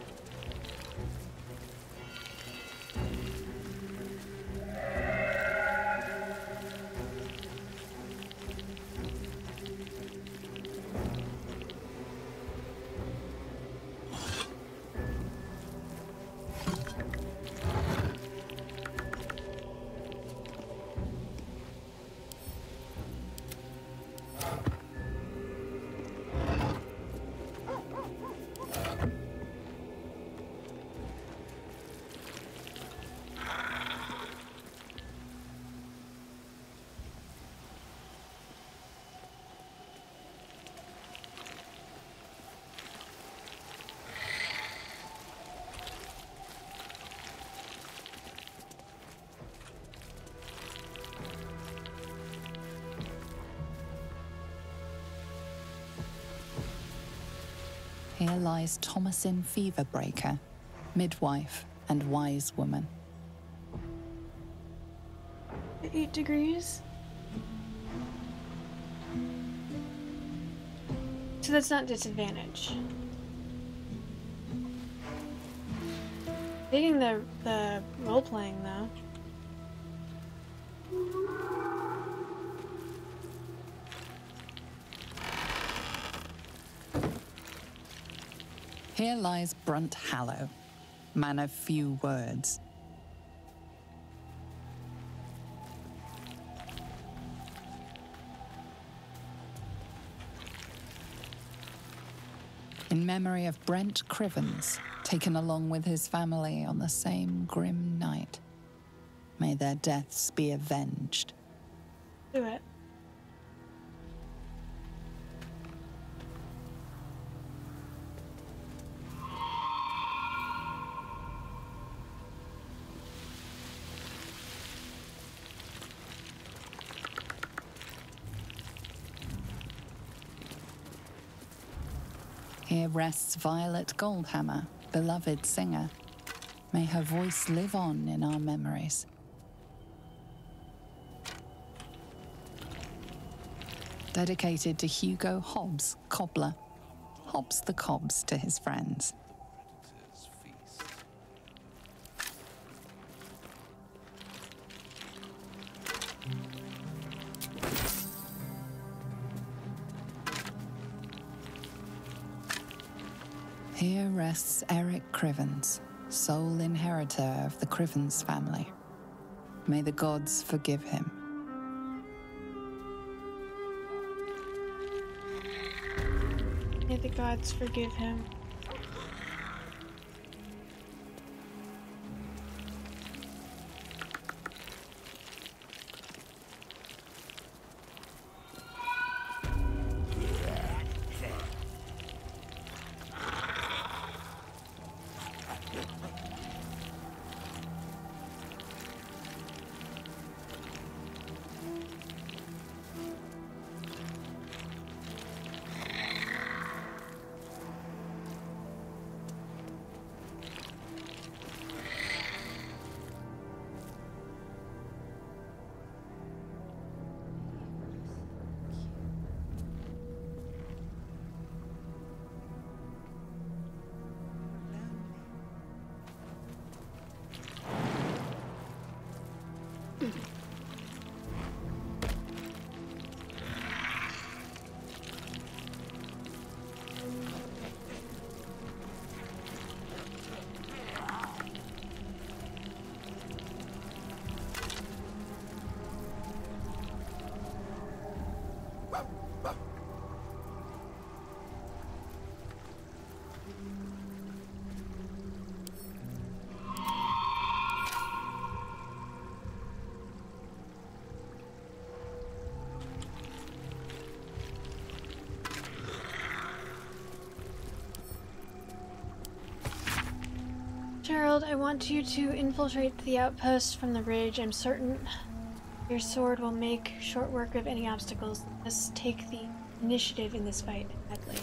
Here lies Thomasin Feverbreaker, midwife and wise woman. 8 degrees. So that's not disadvantage. Digging the role playing though. Here lies Brunt Hallow, man of few words. In memory of Brent Crivens, taken along with his family on the same grim night. May their deaths be avenged. Do it. Here rests Violet Goldhammer, beloved singer. May her voice live on in our memories. Dedicated to Hugo Hobbs, cobbler. Hobbs the Cobbs to his friends. Here rests Eric Crivens, sole inheritor of the Crivens family. May the gods forgive him. May the gods forgive him. child, I want you to infiltrate the outpost from the ridge. I'm certain your sword will make short work of any obstacles. Let's take the initiative in this fight, Hadley.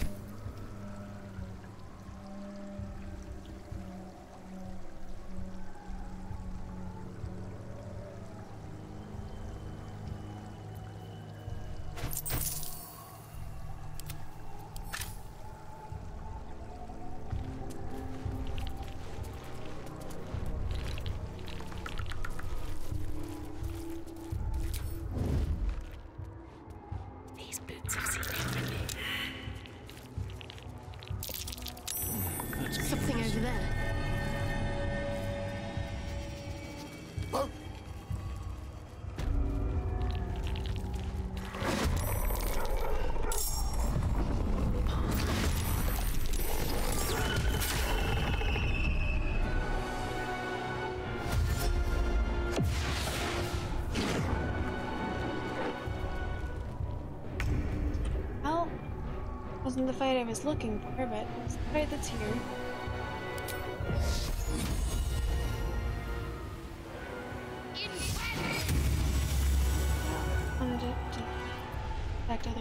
Something over there. Well, wasn't the fight I was looking for, but it's the fight that's here. Wanted to affect other.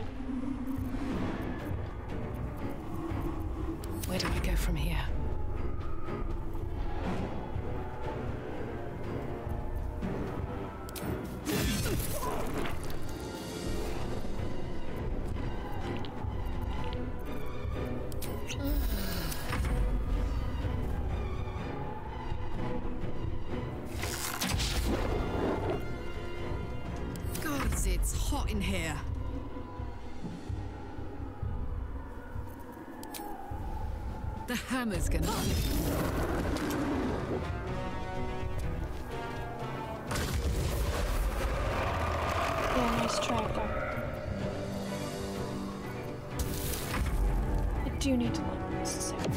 Where do I go from here? Gods, it's hot in here. The hammer's gonna. Yeah, nice try, Doctor. I do need to look at this soon.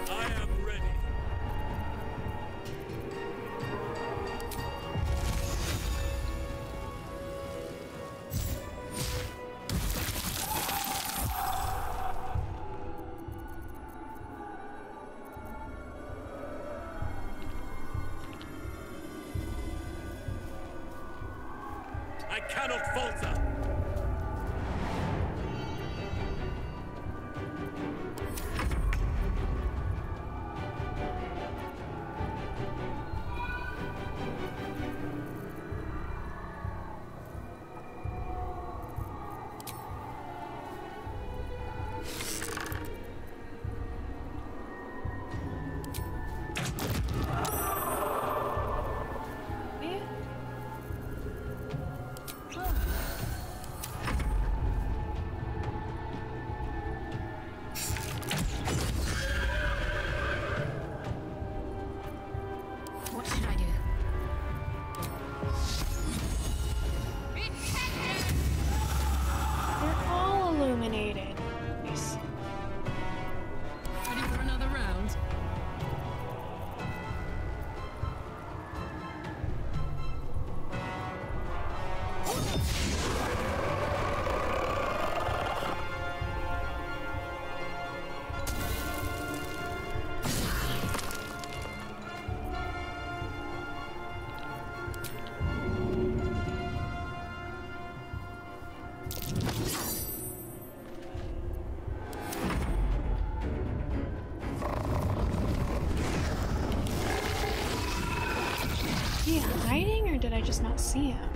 I am ready. I cannot falter. What should I do? They're all illuminated. Nice. Ready for another round? Is he hiding, or did I just not see him?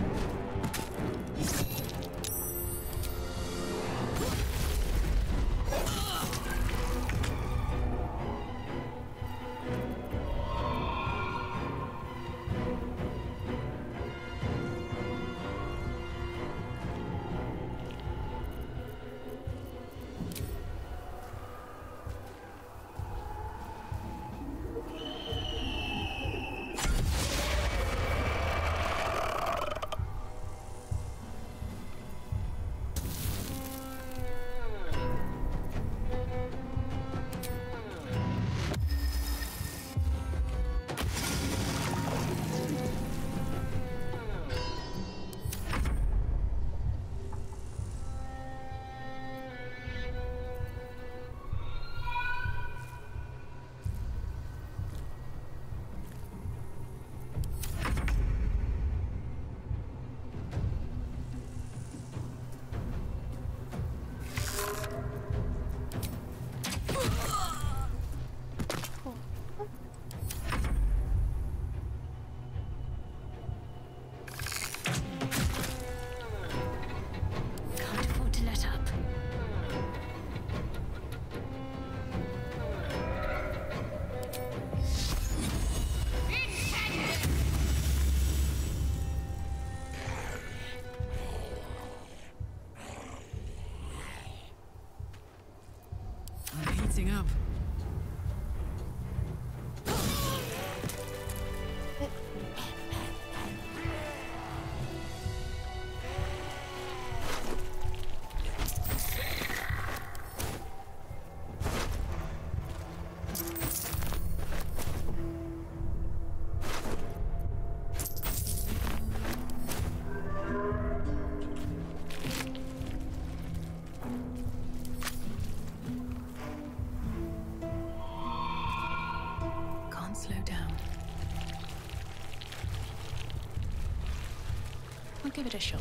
I'll give it a shot.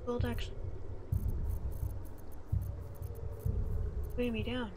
Gold actually weigh me down.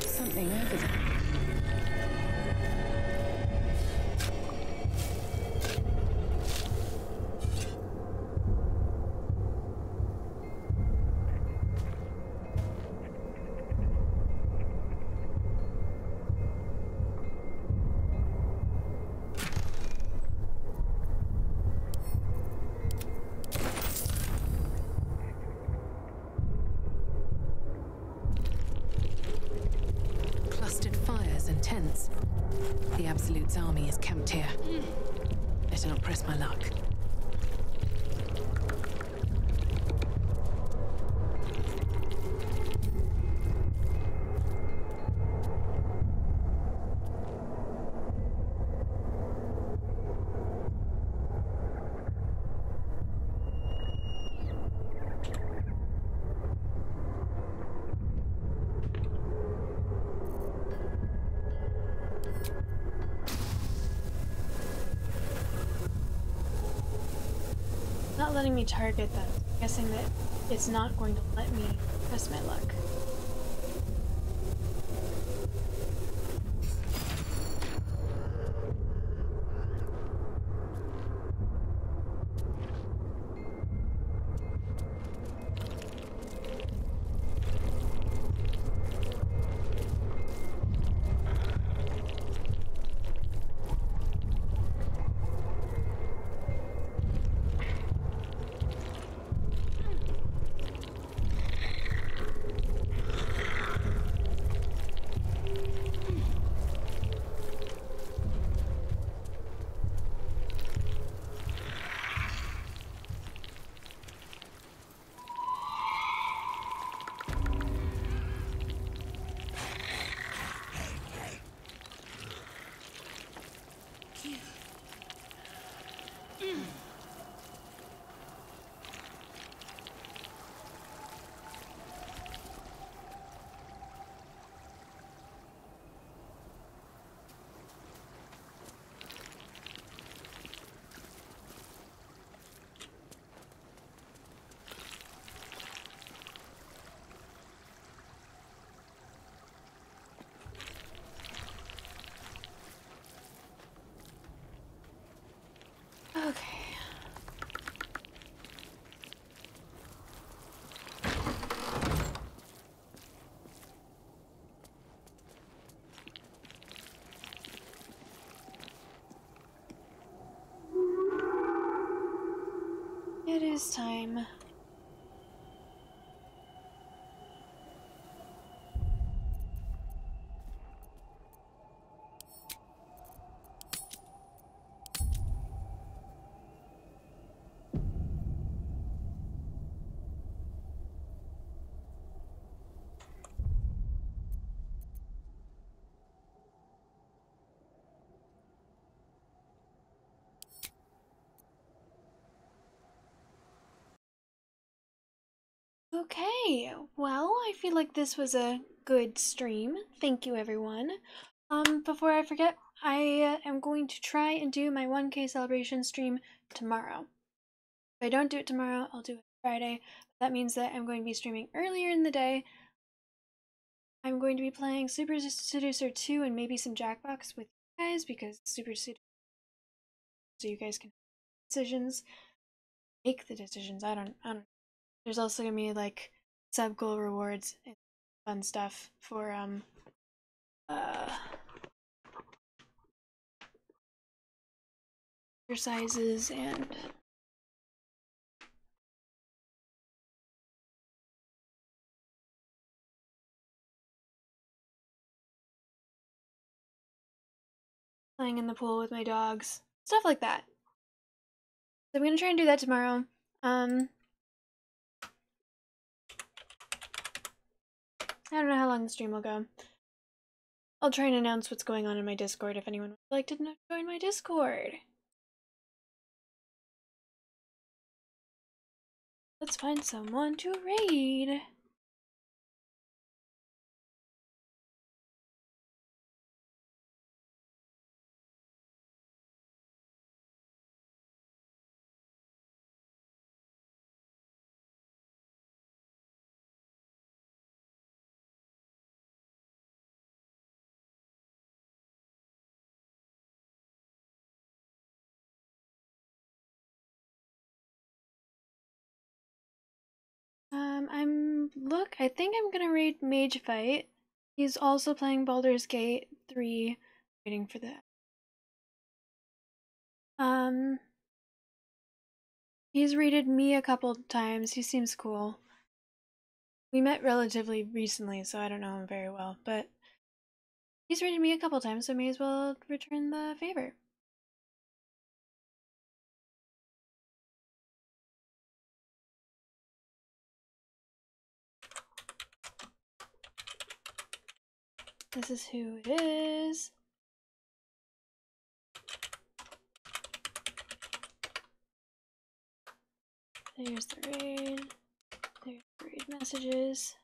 Something over there. Clustered fires and tents. The Absolute's army is camped here. Better not press my luck. Not letting me target them. I'm guessing that it's not going to let me press my luck. Okay. It is time. Okay, well, I feel like this was a good stream. Thank you, everyone. Before I forget, I am going to try and do my 1K celebration stream tomorrow. If I don't do it tomorrow, I'll do it Friday. That means that I'm going to be streaming earlier in the day. I'm going to be playing Super Seducer 2 and maybe some Jackbox with you guys, because Super Seducer, so you guys can make the decisions. I don't. There's also gonna be like sub goal rewards and fun stuff for exercises and playing in the pool with my dogs, stuff like that. So I'm gonna try and do that tomorrow. I don't know how long the stream will go. I'll try and announce what's going on in my Discord if anyone would like to join my Discord. Let's find someone to raid. I think I'm gonna raid Mage Fight. He's also playing Baldur's Gate 3, waiting for that. He's raided me a couple times. He seems cool. We met relatively recently, so I don't know him very well, but he's raided me a couple times, so I may as well return the favor. This is who it is. There's the raid. There's the raid messages.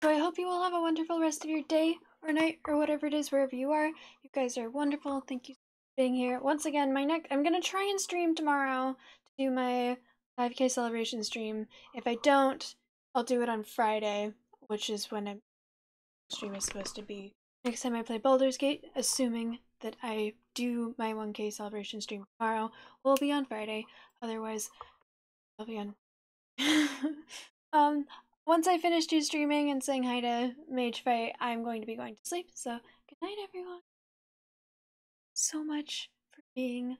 So I hope you all have a wonderful rest of your day or night or whatever it is wherever you are. You guys are wonderful. Thank you for being here. Once again, I'm gonna try and stream tomorrow to do my 5K celebration stream. If I don't, I'll do it on Friday, which is when my stream is supposed to be. Next time I play Baldur's Gate, assuming that I do my 1K celebration stream tomorrow, will be on Friday. Otherwise, I'll be on. Once I finish streaming and saying hi to Mage Fight, I'm going to be going to sleep. So, good night, everyone. So much for being